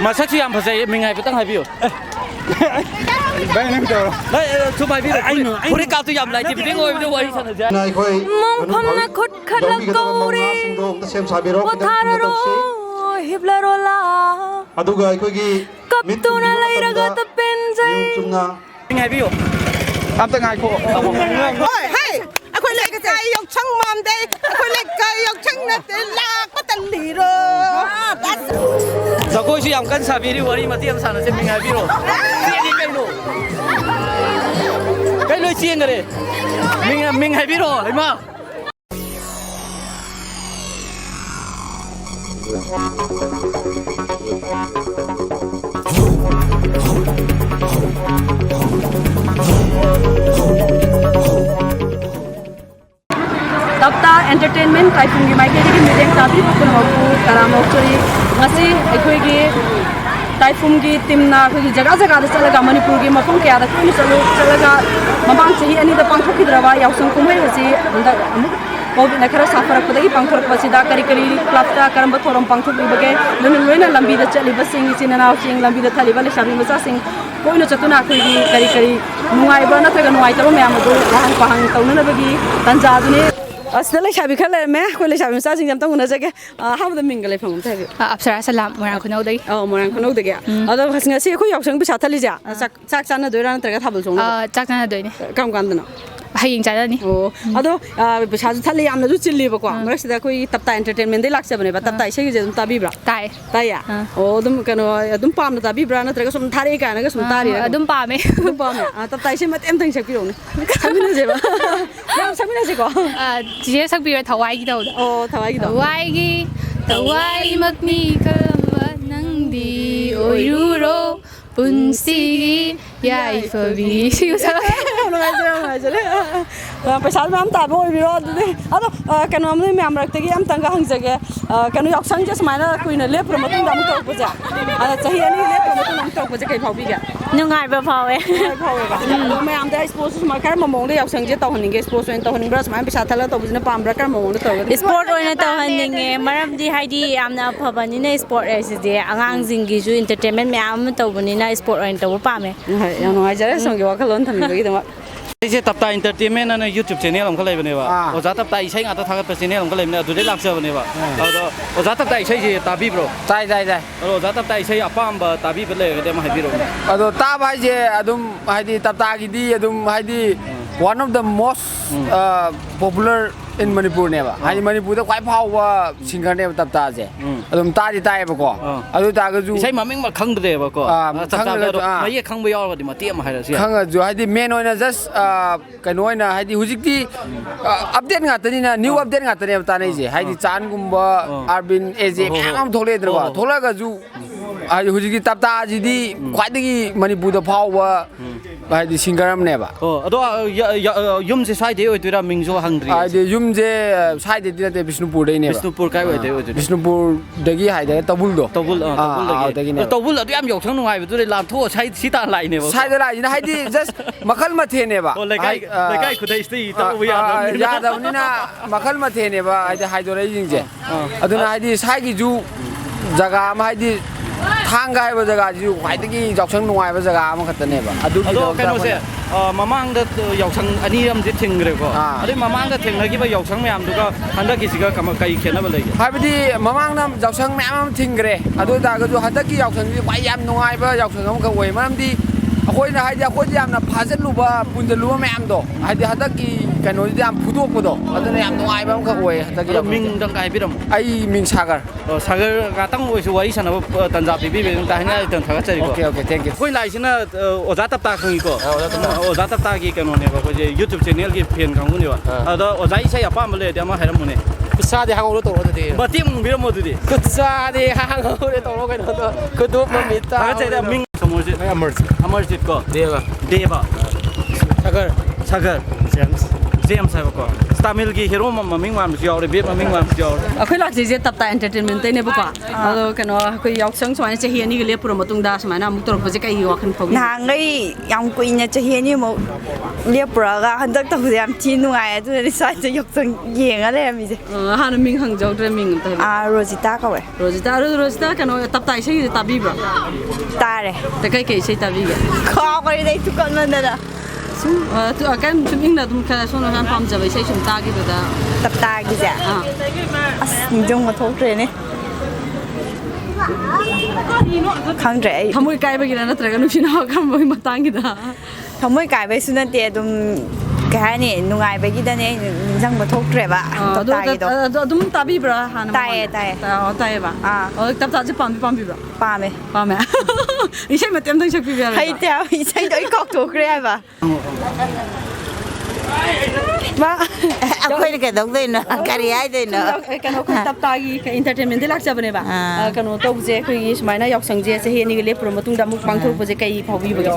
มาสักที่ยามภาษาเป็นไงไปตั้งให้พี่อยู่ไปนั่งเจอเฮ้ยทุบไปพี่ไอ้หนูคนที่กล่าวตัวยำไรที่พี่งอยไปด้วยฉันจะนายคอยมองพลังคุดขัดละกูรีวัฒนโรฮิบลาโรลาอดูกายคอยกี้กับตัวนั้นเลยระกัดเป็นใจจุ่มนาเป็นไงพี่อยู่ทำตั้งไงพวกเฮ้ยเฮ้ยคนเล็กใจยกช่างมัมได้คนเล็กใจยกช่างนัดลากก็ตันหลีโรจะคุยยำกันสาบีดีวันนี้มาเตรียมสารเสร็จเป็นไงพี่รู้เสียดีไปหนูไปเลยเชียงกันเลยมิงไงพี่รู้เห็นมั้ยTapta entertainment typhoon gi maike gi meeting tapi pukul hoku karamo chori ngasi ekoi gi typhoon gi timna gi jaga jaga da chalaga manipur gi mapung kya da kuni chalaga mabang chahi ani da pangthok ki drawa yausang kumai hasi unda covid na khara safar padagi pangthok pasida kari club ta karamba thoram pangthok ibage loina lambi da chali basing sinana sing lambi da thali bale shabi masa sing koina chatuna khoi gi kari nungai ba na thaga nungai taro me amadu lahang pahang tauna bagi tanja dune asnala shabi khala me ko le shabi sa sing jam tanguna jage ham da mingale phang thai apsara salam morang khunau dai morang khunau dai ado khasnga se ko yaksang bi sathali ja sak chana doira na traga thabul song chak chana doi ni kam kan dana haying chana ni ado bi sa thali amna ju chilli ba ko mar sida koi tapta entertainment dai laksa bane ba tapta ise ge dum tabi bra tai ya dum kano dum pam na tabi bra na traga sum thari ka na ga sum tari dum pa me tapta ise mat em thang sak pi ro ne samina je ba yam samina je ko je sak pi thawai gi do thawai makni kalamba nangdi oiruro punsigi yai fabi siu sa पैसा ma'am ताब ओइबिरो अदो कनो हमने ma'am रखतेगी हम तंगा हंगजगे कनो यक्संग जे समाना कुइना लेप्र मतुंग दाम तो बजा अदा चाहि अनि लेप्र मतुंग दाम तो बजा कै फावबिगा नुंगाइ बा फावे फावे मैम दा स्पोर्ट्स मार्कर ममोंग दे यक्संग जे तहनिगे स्पोर्ट्स ओइन तहनिग ब्रस मैम पैसा थला तो बजना पामब्रा कर ममोंग तो स्पोर्ट ओइन तहनिगे मरमदि हाइदि यामना फबनिना स्पोर्ट एसिदे आंगांग जिंगी जु एंटरटेनमेंट मैम तबनिना स्पोर्ट ओइन तब पामे या नोय जरे संगे वाखलोन थमिबगी दमा इसे तप्ता एंटरटेनमेंट ना यूट्यूब चैनल हम खलाई बनेबा ओजा तप्ता इसे ngata थागत चैनल हम खलाई बने दुदे लाक्सा बनेबा अदो ओजा तप्ता इसे जे ताबी ब्रो ताई ओजा तप्ता इसे अपाम बा ताबी बले गदे मा हाइबिरो अदो ताब हाइजे अदुम हाइदि तप्ता गिदि अदुम हाइदि one of the most popular in Manipur neba hai Manipur da kwai phawwa singer ne tapta je adum ta di tai ba ko adu ta ga ju sai maming ma khang de ba ko tapta da ma ye khang ba yaw ga di ma tiam hai ra sia khang ju hai di main oina just kai noina hai di hujik di update nga tani na new update nga tani ta nei je hai di chan gumba arbin aj am thole dra ba thola ga ju hai hujik di tapta ji di kwai di Manipur da phawwa hai di singer am ne ba ado yum se sai de oi tuira mingjo hangri hai di yum je sai de dina de Bishnupur dai ne ba Bishnupur kai oi de Bishnupur dagi hai de tabul tabul tabul adu yam yok thang nungai bu du lam tho sai si ta lai ne ba sai da lai na hai di just makhal ma the ne ba lekai khudai sti ta bu ya da ni na makhal ma the ne ba hai de hai do rai jing je aduna hai di sai gi ju jaga ma hai di thang gai ba jaga ju hai de gi jok sang nungai ba jaga ma khat ne ba adu gi kai no se mamang da yok sang ani am je thing re ko ade mamang da thing gi ba yok sang myam du ga handa gi siga kam kai khena ba lai hai bi di mamang nam jok sang myam am thing re adu da ga ju handa gi yok sang gi bai yam nungai ba yok sang am ka oi maram di akoi na hai di akoi yam na phajal lu ba punjal lu myam do hai di handa gi kano di am phudok bu do adu na yam nungai ba am ka oi handa gi ming dang kai biram ai ming sagar ga tang oi su wai sana tanja bi bi ta hina tan thaga chari ko okay thank you koi lai sina oja tap ta khang ko oja tap ta gi kano ne ba ko je YouTube channel gi fan khang ni ba ado oja isai apa male de ma hairam ne kusa de hang lo to ro de ba tim biram mo de kusa de hang lo to ro kai no ko do ma mi ta ga chai da ming amarjit ko deva sagar James haibako Tamil gi hero maming wan su yaure bit maming wan su yaure ꯑꯩꯈꯣꯏ ꯂꯥꯛꯆꯩꯁꯦ ꯇꯞꯇꯥ ꯑꯦꯟꯇꯔꯇꯦꯟꯃꯦꯟꯇꯩꯅꯦꯕꯀꯣ ꯑꯗꯣ ꯀꯩꯅꯣ ꯑꯩꯈꯣꯏ ꯌꯥꯎꯁꯪ ꯁꯨꯃꯥꯏꯅ ꯆꯍꯤ ꯑꯅꯤꯒ ꯂꯦꯞꯄꯨꯔ ꯃꯇꯨꯡꯗ ꯁꯨꯃꯥꯏꯅ ꯑꯃꯨꯛ ꯇꯧꯔꯛꯄꯁꯦ ꯀꯩꯒꯤ ꯋꯥꯈꯜ ꯐꯥꯎꯏ ꯅꯍꯥꯟꯒꯩ ꯌꯥꯝ ꯀꯨꯏꯅ ꯆꯍꯤ ꯑꯅꯤꯃꯨꯛ ꯂꯦꯞꯄꯨꯔꯒ ꯍꯟꯗꯛ ꯇꯧꯕꯁꯦ ꯌꯥꯝ ꯊꯤ ꯅꯨꯡꯉꯥꯏ ꯑꯗꯨꯅꯅꯤ ꯁ꯭ꯋꯥꯏꯗ ꯌꯥꯎꯁꯪ ꯌꯦꯡꯉ ꯂꯩꯔꯝꯃꯤꯁꯦ ꯍꯥꯟꯅ ꯃꯤꯡ ꯍꯪꯖꯧꯗ꯭ꯔꯦ ꯃꯤꯡ ꯑꯝꯇ ꯍꯥꯏꯕꯤꯌꯨ ꯔꯣꯖꯤꯇꯥ ꯀꯧꯋꯦ ꯔꯣꯖꯤꯇꯥ ꯀꯩꯅꯣ ꯇꯞꯇꯥ ꯏꯁꯩꯒꯤꯗꯤ ꯇꯥꯕꯤꯕ꯭ꯔꯣ ꯇꯥꯔꯦ ꯀꯩ ꯏꯁꯩ ꯇꯥꯕꯤꯒꯦ ꯈꯥꯎꯈ꯭ꯔꯦꯗ ꯑꯩ ꯊꯨꯀꯟꯃꯟꯗꯅ ꯁꯨꯝ ꯁꯨꯝ ꯏꯪꯅ ꯑꯗꯨꯝ ꯈꯔ ꯁꯣꯝꯅ ꯌꯥꯝ ꯄꯥꯝꯖꯕ ꯏꯁꯩ ꯁꯨꯝ ꯇꯥꯈꯤꯕꯗ ꯇꯞꯇꯥꯒꯤꯁꯦ ꯑꯁ ꯅꯤꯡꯁꯤꯡꯕ ꯊꯣꯛꯇ꯭ꯔꯦꯅꯦ ꯈꯪꯗ꯭ꯔꯦ ꯑꯩ ꯊꯃꯣꯏ ꯀꯥꯏꯕꯒꯤꯔ ꯅꯠꯇ꯭ꯔꯒ ꯅꯨꯡꯁꯤꯅꯕ ꯀꯔꯝꯕꯒꯤ ꯃꯇꯥꯡꯒꯤꯗ ꯊꯃꯣꯏ ꯀꯥꯏꯕꯩꯁꯨ ꯅꯠꯇꯦ ꯑꯗꯨꯝ ꯀꯩ ꯍꯥꯏꯅꯤ ꯅꯨꯡꯉꯥꯏꯕꯒꯤꯗꯅꯦ ꯑꯩꯅ ꯅꯤꯡꯁꯤꯡꯕ ꯊꯣꯛꯇ꯭ꯔꯦꯕ ꯇꯞꯇꯥꯒꯤꯗꯣ ꯑꯗꯨꯝ ꯇꯥꯕꯤꯕ꯭ꯔꯥ ꯍꯥꯟꯅ ꯇꯥꯏꯌꯦ ꯇꯥꯏꯌꯦꯕ ꯇꯞꯇꯥꯁꯦ ꯄꯥꯝꯕꯤꯕ꯭ꯔꯥ ꯄꯥꯝꯃꯦ ꯏꯁꯩ ꯃꯇꯦꯛ ꯑꯃꯇꯪ ꯁꯛꯄꯤꯕ ꯌꯥꯔꯣꯏ ꯍꯩꯇꯦ ꯏꯁꯩꯗꯣ ꯑꯩ ꯀꯥꯎꯊꯣꯛꯈ꯭ꯔꯦ ꯍꯥꯏꯕ ꯑꯩꯈꯣꯏꯅ ꯀꯩꯗꯧꯗꯣꯏꯅꯣ ꯀꯔꯤ ꯍꯥꯏꯗꯣꯏꯅꯣ ꯀꯩꯅꯣ ꯇꯞꯇꯥꯒꯤ ꯏꯟꯇꯔꯇꯦꯟꯃꯦꯟꯗꯤ ꯂꯥꯛꯆꯕꯅꯦꯕ ꯀꯩꯅꯣ ꯇꯧꯕꯁꯦ ꯑꯩꯈꯣꯏꯒꯤ ꯁꯨꯃꯥꯏꯅ ꯌꯥꯎꯁꯪꯁꯦ ꯆꯍꯤ ꯑꯅꯤꯒ ꯂꯦꯞꯄꯨꯔ ꯃꯇꯨꯡꯗ ꯑꯃꯨꯛ ꯄꯥꯡꯊꯣꯔꯛꯄꯁꯦ ꯀꯩ ꯐꯥꯎꯕꯤꯕꯒꯦ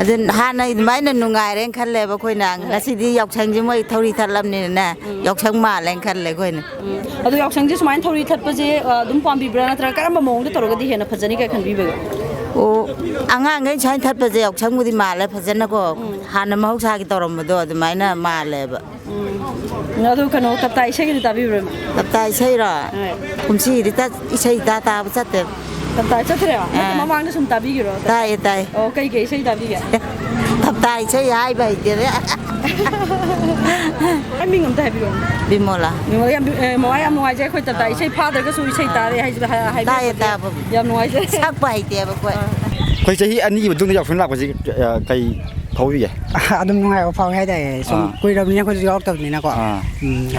ꯑꯗꯨ ꯍꯥꯟꯅ ꯑꯗꯨꯃꯥꯏꯅ ꯅꯨꯡꯉꯥꯏꯔꯦꯅ ꯈꯜꯂꯦꯕ ꯑꯩꯈꯣꯏꯅ ꯉꯁꯤꯗꯤ ꯌꯥꯎꯁꯪꯁꯦ ꯃꯣꯏ ꯊꯧꯔꯤ ꯊꯠꯂꯝꯅꯤꯅꯅꯦ ꯌꯥꯎꯁꯪ ꯃꯥꯜꯂꯦꯅ ꯈꯜꯂꯦ ꯑꯩꯈꯣꯏꯅ ꯑꯗꯣ ꯌꯥꯎꯁꯪꯁꯦ ꯁꯨꯃꯥꯏꯅ ꯊꯧꯔꯤ ꯊꯠꯄꯁꯦ ꯑꯗꯨꯝ ꯄꯥꯝꯕꯤꯕ꯭ꯔꯥ ꯅꯠꯇ꯭ꯔꯒ ꯀꯔꯝꯕ ꯃꯑꯣꯡꯗ ꯇꯧꯔꯒꯗꯤ ꯍꯦꯟꯅ ꯐꯖꯅꯤ ꯀꯩ ꯈꯟꯕꯤꯕꯒꯦ ꯑꯣ ꯑꯉꯥꯡꯈꯩ ꯁꯨꯃꯥꯏꯅ ꯊꯠꯄꯁꯦ ꯌꯥꯎꯁꯪꯕꯨꯗꯤ ꯃꯥꯜꯂꯦ ꯐꯖꯅꯀꯣ ꯍꯥꯟꯅ ꯃꯍꯧꯁꯥꯒꯤ ꯇꯧꯔꯝꯕꯗꯣ ꯑꯗꯨꯃꯥꯏꯅ ꯃꯥꯜꯂꯦꯕ ꯑꯗꯨ ꯀꯩꯅꯣ ꯇꯞꯇꯥ ꯏꯁꯩꯒꯤꯗꯤ ꯇꯥꯕꯤꯕ꯭ꯔꯥ ꯇꯞꯇꯥ ꯏꯁꯩꯔꯣ ꯀꯨꯝꯁꯤꯒꯤꯗꯤ ꯏꯁꯩ ꯇꯥꯕ ꯆꯠꯇꯦ ꯇꯞꯇꯥ ꯆꯠꯇ꯭ꯔꯦꯕ ꯃꯃꯥꯡꯗ ꯁꯨꯝ ꯇꯥꯕꯤꯒꯤꯔꯣ ꯇꯥꯏꯌꯦ ꯑꯣ ꯀꯩ ꯏꯁꯩ ꯇꯥꯕꯤꯒꯦ ꯇꯞꯇꯥ ꯏꯁꯩ ꯍꯥꯏꯕ ꯍꯩꯇꯦꯗ ꯑꯩ ꯃꯤꯡ ꯑꯝꯇ ꯍꯥꯏꯕꯤꯔꯛꯑꯣ ꯕꯤꯃꯣꯂꯥ ꯃꯋꯥ ꯌꯥꯝ ꯅꯨꯡꯉꯥꯏꯖꯩ ꯑꯩꯈꯣꯏ ꯇꯞꯇꯥ ꯏꯁꯩ ꯐꯥꯗ꯭ꯔꯒꯁꯨ ꯏꯁꯩ ꯇꯥꯔꯦ ꯇꯥꯏꯌꯦ ꯇꯥꯕ ꯌꯥꯝ ꯅꯨꯡꯉꯥꯏꯖꯩ ꯁꯛꯄ ꯍꯩꯇꯦꯕ ꯑꯩꯈꯣꯏ ꯆꯍꯤ ꯑꯅꯤꯒꯤ ꯃꯇꯨꯡꯗ ꯌꯥꯎꯁꯪ ꯂꯥꯛꯄꯁꯤ ꯀꯩ ꯐꯥꯎꯕꯤꯒꯦ ꯑꯗꯨꯝ ꯅꯨꯡꯉꯥꯏꯕ ꯐꯥꯎꯋꯦ ꯍꯥꯏꯇꯥꯔꯦ ꯁꯨꯝ ꯀꯨꯏꯔꯕꯅꯤꯅ ꯑꯩꯈꯣꯏꯁꯨ ꯌꯥꯎꯔꯛꯇꯕꯅꯤꯅꯀꯣ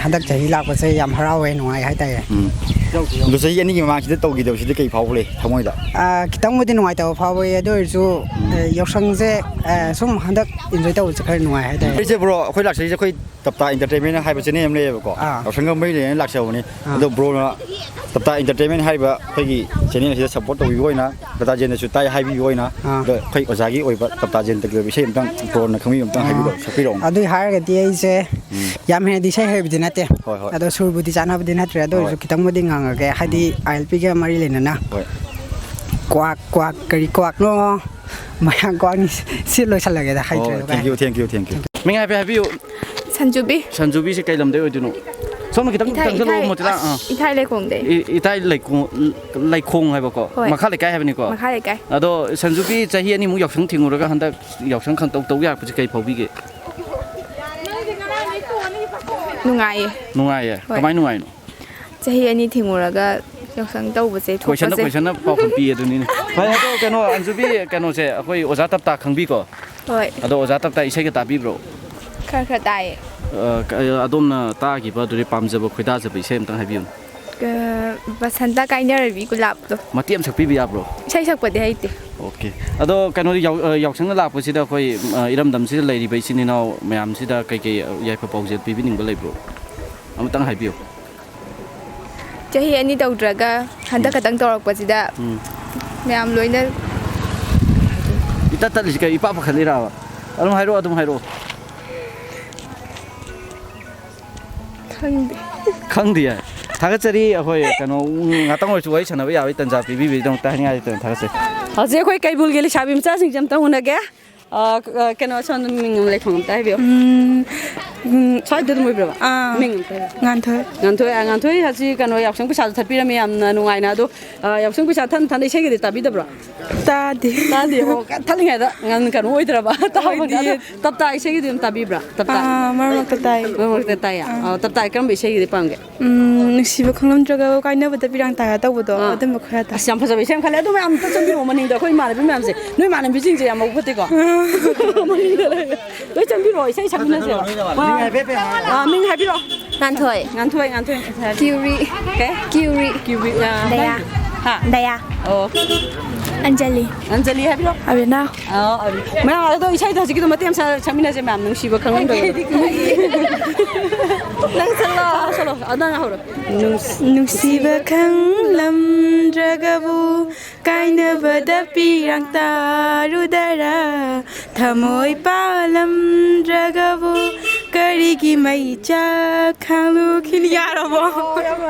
ꯍꯟꯗꯛ ꯆꯍꯤ ꯂꯥꯛꯄꯁꯦ ꯌꯥꯝ ꯍꯔꯥꯎꯋꯦ ꯅꯨꯡꯉꯥꯏ ꯍꯥꯏꯇꯥꯔꯦ ꯑꯗꯣ ꯆꯍꯤ ꯑꯅꯤꯒꯤ ꯃꯃꯥꯡꯁꯤꯗ ꯇꯧꯈꯤꯗꯕꯁꯤꯗ ꯀꯩ ꯐꯥꯎꯕ ꯂꯩ ꯊꯃꯣꯏꯗ ꯈꯤꯇꯪꯕꯨꯗꯤ ꯅꯨꯡꯉꯥꯏꯇꯕ ꯐꯥꯎꯋꯦ ꯑꯗꯨ ꯑꯣꯏꯔꯁꯨ ꯌꯥꯎꯁꯪꯁꯦ ꯁꯨꯝ ꯍꯟꯗꯛ ꯏꯟꯖꯣꯏ ꯇꯧꯕꯁꯦ ꯈꯔ ꯅꯨꯡꯉꯥꯏ ꯍꯥꯏꯇꯥꯔꯦ ꯑꯩꯁꯦ ꯕ꯭ꯔꯣ ꯑꯩꯈꯣꯏ ꯂꯥꯛꯆꯔꯤꯁꯦ ꯑꯩꯈꯣꯏ ꯇꯞꯇꯥ ꯏꯟꯇꯔꯇꯦꯟꯃꯦꯟ ꯍꯥꯏꯕ ꯆꯦꯅꯦꯜ ꯑꯃ ꯂꯩꯌꯦꯕꯀꯣ ꯌꯥꯎꯁꯪꯒ ꯃꯔꯤ ꯂꯩꯅꯅ ꯂꯥꯛꯆꯕꯅꯤ ꯑꯗꯣ ꯕ꯭ꯔꯣꯅ ꯇꯞꯇꯥ ꯏꯟꯇꯔꯇꯦꯟꯃꯦꯟ ꯍꯥꯏꯕ ꯑꯩꯈꯣꯏꯒꯤ ꯆꯦꯅꯦꯜ ꯑꯁꯤꯗ ꯁꯞꯄꯣꯔꯠ ꯇꯧꯕꯤꯕ ꯑꯣꯏꯅ ꯇꯞꯇꯥꯖꯦꯟꯗꯁꯨ ꯇꯥꯏ ꯍꯥꯏꯕꯤꯕ ꯑꯣꯏꯅ ꯑꯗꯣ ꯑꯩꯈꯣꯏ ꯑꯣꯖꯥꯒꯤ ꯑꯣꯏꯕ ꯇꯞꯇꯥꯖꯦꯟꯗꯒꯤ ꯑꯣꯏꯕ ꯏꯁꯩ ꯑꯃꯇꯪ ꯕ꯭ꯔꯣꯅ ꯈꯪꯕꯤꯕ ꯑꯃꯇꯪ ꯁꯛꯄꯤꯔꯛꯑꯣ ꯑꯗꯨꯏ ꯍꯥꯏꯔꯒꯗꯤ ꯑꯩꯁꯦ ꯌꯥꯝ ꯍꯦꯟꯅꯗꯤ ꯏꯁꯩ ꯍꯩꯕꯗꯤ ꯅꯠꯇꯦ ꯑꯗꯣ ꯁꯨꯔꯕꯨꯗꯤ ꯆꯥꯟꯅꯕꯗꯤ ꯅꯠꯇ꯭ꯔꯦ ꯑꯗꯨ ꯑꯣꯏꯔꯁꯨ ꯈꯤꯇꯪꯕꯨꯗꯤ ꯉꯥꯡꯉꯒꯦ ꯍꯥꯏꯗꯤ ILPꯒ ꯃꯔꯤ ꯂꯩꯅꯅ ꯀ꯭ꯋꯥꯛ ꯀ꯭ꯋꯥꯛ ꯀꯔꯤ ꯀ꯭ꯋꯥꯛꯅꯣ ꯃꯌꯥꯝ ꯀ꯭ꯋꯥꯛꯅꯤ ꯁꯤ ꯂꯣꯏꯁꯜꯂꯒꯦꯗ ꯍꯩꯇ꯭ꯔꯦ ꯊꯦꯡꯛ ꯌꯨ ꯃꯤꯡ ꯍꯥꯏꯕꯤꯌꯨ ꯁꯟꯖꯨꯕꯤꯁꯦ ꯀꯩ ꯂꯝꯗꯩ ꯑꯣꯏꯗꯣꯏꯅꯣ ꯁꯣꯝꯅ ꯈꯤꯇꯪ ꯆꯪꯁꯤꯜꯂꯛꯑꯣ ꯃꯣꯇꯤꯂꯥ ꯏꯊꯥꯏ ꯂꯩꯈꯣꯡꯗꯩ 이타이 ꯂꯩꯈꯣꯡ ꯍꯥꯏꯕꯀꯣ ꯃꯈꯥ ꯂꯩꯀꯥꯏ ꯍꯥꯏꯕꯅꯤꯀꯣ ꯃꯈꯥ ꯂꯩꯀꯥꯏ ꯑꯗꯣ ꯁꯟꯖꯨꯕꯤ ꯆꯍꯤ ꯑꯅꯤꯃꯨꯛ ꯌꯥꯎꯁꯪ ꯊꯤꯡꯉꯨꯔꯒ ꯍꯟꯗꯛ ꯌꯥꯎꯁꯪ ꯈꯪꯇꯧ ꯇꯧ ꯌꯥꯔꯛꯄꯁꯤ ꯀꯩ ꯐꯥꯎꯕꯤꯒꯦ ꯅꯨꯡꯉꯥꯏꯌꯦ ꯀꯃꯥꯏ ꯅꯨꯡꯉꯥꯏꯅꯣ ꯆꯍꯤ ꯑꯅꯤ ꯊꯤꯡꯉꯨꯔꯒ ꯌꯥꯎꯁꯪ ꯇꯧꯕꯁꯦ ꯀꯣꯏꯁꯟꯅ ꯄꯥꯎꯈꯨꯝ ꯄꯤ ꯑꯗꯨꯅꯤꯅꯦ ꯐꯔꯦ ꯑꯗꯣ ꯀꯩꯅꯣ ꯑꯟꯖꯨꯕꯤ ꯀꯩꯅꯣꯁꯦ ꯑꯩꯈꯣꯏ ꯑꯣꯖꯥ ꯇꯞꯇꯥ ꯈꯪꯕꯤꯀꯣ ꯍꯣꯏ ꯑꯗꯣ ꯑꯣꯖꯥ ꯇꯞꯇꯥ ꯏꯁꯩꯒ ꯇꯥꯕꯤꯕ꯭ꯔꯣ ꯈꯔ ꯇꯥꯏꯌꯦ ꯑꯗꯣꯝꯅ ꯇꯥꯈꯤꯕ ꯑꯗꯨꯗꯤ ꯄꯥꯝꯖꯕ ꯈꯣꯏꯗꯥꯖꯕ ꯏꯁꯩ ꯑꯃꯇꯪ ꯍꯥꯏꯕꯤꯌꯨ ꯕꯁꯟꯇ ꯀꯥꯏꯅꯔꯕꯤ ꯒꯨꯂꯥꯞꯇꯣ ꯃꯇꯦꯛ ꯑꯃ ꯁꯛꯄꯤꯕ ꯌꯥꯕ꯭ꯔꯣ ꯏꯁꯩ ꯁꯛꯄꯗꯤ ꯍꯩꯇꯦ ꯑꯣꯀꯦ ꯑꯗꯣ ꯀꯩꯅꯣ ꯌꯥꯎꯁꯪꯅ ꯂꯥꯛꯄꯁꯤꯗ ꯑꯩꯈꯣꯏ ꯏꯔꯝꯗꯝꯁꯤꯗ ꯂꯩꯔꯤꯕ ꯏꯆꯤꯟ ꯏꯅꯥꯎ ꯃꯌꯥꯝꯁꯤꯗ ꯀꯩꯀꯩ ꯌꯥꯏꯐ ꯄꯥꯎꯖꯦꯜ ꯄꯤꯕꯤꯅꯤꯡꯕ ꯂꯩꯕ꯭ꯔꯣ ꯑꯃꯇꯪ ꯍꯥꯏꯕꯤꯌꯨ ꯆꯍꯤ ꯑꯅꯤ ꯇꯧꯗ꯭ꯔꯒ ꯍꯟꯗꯛ ꯈꯛꯇꯪ ꯇꯧꯔꯛꯄꯁꯤꯗ ꯃꯌꯥꯝ ꯂꯣꯏꯅ ꯏꯇꯠ ꯇꯠꯂꯤꯁꯤ ꯀꯩ ꯏꯄꯥ ꯄꯥꯈꯠꯂꯤꯔꯕ ꯑꯗꯨꯝ ꯍꯥꯏꯔꯛꯑꯣ ꯈꯪꯗꯦ ꯊꯥꯒꯠꯆꯔꯤ ꯑꯩꯈꯣꯏ ꯀꯩꯅꯣ ꯉꯥꯛꯇꯪ ꯑꯣꯏꯔꯁꯨ ꯋꯥꯔꯤ ꯁꯥꯟꯅꯕ ꯌꯥꯕꯒꯤ ꯇꯟꯖꯥ ꯄꯤꯕꯤꯕꯒꯤꯗꯃꯛꯇ ꯍꯥꯏꯅꯤꯡꯉꯥꯏ ꯊꯥꯒꯠꯆꯔꯤ ꯍꯧꯖꯤꯛ ꯑꯩꯈꯣꯏ ꯀꯩꯕꯨꯜꯒꯤ ꯂꯩꯁꯥꯕꯤ ꯃꯆꯥꯁꯤꯡꯁꯦ ꯑꯝꯇ ꯎꯅꯒꯦ ꯀꯩꯅꯣ ꯁꯣꯝꯗ ꯃꯤꯡ ꯑꯃ ꯂꯩꯐꯝ ꯑꯝꯇ ꯍꯥꯏꯕꯤꯌꯨ ꯁ꯭ꯋꯥꯏꯗ ꯑꯗꯨꯝ ꯑꯣꯏꯕ꯭ꯔꯕ ꯃꯤꯡ ꯉꯥꯟꯊꯣꯏ ꯍꯧꯖꯤ ꯀꯩꯅꯣ ꯌꯥꯎꯁꯪ ꯄꯩꯁꯥꯁꯨ ꯊꯠꯄꯤꯔꯝꯃꯦ ꯌꯥꯝꯅ ꯅꯨꯡꯉꯥꯏꯅ ꯑꯗꯣ ꯌꯥꯎꯁꯪ ꯄꯩꯁꯥ ꯊꯟ ꯏꯁꯩꯒꯗꯤ ꯇꯥꯕꯤꯗꯕ꯭ꯔꯣ ꯇꯥꯗꯦ ꯑꯣ ꯊꯠꯂꯤꯉꯩꯗ ꯀꯩꯅꯣ ꯑꯣꯏꯗ꯭ꯔꯕ ꯇꯞꯇꯥ ꯏꯁꯩꯒꯤꯗꯤ ꯑꯗꯨꯝ ꯇꯥꯕꯤꯕ꯭ꯔꯥ ꯃꯔꯛꯇ ꯇꯥꯏ ꯇꯥꯏꯌꯦ ꯇꯞꯇꯥ ꯀꯔꯝꯕ ꯏꯁꯩꯒꯤꯗꯤ ꯄꯥꯝꯒꯦ ꯅꯨꯡꯁꯤꯕ ꯈꯪꯂꯝꯗ꯭ꯔꯒ ꯀꯥꯏꯅꯕꯗ ꯄꯤꯔꯥꯡ ꯇꯥꯔ ꯇꯧꯕꯗꯣ ꯑꯗꯨꯝꯕ ꯈꯔ ꯇꯥꯏ ꯑꯁ ꯌꯥꯝ ꯐꯖꯕ ꯏꯁꯩ ꯈꯜꯂꯦ ꯑꯗꯨ ꯃꯌꯥꯝ ꯑꯝꯇ ꯆꯪꯕꯤꯔꯛꯑꯣ ꯃꯅꯤꯡꯗ ꯑꯩꯈꯣꯏ ꯏꯃꯥꯟꯅꯕꯤ ꯃꯌꯥꯝꯁꯦ ꯅꯣꯏ ꯏꯃꯥꯟꯅꯕꯤꯁꯤꯡꯁꯦ ꯌꯥꯝ ꯃꯕꯨꯛ ꯐꯠꯇꯦꯀꯣ ꯂꯣꯏ ꯆꯪꯕꯤꯔꯛꯑꯣ ꯏꯁꯩ ꯁꯛꯃꯤꯟꯅꯁꯦꯕ ꯃꯤꯡ ꯍꯥꯏꯕꯤꯔꯛꯑꯣ ꯉꯥꯟꯊꯣꯏ ꯀ꯭ꯌꯨꯔꯤ ꯗꯌꯥ ꯑꯟꯖꯂꯤ ꯍꯥꯏꯕꯤꯔꯣ ꯑꯔꯤꯅꯥ ꯃꯌꯥꯝ ꯑꯗꯣ ꯏꯁꯩꯗꯣ ꯍꯧꯖꯤꯛꯀꯤꯗꯣ ꯃꯇꯦꯛ ꯑꯃ ꯁꯛꯃꯤꯟꯅꯁꯦ ꯃꯌꯥꯝ ꯅꯨꯡꯁꯤꯕ ꯈꯪꯂꯝꯗ꯭ꯔꯒ ꯅꯪ ꯆꯠꯂꯣ ꯅꯪ ꯍꯧꯔꯣ ꯅꯨꯡꯁꯤꯕ ꯈꯪꯂꯝꯗ꯭ꯔꯒꯕꯨ ꯀꯥꯏꯅꯕꯗ ꯄꯤꯔꯥꯡ ꯇꯥꯔꯨꯗꯔꯥ ꯊꯃꯣꯏ ꯄꯥꯜꯂꯝꯗ꯭ꯔꯒꯕꯨ ꯀꯔꯤ ꯀꯔꯤꯒꯤ ꯃꯩ ꯆꯥꯛꯈꯥꯡꯂꯨꯈꯤꯅꯤꯌꯥꯔꯕꯣ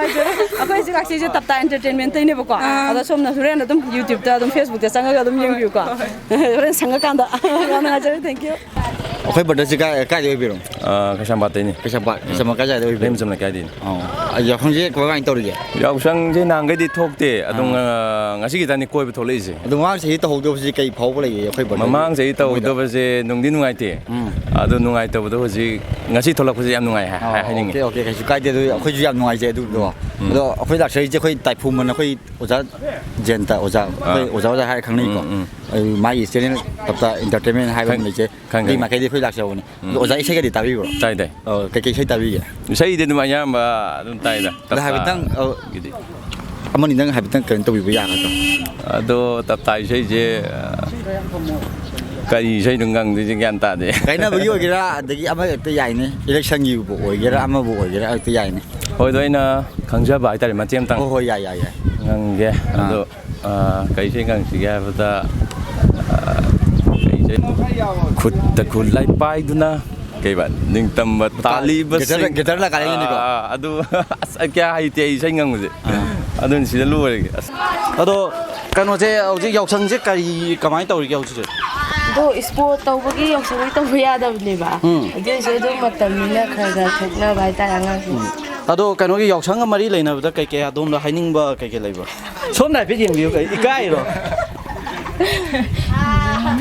ꯑꯩꯈꯣꯏꯁꯤ ꯂꯥꯛꯁꯤꯁꯦ ꯇꯞꯇꯥ ꯑꯦꯟꯇꯔꯇꯦꯟꯃꯦꯟꯇꯩꯅꯦꯕꯀꯣ ꯑꯗꯣ ꯁꯣꯝꯅ ꯍꯣꯔꯦꯟ ꯑꯗꯨꯝ ꯌꯨꯇ꯭ꯌꯨꯕꯇ ꯑꯗꯨꯝ ꯐꯦꯁꯕꯨꯛꯇ ꯆꯪꯉꯒ ꯑꯗꯨꯝ ꯌꯦꯡꯕꯤꯌꯨꯀꯣ ꯍꯣꯔꯦꯟ ꯁꯪꯉꯀꯥꯟꯗ ꯌꯥꯝ ꯅꯨꯡꯉꯥꯏꯖꯔꯦ ꯊꯦꯡꯛ ꯌꯨ ꯑꯩꯈꯣꯏ ꯕꯔꯗꯔꯁꯤ ꯀꯥꯏꯗ ꯑꯣꯏꯕꯤꯔꯣ ꯀꯩꯁꯥꯝꯄꯥꯠꯇꯩꯅꯤ ꯀꯩꯁꯥꯝꯄꯥꯠ ꯀꯥꯏꯗ ꯑꯣꯏꯕꯤꯔꯣ ꯂꯩꯃꯖꯝ ꯂꯩꯀꯥꯏꯗꯩꯅꯤ ꯌꯥꯎꯁꯪꯁꯦ ꯀꯃꯥꯏꯅ ꯇꯧꯔꯤꯒꯦ ꯌꯥꯎꯁꯪꯁꯦ ꯅꯍꯥꯟꯈꯩꯗꯤ ꯊꯣꯛꯇꯦ ꯑꯗꯨꯝ ꯉꯁꯤ ꯈꯤꯇꯪꯅꯤ ꯀꯣꯏꯕ ꯊꯣꯛꯂꯛꯏꯁꯦ ꯑꯗꯣ ꯃꯃꯥꯡ ꯆꯍꯤ ꯇꯧꯍꯧꯗꯕꯁꯤ ꯀꯩ ꯐꯥꯎꯕ ꯂꯩꯒꯦ ꯑꯩꯈꯣꯏ ꯕꯔꯗꯔ ꯃꯃꯥꯡ ꯆꯍꯤ ꯇꯧꯍꯧꯗꯕꯁꯦ ꯅꯨꯡꯗꯤ ꯅꯨꯡꯉꯥꯏꯇꯦ ꯑꯗꯣ ꯅꯨꯡꯉꯥꯏꯇꯕꯗꯣ ꯍꯧꯖꯤꯛ ꯉꯁꯤ ꯊꯣꯛꯂꯛꯄꯁꯦ ꯌꯥꯝ ꯅꯨꯡꯉꯥꯏ ꯍꯥꯏꯅꯤꯡꯉꯤ ꯑꯣꯀꯦ ꯀꯩꯁꯨ ꯀꯥꯏꯗꯦ ꯑꯗꯨ ꯑꯩꯈꯣꯏꯁꯨ ꯌꯥꯝ ꯅꯨꯡꯉꯥꯏꯖꯩ ꯑꯗꯨꯗꯣ ꯑꯗꯣ ꯑꯩꯈꯣꯏ ꯂꯥꯛꯆꯔꯤꯁꯦ ꯑꯩꯈꯣꯏ ꯇꯥꯏꯐꯨꯃꯟ ꯑꯩꯈꯣꯏ ꯑꯣꯖꯥ ꯖꯦꯟꯇ ꯑꯣꯖꯥ ꯑꯩꯈꯣꯏ ꯑꯣꯖꯥ ꯍꯥꯏꯔ ꯈꯪꯅꯩꯀꯣ ꯃꯥꯒꯤ ꯆꯦꯅꯦꯜ ꯇꯞꯇꯥ ꯏꯟꯇꯔꯇꯦꯟꯃꯦꯟ ꯍꯥꯏꯕ ꯑꯃ ꯂꯩꯖꯩ ꯑꯗꯨꯒꯤ ꯃꯥꯏꯀꯩꯗꯤ ꯑꯩꯈꯣꯏ ꯂꯥꯛꯆꯕꯅꯤ ꯑꯗꯣ ꯑꯣꯖꯥ ꯏꯁꯩꯒꯗꯤ ꯇꯥꯕꯤꯕ꯭ꯔꯣ ꯇꯥꯏ ꯇꯥꯏ ꯀꯩꯀꯩ ꯏꯁꯩ ꯇꯥꯕꯤꯒꯦ ꯏꯁꯩꯗꯤ ꯑꯗꯨꯝ ꯑꯌꯥꯝꯕ ꯑꯗꯨꯝ ꯇꯥꯏꯗ ꯑꯗꯣ ꯍꯥꯏꯐꯦꯠꯇꯪ ꯑꯃꯅꯤ ꯅꯪ ꯍꯥꯏꯐꯦꯠꯇꯪ ꯀꯩꯅꯣ ꯇꯧꯕꯤꯕ ꯌꯥꯒꯗ꯭ꯔꯣ ꯑꯗꯣ ꯇꯞꯇꯥ ꯏꯁꯩꯁꯦ ꯀꯔꯤ ꯏꯁꯩꯅꯣ ꯈꯪꯗꯦ ꯒ꯭ꯌꯥꯟ ꯇꯥꯗꯦ ꯀꯥꯏꯅꯕꯒꯤ ꯑꯣꯏꯒꯦꯔꯥ ꯑꯗꯒꯤ ꯑꯃ ꯍꯦꯛꯇ ꯌꯥꯏꯅꯦ ꯏꯂꯦꯛꯁꯟꯒꯤꯕꯨ ꯑꯣꯏꯒꯦꯔꯥ ꯑꯃꯕꯨ ꯑꯣꯏꯒꯦꯔꯥ ꯍꯦꯛꯇ ꯌꯥꯏꯅꯦ ꯍꯣꯏꯗꯣ ꯑꯩꯅ ꯈꯪꯖꯕ ꯍꯥꯏꯇꯥꯔꯦ ꯃꯇꯦꯛ ꯑꯃꯇꯪ ꯍꯣꯏ ꯌꯥꯏ ꯉꯪꯒꯦ ꯑꯗꯣ ꯀꯩ ꯏꯁꯩ ꯉꯪꯁꯤꯒꯦ ꯍꯥꯏꯕꯗ ꯀꯩ ꯏꯁꯩ ꯈꯨꯠꯇ ꯈꯨꯠꯂꯥꯏ ꯄꯥꯏꯗꯨꯅ ꯀꯩꯕ ꯅꯤꯡꯇꯝꯕ ꯇꯥꯜꯂꯤꯕꯁꯤꯡ ꯒꯤꯇꯔꯅ ꯀꯥꯔꯦꯅꯤꯀꯣ ꯑꯗꯨ ꯑꯁ ꯀꯌꯥ ꯍꯩꯇꯦ ꯑꯩ ꯏꯁꯩ ꯉꯪꯕꯁꯦ ꯑꯗꯨꯅ ꯁꯤꯗ ꯂꯣꯏꯔꯒꯦ ꯑꯁ ꯑꯗꯣ ꯀꯩꯅꯣꯁꯦ ꯍꯧꯖꯤꯛ ꯌꯥꯎꯁꯪꯁꯦ ꯀꯃꯥꯏꯅ ꯇꯧꯔꯤꯒꯦ ꯍꯧꯖꯤꯛꯁꯦ ꯑꯗꯣ ꯏꯁꯄꯣꯔꯠ ꯇꯧꯕꯒꯤ ꯌꯥꯎꯁꯪꯗꯤ ꯇꯧꯕ ꯌꯥꯗꯕꯅꯦꯕ ꯑꯗꯨꯏꯁꯨ ꯑꯗꯨꯝ ꯃꯇꯝꯅꯤꯅ ꯈꯔ ꯊꯣꯛꯅꯕ ꯍꯥꯏꯇꯥꯔꯦ ꯑꯉꯥꯡꯁꯤꯡ ꯑꯗꯣ ꯀꯩꯅꯣꯒꯤ ꯌꯥꯎꯁꯪꯒ ꯃꯔꯤ ꯂꯩꯅꯕꯗ ꯀꯩꯀꯩ ꯑꯗꯣꯝꯗ ꯍꯥꯏꯅꯤꯡꯕ ꯀꯩꯀꯩ ꯂꯩꯕ꯭ꯔꯣ ꯁꯣꯝꯅ ꯍꯥꯏꯐꯦꯠ ꯌꯦꯡꯕꯤꯌꯨ ꯏꯀꯥꯏꯔꯣ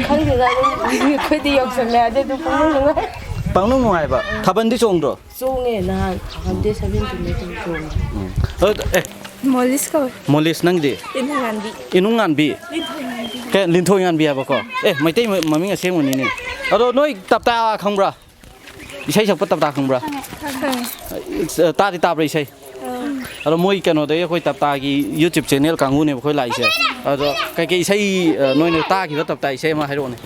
ꯈꯪꯗꯦꯗ ꯑꯗꯨꯝ ꯑꯩꯈꯣꯏꯗꯤ ꯌꯥꯎꯁꯪ ꯂꯩꯔꯗꯤ ꯑꯗꯨꯝ ꯅꯨꯡꯉꯥꯏ ꯄꯪꯅꯨꯡ ꯅꯨꯡꯉꯥꯏꯕ ꯊꯥꯕꯜꯗꯤ ꯆꯣꯡꯗ꯭ꯔꯣ ꯆꯣꯡꯉꯦ ꯅꯍꯥꯟ ꯍꯟꯗꯦ 17 ꯑꯗꯨꯝ ꯆꯣꯡꯉꯦ ꯃꯣꯂꯤꯁ ꯀꯧꯋꯦ ꯃꯣꯂꯤꯁ ꯅꯪꯗꯤ ꯏꯅꯨꯡꯉꯥꯟꯕꯤ ꯏꯅꯨꯡꯉꯥꯟꯕꯤ ꯂꯤꯟꯊꯣꯏ ꯉꯥꯟꯕꯤ ꯍꯥꯏꯕꯀꯣ ꯃꯩꯇꯩ ꯃꯃꯤꯡ ꯑꯁꯦꯡꯕꯅꯤꯅꯦ ꯑꯗꯣ ꯅꯣꯏ ꯇꯞꯇꯥ ꯈꯪꯕ꯭ꯔꯥ ꯏꯁꯩ ꯁꯛꯄ ꯇꯞꯇꯥ ꯈꯪꯕ꯭ꯔꯥ ꯇꯥꯕ꯭ꯔꯥ ꯏꯁꯩ ꯑꯗꯣ ꯃꯣꯏ ꯀꯩꯅꯣꯗꯒꯤ ꯑꯩꯈꯣꯏ ꯇꯞꯇꯥꯒꯤ ꯌꯨꯇ꯭ꯌꯨꯕ ꯆꯦꯅꯦꯜ ꯀꯥꯡꯕꯨꯅꯦꯕ ꯑꯩꯈꯣꯏ ꯂꯥꯛꯏꯁꯦ ꯑꯗꯣ ꯀꯩꯀꯩ ꯏꯁꯩ ꯅꯣꯏꯅ ꯇꯥꯈꯤꯕꯇꯞꯇꯥ ꯏꯁꯩ ꯑꯃ ꯍꯥꯏꯔꯛꯑꯣꯅꯦ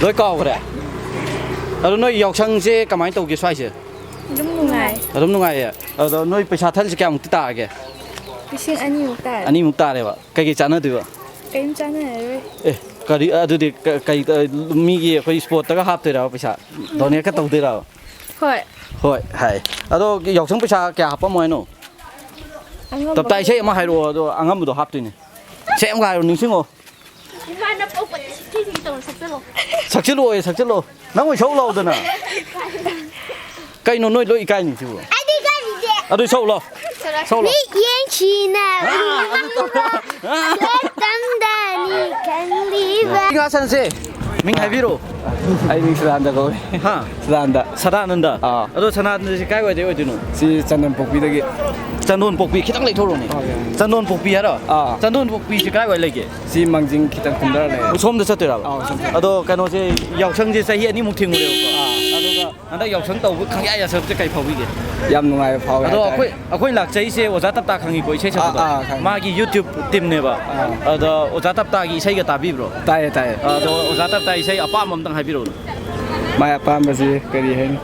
ꯂꯣꯏ ꯀꯥꯎꯈ꯭ꯔꯦ ꯑꯗꯣ ꯅꯣꯏ ꯌꯥꯎꯁꯪꯁꯦ ꯀꯃꯥꯏꯅ ꯇꯧꯒꯦ ꯁ꯭ꯋꯥꯏꯁꯦ ꯑꯗꯨꯝ ꯅꯨꯡꯉꯥꯏꯌꯦ ꯑꯗꯣ ꯅꯣꯏ ꯄꯩꯁꯥ ꯊꯜꯂꯤꯁꯦ ꯀꯌꯥꯃꯨꯛꯇꯤ ꯇꯥꯔꯒꯦ 2,000 ꯇꯥꯔꯦ 2 ꯇꯥꯔꯦꯕ ꯀꯩꯀꯩ ꯆꯥꯟꯅꯗꯣꯏꯕ ꯀꯩꯝ ꯆꯥꯟꯅꯔꯔꯣꯏ ꯀꯔꯤ ꯑꯗꯨꯗꯤ ꯀꯩ ꯃꯤꯒꯤ ꯑꯩꯈꯣꯏ ꯁ꯭ꯄꯣꯔꯠꯇꯒ ꯍꯥꯞꯇꯣꯏꯔꯕ ꯄꯩꯁా ꯗꯣꯅꯦꯠꯀ ꯇꯧꯗꯣꯏꯔꯕ ꯍꯣꯏ ꯍꯥꯏ ꯑꯗꯣ ꯌꯥꯎꯁꯪ ꯄꯩꯁꯥ ꯀꯌꯥ ꯍꯥꯞꯄꯝꯃꯣ ꯍꯥꯏꯅꯣ ꯇꯞꯇꯥ ꯏꯁꯩ ꯑꯃ ꯍꯥꯏꯔꯛꯑꯣ ꯑꯗꯣ ꯑꯉꯝꯕꯗꯣ ꯍꯥꯞꯇꯣꯏꯅꯦ ꯏꯁꯩ ꯑꯃꯒ ꯍꯥꯏꯔꯣ ꯅꯤꯡꯁꯤꯡꯉꯣ ꯁꯛꯆꯤꯜꯂꯛꯑꯣ ꯅꯪ ꯑꯣꯏ ꯁꯧ ꯂꯥꯎꯗꯅ ꯀꯩꯅꯣ ꯅꯣꯏ ꯂꯣꯏ ꯏꯀꯥꯏꯅꯤꯁꯤꯕꯨ ꯑꯗꯨ ꯁꯧ ꯂꯥꯎ ꯉꯥꯁꯟꯁꯦ ꯃꯤꯡ ꯍꯥꯏꯕꯤꯔꯣ ꯑꯩ ꯃꯤꯡ ꯁꯗꯥꯅꯟꯗ ꯀꯧꯏ ꯁꯗꯥꯅꯟꯗ ꯑꯗꯣ ꯁꯗꯥꯅꯟꯗꯁꯤ ꯀꯥꯏ ꯋꯥꯏꯗꯩ ꯑꯣꯏꯗꯣꯏꯅꯣ ꯁꯤ ꯆꯟꯗꯣꯟ ꯄꯣꯛꯄꯤꯗꯒꯤ ꯆꯟꯗꯣꯟ ꯄꯣꯛꯄꯤ ꯈꯤꯇꯪ ꯂꯩꯊꯣꯔꯛꯑꯣꯅꯦ ꯆꯟꯗꯣꯟ ꯄꯣꯛꯄꯤ ꯍꯥꯏꯔꯣ ꯆꯟꯗꯣꯟ ꯄꯣꯛꯄꯤꯁꯤ ꯀꯥꯏ ꯋꯥꯏ ꯂꯩꯒꯦ ꯁꯤ ꯃꯥꯡꯖꯤꯡ ꯈꯤꯇꯪ ꯀꯨꯝꯊꯔ ꯂꯩ ꯁꯣꯝꯗ ꯆꯠꯇꯣꯏꯔꯕ ꯑꯗꯣ ꯀꯩꯅꯣꯁꯦ ꯌꯥꯎꯁꯪꯁꯦ ꯆꯍꯤ 2 ꯊꯤꯡꯉꯨꯔꯦꯕꯀꯣ ꯑꯗꯨꯒ ꯍꯟꯗꯛ ꯌꯥꯎꯁꯪ ꯇꯧꯕ ꯈꯪꯌꯥ ꯌꯥꯁꯛꯁꯦ ꯀꯩ ꯐꯥꯎꯕꯤꯒꯦ ꯌꯥꯝ ꯅꯨꯡꯉꯥꯏꯕ ꯐꯥꯎꯋꯦ ꯑꯗꯣ ꯑꯩꯈꯣꯏ ꯂꯥꯛꯆꯩꯁꯦ ꯑꯣꯖꯥ ꯇꯞꯇꯥ ꯈꯪꯉꯤꯀꯣ ꯏꯁꯩ ꯁꯛꯄꯗꯣ ꯃꯥꯒꯤ ꯌꯨꯇ꯭ꯌꯨꯕ ꯇꯤꯝꯅꯦꯕ ꯑꯗꯣ ꯑꯣꯖꯥ ꯇꯞꯇꯥꯒꯤ ꯏꯁꯩꯒ ꯇꯥꯕꯤꯕ꯭ꯔꯣ ꯇꯥꯏꯌꯦ ꯑꯗꯣ ꯑꯣꯖꯥ ꯇꯞꯇꯥ ꯏꯁꯩ ꯑꯄꯥꯝꯕ ꯑꯝꯇꯪ ꯍꯥꯏꯕꯤꯔꯛꯎ ꯃꯥꯏ ꯑꯄꯥꯝꯕꯁꯤ ꯀꯔꯤ ꯍꯥꯏꯅꯤ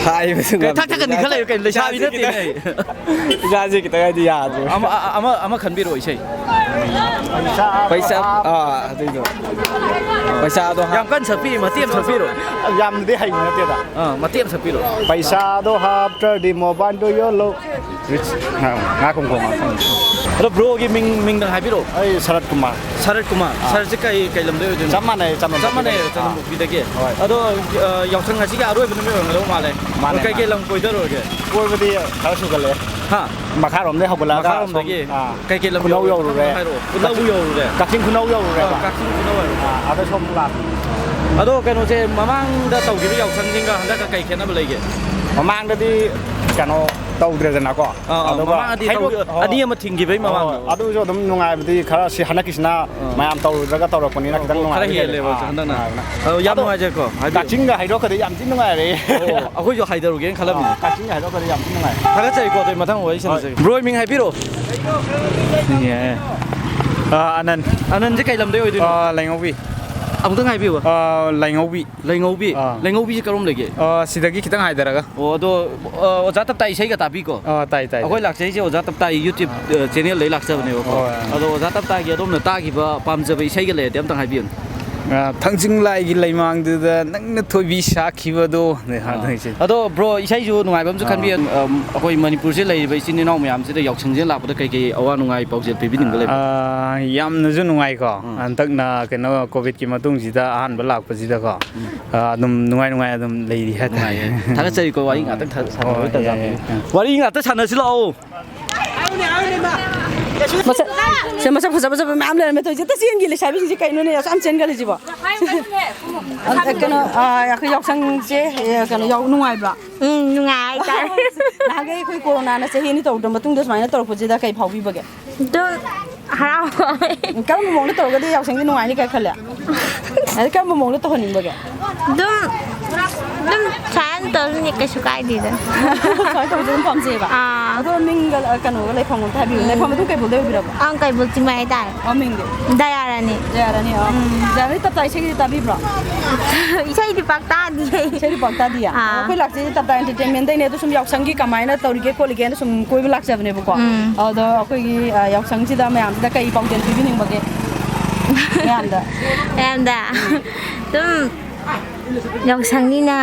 ꯍꯥꯏꯕꯁꯨ ꯊꯛꯀꯅꯤ ꯈꯜꯂꯦ ꯀꯩꯅꯣ ꯂꯩꯁꯥꯕꯤ ꯅꯠꯇꯦꯅꯦ ꯏꯁꯥꯁꯦ ꯈꯤꯇꯪ ꯍꯥꯏꯗꯤ ꯌꯥꯗ꯭ꯔꯦ ꯑꯃ ꯈꯟꯕꯤꯔꯛꯑꯣ ꯏꯁꯩ ꯄꯩꯁꯥ ꯑꯗꯨꯏꯗꯣ ꯄꯩꯁꯥꯗꯣ ꯌꯥꯝ ꯀꯟꯅ ꯁꯛꯄꯤ ꯃꯇꯦꯛ ꯑꯃ ꯁꯛꯄꯤꯔꯣ ꯌꯥꯝꯅꯗꯤ ꯍꯩꯕ ꯅꯠꯇꯦꯗ ꯃꯇꯦꯛ ꯑꯃ ꯁꯛꯄꯤꯔꯣ ꯄꯩꯁꯥꯗꯣ ꯍꯥꯞꯇ꯭ꯔꯗꯤ ꯃꯣꯕꯥꯏꯜꯗꯣ ꯌꯣꯜꯂꯣ ꯉꯥꯀꯨꯝꯀꯣ ꯑꯗꯣ ꯕ꯭ꯔꯣꯒꯤ ꯃꯤꯡꯗꯪ ꯍꯥꯏꯕꯤꯔꯛꯑꯣ ꯑꯩ ꯁꯔꯠ ꯀꯨꯃꯥꯔ ꯁꯔꯠꯁꯦ ꯀꯩ ꯂꯝꯗꯩ ꯑꯣꯏꯗꯣꯏꯅꯣ ꯆꯞ ꯃꯥꯟꯅꯩ ꯆꯟꯗꯣꯟ ꯄꯣꯛꯄꯤꯗꯒꯤ ꯑꯗꯣ ꯌꯥꯎꯁꯪ ꯉꯁꯤꯒꯤ ꯑꯔꯣꯏꯕ ꯅꯨꯃꯤꯠ ꯑꯣꯏꯔꯝꯒꯗꯧ ꯃꯥꯜꯂꯦ ꯀꯩꯀꯩ ꯂꯝ ꯀꯣꯏꯗꯔꯨꯔꯒꯦ ꯀꯣꯏꯕꯗꯤ ꯈꯔ ꯁꯨꯒꯠꯂꯦ ꯃꯈꯥꯔꯣꯝꯗꯒꯤ ꯍꯧꯒꯠꯂꯒ ꯃꯈꯥꯔꯣꯝꯗꯒꯤ ꯀꯩꯀꯩ ꯂꯝ ꯈꯨꯅꯧ ꯌꯧꯔꯨꯔꯦ ꯈꯨꯅꯧ ꯌꯧꯔꯨꯔꯦ ꯀꯛꯆꯤꯡ ꯈꯨꯅꯧ ꯌꯧꯔꯨꯔꯦ ꯀꯛꯆꯤꯡ ꯈꯨꯅꯧ ꯑꯗ ꯁꯣꯝ ꯂꯥꯛ ꯑꯗꯣ ꯀꯩꯅꯣꯁꯦ ꯃꯃꯥꯡꯗ ꯇꯧꯈꯤꯕ ꯌꯥꯎꯁꯪꯁꯤꯡꯒ ꯍꯟꯗꯛꯀ ꯀꯩ ꯈꯦꯠꯅꯕ ꯂꯩꯒꯦ ꯃꯃꯥꯡꯗꯗꯤ ꯀꯩꯅꯣ ꯇꯧꯗ꯭ꯔꯦꯗꯅꯀꯣ ꯑꯗꯨꯒ ꯑꯅꯤ ꯑꯃ ꯊꯤꯡꯈꯤꯕꯩ ꯃꯃꯥꯡꯗ ꯑꯗꯨꯁꯨ ꯑꯗꯨꯝ ꯅꯨꯡꯉꯥꯏꯕꯗꯤ ꯈꯔ ꯁꯤ ꯍꯟꯗꯛꯀꯤꯁꯤꯅ ꯃꯌꯥꯝ ꯇꯧꯔꯨꯗ꯭ꯔꯒ ꯇꯧꯔꯛꯄꯅꯤ나 ꯈꯤꯇꯪ ꯈꯔ ꯍꯦꯜꯂꯦꯕ ꯍꯟꯗꯛꯅ ꯌꯥꯝ ꯅꯨꯡꯉꯥꯏꯖꯩꯀꯣ ꯀꯛꯆꯤꯡꯒ ꯍꯥꯏꯗꯣꯛꯈ꯭ꯔꯗꯤ ꯌꯥꯝ ꯊꯤ ꯅꯨꯡꯉꯥꯏꯔꯦ ꯑꯩꯈꯣꯏꯁꯨ ꯍꯥꯏꯗꯔꯨꯒꯦꯅ ꯈꯜꯂꯝꯃꯤꯅꯦ ꯀꯛꯆꯤꯡꯒ ꯍꯥꯏꯗꯣꯛꯈ꯭ꯔꯗꯤ ꯌꯥꯝ ꯊꯤ ꯅꯨꯡꯉꯥꯏ ꯊꯥꯒꯠꯆꯔꯤꯀꯣ ꯑꯗꯨ ꯃꯊꯪ ꯋꯥꯔꯤ ꯁꯥꯟꯅꯖꯒꯦ ꯕ꯭ꯔꯣ ꯃꯤꯡ ꯍꯥꯏꯕꯤꯔꯣ ꯑꯅꯟꯁꯦ ꯀꯩ ꯂꯝꯗꯩ ꯑꯣꯏꯗꯣꯏꯅꯣ ꯂꯩꯉꯧꯕꯤ ꯑꯃꯨꯛꯇꯪ ꯍꯥꯏꯕꯤꯌꯨ ꯂꯩꯉꯧꯕꯤꯁꯤ ꯀꯔꯣꯝ ꯂꯩꯒꯦ ꯁꯤꯗꯒꯤ ꯈꯤꯇꯪ ꯍꯥꯏꯊꯔꯒ ꯑꯗꯣ ꯑꯣꯖꯥ ꯇꯞꯇꯥ ꯏꯁꯩꯒ ꯇꯥꯕꯤꯀꯣ ꯇꯥꯏ ꯑꯩꯈꯣꯏ ꯂꯥꯛꯆꯩꯁꯦ ꯑꯣꯖꯥ ꯇꯞꯇꯥꯒꯤ ꯌꯨꯇ꯭ꯌꯨꯕ ꯆꯦꯅꯦꯜꯗꯩ ꯂꯥꯛꯆꯕꯅꯦꯕꯀꯣ ꯑꯗꯣ ꯑꯣꯖꯥ ꯇꯞꯇꯥꯒꯤ ꯑꯗꯣꯝꯅ ꯇꯥꯈꯤꯕ ꯄꯥꯝꯖꯕ ꯏꯁꯩꯒ ꯂꯩꯔꯗꯤ ꯑꯝꯇꯪ ꯍꯥꯏꯕꯤꯌꯨ ทั้งจึงไล่กินไล่มังดูแต่นั่งนึกถอยวิชาคิดว่าดูเนี่ยฮะนี่ใช่ ado bro isai ju nungai bam chu khan bi akoi manipur se lei bai sin ni nong myam se de yok chang je la ba kai kai awa nungai pau je pi ning le ยำนั่นจุนงไงก็อันตักน่ะกันเนาะโควิดกี่มาตุ้งจีตาอาหารบลักปจีตาก็นุ่มงไงนุ่มเลยดีฮะไง ถ้าจะก็ว่าอีกอ่ะตั้งสันไว้แต่ยังว่าอีกอ่ะตั้งสันสิเรา masa mam le me to jeta sien gile shabi ji kai no ne am chen gale jibo an kana ya khu yok sang je kana yok nungai bra nungai ta na ga khu corona na se hi ni to dum tung de mai na to ko je da kai phau bi ba ge do harau ka mo mong to ga de yok sang ni nungai ni kai khale ai ka mo mong to honing ba ge dum chan to ni ka sukai di da sai to dum phom je ba do ming ga kana ga lai phom ta bi lai phom tu kai bo de bi ra ba ang kai bo chi mai da ming de da ya ra ni ja ni tap tai se ki ta bi bra isai di pak ta di isai di pak ta di ya khoi lak je tap ta entertainment dai ne to sum yok sang gi kamai na to ri ke ko li ge na sum koi lak ja ne ba ko do khoi gi yok sang ji da ma am da kai pau den bi ning ba ge em da dum yok sang ni na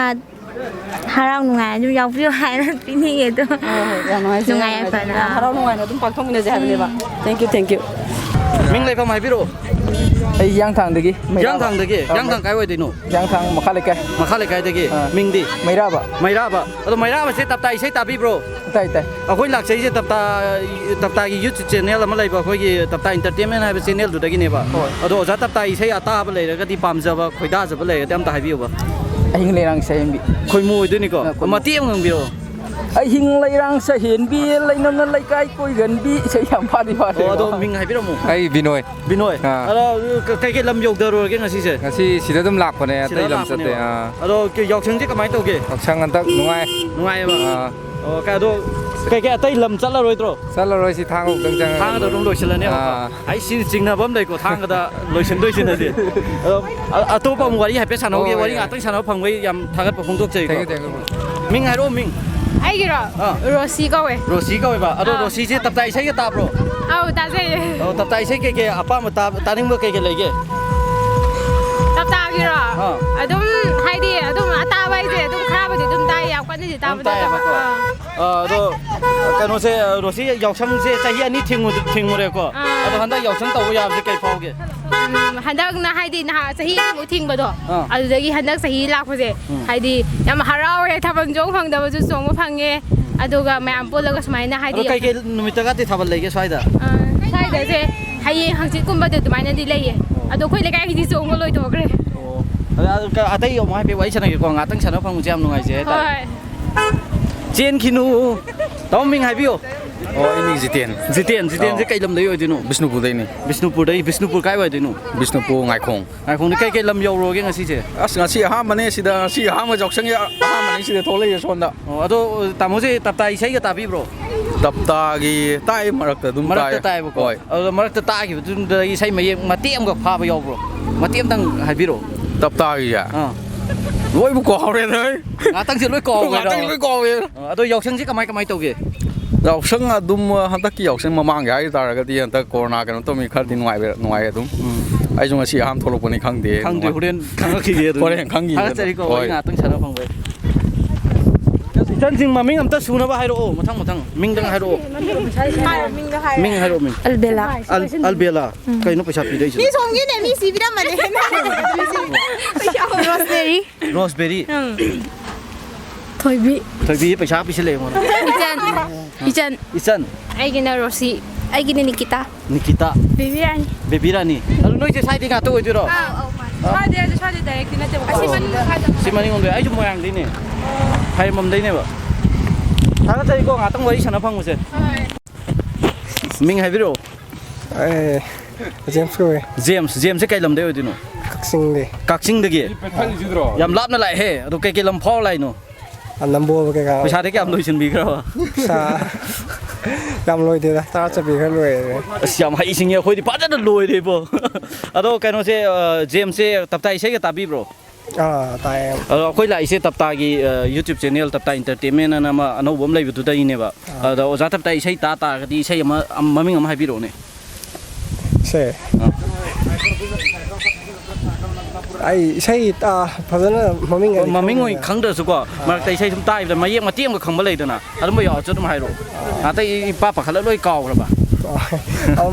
harau nungai ju yok view hai na pi ni ge to nungai fa na harau nungai na dum pak thong ne je ha ne ba thank you ming lai pham hai biro ไอ้ย่างทางเด็ก ย่างทางไกลไว้ดิหนู ย่างทางมาข้าเลยแก เด็กมิงดิ ไม่รับอ่ะ แล้วไม่รับเสร็จตับไตใช้ตับพี่โบร แต่เอาคนหลักใช้เสร็จตับไตยูทูบช่องอะไรบ้างคุยตับไตอินเตอร์เทนเมนต์ให้เป็นช่องดูได้กี่เนี่ยบ้างเอาดูจะตับไตใช้อัตราไปเลยแล้วก็ที่ปั๊มจะบ้างคุยได้จะไปเลยเต็มตาให้พี่บ้าง ไอ้หิงเลยรังเสียงบี คุยมวยด้วยนี่ก็มาเตี้ยงพี่โบ ไอ้หิงเลยรังเสียงบีเลยนั่นเลยใกล้คุยกันบีใช่ยังพอดี โอ้ดูมิงให้พี่โบมู ไอ้บินอยแล้วใครลำยกเดอร์โรกันสิเซ่ สิได้ต้องหลับคนเนี่ยได้ลำเสด็จแล้วยกเชิงที่ก็ไม่ตัวเกี่ย ช่างกันตักนุ่งไง บ้างโอ้แค่ดูใครได้ลำจัดแล้วรวยตัว สัตว์เราสิทางออกจัง ทางก็ต้องโดยเฉลี่ยเนี่ยไอ้สิ่งนะผมได้ก็ทางก็ได้โดยเฉลี่ยนะดิตัวผมวันนี้ให้เป็นชาโนเกวันนี้ตั้งชาโนพังไว้ยำทางก็คงต้องเจอมิงไงรู้มิงไอ้กี่รอโรซี่ก็เว้ยป่ะโรซี่ที่ตับไตใช้ก็ตาโปรเอาตาใช่ตับไตใช้เก๋ๆป้ามาตานิ่งเมื่อเก๋ๆเลยเก๋ตับตากี่รอตุ้มให้ดีตุ้มตาไว้เจตุ้มคราบไปตุ้มตายอยากกว่านี่ตาไม่ได้ดูกันโน้ตโรซี่ยกช่างใช้อันนี้ทิ้งหมดเลยก็ฮันด้ายกช่างตัวยามจะเก๋พอเก๋ฮันด้านะให้ดีนะฮะใช้มุทิ้งไปด้วยอะไรเดี๋ยวฮันด้าใช้ลากไปเจให้ดียามฮาราเวทำจงฟังเดี๋ยวจะส่งมาฟังเงอะดูก็ไม่อันพูดแล้วก็สมัยนะให้ดีใครนุ่มตะกัดที่ทำอะไรก็ใช่เด้อใช่เดี๋ยวเจให้หังจิตกุมบัดเดี๋ยวตัวมันดีเลยอะดูคุยเลยกันที่ส่งมาเลยตัวกันอาทิตย์ยอมให้ไปไว้ฉันก็งานตั้งฉันเอาฟังมุจามนุ่งไงเจ๊เจนคินูต้องมิงให้พี่โอ้อันนี้จิเตียนจะใกล้ลำเลยอยู่ดิหนูบิสนุปูได้นี่บิสนุปูใกล้ไว้ดิหนูบิสนุปูไงคงนี่ใกล้ลำยาวโรกันสิเจ๊สิห้ามันเนี่ยสิดาสิห้ามันจอกเสียงห้ามันนี่สิดาโทรเลยชนดาโอ้ตัวตามมุจิตับไตใช้ก็ตับพี่โบรตับตากีใต้มารักแต่ดุมใต้บุกอยมารักแต่ใต้กี่ดุมได้ใช้มาเตี้ยมกับพาไปยาวโบรมาเตี้ยมตั้งให้พี่โบตับตากีอ่ะรวยบุกกอเลยตั้งเสียรวยกอเลยตั้งรวยกอเลยตัวยกเชิงที่ก็ไม่ตัวกี่ยกเชิงดุมฮันตะกี้ยกเชิงมามั่งใหญ่ตาก็ที่ฮันตะโควิดกันต้องมีขั้นที่หน่วยดุมไอ้จงสิห้ามโทรคนนี้ครั้งเดียวคนเรียนครั้งกี่เดียวคนเรียนครั้งกี่เดียวถ้าจะก็ไว้งานตั้งฉันเอาฟังไว้ฉันจริงมามิงอันตั้งสูนบ้าให้โร่มาทั้งมิงตั้งให้โร่มิงให้โร่อัลเบล่าใครนุ๊กไปชอบปีได้ใช่ไหมนี่ส่งยี่เนี่ยมีสีวิตามินเลยไปชอบโรสเบอรี่ถอยบีไปชอบไปเฉลยมั้งอีจันไอ้กินโรซี่ไอ้กินนิกิตาเบบี้รานีแล้วนุ้ยจะใช้ที่งานตัวอื่นหรอใช่เดี๋ยวแต่กินน่าจะสิมันนี่งงเลยไอ้จุ่มมยังดีเนี่ยใครมั่มได้เนี่ยบ่ถ้าจะก็งานต้องไว้ฉันเอาฟังมั้งสิมิงให้พี่โรเจมส์ใกล้ลำเดียวดิหนูกักซิงเด็กยำลับนั่นแหละเฮ้ตัวใกล้ลำพ่ออะไรหนูอันน้ำบัวไปกันประชาธิปไตยลุยชินบีก็ใช่ยำลุยดีนะถ้าจะบีก็ลุยยำให้สิ่งเงี้ยคุยดีป้าจะลุยดีบ่อะตัวกันโน้ตเจมส์ตับไตใช่ก็ตับบีบรตายคุยหลายสิ่งตับไตกี่ YouTube channel ตับไต entertainment นั่นมาอันนู้นผมเลยอยู่ตัวนี้เนี่ยบ่ตัวจะตับไตใช่ตาก็ดีใช่มามิ่งมาให้บีบรเนี่ยใช่ ai isai fazana maming oi khangda su ko mar tai isai sum tai da mayek matiem ko khangba leidana adum ba yaw chadum hairo atai pa pa khala loi kaw ra ba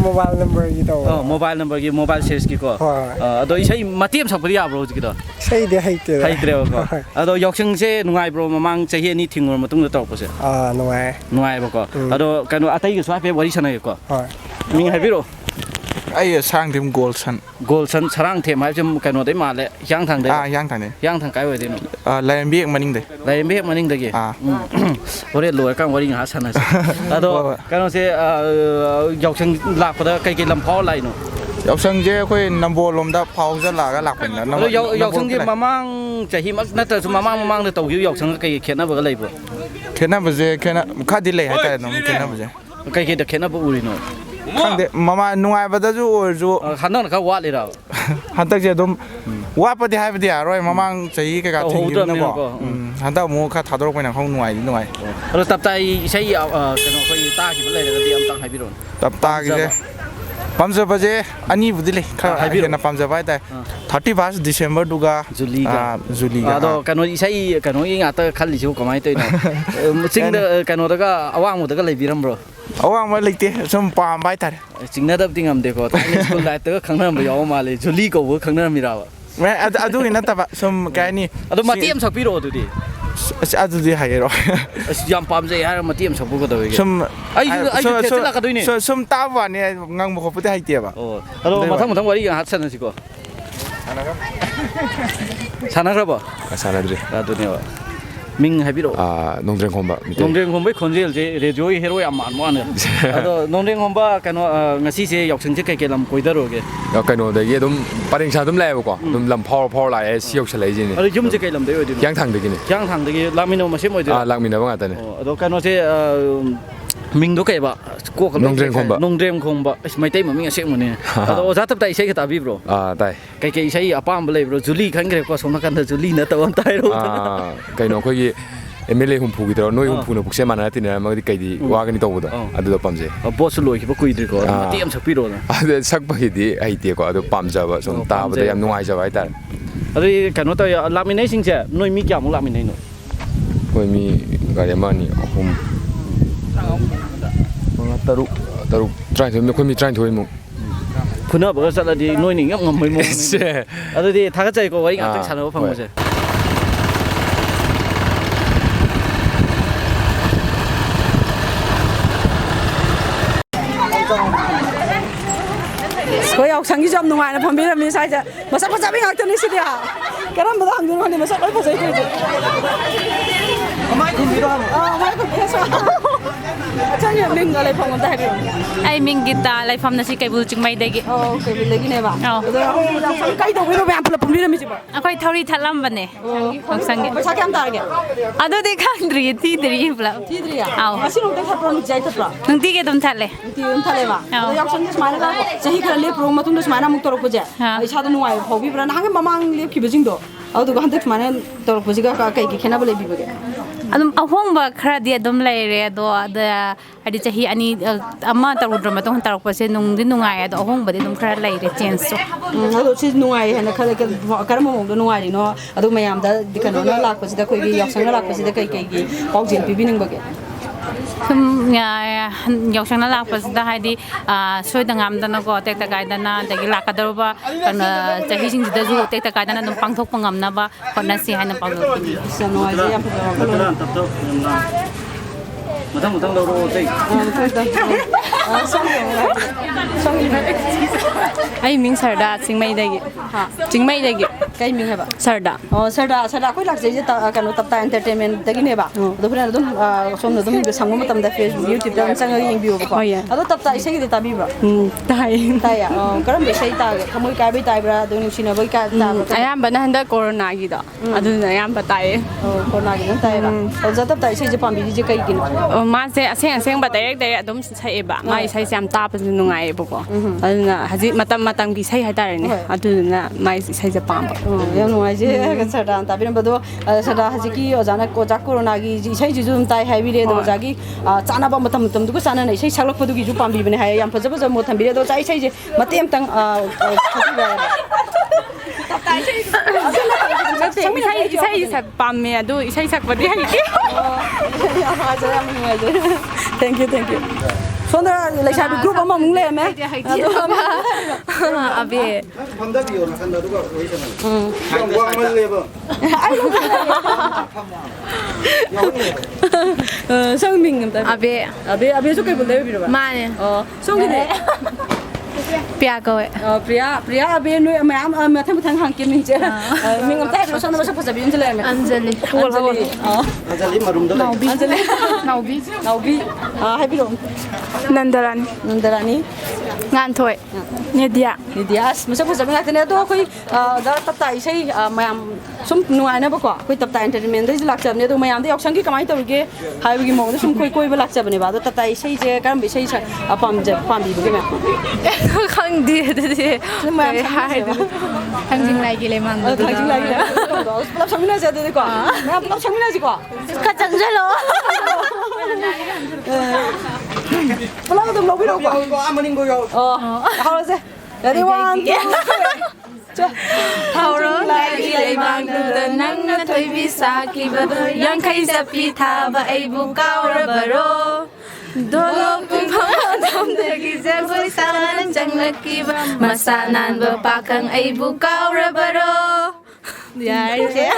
mobile number gi to mobile number gi mobile series gi ko ado isai matiem sak bari ya bro gi do sai de haite ko ado yoksang se nungai bro mamang chahi ni thingor matung da tor ko se nungai ba ko ado kanu atai gi swa pe wari sanai ko ming habiro ai sang tim golson sarang them hai jum kanu dai ma le yang thang dai yang thang kai wai dai no laim biek maning dai gi ore loi kang wari ha sana ado kanu se yoksang lak pa da kai kai lam phau lai no yoksang je khoi nambol lom da phau ja la ga lak pen na yoksang gi mamang chahi mak na ta su mamang da tau gi yoksang kai khena ba ga lai bo khena ba je khena kha di lai ha ta no khena ba je kai da khena ba uri no khangde mama nungai ba da ju or ju hanan ka wa le ra hantak je dum wa pa di ha ba di aroi mamang chahi ka ka thing gi na ko hantak mo kha thador ko na khong nungai ro tap tai sai kano khoi ta ki ba lai ga di am tang hai bi ron tap ta gi je pamja ba je ani bu di le kha hai bi na pamja ba ta 31 December duga Juli ga ado kano isai kano inga ta khali ju kamai toi na sing da kano da ga awang mu da ga lai bi ram bro awang ma leite sum pam bai tar sing na dab dingam de ko ta ni school lai ta khangna ba yaw ma le Juli ko bu khangna mi ra ba me adu ina ta ba sum kai ni ado matiam sak pi ro du di adu di hai ro yam pam je har matiam sak bu ko da ge sum ai te la ka doi ni sum ta ba ni ngang mo ko pu hai te ba ado mathang wari ga hat san si ko 사나그라봐 사나들이 아도네와 밍 하비로 농드랭 콤바 농드랭 콤바 콘젤제 레디오이 헤로이 암만 뭐네 아도 농드랭 콤바 까노 ngasi se yoksang je kai kai lam koidaroge ya kaino da ye dum paring sa dum lai ko dum lam power lai si yok chalai ji ni ado yum je kai lam dei odi yang thang de gi ni lamino ma se moi de lamino ba nga ta ni ado kano se ming do kai ba ko ka nongdrem khomba mai tai ma ming se mo ne ado oza tap tai sai ka ta bi bro tai kai sai apam blai bro Juli khang gre ko sona kan da Juli na ta tai ro kaino khoi gi MLA hum phugi do noi hum phuna bukse mana tin na ma di kai di wa ga ni to do adu do pamje boss loi ki ba kui dri ko ti am sak pi ro na adu sak ba hi di ai ti ko adu pamja ba som ta ba da yam nuai ja ba ai ta adu kano ta laminai sing je noi mi kya mo laminai no koi mi ga ya ma ni hum taruk try to koi mi try to mo phuna ba sa la di noi ni ngam ngam mai mo adu di tha ga chai ko wai ngam tak san ba phang mo je Kau yang sanggih jam nungai na pembeli kami saja. Masa pasal ni ngak ni sini ah. Kerana betul angin mana masa apa pasal itu. Amai kun biru anu. Amai kun biasa. Macamnya minggu lagi panggung dah ni. Ay minggu kita lagi pam nasi kai bulu cingmai degi. Oh, kai bulu lagi ni ba. Oh. Yang kai tu biru yang pula pembeli kami siapa. Aku thori thalam bane. Yang sanggih. Masa kiam tar ke? Aduh dekhan dri pula. Tidri ya. Aw. Masih nunggu tak pernah jahit tak? Nanti kita thale. Nanti thale ba. Yang sanggih semana dah. Jadi kalau lep rumah tu semana mungkin teruk saja. Isha tu nungai. Hobi berana hangge mamang lep kibujing do. Aduh kan tu semana teruk saja kai kena boleh bibuke. Adum ahong ba khara dia dum lai re do da adi chahi ani amma tarudra ma tong tarok pase nung din nungai do ahong ba dum khara lai re chance so ado si nungai hana khala kar mo do nungai no adu mayam da dikano na lak pase da koi gi yaksang na lak pase da kai gi paujin pibining ba ge yaksang na lak pase da haidi soi da ngam da na ko tek ta gai da na da gi lak da ba kana chahi sing da ju tek ta gai da na dum pangthok pangam na ba kona si hana pang sa nungai ja yam Mutang loro tay. Ay ming sarda chingmai dagi. Chingmai dagi. Kai ming haba. Sarda. Oh sarda koi lak je ta kanu tapta entertainment dagi ne ba. Do phra dum som dum be sangum tam da Facebook YouTube da sang ying bi ba. Ado tapta isai de tabi ba. Tai ya. Karam be sai ta kamoi ka be tai bra do ni sina bai ka ta. Ayam bana handa corona gi da. Adu na ayam batai. Oh corona gi na tai ba. Ado tapta isai je pambi je kai gin. Mase aseng ba direct dum sai ba. Mai sai sam ta pa nungai ba ko. Aduna haji matam gi sai ha tare ne. Aduna mai sai je pam. Yang nungai je kan sarda ta bin ba do sarda haji ki ojana ko jak corona gi isai ji zum tai hai bi le do jagi chana ba matam du ko chana nei sai salok pa du gi ju pam bi ne hai yam pa jaba mo tham bi le do sai sai je matem tang 이사이 밤에 아도 이사이 삭바디 하이게. Thank you, thank you. 손으로 레샤비 그룹 엄마 뭉래매. 아비. 성민 아비. 아비 소개 볼래요, 비로봐. 마네. 성민네. Piagoe. Priya abe nu am mathang mathang hang kim je. Mingam tai ro sona masuk pasabi Anjali. Anjali marum da. Naubi. Hai bi rom. Nandarani. Ngan thoi. Nidia. Masuk pasabi ngak ne to koi da tap tai sei mayam sum nuai na ba ko. Koi tap tai entertainment dai lak chab ne to mayam de yaksang ki kamai to ge. Hai bi mo sum koi ba lak chab ne ba da tap tai sei je karam bi sei apam je pam bi ge ma. Khang di de mai hai khang jing lai gi le mang khang jing lai gi pelap samina je de ko na pelap samina ji ko ka chang je lo pelap dum lo bi lo ko amaning go yo how is it ready 1 2 Thao lai gi le mang de nang na thoi bi sa ki ba yang khai sa pi tha ba ai bu kaw ra ba ro Dolo kung pang de gi se goi sa nan chang la ki ba masanan ba pa kang ai bu kaw ra ba ro Dạ thế.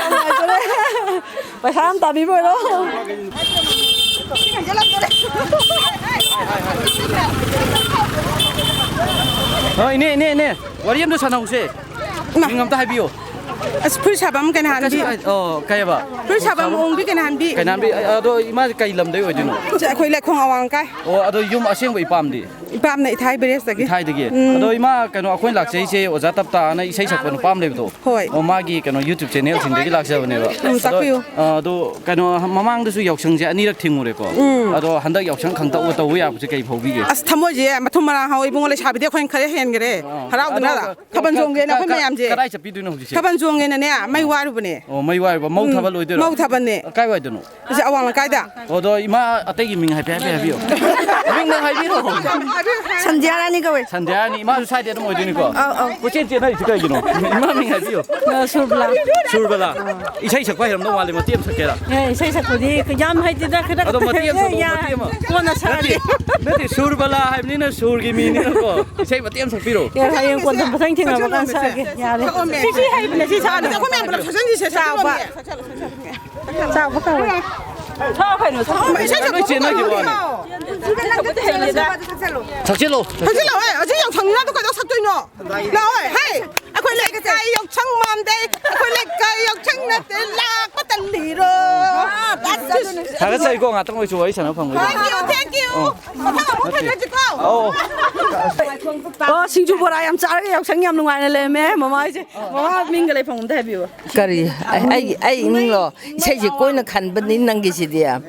Phải tham tạm đi rồi đó. nè, wari em do sana use. Ngam ta habiyo. Pur sabam kan han bi. Oh, kaya ba? Pur sabam ong bi kan han bi. Kan han bi ado ima kai lam dai oi dino. Ja khoi le khong awang kai. Oh, ado yum aseng bai pam di. Pam nei thai beres dagi. Thai dagi. Ado ima kano akhoi lak sei se oja tap ta na isai sak ban pam le do. Hoi. O magi kano YouTube channel sing dagi lak sa bane ba. Takpiu. Ado kano mamang da su yaksang je ani rak thingure ko. Ado handak yaksang khang ta o ta wi ya bu kai phobi ge. As thamo je mathum mara ha oi bungole sabi de khoin khare hen gere. Harau dna da. Khaban jong ge na khoi mayam je. Kadai chapi du no ji. Khaban jong ge na ne mai waru bane. Oh, mai waru ba mau thabal oi de. Mau thaban ne. Kai wai de no. Je awang la kai da. Odo ima atai gi ming hai pe bi yo. Ming na hai bi ro. Sanjana ni kawai. Sanjana ni ma su sai de mo de ni ko. Ko chen chen na ji kai gi no. Ima ming hai bi yo. Surbala. Isai sak pai ram no wale ma tiam sak ke la. Isai sak di yam hai ti da khada. Ado ma tiam so ma tiam. Ko na sa di. Nati surbala hai ni na sur gi mi ni ko. Isai ma tiam sak pi ro. Ya hai ko tam pasang thing ma kan sa ge. Ya le. Si hai bla si sa na. Ko me bla sa ni se sa ba. Sa ba ka. Sa phải nữa. Nói chuyện nói gì vậy? Thật chứ luôn. Thật chứ luôn. Ở trên dòng thằng nó có sắp tuyên rồi. Rồi, hay. Aku lek cái dòng trăng mam đây. Aku lek cái dòng trăng nó là có tên gì rồi. Thằng cái xây con à, tao ngồi chuối sản phẩm người. Thank you. Thằng cái gì cô? Xin chúc bố em trả cái dòng trăng nhầm ngoài này lên mẹ mà chứ. Mà mình cái này phòng thế biểu. Cái ai mình lo. Xây chỉ coi nó khăn bên nín năng cái gì dia.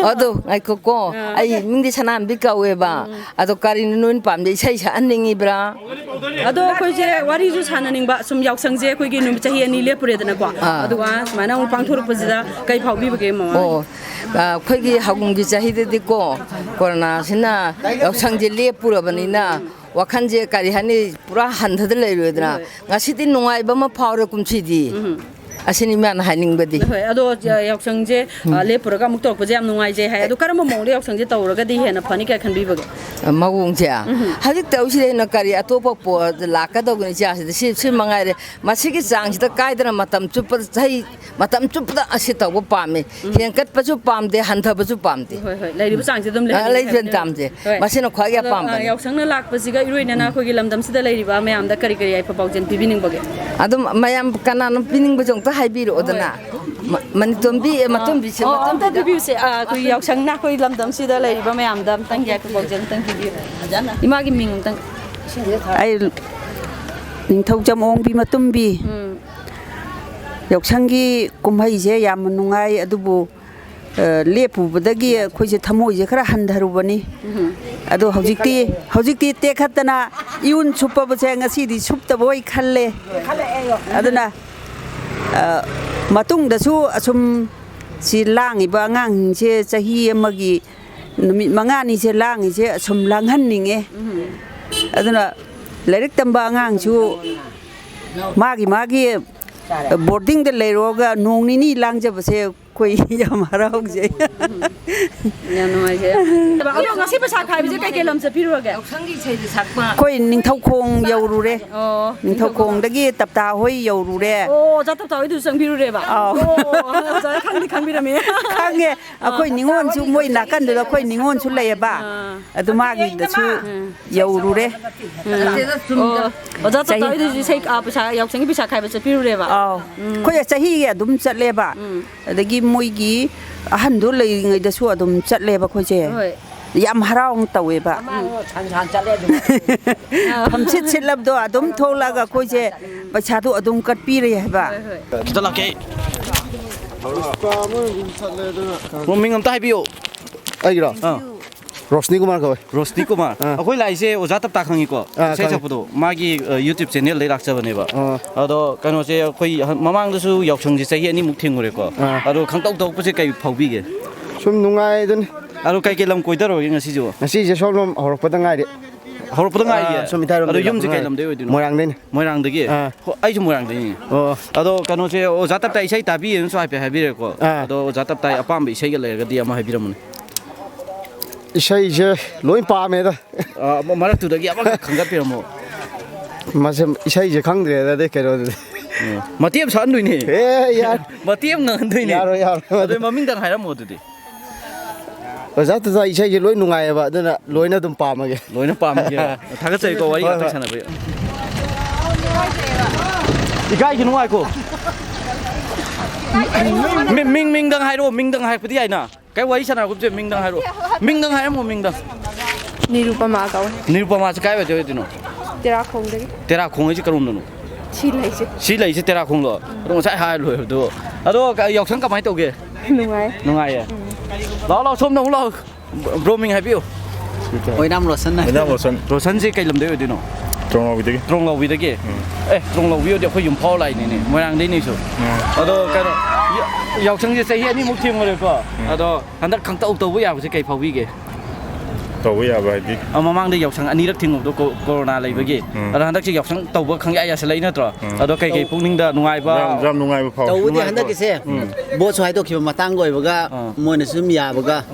Ado ai ko ai mình đi sanam bi ka we ba. Ado kari nun pam de xây sa aning ibra. Ado ko je wari ju sananing ba sum yak sang je ko gi num chahi ani le pure dana kwa. Ado wa mana ung pang thur pajida kai phau bi bage ma. Oh. Khoi gi hagum gi chahi de ko. Corona sina yak sang je le pura bani na. Wakhan je kari hani pura han thad le ro dana. Ngasi din nungai ba ma phau ra kum chi di. Asini man haning badi. Ado yak sang je le pura ka muk tok pa jam nungai je hai ado karam mo le yak sang je taw ga di he na phani ka khan bi bage. Magung ja. Hajik taw si na kari atopa po la ka dog ni ja si mangai re masigi jang ji ta kai dra matam chup sai matam chup da asi taw ko pam me hian kat pa chu pam de han tha pa chu pam de hoi lai ri jang ji dum le lai jen tam je masina khwa ya pam ba yak sang na lak pa si ga iroi na na ko gi lamdam si da lai ri ba mayam da kari kari ai pa pau jen pi bining bage. Adum mayam kana no bining ba jong ta hai bi ro dana man tombi matum bi se matum ta bi se ko yak sang na ko lamdam si da lai ri ba mayam dam tang ya pa pau jen tang ima gi ming tang ai ning thau jam ong bi matum bi yak sangi kumhai je yam nungai adubu lepu badagi khoi je thamoi je khara handharu bani ado hojikti te khatana iun chupa ba je ngasi di supta boi khalle aduna matung da su asum si langi ba ngang je chahi amagi numi mangani je langi je asum langhan ninge aduna lairik tamba ngang chu ꯃꯥꯒꯤ ꯕꯣꯔꯗꯤꯡꯗ ꯂꯩꯔꯣꯒ ꯅꯣꯡ ꯅꯤꯅꯤ ꯂꯥꯡꯖꯕꯁꯦ ꯑꯩꯈꯣꯏ ꯌꯥꯝ ꯍꯔꯥꯎꯖꯩ ꯌꯥꯝ ꯅꯨꯡꯉꯥꯏꯖꯩ ꯑꯗꯣ ꯉꯁꯤ ꯄꯩꯁꯥ ꯈꯥꯏꯕꯁꯦ ꯀꯩꯀꯩ ꯂꯝ ꯆꯠꯄꯤꯔꯨꯔꯒꯦ ꯌꯥꯎꯁꯪꯒꯤ ꯏꯁꯩꯗ ꯁꯛꯄ ꯑꯩꯈꯣꯏ ꯅꯤꯡꯊꯧꯈꯣꯡ ꯌꯧꯔꯨꯔꯦ ꯅꯤꯡꯊꯧꯈꯣꯡꯗꯒꯤ ꯇꯞꯇꯥ ꯍꯣꯏ ꯌꯧꯔꯨꯔꯦ ꯑꯣꯖꯥ ꯇꯞꯇꯥ ꯍꯣꯏꯗꯨꯁꯨ ꯆꯪꯕꯤꯔꯨꯔꯦꯕ ꯑꯣꯖꯥ ꯈꯪꯕꯤꯔꯝꯃꯤ ꯈꯪꯉꯦ ꯑꯩꯈꯣꯏ ꯅꯤꯉꯣꯜꯁꯨ ꯃꯣꯏ ꯅꯥꯀꯟꯗꯨꯗ ꯑꯩꯈꯣꯏ ꯅꯤꯉꯣꯜꯁꯨ ꯂꯩꯌꯦꯕ ꯑꯗꯨ ꯃꯥꯒꯤꯗꯁꯨ ꯌꯧꯔꯨꯔꯦ ꯑꯣꯖꯥ ꯇꯞꯇꯥ ꯍꯣꯏꯗꯨꯁꯨ ꯏꯁꯩ ꯄꯩꯁꯥ ꯌꯥꯎꯁꯪꯒꯤ ꯄꯩꯁꯥ ꯈꯥꯏꯕ ꯆꯠꯄꯤꯔꯨꯔꯦꯕ ꯑꯩꯈꯣꯏ ꯆꯍꯤꯒꯤ ꯑꯗꯨꯝ ꯆꯠꯂꯦꯕ ꯑꯗꯒꯤ ꯃꯣꯏꯒꯤ ꯑꯍꯟꯗꯣ ꯂꯩꯔꯤꯉꯩꯗꯁꯨ ꯑꯗꯨꯝ ꯆꯠꯂꯦꯕ ꯑꯩꯈꯣꯏꯁꯦ ꯌꯥꯝ ꯍꯔꯥꯎꯅ ꯇꯧꯋꯦꯕ ꯐꯝꯁꯤꯠ ꯁꯤꯠꯂꯕꯗꯣ ꯑꯗꯨꯝ ꯊꯣꯛꯂꯒ ꯑꯩꯈꯣꯏꯁꯦ ꯄꯩꯁꯥꯗꯣ ꯑꯗꯨꯝ ꯀꯠꯄꯤꯔꯦ ꯍꯥꯏꯕ ꯈꯤꯇ ꯂꯥꯛꯀꯦ ꯃꯃꯤꯡ ꯑꯝꯇ ꯍꯥꯏꯕꯤꯌꯨ ꯑꯩꯒꯤꯔꯣ ꯔꯣꯁꯅꯤ ꯀꯨꯃꯥꯔ ꯀꯧꯋꯦ ꯔꯣꯁꯅꯤ ꯀꯨꯃꯥꯔ ꯑꯩꯈꯣꯏ ꯂꯥꯛꯏꯁꯦ ꯑꯣꯖꯥ ꯇꯞꯇꯥ ꯈꯪꯉꯤꯀꯣ ꯏꯁꯩ ꯁꯛꯄꯗꯣ ꯃꯥꯒꯤ ꯌꯨꯇ꯭ꯌꯨꯕ ꯆꯦꯅꯦꯜꯗꯩ ꯂꯥꯛꯆꯕꯅꯦꯕ ꯑꯗꯣ ꯀꯩꯅꯣꯁꯦ ꯑꯩꯈꯣꯏ ꯃꯃꯥꯡꯗꯁꯨ ꯌꯥꯎꯁꯪꯁꯦ ꯆꯍꯤ ꯑꯅꯤꯃꯨꯛ ꯊꯦꯡꯉꯨꯔꯦꯀꯣ ꯑꯗꯣ ꯈꯪꯇꯧ ꯇꯧꯔꯛꯄꯁꯦ ꯀꯩ ꯐꯥꯎꯕꯤꯒꯦ ꯁꯨꯝ ꯅꯨꯡꯉꯥꯏꯗꯨꯅꯤ ꯑꯗꯣ ꯀꯩꯀꯩ ꯂꯝ ꯀꯣꯏꯗꯔꯣꯏꯒꯦ ꯉꯁꯤꯁꯤꯕꯨ ꯉꯁꯤꯁꯦ ꯁꯣꯝ ꯍꯧꯔꯛꯄꯗ ꯉꯥꯏꯔꯤ ꯍꯧꯔꯛꯄꯗ ꯉꯥꯏꯔꯤꯌꯦ ꯁꯨꯝ ꯏꯊꯥꯏꯔꯣꯝꯗ ꯑꯗꯣ ꯌꯨꯝꯁꯦ ꯀꯩ ꯂꯝꯗꯩ ꯑꯣꯏꯗꯣꯏꯅꯣ ꯃꯣꯏꯔꯥꯡꯗꯩꯅꯤ ꯃꯣꯏꯔꯥꯡꯗꯒꯤ ꯑꯩꯁꯨ ꯃꯣꯏꯔꯥꯡꯗꯩꯅꯤ ꯑꯗꯣ ꯀꯩꯅꯣꯁꯦ ꯑꯣꯖꯥ ꯇꯞꯇꯥ ꯏꯁꯩ ꯇꯥꯕꯤꯌꯦꯅꯁꯨ ꯍꯥꯏꯐꯦꯠ ꯍꯥꯏꯕꯤꯔꯦꯀꯣ ꯑꯗꯣ ꯑꯣꯖꯥ ꯇꯞꯇꯥ ꯑꯄꯥꯝꯕ ꯏꯁꯩꯒ ꯂꯩꯔꯒꯗꯤ ꯑꯃ ꯍꯥꯏꯕꯤꯔꯝꯃꯨꯅꯦ ꯏꯁꯩꯁꯦ ꯂꯣꯏ ꯄꯥꯝꯃꯦꯗ ꯃꯔꯛꯇꯨꯗꯒꯤ ꯑꯃꯈꯛ ꯈꯪꯒꯠꯄꯤꯔꯝꯃꯣ ꯃꯁꯦ ꯏꯁꯩꯁꯦ ꯈꯪꯗ꯭ꯔꯦꯗ ꯑꯗꯩ ꯀꯩꯅꯣꯗꯨꯗꯤ ꯃꯇꯦꯛ ꯑꯃ ꯁꯛꯍꯟꯗꯣꯏꯅꯦ ꯌꯥꯔꯣꯏ ꯃꯇꯦꯛ ꯑꯃ ꯉꯪꯍꯟꯗꯣꯏꯅꯦ ꯌꯥꯔꯣꯏ ꯑꯗꯨ ꯃꯃꯤꯡꯗꯪ ꯍꯥꯏꯔꯝꯃꯣ ꯑꯗꯨꯗꯤ ꯑꯣꯖꯥ ꯇꯞꯇꯥ ꯏꯁꯩꯁꯦ ꯂꯣꯏ ꯅꯨꯡꯉꯥꯏꯌꯦꯕ ꯑꯗꯨꯅ ꯂꯣꯏꯅ ꯑꯗꯨꯝ ꯄꯥꯝꯃꯒꯦ ꯂꯣꯏꯅ ꯄꯥꯝꯃꯒꯦ ꯊꯥꯒꯠꯆꯩꯀꯣ ꯋꯥꯔꯤ ꯉꯥꯛꯇꯪ ꯁꯥꯟꯅꯕ ꯏꯀꯥꯏꯒꯤꯅꯨ ꯉꯥꯏꯈꯣ ꯃꯤꯡꯗꯪ ꯍꯥꯏꯔꯛꯑꯣ ꯃꯤꯡꯗꯪ ꯍꯥꯏꯔꯛꯄꯗꯤ ꯌꯥꯏꯅ ꯀꯩ ꯋꯥꯔꯤ ꯁꯥꯟꯅꯔꯛꯄꯁꯦ ꯃꯤꯡꯗꯪ ꯍꯥꯏꯔꯛꯑꯣ ꯃꯤꯡꯗꯪ ꯍꯥꯏꯔꯝꯃꯣ ꯃꯤꯡꯗꯪ ꯅꯤꯔꯨꯄꯃꯥ ꯀꯧꯋꯦ ꯅꯤꯔꯨꯄꯃꯥꯁꯦ ꯀꯥꯏ ꯑꯣꯏꯗꯣꯏꯅꯣ ꯇꯦꯔꯥꯈꯣꯡꯗꯒꯤ ꯇꯦꯔꯥꯈꯣꯡ ꯍꯥꯏꯁꯦ ꯀꯔꯣꯝꯗꯅꯣ ꯁꯤ ꯂꯩꯁꯦ ꯇꯦꯔꯥꯈꯣꯡꯂꯣ ꯑꯗꯣ ꯉꯁꯥꯏ ꯍꯥꯏꯔ ꯂꯣꯏꯕꯗꯣ ꯑꯗꯣ ꯌꯥꯎꯁꯪ ꯀꯃꯥꯏꯅ ꯇꯧꯒꯦ ꯅꯨꯡꯉꯥꯏꯌꯦ ꯂꯥꯛꯑꯣ ꯁꯣꯝꯗ ꯑꯃꯨꯛ ꯂꯥꯛꯑꯣ ꯕ꯭ꯔꯣ ꯃꯤꯡ ꯍꯥꯏꯕꯤꯌꯨ ꯑꯣꯏꯅꯥꯝ ꯔꯣꯁꯟ ꯔꯣꯁꯟꯁꯦ ꯀꯩ ꯂꯝꯗꯩ ꯑꯣꯏꯗꯣꯏꯅꯣ ꯇ꯭ꯔꯣꯡꯂꯥꯎꯕꯤꯗꯒꯤ ꯇ꯭ꯔꯣꯡꯂꯥꯎꯕꯤꯗꯤ ꯑꯩꯈꯣꯏ ꯌꯨꯝꯐꯥꯎ ꯂꯥꯛꯏꯅꯦ ꯃꯣꯏꯔꯥꯡꯗꯩꯅꯤꯁꯨ ꯑꯗꯣ ꯀꯩꯅꯣ ꯌꯥꯎꯁꯪꯁꯦ ꯆꯍꯤ ꯑꯅꯤꯃꯨꯛ ꯊꯦꯡꯉꯨꯔꯦꯀꯣ ꯑꯗꯣ ꯍꯟꯗꯛ ꯈꯪꯇꯧ ꯇꯧꯕ ꯌꯥꯕꯁꯦ ꯀꯩ ꯐꯥꯎꯕꯤꯒꯦ tàu ya bài đi mamang de yausang ani rak thingum do corona lai bagi ada handak chi yausang tawba khangya ya salai na tro ado kai kai pungning da nungai ba ram nungai ba tawudi handak ki se bo choi to ki matang goi baga moina sum ya baga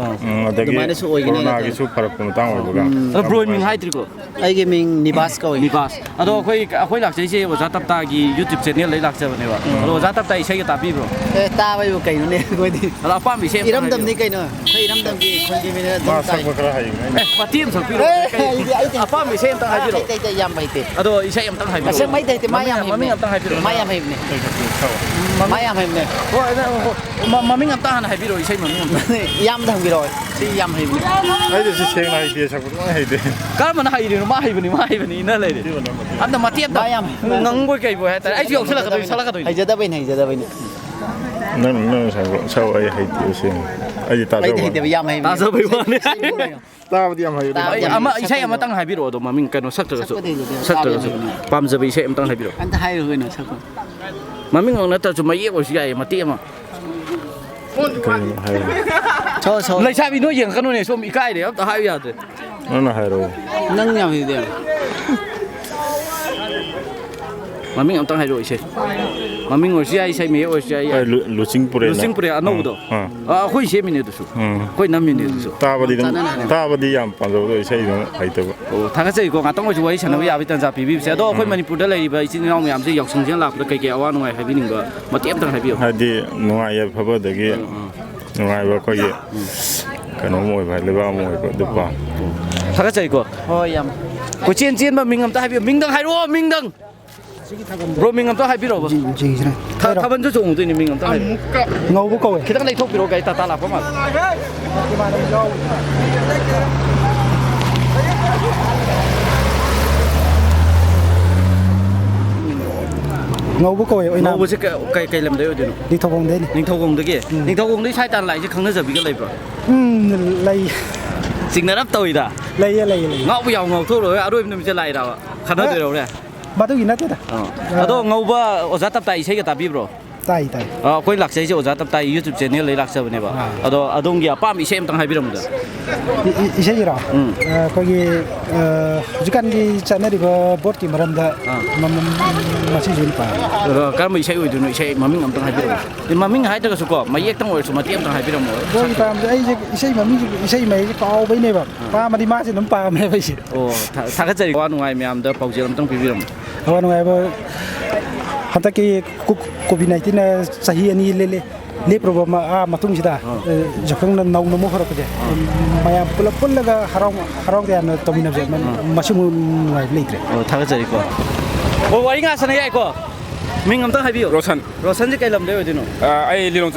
dumai su oi gine na gi su parak ko matang oi baga bro ming hai tri ko ai ge ming nibas ka oi nibas ado khoi lak chai se oza tap ta gi youtube channel lai lak cha bane ba ado oza tap ta isai ta pi bro ta bai bo kai no ne goi di ala pam bi se iram dam ni kai no kai iram dam gi khoi gi mine ma sak ba kra hai ba tim so pi apa mi se am tang hai bro te yam bai te ado isai am tang hai bro se mai te ma yam mami am tang hai bro ma yam hai ne ma yam hai ne ho mami am tang hai bro isai mami am yam dam gi rồi si yam hai ai de se cheng hai de sak ba hai de kar man hai de ma hai bani na le de am da ma tiap da ngang goi kai bo hai ta ai ji sala ka doi hai jada bai ne nang sao ai hai de se ai ta bai de yam hai ta so bai wa ne ta ba yam hai ama isai am tang hai bro do mami kano sak ta so pam za bai isai am tang hai bro an ta hai rồi no sak mami ngong na ta chu mai ye bo si ai ma ti ma cho lai sa bi no yeng kanu ne so mi kai de ta hai ya de nó hai rồi nang yam hai de mami am tang hai ro isai mami ngor si ai sai me o si ai Lucing pure ano do a khoi se mi ne du su khoi nam mi ne du su ta ba di yam pa zo sai no hai ta o tha ga sei ko nga tong ko wai chana ya bi tan za pi bi se do khoi manipur da lai ba isin naw myam se yok sung jen lak da kai kai awa ngai hai bi ning ba ma ti am tang hai bi ha di nungai ya pha ba da gi nungai ba ko ye ka no moi ba le ba moi ko du pa tha ga sei ko hoi yam ko chen ma ming am ta hai bi ming dang hai ro ming dang bro ming am ta hai bi ro ba tha ban chu chung tu ni ming am ta hai ngau bu ko khitang lai thok bi ro kai ta la pa ma ngau bu ko oi na ngau bu se kai lam dai oi dino đi thâu công đấy ning thau gong de ge sai tan lai je khang na ja bi ga lai bro lay sing na rap toi da lay ngau bu yaw ngau tho rồi a roi mi se lai da khana de ro le ba tu ina te da ado ngau ba oza tap tai sai ga ta bi bro ꯇꯥꯏ ꯑꯩꯈꯣꯏ ꯂꯥꯛꯆꯩꯁꯦ ꯑꯣꯖꯥ ꯇꯞꯇꯥꯏ YouTube channel ꯂꯩ ꯂꯥꯛꯆꯕꯅꯦꯕ ꯑꯗꯣ ꯑꯗꯣꯝꯒꯤ ꯑꯄꯥꯝꯕ ꯏꯁꯩ ꯑꯃꯇꯪ ꯍꯥꯏꯕꯤꯔꯝꯃꯨꯗ ꯏꯁꯩꯔꯣ ꯑꯩꯈꯣꯏꯒꯤ ꯍꯧꯖꯤꯛꯀꯥꯟꯒꯤ ꯆꯠꯅꯔꯤꯕ ꯕꯣꯠꯀꯤ ꯃꯔꯝꯗ ꯃꯁꯤꯁꯨ ꯀꯔꯝꯕ ꯏꯁꯩ ꯑꯣꯏꯗꯣꯏꯅꯣ ꯏꯁꯩ ꯃꯃꯤꯡ ꯑꯃꯇꯪ ꯍꯥꯏꯕꯤꯔꯝꯃꯨ ꯃꯃꯤꯡ ꯍꯥꯏꯗ꯭ꯔꯒꯁꯨ ꯀꯣ ꯃꯌꯦꯛꯇꯪ ꯑꯣꯏꯔꯁꯨ ꯃꯇꯦꯛ ꯑꯃꯇꯪ ꯍꯥꯏꯕꯤꯔꯝꯃꯨ ꯕꯣꯠꯀꯤ ꯄꯥꯝꯕꯁꯦ ꯑꯩꯁꯦ ꯏꯁꯩ ꯃꯃꯤꯡꯁꯦ ꯏꯁꯩ ꯃꯌꯦꯛꯁꯦ ꯀꯥꯎꯕꯩꯅꯦꯕ ꯄꯥꯝꯃꯗꯤ ꯃꯥꯁꯦ ꯑꯗꯨꯝ ꯄꯥꯝꯃꯦꯕ ꯑꯩꯁꯦ ꯑꯣ ꯊꯥꯒꯠꯆꯔꯤ ꯑꯋꯥ ꯅꯨꯡꯉꯥꯏ ꯃꯌꯥꯝꯗ ꯄꯥꯎꯖꯦꯜ ꯑꯃꯇꯪ ꯄꯤꯕꯤꯔꯝꯃꯨ ꯑꯋꯥ ꯅꯨꯡꯉꯥꯏꯕ ꯍꯟꯗꯛꯀꯤ ꯀꯣꯚꯤꯗ-19ꯅ ꯆꯍꯤ 2 ꯂꯦꯞꯄꯨꯔꯕ ꯃꯇꯨꯡꯁꯤꯗ ꯌꯥꯎꯁꯪꯅ ꯅꯧꯅ ꯑꯃꯨꯛ ꯍꯧꯔꯛꯄꯁꯦ ꯃꯌꯥꯝ ꯄꯨꯜꯂꯒ ꯍꯔꯥꯎ ꯇꯌꯥꯝꯅ ꯇꯧꯃꯤꯟꯅꯕꯁꯦ ꯃꯁꯤꯃꯨꯛ ꯅꯨꯡꯉꯥꯏꯕ ꯂꯩꯇ꯭ꯔꯦ ꯊꯥꯒꯠꯆꯔꯤꯀꯣ ꯑꯣ ꯋꯥꯔꯤ ꯉꯥ ꯁꯥꯟꯅ ꯌꯥꯏꯀꯣ ꯃꯤꯡ ꯑꯃꯇꯪ ꯍꯥꯏꯕꯤꯌꯨ ꯔꯣꯁꯟꯁꯦ ꯀꯩ ꯂꯝꯗꯩ ꯑꯣꯏꯗꯣꯏꯅꯣ ꯑꯩ ꯂꯤꯂꯣꯡ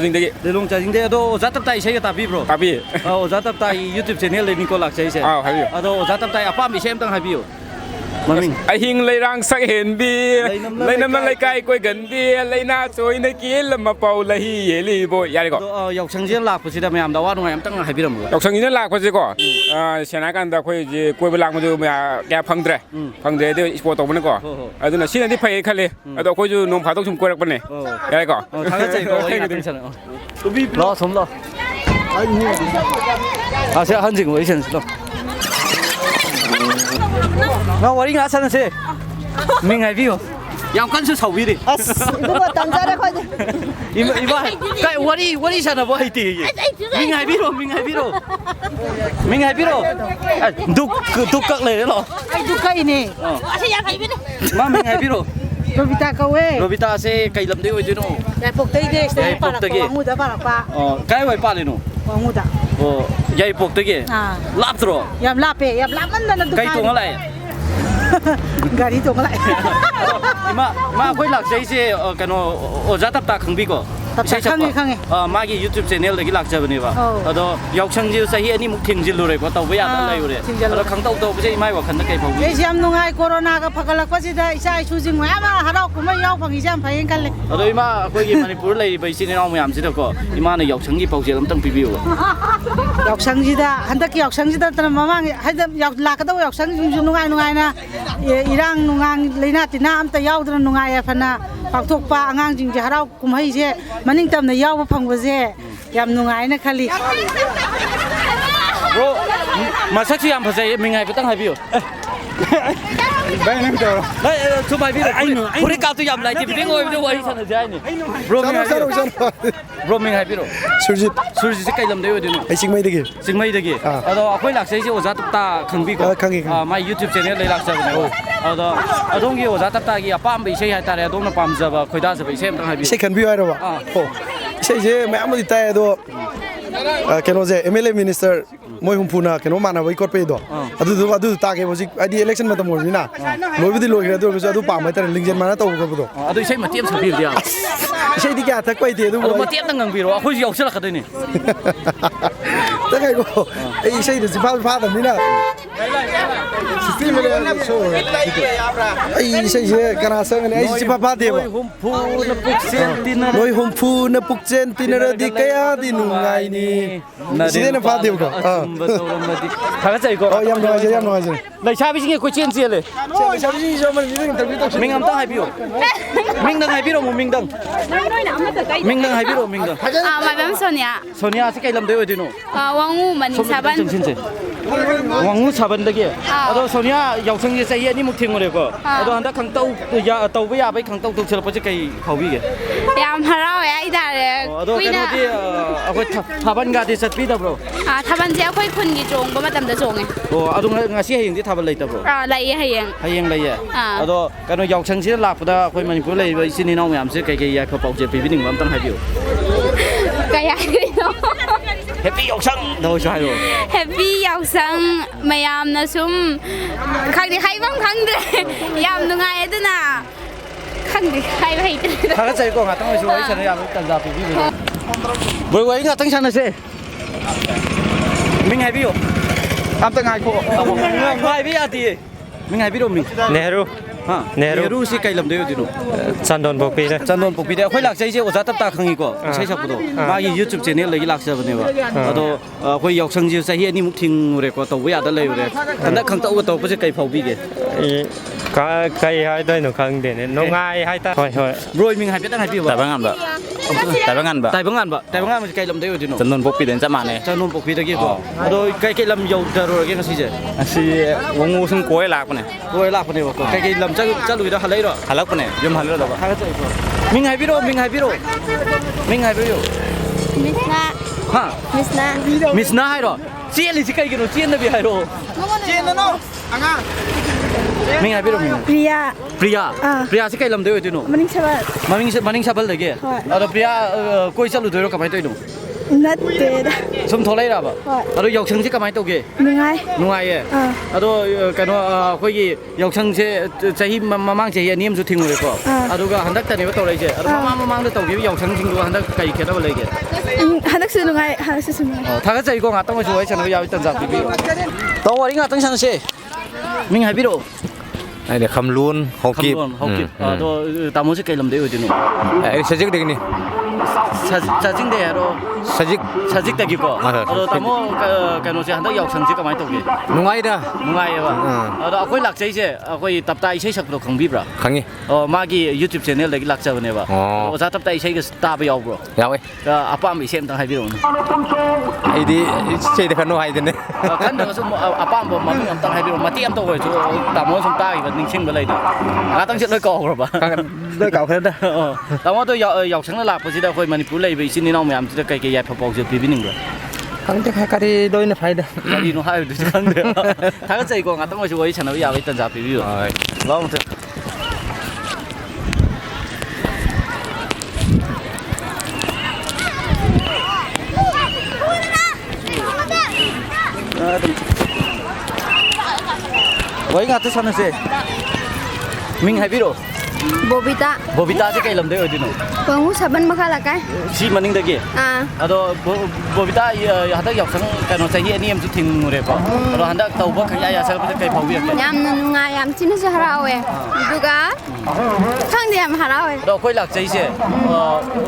ꯆꯥꯖꯤꯡꯗꯒꯤ ꯑꯗꯣ ꯑꯣꯖꯥ ꯇꯞꯇꯥꯏ ꯏꯁꯩꯒ ꯇꯥꯕꯤꯕ꯭ꯔꯣ ꯇꯥꯕꯤꯌꯦ ꯑꯣꯖꯥ ꯇꯞꯇꯥꯏ ꯌꯨꯇ꯭ꯌꯨꯕ ꯆꯦꯅꯦꯜ ꯂꯩꯅꯤꯀꯣ ꯂꯥꯛꯆꯩꯁꯦ ꯍꯥꯏꯕꯤꯌꯨ ꯑꯗꯣ ꯑꯣꯖꯥ ꯇꯞꯇꯥꯏ ꯑꯄꯥꯝꯕ ꯏꯁꯩ ꯑꯃꯇꯪ ꯍꯥꯏꯕꯤꯌꯨ ꯃꯃꯤꯡ ꯑꯍꯤꯡ ꯂꯩꯔꯥꯡ ꯁꯛꯍꯦꯟꯕꯤ ꯂꯩꯅꯝꯅ ꯂꯩꯀꯥꯏ ꯀꯣꯏꯒꯟꯕꯤ ꯂꯩꯅꯥ ꯆꯣꯏꯅ ꯀꯦꯜꯂꯝꯃ ꯄꯥꯎ ꯂꯩꯍꯤ ꯌꯦꯜꯂꯤꯕꯣ ꯌꯥꯔꯦꯀꯣ ꯌꯥꯎꯁꯪꯁꯤꯗ ꯂꯥꯛꯄꯁꯤꯗ ꯃꯌꯥꯝꯗ ꯑꯋꯥ ꯅꯨꯡꯉꯥꯏ ꯑꯃꯇꯪ ꯍꯥꯏꯕꯤꯔꯝꯃꯨ ꯌꯥꯎꯁꯪꯁꯤꯅ ꯂꯥꯛꯄꯁꯦꯀꯣ ꯁꯦꯡꯅ ꯍꯥꯏꯔꯀꯥꯟꯗ ꯑꯩꯈꯣꯏꯁꯦ ꯀꯣꯏꯕ ꯂꯥꯡꯕꯗꯨ ꯀꯌꯥ ꯐꯪꯗ꯭ꯔꯦ ꯑꯗꯨ ꯏꯁꯄꯣꯔꯠ ꯇꯧꯕꯅꯀꯣ ꯑꯗꯨꯅ ꯁꯤꯅꯗꯤ ꯐꯩ ꯈꯜꯂꯤ ꯑꯗꯣ ꯑꯩꯈꯣꯏꯁꯨ ꯅꯣꯡ ꯐꯥꯗꯣꯛ ꯁꯨꯝ ꯀꯣꯏꯔꯛꯄꯅꯦ ꯌꯥꯔꯦꯀꯣ ꯂꯥꯛꯑꯣ ꯁꯨꯝ ꯂꯥꯛꯑꯣ ꯁꯤ ꯑꯍꯟꯁꯤꯡ ꯋꯥꯔꯤ ꯁꯥꯟꯅꯁꯤ ꯂꯥꯛꯑꯣ ꯋꯥꯔꯤ ꯉꯥꯛ ꯁꯥꯟꯅꯁꯦ ꯃꯤꯡ ꯍꯥꯏꯕꯤꯌꯨ ꯌꯥꯝ ꯀꯟꯅꯁꯨ ꯁꯥꯎꯕꯤꯔꯤ 이거 던져라 거기. 이마 까이 워리 사나보 하이티 밍 하이비로 둑깍 레로 Ai dukaini. Asya kaibin. 마 밍 하이비로 Robita kawe. 로비타 세 까이 람데 오이드노 Ya poktai de Yai poktai. Wanguda para pa. 까이 와이 빠리노 Wanguda. 야이 폭되게 랍트로 Yam lape, yam laman na dukai. 까이 동알아이 Gari 동알아이. 이마 거기 락제이세 그노 오자답다 강비고 강해. 마기 유튜브 채널ꯗꯒꯤ ꯂꯥꯛꯆꯕꯅꯦꯕ ꯑꯗꯣ ꯌꯥꯎꯁꯪꯁꯤ ꯆꯍꯤ ꯑꯅꯤꯃꯨꯛ ꯊꯤꯡꯖꯤꯜꯂꯨꯔꯦꯀꯣ ꯇꯧꯕ ꯌꯥꯗꯅ ꯂꯩꯔꯨꯔꯦ ꯑꯗꯣ ꯈꯪꯇꯧ ꯇꯧꯕꯁꯦ ꯏꯃꯥꯏ ꯋꯥꯈꯜꯗ ꯀꯩ ꯐꯥꯎꯕꯤ ꯑꯩꯁꯤ ꯌꯥꯝ ꯅꯨꯡꯉꯥꯏ ꯀꯣꯔꯣꯅꯥꯒ ꯐꯒꯠꯂꯛꯄꯁꯤꯗ ꯏꯆꯥ ꯏꯁꯨꯁꯤꯡ ꯃꯌꯥꯝ ꯍꯔꯥꯎ ꯀꯨꯝꯍꯩ ꯌꯥꯎ ꯐꯪꯉꯤꯁꯦ ꯌꯥꯝ ꯐꯩꯌꯦꯅ ꯈꯜꯂꯦ ꯑꯗꯣ ꯏꯃꯥ ꯑꯩꯈꯣꯏꯒꯤ ꯃꯅꯤꯄꯨꯔ ꯂꯩꯔꯤꯕ ꯏꯆꯤꯟ ꯏꯅꯥꯎ ꯃꯌꯥꯝꯁꯤꯗꯀꯣ ꯏꯃꯥꯅ ꯌꯥꯎꯁꯪꯒꯤ ꯄꯥꯎꯖꯦꯜ ꯑꯃꯇꯪ ꯄꯤꯕꯤꯌꯨ ꯌꯥꯎꯁꯪꯁꯤꯗ ꯍꯟꯗꯛꯀꯤ ꯌꯥꯎꯁꯪꯁꯤꯗ ꯅꯠꯇꯅ ꯃꯃꯥꯡ ꯂꯥꯛꯀꯗꯕ ꯌꯥꯎꯁꯪꯁꯤꯡꯁꯨ ꯅꯨꯡꯉꯥꯏꯅ ꯏꯔꯥꯡ ꯅꯨꯡꯉꯥꯡ ꯂꯩꯅꯥ ꯇꯤꯟꯅꯥ ꯑꯝꯇ ꯌꯥꯎꯗꯅ ꯅꯨꯡꯉꯥꯏ ꯌꯥꯏꯐꯅ ꯄꯥꯡꯊꯣꯛꯄ ꯑꯉꯥꯡꯁꯤꯡꯁꯦ ꯍꯔꯥꯎ ꯀꯨꯝꯍꯩꯁꯦ ꯃꯅꯤꯡꯇꯝꯅ ꯌꯥꯎꯕ ꯐꯪꯕꯁꯦ ꯌꯥꯝ ꯅꯨꯡꯉꯥꯏꯅ ꯈꯜꯂꯤ ꯕ꯭ꯔꯣ ꯃꯁꯛꯁꯨ ꯌꯥꯝ ꯐꯖꯩ ꯃꯤꯡ ꯍꯥꯏꯐꯦꯠꯇꯪ ꯍꯥꯏꯕꯤꯌꯨ ꯁꯨꯝ ꯍꯥꯏꯕꯤꯔꯣ ꯐꯨꯔꯤꯠ ꯀꯥꯞꯇꯨ ꯌꯥꯝ ꯂꯥꯏꯇꯤ ꯐꯤꯇꯤꯡ ꯑꯣꯏꯕꯗ ꯋꯥꯔꯤ ꯁꯥꯟꯅꯁꯦ ꯍꯥꯏꯅꯤ ꯕ꯭ꯔꯣ ꯃꯤꯡ ꯍꯥꯏꯕꯤꯔꯣ ꯁꯨꯔꯖꯤꯠꯁꯦ ꯀꯩ ꯂꯝꯗꯩ ꯑꯣꯏꯗꯣꯏꯅꯣ ꯑꯩ ꯆꯤꯡꯃꯩꯗꯒꯤ ꯑꯗꯣ ꯑꯩꯈꯣꯏ ꯂꯥꯛꯆꯩꯁꯦ ꯑꯣꯖꯥ ꯇꯞꯇꯥ ꯈꯪꯕꯤꯀꯣ ꯈꯪꯉꯤ ꯃꯥꯏ ꯌꯨꯇ꯭ꯌꯨꯕ ꯆꯦꯅꯦꯜ ꯂꯩ ꯂꯥꯛꯆꯕꯅꯦꯕ ꯑꯗꯣ ꯑꯗꯣꯝꯒꯤ ꯑꯣꯖꯥ ꯇꯞꯇꯥꯒꯤ ꯑꯄꯥꯝꯕ ꯏꯁꯩ ꯍꯥꯏꯇꯥꯔꯦ ꯑꯗꯣꯝꯅ ꯄꯥꯝꯖꯕ ꯈꯣꯏꯗꯥꯖꯕ ꯏꯁꯩ ꯑꯃꯇꯪ ꯍꯥꯏꯕꯤꯌꯨ ꯏꯁꯩ ꯈꯟꯕꯤꯌꯨ ꯍꯥꯏꯔꯕ ꯏꯁꯩꯁꯦ ꯃꯌꯥꯝꯕꯨꯗꯤ ꯇꯥꯏ ꯑꯗꯣ ꯀꯩꯅꯣꯁꯦ MLA ꯃꯤꯅꯤꯁꯇꯔ ꯃꯣꯏ ꯍꯨꯝꯐꯨꯅ ꯀꯩꯅꯣ ꯃꯥꯟꯅꯕꯒꯤ ꯈꯣꯠꯄꯩꯗꯣ ꯑꯗꯨꯗꯣ ꯇꯥꯒꯦ ꯍꯧꯖꯤꯛ ꯍꯥꯏꯗꯤ ꯏꯂꯦꯛꯁꯟ ꯃꯇꯝ ꯑꯣꯏꯕꯅꯤꯅ ꯂꯣꯏꯕꯨꯗꯤ ꯂꯣꯏꯈ꯭ꯔꯦ ꯑꯗꯨ ꯑꯣꯏꯔꯒꯁꯨ ꯑꯗꯨ ꯄꯥꯝꯕ ꯍꯥꯏꯇꯥꯔꯦ ꯂꯤꯡꯖꯦꯜ ꯃꯥꯅ ꯇꯧꯕ ꯈꯣꯠꯄꯗꯣ ꯑꯗꯨ ꯏꯁꯩ ꯃꯇꯦꯛ ꯑꯃ ꯁꯛꯄꯤꯕꯗꯤ ꯌꯥꯕ ꯏꯁꯩꯗꯤ ꯀꯌꯥ ꯊꯛꯄ ꯍꯩꯇꯦ ꯑꯗꯨꯕꯨ ꯃꯇꯦꯛ ꯑꯃꯇꯪ ꯉꯪꯕꯤꯔꯣ ꯑꯩꯈꯣꯏꯁꯨ ꯌꯥꯎꯁꯜꯂꯛꯀꯗꯣꯏꯅꯤ ꯇꯪꯉꯥꯏꯀꯣ ꯑꯩ ꯏꯁꯩꯗꯣ ꯁꯤꯐꯥꯁꯨ ꯐꯥꯗꯕꯅꯤꯅ ꯑꯩ ꯏꯁꯩꯁꯦ ꯀꯅꯥ ꯁꯛꯒꯅꯤ ꯑꯩ ꯁꯤꯐꯥ ꯐꯥꯗꯦꯕ ꯅꯣꯏ ꯍꯨꯝꯐꯨꯅ ꯄꯨꯛꯆꯦꯟ ꯇꯤꯟꯅꯔꯗꯤ ꯀꯌꯥꯗꯤ ꯅꯨꯡꯉꯥꯏꯅꯤ ꯁꯤꯗꯩꯅ ꯐꯥꯗꯦꯕꯀꯣ ꯊꯥꯒꯠꯆꯔꯤꯀꯣ ꯌꯥꯝ ꯅꯨꯡꯉꯥꯏꯖꯔꯦ ꯂꯩꯁꯥꯕꯤꯁꯤꯡꯒꯤ ꯀꯣꯏꯆꯦꯟ ꯆꯦꯜꯂꯦ ꯂꯩꯁꯥꯕꯤꯁꯤꯡꯁꯨ ꯃꯤꯡ ꯑꯝꯇꯪ ꯍꯥꯏꯕꯤꯌꯨ ꯃꯤꯡꯗꯪ ꯍꯥꯏꯕꯤꯔꯣ ꯃꯤꯡꯗꯪ ꯍꯥꯏꯕꯤꯔꯣ ꯃꯤꯡꯗꯪ Madam Sonia. 소니아ꯁꯤ ꯀꯩ ꯂꯝꯗꯩ 어디노? 왕우 마닝사반. 왕우 사반ꯗꯒꯤ. ꯑꯗꯣ 소니아 ꯌꯥꯎꯁꯪꯁꯦ ꯆꯍꯤ ꯑꯅꯤꯃꯨꯛ ꯊꯦꯡꯉꯨꯔꯦꯀꯣ. ꯑꯗꯣ ꯍꯟꯗꯛ ꯇꯧꯕ ꯌꯥꯕꯩ ꯈꯪꯇꯧ ꯇꯧꯁꯤꯜꯂꯛꯄꯁꯦ ꯀꯩ ꯐꯥꯎꯕꯤꯒꯦ? ꯌꯥꯝ ꯍꯔꯥꯎꯋꯦ ꯍꯥꯏꯇꯥꯔꯦ. ꯑꯗꯣ ꯀꯩꯅꯣꯗꯤ ꯑꯩꯈꯣꯏ ꯊꯥꯕꯜꯒꯗꯤ ꯆꯠꯄꯤꯗꯕ꯭ꯔꯣ? ꯊꯥꯕꯜꯁꯦ ꯑꯩꯈꯣꯏ ꯈꯨꯟꯒꯤ ꯆꯣꯡꯕ ꯃꯇꯝꯗ ꯆꯣꯡꯉꯦ. ꯑꯣ ꯑꯗꯣ ꯉꯁꯤ ꯍꯌꯦꯡꯗꯤ ꯊꯥꯕꯜ ꯂꯩꯇꯕ꯭ꯔꯣ? ꯂꯩꯌꯦ ꯍꯌꯦꯡ. ꯍꯌꯦꯡ ꯂꯩꯌꯦ. ꯑꯗꯣ ꯀꯩꯅꯣ ꯌꯥꯎꯁꯪꯁꯤꯗ ꯂꯥꯛꯄꯗ ꯑꯩꯈꯣꯏ ꯃꯅꯤꯄꯨꯔ ꯂꯩꯔꯤꯕ ꯏꯆꯤꯟ ꯏꯅꯥꯎ ꯃꯌꯥꯝꯁꯦ ꯀꯩ ꯌꯥꯏꯐ ꯄꯥꯎꯖꯦꯜ ꯄꯤꯕꯤꯅꯤꯡꯕ ꯑꯝꯇꯪ ꯍꯥꯏꯕꯤꯌꯨ. Kaya ito. Happy yausang daw siya hayo. Happy yausang mayam na sum khangdi haibam khangde yam nungay aduna khangdi haiba haitre. Khara chai ko ngatang oisu oi sana yam tanja pi bi. Boy wai ngatang sana se. Ming habiyo. Am ta ngai ko. Ngai bi ati. Ming habiyo ming. Nehru. เนรูสิไกลลำเดียวจิโนจันดอนปกปีนะจันดอนปกปีเดียวค่อยหลักใจเจ้าจะตับตาขังอีกก็ใช่ชับปุ๊บมาอียูทูบช่องเลยหลักเสียบเนี่ยวะแล้วค่อยยกช่างจิวใส่เฮียนี่มุกทิ้งเรื่องก็ตัววิอาได้เลยเรื่องแต่ถ้าขังตัวตัวเป็นไก่เผาบีเกก็ไก่ให้ได้หนูขังเด่นน้องง่ายให้ตาโรยมิงให้เป็นตั้งให้พี่วะแต่บางงานแบบมันไก่ลำเดียวจิโนจันดอนปกปีเด่นจะมาเนี่ยจันดอนปกปีตะกี้ก็โดยไก่ลำยาวจะโรยกันสิเจ้วงงูซึ่งกล้วยหลักปะเนี่ยกล้วยหลักปะเนี่ยวะไก่ลำจะลุยได้ฮัลเลยหรอฮัลลักปะเนี่ยยมฮัลเลยหรอฮัลเลยมิงให้พี่โรมิงให้พี่โรมิสนาให้หรอเจียนลิสิไก่กินหรอเจียนนะพี่ให้หรอเจียนนะน้องอ่างมิงให้พี่โรมิงพริยาสิไก่ลำเดียวจิโนมันนิ่งชับเลยแกแล้วพริยาคุยสลุดด้วยหรอกับไอ้ตัวหนูนัดเด็ดสมทอเลยหรอปะแล้วยกช่างสิกับไอ้ตัวแกนุ่งไงแล้วกันว่าคุยยกช่างเใช้มามั่งเชียนี่มันสุดทิ้งเลยปะแล้วก็หันดักแต่เนี่ยว่าตัวอะไรเจ้แล้วมามั่งเลยตัวแกยกช่างทิ้งดูหันดักไก่เขียนอะไรแกหันดักซื้อนุ่งไงถ้าก็ใจก็งัดต้องมาช่วยฉันก็ยาวตั้งใจพี่ตัววันนี้งัดตั้งฉันเช่มิงให้พี่ดูไอ้เด็กคำล้วนหกกีบตัวตามมือสิไก่ลำเดียวจิโนไอ้สัจจิกเด็กนี่사진 대로 사직 대기고 또 다모 간호시 한다 역상지 가만히 또게 농아이다 농아이와 아코이 락자 이제 아코이 답다 이세 삭도 강비브라 강이 마기 유튜브 채널 내기 락자 보내봐 자 답다 이세 그 스타브 야오브로 야왜 아빠 미 셈 당 하비로 이디 제대 간호 하이드네 간도 좀 아빠 뭐 마미 엄당 하비로 마티 엄도 거 다모 좀 따이 거 닝싱 벌레다 아 당시 널 거 그러 봐 널 거 그런다 다모도 역상을 락버지다 거의 많이 불레이 베이신이 나오면 아무튼 cái dạy phật bồ 비비는 거. 강제 가리 너희는 파이다. 가리 너 하요 되지 강데. 다 같이 이거 갔던 것이 왜 채널 야고 있던 자 비비요. 너무 왜 같은 사는세? 민 하비로. Bobita chứ cây làm đấy ở đây nào? Vâng, sao bên mà là cái? Chi mà ninh đây kì? Đó Bobita hắn đã dọc sang cái nó xây hiện em chút thình rồi bỏ. Đó hắn đã tàu bớt cái ya sao cái cây phao việc. Nhằm ngày nhằm chín nó hào ấy. Được á? Thằng điểm hào ấy. Đó khơi lạc chơi chứ?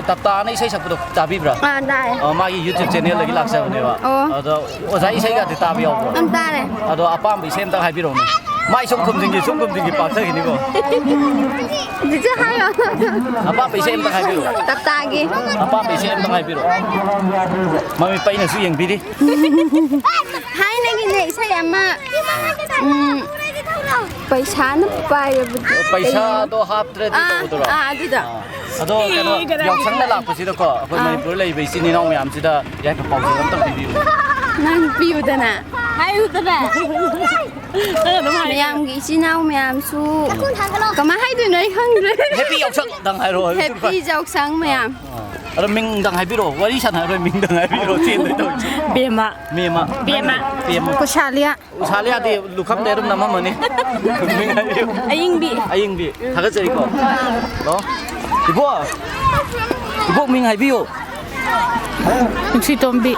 Tập ta này xây sập được ta biết rồi. Đây. Mai YouTube channel lagi lạc sao này vậy? Đó xây xây cái ta biết không? Anh ta này. Đó apa bị xem ta hay biết rồi. Mai sống không dừng gì bảo thế này cô. Chứ hay rồi. Apa bị xem ta hay biết rồi. Tập ta kì. Apa bị xem ta hay biết rồi. Mà mình bay là suy nghĩ đi. Hai này cái này sao em mà. Paisa nó bay rồi. Paisa đó hấp rồi đi đâu rồi. Đi đâu. Đó cái nó dọc sáng đã làm cái gì đó có. Hồi mình bữa lấy về xin đi nào mình làm gì đó. Vậy cái phòng gì lắm tao Nang view đó nè. Hay đó nè. Mày nghĩ gì nào mày làm su. Cái mà hay tụi nó không rồi. Happy dọc sáng đang hay rồi. Happy dọc sáng mày làm. Rồi mình đang hay biết rồi. Vậy sao rồi mình đang hay biết rồi trên đấy thôi. Bema. Kusalia. Kusalia thì lúc khám đấy đúng nằm mà nè. Mình hay biết. Anh bị. Thằng cái gì có. Đó. Ibu mình hay biết.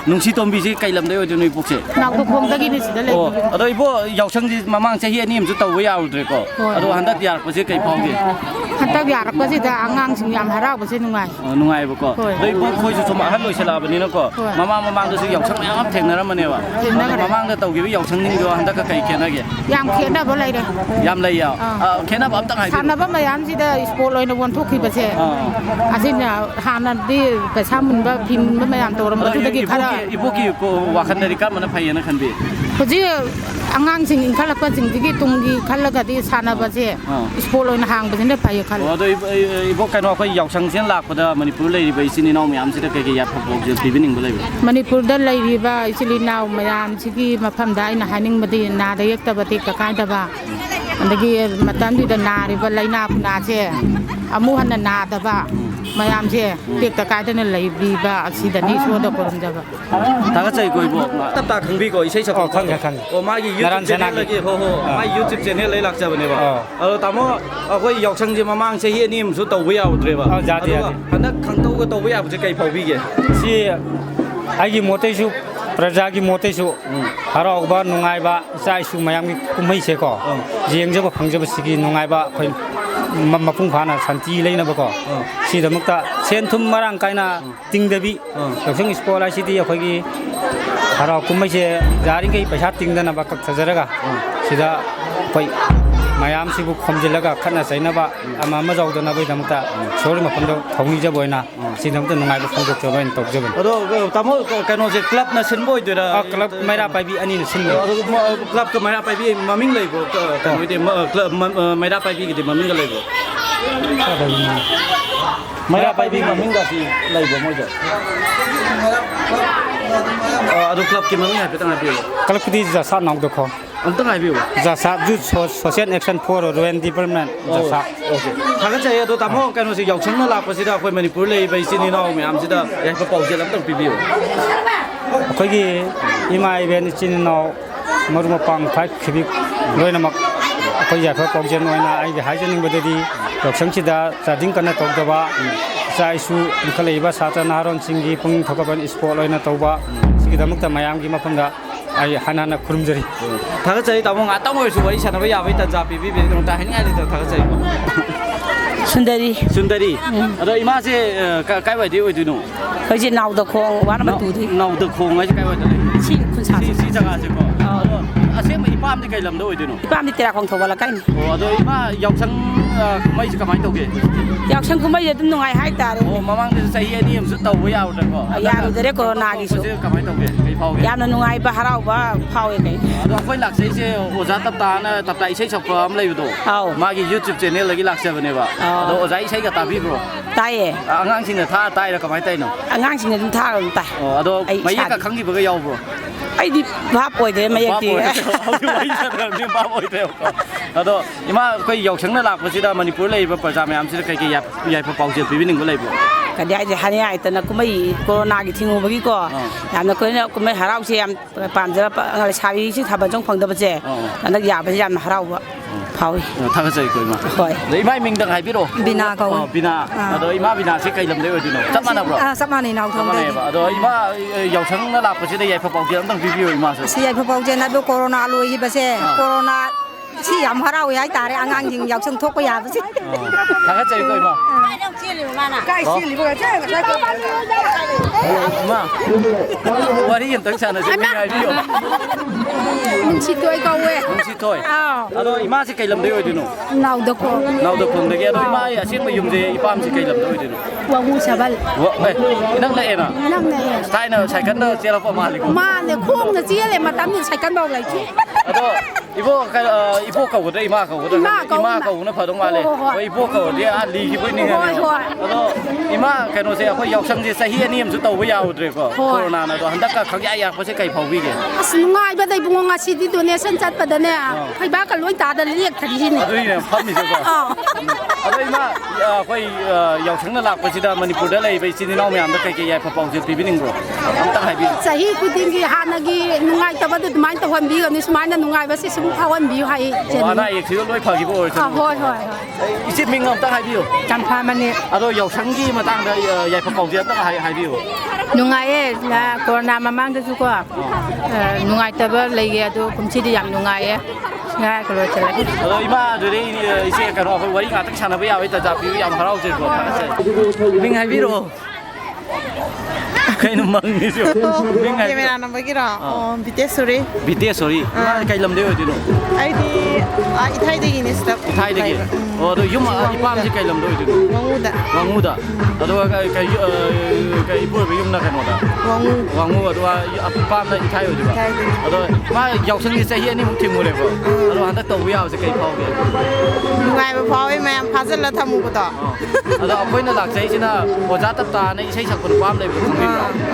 Nungsi tombi sih kai lam deo jenu ipuk sih. Nak tu pom lagi ni sudah lagi. Aduh ibu yau sang di mamang saya ini mesti tahu ya udah kok. Aduh hendak biar pasti kai pom dia. Hendak biar pasti dah angang sing yam harau pasti nungai. Nungai ibu kok. Aduh ibu koi tu cuma halus salah begini kok. Mamang tu sih yau sang yang apa tengah mana wa. Mamang tu tahu gitu yau sang ni juga hendak kai kian lagi. Yam kian dah boleh deh. Yam lagi ya. Kian apa tak hai. Sana apa yam sih dah sport loy nak wantuk kita pasti. Asalnya hana di pesamun bah pim bah yam tu orang tu lagi kara. Ibu ki ko wakan dari kan mana payah nak kan bi. Jadi angang sing kalau kau sing jadi tunggi kalau kadi sana pasti sport loy nak hang pasti ni payah kalau. Aduh ibu kan aku yau sang sian lak pada Manipur lagi di sini nau yam sih dah kayak ya pabok jadi pibining boleh. Manipur dah lagi bah sini nau yam sih ma pam dah ina haning mati nada yak tabati kakai tabah. Lagi matan di dah nari bah lain apa nasi. Amuhan nada bah. Mayam sih, tiap tak ada ni lagi biba aksi dan ni semua dah korum jaga. Tak ada koi buat. Tak tak kang bi koi saya cakap. Kang. Oh, magi YouTube channel lagi, magi YouTube channel lagi lak jaga ni ba. Tamu aku yok sang je mamang saya ni mesti tahu ya udah ba. Jadi. Hendak kang tahu ke tahu ya, mesti kai pau bi ke. Si, lagi motor tu प्रजागी मोतेसु हराउबा नुंगाइबा इचाइसु मयामगी कुमैसे को जेंगजब फंगजब सिगी नुंगाइबा खै मपुंग फाना शांति लेनबको सिदमक्ता सेनथुम मरांग काइना तिंगदबी यौसंग स्कॉल आइसिदी अखोगी हराउ कुमैसे जारिंगै पैसा तिंगदनबा कक्थजरगा सिदा खै mayam sibu khomjilaga khana sainaba ama ma jawdana damta sori mapando thongni jaboina sinamta nungai ba phongdok jabain tokjaban ado tamo kano je club na sinboi dira club maira paibi ani na sinbo club ka maira paibi maming leibo kano de club maira paibi ge de maming ga leibo maira paibi maming ga si leibo moja ado club ki maming ha pe tanga bi club di ja sa nang dokho Antang ai biu. Jasa ju social action for rural development jasa. Okay. Thang chai ado tamo kano si yauchang na la pa sida khoi Manipur lei bai sini no me am sida ya pa pau je lam tang pi biu. Khoi gi imai ben chin no maruma pang phai khibi loina mak khoi ya pha pau je noina ai gi hai janing badadi yauchang sida charging kana tok da ba sai su khalei ba sa ta naron singi pung thokaban sport loina tawba sigi damak ta mayam gi mafam da ai hanana kurumjari thang chai tamo nga tamo su wai sana ba ya bai ta ja pi bi bi dong ta hin ngai de thang chai Sundari ado ima se kai bai de oi du no khoi je naw da khong wa na tu thi naw da khong ai kai bai da si khun sa si jaga se ko ase mai pam ni kai lam da oi du no pam ni tera khong tho wala kai ni ado ima yausang mai se kamai tauge yausang kumai je dum ngai hai ta re mamang de sai ani am su tau ba yaw da ko ya ru de corona gi su kamai tauge kai phau ge ya na nungai ba harau ba phau ge kai ado khoi lak sai se oja tap ta na tap ta isai sak am lai do ma gi YouTube channel lagi lak se bane ba ado oja isai ga ta bi bro tai ye angang sing na tha tai ra kamai tai no angang sing na dum tha ga tai ado mai ka khang gi ba ga yaw bro ai di ba poi de mai ti au di mai sa da ni ba poi de ko ado ima koi yausang na lak pa sida Manipur lei ba praja mayam sida kai kai ya pa pau je bi ning ba lei bo ka dai je hani ai ta na kumai corona gi thingu ba gi ko yam na koi na kumai harau se yam pam ja pa ngal sawi si thaban jong phang da ba je na ya ba yam harau ba phau thang chai koi ma hoi dei mai ming dang hai bi ro bina ko bina ado ima bina se kai lam de oi du no chap ma na bro sap ma ni naw thong de ado ima yausang na lak pa sida ya pa pau je dang bi bi oi ma se si ai pau je na do corona loi hi ba se corona si yam harau yai ta re angang jing yaw sang thok pa ya ba si thang chai koi ma kai si li ba che ga sai ko ma wari yin tang sana se mi ai bi yo si toi ko we si toi ado ima se kai lam de oi du no naw da ko de ge ado ima ya sin ma yum de ipam se kai lam de oi du no wa mu sabal wa nang la ena nang na sai na sai kan na se la pa ma li ko ma ne khong na chi le ma tam ni sai kan bau lai chi ado ibo ka wo de ima ka wo de ima ka wo na pha dong ma le ibo ka wo de a li ki bai ni ga ado ima ka no se ko yaw sang je sai hi ani am su tau ba yaw de ko corona na do handak ka khang ya ko se kai phau bi ge as ngai ba dai bunga nga si di donation chat pa da ne phai ba ka loi ta da liek thari ni ado ni pham ni se ko ado ima ko yaw sang na lak pa si da Manipur da lai bai si ni naw me am da kai ke ya pha pau je pi bi ning bro am ta hai bi sahi ku ding gi hana gi nungai ta ba du mai ta hon bi ga ni smai na nungai ba si sum thawan bi hai chen ana ek thi loi pha gi bo hoi hoi isi ming am ta hai bi chan pha man ni ado yaw sang gi ma tang da ya pha pau je ta hai bi nungai e la corona mamang da su ko nungai ta ba lai ge ado kum chi di yam nungai e ngai ko lo chala ado ima do re ise ka ro wari nga tak sana ba ya ta ja pi yam harau je ko ming hai bi ro kai no mang ni jo ming hai camera number ki ra Bitesori ma kai lam de oi di no ai di ithai de gi ni step ithai de gi do yum ipam ji kai lam de oi di no wangu da ado kai ibu be yum na kai no da wangu ado apam na ithai oi di ba ado ma yaw sang ni sai hi ani mu thim mu le ko ado han ta to wi ya se kai phau ge ngai ba phau ai ma phasal la thamu ko da ado apoi na lak sai sina oja tap ta na isai sak ko pam le ko mi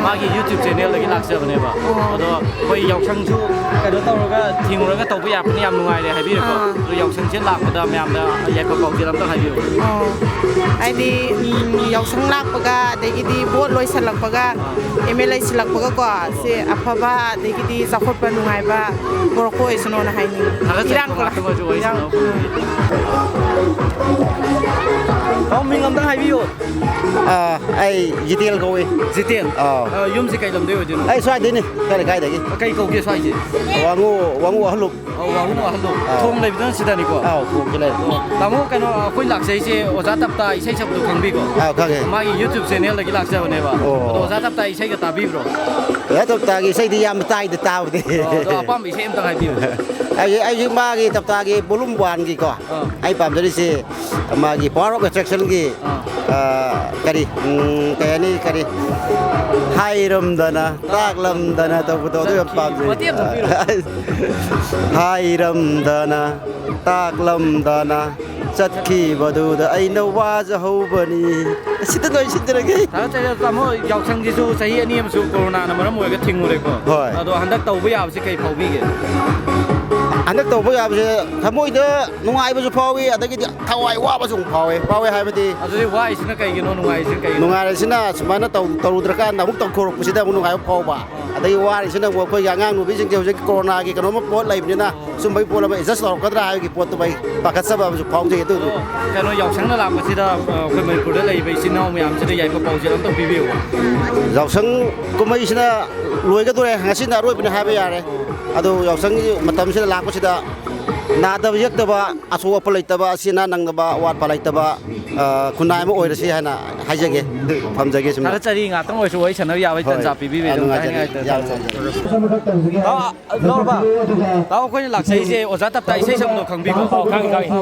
ma gi YouTube channel lagi lak se bane ba ado koi yaw sang chu ka do to ga thing ro ga to ba ya pni yam nungai le hai bi ko do yaw sang chen lak da myam da ya ko pau ji lam ta hai bi ai di yaw sang lak pa ga de gi di bot loi salak pa ga MLA silak pa ga ko se apha ba de gi di zakhot pa nungai ba bor ko isno na hai ni iran ko la Ông mình làm ꯍꯥꯏꯕꯤꯌꯣ ꯑꯩ ꯖꯤꯇꯦꯜ ꯀꯧꯏ ꯖꯤꯇꯦꯜ ꯌꯨꯝꯁꯤ ꯀꯩ ꯂꯝꯗꯩ ꯑꯣꯏꯗꯣꯏꯅꯣ ꯑꯩ ꯁ꯭ꯋꯥꯏꯗꯩꯅꯤ ꯀꯥꯏꯗꯒꯤ ꯀꯩ ꯀꯧꯒꯦ ꯁ꯭ꯋꯥꯏꯁꯦ ꯋꯥꯡꯉꯨ ꯑꯍꯜꯂꯨꯞ ꯋꯥꯡꯉꯨ ꯑꯍꯜꯂꯨꯞ ꯊꯣꯡ ꯂꯩꯕꯗꯅ ꯁꯤꯗꯅꯤꯀꯣ ꯊꯣꯡꯁꯤ ꯂꯩ ꯇꯥꯃꯣ ꯀꯩꯅꯣ ꯑꯩꯈꯣꯏ ꯂꯥꯛꯆꯩꯁꯦ ꯑꯣꯖꯥ ꯇꯞꯇꯥ ꯏꯁꯩ ꯁꯛꯄꯗꯣ ꯈꯪꯕꯤꯀꯣ ꯈꯪꯉꯦ ꯃꯥꯒꯤ ꯌꯨꯇ꯭ꯌꯨꯕ ꯆꯦꯅꯦꯜꯗꯒꯤ ꯂꯥꯛꯆꯕꯅꯦꯕ ꯑꯗꯣ ꯑꯣꯖꯥ ꯇꯞꯇꯥ ꯏꯁꯩꯒ ꯇꯥꯕꯤꯕ꯭ꯔꯣ ꯑꯣꯖꯥ ꯇꯞꯇꯥꯒꯤ ꯏꯁꯩꯗꯤ ꯌꯥꯝ ꯇꯥꯏꯗ ꯇꯥꯕꯗꯤ ꯑꯗꯣ ꯑꯄꯥꯝꯕ ꯏꯁꯩ ꯑꯝꯇ ꯍꯥꯏꯕꯤꯌꯨ ꯑꯩꯁꯤ ꯃꯥꯒꯤ ꯇꯞꯇꯥꯒꯤ ꯕꯣꯂꯨꯝ 1ꯒꯤꯀꯣ ꯑꯩ ꯄꯥꯝꯖꯔꯤꯁꯤ ꯃꯥꯒꯤ ꯄꯥꯋꯔ ꯑꯣꯐ ꯑꯦꯇ꯭ꯔꯦꯛꯁꯟꯒꯤ ꯀꯔꯤ ꯀꯩ ꯀꯔꯤ ꯍꯥꯏꯔꯝꯗꯅ ꯇꯥꯛꯂꯝꯗꯅ ꯇꯧꯕꯗꯣ ꯑꯗꯨ ꯌꯥꯝ ꯄꯥꯝꯖꯩ ꯍꯥꯏꯔꯝꯗꯅ ꯇꯥꯛꯂꯝꯗꯅ ꯆꯠꯈꯤꯕꯗꯨꯗ ꯑꯩꯅ ꯋꯥꯖꯍꯧꯕꯅꯤ ꯁꯤꯗ ꯂꯣꯏ ꯁꯤꯟꯖꯔꯒꯦ ꯇꯥꯃꯣ ꯌꯥꯎꯁꯪꯁꯤꯁꯨ ꯆꯍꯤ 2 ꯑꯃꯁꯨ ꯀꯣꯔꯣꯅꯥꯅ ꯃꯔꯝ ꯑꯣꯏꯔꯒ ꯊꯤꯡꯉꯨꯔꯦꯀꯣ ꯍꯣꯏ ꯑꯗꯣ ꯍꯟꯗꯛ ꯇꯧꯕ ꯌꯥꯕꯁꯤ ꯀꯩ ꯐꯥꯎꯕꯤꯒꯦ ꯍꯟꯗꯛ ꯇꯧꯕ ꯌꯥꯕꯁꯦ ꯊꯃꯣꯏꯗ ꯅꯨꯡꯉꯥꯏꯕꯁꯨ ꯐꯥꯎꯏ ꯑꯗꯒꯤꯗꯤ ꯊꯋꯥꯏ ꯋꯥꯕꯁꯨ ꯐꯥꯎꯋꯦ ꯍꯥꯏꯕꯗꯤ ꯑꯗꯨꯗꯤ ꯋꯥꯏꯁꯤꯅ ꯀꯩꯒꯤꯅꯣ ꯅꯨꯡꯉꯥꯏꯔꯤꯁꯤꯅ ꯀꯩꯒꯤꯅꯣ ꯅꯨꯡꯉꯥꯏꯔꯤꯁꯤꯅ ꯁꯨꯃꯥꯏꯅ ꯇꯧꯔꯨꯗ꯭ꯔꯀꯥꯟꯗ ꯑꯃꯨꯛ ꯇꯧꯊꯣꯔꯛꯄꯁꯤꯗ ꯑꯃꯨꯛ ꯅꯨꯡꯉꯥꯏꯕ ꯐꯥꯎꯕ ꯑꯗꯒꯤ ꯋꯥꯔꯤꯁꯤꯅ ꯑꯃꯨꯛ ꯑꯩꯈꯣꯏꯒꯤ ꯑꯉꯥꯡ ꯅꯨꯕꯤꯁꯤꯡꯁꯦ ꯍꯧꯖꯤꯛ ꯀꯣꯔꯣꯅꯥꯒꯤ ꯀꯩꯅꯣꯝꯃ ꯄꯣꯠ ꯂꯩꯕꯅꯤꯅ ꯁꯨꯝꯕꯒꯤ ꯄꯣꯠ ꯑꯃ ꯑꯦꯗꯖꯁ ꯇꯧꯔꯛꯀꯗ꯭ꯔꯥ ꯍꯥꯏꯕꯒꯤ ꯄꯣꯠꯇꯨꯃ ꯑꯩ ꯄꯥꯈꯠꯆꯕ ꯑꯃꯁꯨ ꯐꯥꯎꯖꯩ ꯑꯗꯨ ꯀꯩꯅꯣ ꯌꯥꯎꯁꯪꯅ ꯂꯥꯛꯄꯁꯤꯗ ꯑꯩꯈꯣꯏ ꯃꯅꯤꯄꯨꯔꯗ ꯂꯩꯔꯤꯕ ꯏꯆꯤꯟ ꯏꯅꯥꯎ ꯃꯌꯥꯝꯁꯤꯗ ꯌꯥꯏꯐ ꯄꯥꯎꯖꯦꯜ ꯑꯝꯇ ꯄꯤꯕꯤꯌꯨ ꯌꯥꯎꯁꯪ ꯀꯨꯝꯍꯩꯁꯤꯅ ꯂꯣꯏꯒꯗꯣꯔꯦ ꯉꯁꯤꯅ ꯑꯔꯣꯏꯕꯅꯤ ꯍꯥꯏꯕ ꯌꯥꯔꯦ ꯑꯗꯨ ꯌꯥꯎꯁꯪꯒꯤ ꯃꯇꯝꯁꯤꯗ ꯂꯥꯛꯄꯁꯤꯗ ꯅꯥꯗꯕ ꯌꯦꯛꯇꯕ ꯑꯁꯣꯛ ꯑꯄꯟ ꯂꯩꯇꯕ ꯑꯁꯤꯅ ꯅꯪꯅꯕ ꯑꯋꯥꯠꯄ ꯂꯩꯇꯕ ꯈꯨꯟꯅꯥꯏ ꯑꯃ ꯑꯣꯏꯔꯁꯤ ꯍꯥꯏꯅ ꯍꯥꯏꯖꯒꯦ ꯐꯝꯖꯒꯦ ꯁꯨꯝ ꯊꯥꯒꯠꯆꯔꯤ ꯉꯥꯛꯇꯪ ꯑꯣꯏꯔꯁꯨ ꯋꯥꯔꯤ ꯁꯥꯟꯅꯕ ꯌꯥꯕꯒꯤ ꯇꯥꯟꯖꯥ ꯄꯤꯕꯤꯕ ꯇꯥꯎ ꯑꯩꯈꯣꯏꯅ ꯂꯥꯛꯆꯩꯁꯦ ꯑꯣꯖꯥ ꯇꯞꯇꯥ ꯏꯁꯩ ꯁꯛꯄꯗꯣ ꯈꯪꯕꯤꯀꯣ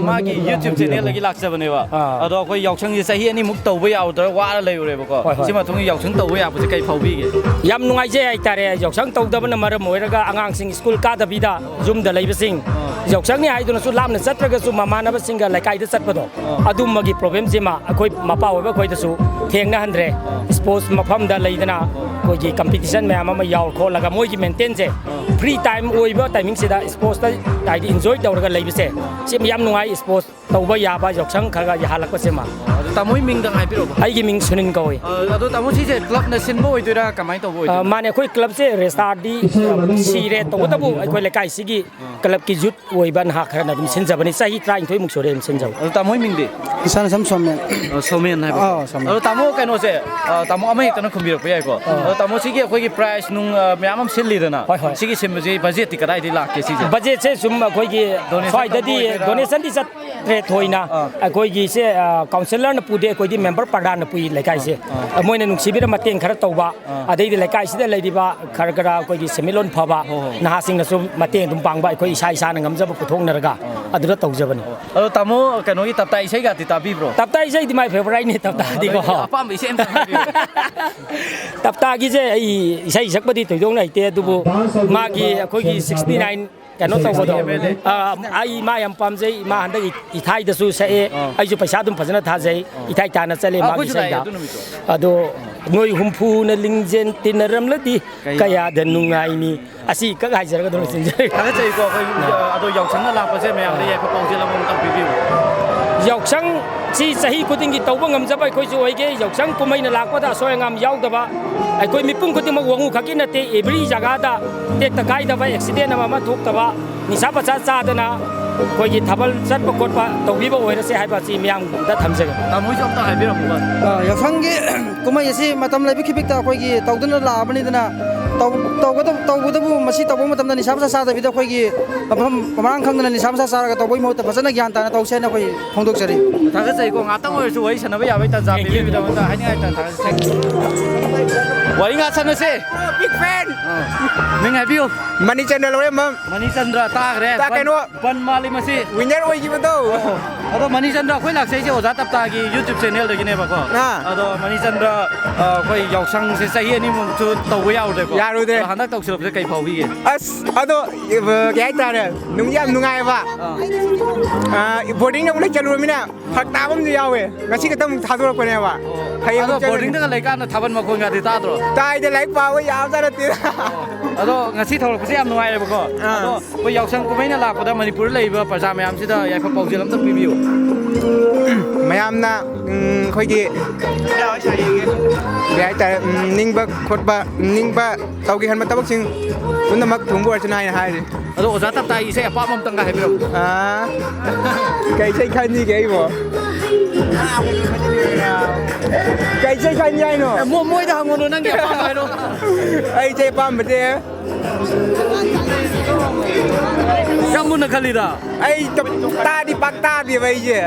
ꯃꯥꯒꯤ ꯌꯨꯇ꯭ꯌꯨꯕ ꯆꯦꯅꯦꯜꯗꯒꯤ ꯂꯥꯛꯆꯕꯅꯦꯕ ꯑꯗꯣ ꯑꯩꯈꯣꯏ ꯌꯥꯎꯁꯪꯁꯦ ꯆꯍꯤ 2ꯃꯨꯛ ꯇꯧꯕ ꯌꯥꯎꯗ꯭ꯔ ꯋꯥꯔ ꯂꯩꯔꯨꯔꯦꯕꯀꯣ ꯁꯤ ꯃꯇꯨꯡꯗ ꯌꯥꯎꯁꯪ ꯇꯧꯕ ꯌꯥꯕꯁꯦ ꯀꯩ ꯐꯥꯎꯕꯤꯒꯦ ꯌꯥꯝ ꯅꯨꯡꯉꯥꯏꯖꯩ ꯍꯥꯏꯇꯥꯔꯦ ꯌꯥꯎꯁꯪ ꯇꯧꯗꯕꯅ ꯃꯔꯝ ꯑꯣꯏꯔꯒ ꯑꯉꯥꯡꯁꯤꯡ ꯁ꯭ꯀꯨꯜ ꯀꯥꯗꯕꯤꯗ ꯌꯨꯝꯗ ꯂꯩꯕꯁꯤꯡ ꯌꯥꯎꯁꯪꯅꯤ ꯍꯥꯏꯗꯨꯅꯁꯨ ꯂꯥꯞꯅ ꯆꯠꯇ꯭ꯔꯒꯁꯨ ꯃꯃꯥꯟꯅꯕꯁꯤꯡꯒ ꯂꯩꯀꯥꯏꯗ ꯆꯠꯄꯗꯣ ꯑꯗꯨꯝꯕꯒꯤ ꯄ꯭ꯔꯣꯕ꯭ꯂꯦꯝꯁꯤꯃ ꯑꯩꯈꯣꯏ ꯃꯄꯥ ꯑꯣꯏꯕ ꯑꯩꯈꯣꯏꯗꯁꯨ ꯊꯦꯡꯅꯍꯟꯗ꯭ꯔꯦ ꯁ꯭ꯄꯣꯔꯠꯁ ꯃꯐꯝꯗ ꯂꯩꯗꯅ ꯑꯩꯈꯣꯏꯒꯤ ꯀꯝꯄꯤꯇꯤꯁꯟ ꯃꯌꯥꯝ ꯑꯃ ꯌꯥꯎ ꯈꯣꯠꯂꯒ ꯃꯣꯏꯒꯤ ꯃꯦꯟꯇꯦꯟꯁꯦ ꯐ꯭ꯔꯤ ꯇꯥꯏꯝ ꯑꯣꯏꯕ ꯇꯥꯏꯃꯤꯡꯁꯤꯗ ꯁ꯭ꯄꯣꯔꯠꯁꯇ ꯍꯥꯏꯗꯤ ꯏꯟꯖꯣꯏ ꯇꯧꯔꯒ ꯂꯩꯕꯁꯦ ꯁꯤ ꯌꯥꯝ ꯅꯨꯡꯉꯥꯏ ꯁ꯭ꯄꯣꯔꯠꯁ ꯇꯧꯕ ꯌꯥꯕ ꯌꯥꯎꯁꯪ ꯈꯔ ꯌꯥꯍꯜꯂꯛꯄꯁꯤꯃ ꯇꯥꯃꯣꯒꯤ ꯃꯤꯡꯗꯪ ꯍꯥꯏꯕꯤꯔꯛꯎ ꯑꯩꯒꯤ ꯃꯤꯡ ꯁꯨꯅꯤꯟ ꯀꯧꯏ ꯑꯗꯣ ꯇꯥꯃꯣ ꯁꯤꯁꯦ ꯀ꯭ꯂꯕꯅ ꯁꯤꯟꯕ ꯑꯣꯏꯗꯣꯏꯔꯥ ꯀꯃꯥꯏꯅ ꯇꯧꯕ ꯑꯣꯏꯗꯣꯏꯔꯥ ꯃꯥꯅꯦ ꯑꯩꯈꯣꯏ ꯀ꯭ꯂꯕꯁꯦ ꯔꯦꯁꯇꯥꯔꯗꯤ ꯁꯤꯔꯦ ꯇꯧꯕꯇꯕꯨ ꯑꯩꯈꯣꯏ ꯂꯩꯀꯥꯏꯁꯤꯒꯤ ꯀ꯭ꯂꯕꯀꯤ ꯌꯨꯠ ꯑꯣꯏꯕ ꯅꯍꯥ ꯈꯔꯅ ꯑꯗꯨꯝ ꯁꯤꯟꯖꯕꯅꯤ ꯆꯍꯤ 23ꯃꯨꯛ ꯁꯨꯔꯦ ꯑꯗꯨꯝ ꯁꯤꯟꯖꯕ ꯑꯗꯣ ꯇꯥꯃꯣꯒꯤ ꯃꯤꯡꯗꯤ ꯏꯁꯥꯅ ꯁꯨꯝ ꯁꯣꯃꯦꯟ ꯁꯣꯃꯦꯟ ꯍꯥꯏꯕ ꯑꯗꯣ ꯇꯥꯃꯣ ꯀꯩꯅꯣꯁꯦ ꯇꯥꯃꯣ ꯑꯃ ꯍꯦꯛꯇꯅ ꯈꯨꯝꯕꯤꯔꯛꯄ ꯌꯥꯏꯀꯣ ꯑꯗꯣ ꯇꯥꯃꯣ ꯁꯤꯒꯤ ꯑꯩꯈꯣꯏꯒꯤ ꯄ꯭ꯔꯥꯏꯖ ꯅꯨꯡ ꯃꯌꯥꯝ ꯑꯃ ꯁꯤꯜꯂꯤꯗꯅ ꯁꯤꯒꯤ ꯁꯤꯟꯕꯁꯤ ꯕꯖꯦꯠꯇꯤ ꯀꯗꯥꯏꯗꯒꯤ ꯂꯥꯛꯀꯦ ꯁꯤꯁꯦ ꯕꯖꯦꯠꯁꯦ ꯁꯨꯝ ꯑꯩꯈꯣꯏꯒꯤ ꯁ꯭ꯋꯥꯏꯗꯗꯤ ꯗꯣꯅꯦꯁꯟꯗꯤ ꯆꯠꯇ꯭ꯔꯦ ꯊꯣꯏꯅ ꯑꯩꯈꯣꯏꯒꯤꯁꯦ ꯀꯥꯎꯟꯁꯤꯂꯔꯅ ꯄꯨꯗꯦ ꯑꯩꯈꯣꯏꯗꯤ ꯃꯦꯝꯕꯔ ꯄ꯭ꯔꯙꯥꯟꯅ ꯄꯨꯏ ꯂꯩꯀꯥꯏꯁꯦ ꯃꯣꯏꯅ ꯅꯨꯡꯁꯤꯕꯤꯔ ꯃꯇꯦꯡ ꯈꯔ ꯇꯧꯕ ꯑꯗꯩꯗꯤ ꯂꯩꯀꯥꯏꯁꯤꯗ ꯂꯩꯔꯤꯕ ꯈꯔ ꯑꯩꯈꯣꯏꯒꯤ ꯁꯦꯟꯃꯤꯠꯂꯣꯟ ꯐꯕ ꯅꯍꯥꯁꯤꯡꯅꯁꯨ ꯃꯇꯦꯡ ꯑꯗꯨꯝ ꯄꯥꯡꯕ ꯑꯩꯈꯣꯏ ꯏꯁꯥꯅ ꯉꯝꯖꯕ ꯄꯨꯊꯣꯛꯅꯔꯒ ꯑꯗꯨꯗ ꯇꯧꯖꯕꯅꯤ ꯑꯗꯣ ꯇꯥꯃꯣ ꯀꯩꯅꯣꯒꯤ ꯇꯞꯇꯥ ꯏꯁꯩꯒꯗꯤ ꯇꯥꯕꯤꯕ꯭ꯔꯣ ꯇꯞꯇꯥ ꯏꯁꯩꯗꯤ ꯃꯥꯏ ꯐꯦꯚꯣꯔꯥꯏꯠꯅꯤ ꯇꯞꯇꯥꯗꯤꯀꯣ ꯑꯄꯥꯝꯕ ꯏꯁꯩ ꯑꯝꯇ ꯍꯥꯏꯕꯤꯌꯨ ꯇꯞꯇꯥꯒꯤꯁꯦ ꯑꯩ ꯏꯁꯩ ꯁꯛꯄꯗꯤ ꯊꯣꯏꯗꯣꯛꯅ ꯍꯩꯇꯦ ꯑꯗꯨꯕꯨ ꯃꯥꯒꯤ ꯑꯩꯈꯣꯏꯒꯤ 69 ꯀꯩꯅꯣ ꯇꯧꯕꯗꯣ ꯑꯩ ꯃꯥ ꯌꯥꯝ ꯄꯥꯝꯖꯩ ꯃꯥ ꯍꯟꯗꯛ ꯏꯊꯥꯏꯗꯁꯨ ꯁꯛꯑꯦ ꯑꯩꯁꯨ ꯄꯩꯁꯥ ꯑꯗꯨꯝ ꯐꯖꯅ ꯊꯥꯖꯩ ꯏꯊꯥꯏ ꯇꯥꯅ ꯆꯠꯂꯦ ꯃꯥꯒꯤ ꯏꯁꯩꯗ ꯑꯗꯣ ꯅꯣꯏ ꯍꯨꯝꯐꯨꯅ ꯂꯤꯡꯖꯦꯜ ꯇꯤꯟꯅꯔꯝꯂꯗꯤ ꯀꯌꯥꯗ ꯅꯨꯡꯉꯥꯏꯅꯤ ꯑꯁꯤ ꯀꯛ ꯍꯥꯏꯖꯔꯒ ꯑꯗꯨꯝ ꯂꯣꯏꯁꯤꯟꯖꯔꯦ ꯊꯥꯒꯠꯆꯩꯀꯣ ꯑꯩꯈꯣꯏ ꯑꯗꯣ ꯌꯥꯎꯁꯪꯅ ꯂꯥꯛꯄꯁꯦ ꯃꯌꯥꯝꯗ ꯌꯥꯏꯐ ꯄꯥꯎꯖꯦꯜ ꯑꯃ ꯄꯤꯕꯤꯌꯨ ꯌꯥꯎꯁꯪ ꯁꯤ ꯆꯍꯤ ꯈꯨꯗꯤꯡꯒꯤ ꯇꯧꯕ ꯉꯝꯖꯕ ꯑꯩꯈꯣꯏꯁꯨ ꯑꯣꯏꯒꯦ ꯌꯥꯎꯁꯪ ꯀꯨꯝꯍꯩꯅ ꯂꯥꯛꯄꯗ ꯑꯁꯣꯏ ꯑꯉꯥꯝ ꯌꯥꯎꯗꯕ ꯑꯩꯈꯣꯏ ꯃꯤꯄꯨꯝ ꯈꯨꯗꯤꯡꯃꯛ ꯋꯥꯡꯉꯨ ꯈꯛꯀꯤ ꯅꯠꯇꯦ ꯑꯦꯕ꯭ꯔꯤ ꯖꯒꯥꯗ ꯇꯦꯛꯇ ꯀꯥꯏꯗꯕ ꯑꯦꯛꯁꯤꯗꯦꯟ ꯑꯃ ꯊꯣꯛꯇꯕ ꯅꯤꯁꯥ ꯄꯁꯥ ꯆꯥꯗꯅ ꯑꯩꯈꯣꯏꯒꯤ ꯊꯥꯕꯜ ꯆꯠꯄ ꯈꯣꯠꯄ ꯇꯧꯕꯤꯕ ꯑꯣꯏꯔꯁꯦ ꯍꯥꯏꯕ ꯑꯁꯤ ꯃꯤꯌꯥꯝꯗ ꯊꯝꯖꯒꯦ ꯇꯥꯃꯣꯁꯨ ꯑꯝꯇ ꯍꯥꯏꯕꯤꯔꯝꯃꯨꯕ ꯌꯥꯎꯁꯪꯒꯤ ꯀꯨꯝꯍꯩ ꯑꯁꯤ ꯃꯇꯝ ꯂꯩꯕ ꯈꯤꯕꯤꯛꯇ ꯑꯩꯈꯣꯏꯒꯤ ꯇꯧꯗꯨꯅ ꯂꯥꯛꯑꯕꯅꯤꯗꯅ ꯇꯧꯕꯗꯕꯨ ꯃꯁꯤ ꯇꯧꯕ ꯃꯇꯝꯗ ꯅꯤꯁꯥ ꯄꯁꯥ ꯆꯥꯗꯕꯤꯗ ꯑꯩꯈꯣꯏꯒꯤ ꯃꯐꯝ ꯃꯔꯥꯡ ꯈꯪꯗꯅ ꯅꯤꯁꯥ ꯄꯁꯥ ꯆꯥꯔꯒ ꯇꯧꯕꯒꯤ ꯃꯍꯨꯠꯇ ꯐꯖꯅ ꯒ꯭ꯌꯥꯟ ꯇꯥꯅ ꯇꯧꯁꯦꯅ ꯑꯩꯈꯣꯏ ꯐꯣꯡꯗꯣꯛꯆꯔꯤ ꯊꯥꯒꯠꯆꯩꯀꯣ ꯉꯥꯛꯇꯪ ꯑꯣꯏꯔꯁꯨ ꯋꯥꯔꯤ ꯁꯥꯟꯅꯕ ꯌꯥꯕꯒꯤ ꯇꯥꯟꯖꯥ ꯄꯤꯕꯤꯕꯒꯤꯗꯃꯛꯇ ꯍꯥꯏꯅꯤꯡꯉꯥꯏ ꯊꯥꯒꯠꯆꯩ ꯋꯥꯔꯤ ꯉꯥꯛ ꯁꯥꯟꯅꯁꯦ ꯕꯤꯛ ꯐꯦꯟ ꯃꯤꯡ ꯍꯥꯏꯕꯤꯌꯨ ꯃꯅꯤꯆꯟꯗ꯭ꯔ ꯂꯣꯏꯔꯦꯝꯕꯝ ꯃꯅꯤꯆꯟꯗ꯭ꯔ ꯇꯥꯈ꯭ꯔꯦ ꯀꯩꯅꯣ ꯕꯟ ꯃꯥꯜꯂꯤ ꯃꯁꯤ ꯋꯤꯟꯅꯔ ꯑꯣꯏꯈꯤꯕꯗꯣ ꯑꯗꯣ ꯃꯅꯤꯆꯟꯗ꯭ꯔ ꯑꯩꯈꯣꯏ ꯂꯥꯛꯆꯩꯁꯦ ꯑꯣꯖꯥ ꯇꯞꯇꯥꯒꯤ ꯌꯨꯇ꯭ꯌꯨꯕ ꯆꯦꯅꯦꯜꯗꯒꯤꯅꯦꯕꯀꯣ ꯑꯗꯣ ꯃꯅꯤꯆꯟꯗ꯭ꯔ ꯑꯩꯈꯣꯏ ꯌꯥꯎꯁꯪꯁꯦ ꯆꯍꯤ 2ꯃꯨꯛꯁꯨ ꯇꯧꯕ ꯌꯥꯎꯗ꯭ꯔꯦꯀꯣ ꯌꯥꯔꯨꯗ꯭ꯔꯦ ꯍꯟꯗꯛ ꯇꯧꯁꯤꯜꯂꯛꯄꯁꯦ ꯀꯩ ꯐꯥꯎꯕꯤꯒꯦ ꯑꯁ ꯑꯗꯣ ꯀꯩ ꯍꯥꯏꯇꯥꯔꯦ ꯌꯥꯝ ꯅꯨꯡꯉꯥꯏꯕ ꯕꯣꯔꯗꯤꯡꯗ ꯑꯃꯨꯛ ꯂꯩ ꯆꯠꯂꯨꯔꯃꯤꯅ ꯐꯔꯛ ꯇꯥꯕ ꯑꯃꯁꯨ ꯌꯥꯎꯋꯦ ꯉꯁꯤ ꯈꯛꯇꯪ ꯑꯃꯨꯛ ꯊꯥꯗꯣꯔꯛꯄꯅꯦꯕ ꯑꯗꯣ ꯕꯣꯔꯗꯤꯡꯗꯒ ꯂꯩꯀꯥꯟꯗ ꯊꯥꯕꯜ ꯃꯈꯣꯟꯒꯗꯤ ꯇꯥꯗ꯭ꯔꯣ ꯇꯥꯏꯗ ꯂꯥꯏꯔꯤꯛ ꯄꯥꯕ ꯌꯥꯕꯖꯥꯠ ꯅꯠꯇꯦ ꯑꯗꯣ ꯉꯁꯤ ꯊꯧꯔꯛꯄꯁꯦ ꯌꯥꯝ ꯅꯨꯡꯉꯥꯏꯔꯦꯕꯀꯣ ꯑꯗꯣ ꯑꯩꯈꯣꯏ ꯌꯥꯎꯁꯪ ꯀꯨꯝꯍꯩꯅ ꯂꯥꯛꯄꯗ ꯃꯅꯤꯄꯨꯔꯗ ꯂꯩꯔꯤꯕ ꯄ꯭ꯔꯖꯥ ꯃꯌꯥꯝꯁꯤꯗ ꯌꯥꯏꯐ ꯄꯥꯎꯖꯦꯜ ꯑꯝꯇ ꯄꯤꯕꯤꯌꯨ ꯃꯌꯥꯝꯅ ꯑꯩꯈꯣꯏꯒꯤ ꯀꯩ ꯍꯥꯏꯇꯥꯔꯦ ꯅꯤꯡꯕ ꯈꯣꯠꯄ ꯅꯤꯡꯕ ꯇꯧꯒꯦ ꯈꯟꯕ ꯊꯕꯛꯁꯤꯡ ꯄꯨꯝꯅꯃꯛ ꯊꯨꯡꯕ ꯑꯣꯏꯔꯁꯅꯨ ꯍꯥꯏꯅ ꯍꯥꯏꯔꯤ ꯑꯗꯣ ꯑꯣꯖꯥ ꯇꯞꯇꯥꯏ ꯏꯁꯩ ꯑꯄꯥꯝꯕ ꯑꯝꯇꯪꯒ ꯍꯥꯏꯕꯤꯔꯛꯎ ꯀꯩ ꯏꯁꯩ ꯈꯟꯅꯤꯒꯦ ꯑꯩꯕꯣ ꯀꯩ ꯏꯁꯩ ꯈꯟꯅꯤ ꯍꯥꯏꯅꯣ ꯃꯣꯏꯗ ꯍꯪꯉꯣꯅꯣ ꯅꯪꯒꯤ ꯑꯄꯥꯝꯕ ꯍꯥꯏꯔꯣ ꯑꯩ ꯏꯁꯩ ꯑꯄꯥꯝꯕꯗꯤ ꯌꯥꯝ ꯃꯨꯟꯅ ꯈꯜꯂꯤꯗ ꯑꯩ ꯇꯥꯗꯤ ꯄꯥꯛ ꯇꯥꯗꯦꯕ ꯑꯩꯁꯦ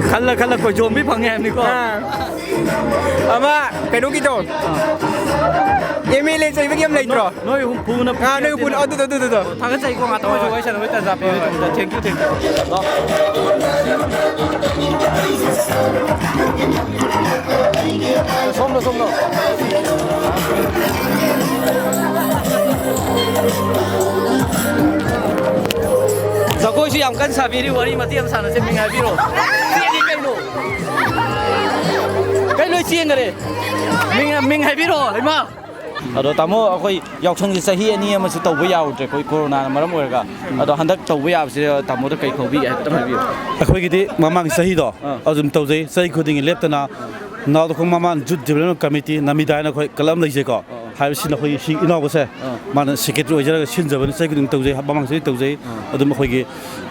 ꯈꯜꯂ ꯈꯜꯂ ꯀꯣꯏꯖꯣꯝꯕꯤ ꯐꯪꯉꯦ ꯍꯥꯏꯕꯅꯤꯀꯣ ꯑꯃ ꯀꯩꯅꯣꯒꯤꯗꯣ MLA ꯆꯩꯕꯒꯤ ꯌꯥꯝ ꯂꯩꯇ꯭ꯔꯣ ꯅꯣꯏ ꯍꯨꯝꯐꯨꯅ ꯅꯣꯏ ꯍꯨꯝꯐꯨꯅ ꯑꯗꯨꯗꯣ ꯊꯥꯒꯠꯆꯩꯀꯣ ꯉꯥꯛꯇ ꯑꯣꯏꯁꯨ ꯋꯥꯔꯤ ꯁꯥꯟꯅꯕꯩ ꯇꯥꯟꯖꯥ ꯄꯤꯕꯒꯤꯗꯃꯛꯇ ꯊꯦꯡꯀ꯭ꯌꯨ ꯁꯣꯝꯗꯣ ꯖꯒꯣꯏꯁꯨ ꯌꯥꯝ ꯀꯟꯅ ꯁꯥꯕꯤꯔꯤ ꯋꯥꯔꯤ ꯃꯇꯦꯛ ꯑꯃ ꯁꯥꯟꯅꯁꯦ ꯃꯤꯡ ꯍꯥꯏꯕꯤꯔꯣ ꯆꯦꯡꯉꯤ ꯀꯩꯅꯣ ꯀꯩ ꯂꯣꯏ ꯆꯦꯡꯈꯔꯦ ꯃꯤꯡ ꯍꯥꯏꯕꯤꯔꯣ ꯏꯃꯥ ꯑꯗꯣ ꯇꯥꯃꯣ ꯑꯩꯈꯣꯏ ꯌꯥꯎꯁꯪꯁꯦ ꯆꯍꯤ 2 ꯑꯃꯁꯨ ꯇꯧꯕ ꯌꯥꯎꯗ꯭ꯔꯦ ꯑꯩꯈꯣꯏ ꯀꯣꯔꯣꯅꯥꯅ ꯃꯔꯝ ꯑꯣꯏꯔꯒ ꯑꯗꯣ ꯍꯟꯗꯛ ꯇꯧꯕ ꯌꯥꯕꯁꯤꯗ ꯇꯥꯃꯣꯗ ꯀꯩ ꯐꯥꯎꯕꯤꯒꯦ ꯍꯥꯏꯐꯦꯠꯇꯪ ꯍꯥꯏꯕꯤꯌꯨ ꯑꯩꯈꯣꯏꯒꯤꯗꯤ ꯃꯃꯥꯡ ꯆꯍꯤꯗꯣ ꯑꯗꯨꯝ ꯇꯧꯖꯩ ꯆꯍꯤ ꯈꯨꯗꯤꯡꯒꯤ ꯂꯦꯞꯇꯅ ꯅꯥꯎꯗꯈꯣꯡ ꯃꯃꯥꯟ ꯖꯨꯠ ꯗꯤꯕꯦꯂꯞꯃꯦꯟ ꯀꯃꯤꯇꯤ ꯅꯃꯤꯗꯥ ꯍꯥꯏꯅ ꯑꯩꯈꯣꯏ ꯀꯂꯝ ꯂꯩꯖꯩꯀꯣ ꯍꯥꯏꯕꯁꯤꯅ ꯑꯩꯈꯣꯏꯒꯤ ꯁꯤ ꯏꯅꯥꯎꯕꯁꯦ ꯃꯥꯅ ꯁꯦꯀ꯭ꯔꯦꯇꯔꯤ ꯑꯣꯏꯖꯔꯒ ꯁꯤꯟꯖꯕꯅꯤ ꯆꯍꯤ ꯈꯨꯗꯤꯡ ꯇꯧꯖꯩ ꯃꯃꯥꯡ ꯆꯍꯤ ꯇꯧꯖꯩ ꯑꯗꯨꯝ ꯑꯩꯈꯣꯏꯒꯤ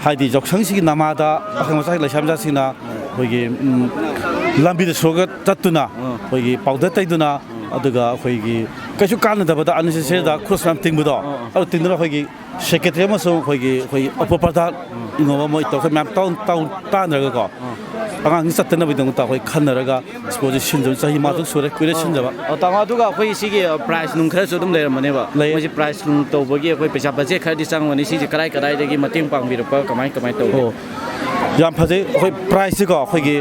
ꯍꯥꯏꯗꯤ ꯌꯥꯎꯁꯪꯁꯤꯒꯤ ꯅꯃꯥꯗ ꯄꯥꯈꯪ ꯃꯆꯥꯒꯤ ꯂꯩꯁꯥ ꯃꯆꯥꯁꯤꯡꯅ ꯑꯩꯈꯣꯏꯒꯤ ꯂꯝꯕꯤꯗ ꯁꯣꯔꯒ ꯆꯠꯇꯨꯅ ꯑꯩꯈꯣꯏꯒꯤ ꯄꯥꯎꯗꯔ ꯇꯩꯗꯨꯅ ꯑꯗꯨꯒ ꯑꯩꯈꯣꯏꯒꯤ ꯀꯩꯁꯨ ꯀꯥꯟꯅꯗꯕꯗ ꯑꯟꯅꯦꯁꯦꯁꯔꯤꯗ ꯈꯨꯠꯁꯨ ꯌꯥꯝ ꯇꯤꯡꯕꯗꯣ ꯑꯗꯨ ꯇꯤꯡꯗꯨꯅ ꯑꯩꯈꯣꯏꯒꯤ ꯁꯦꯀ꯭ꯔꯦꯇꯔꯤ ꯑꯃꯁꯨꯡ ꯑꯩꯈꯣꯏꯒꯤ ꯑꯄꯨ ꯄ꯭ꯔꯙꯥꯟ ꯏꯪꯉꯣꯕ ꯃꯣꯏ ꯇꯧꯔꯒ ꯃꯌꯥꯝ ꯇꯥꯟꯅꯔꯒꯀꯣ ꯑꯉꯥꯡꯁꯤꯡ ꯆꯠꯇꯅꯕꯒꯤꯗꯃꯛꯇ ꯑꯩꯈꯣꯏ ꯈꯟꯅꯔꯒ ꯁ꯭ꯄꯣꯔꯠꯁꯤ ꯁꯤꯟꯖꯕ ꯆꯍꯤ 5 ꯁꯨꯔꯦ ꯀꯨꯏꯔꯦ ꯁꯤꯟꯖꯕ ꯇꯥꯃꯣ ꯑꯗꯨꯒ ꯑꯩꯈꯣꯏ ꯁꯤꯒꯤ ꯄ꯭ꯔꯥꯏꯖ ꯅꯨꯡ ꯈꯔꯁꯨ ꯑꯗꯨꯝ ꯂꯩꯔꯝꯃꯅꯦꯕ ꯃꯣꯏꯁꯤ ꯄ꯭ꯔꯥꯏꯖ ꯅꯨꯡ ꯇꯧꯕꯒꯤ ꯑꯩꯈꯣꯏ ꯄꯩꯁꯥ ꯕꯖꯦꯠ ꯈꯔꯗꯤ ꯆꯪꯉꯝꯒꯅꯤ ꯁꯤꯁꯦ ꯀꯗꯥꯏꯗꯒꯤ ꯃꯇꯦꯡ ꯄꯥꯡꯕꯤꯔꯛꯄ ꯀꯃꯥꯏ ꯇꯧꯒꯦ ꯌꯥꯝ ꯐꯖꯩ ꯑꯩꯈꯣꯏ ꯄ꯭ꯔꯥꯏꯖꯁꯤꯀꯣ ꯑꯩꯈꯣꯏꯒꯤ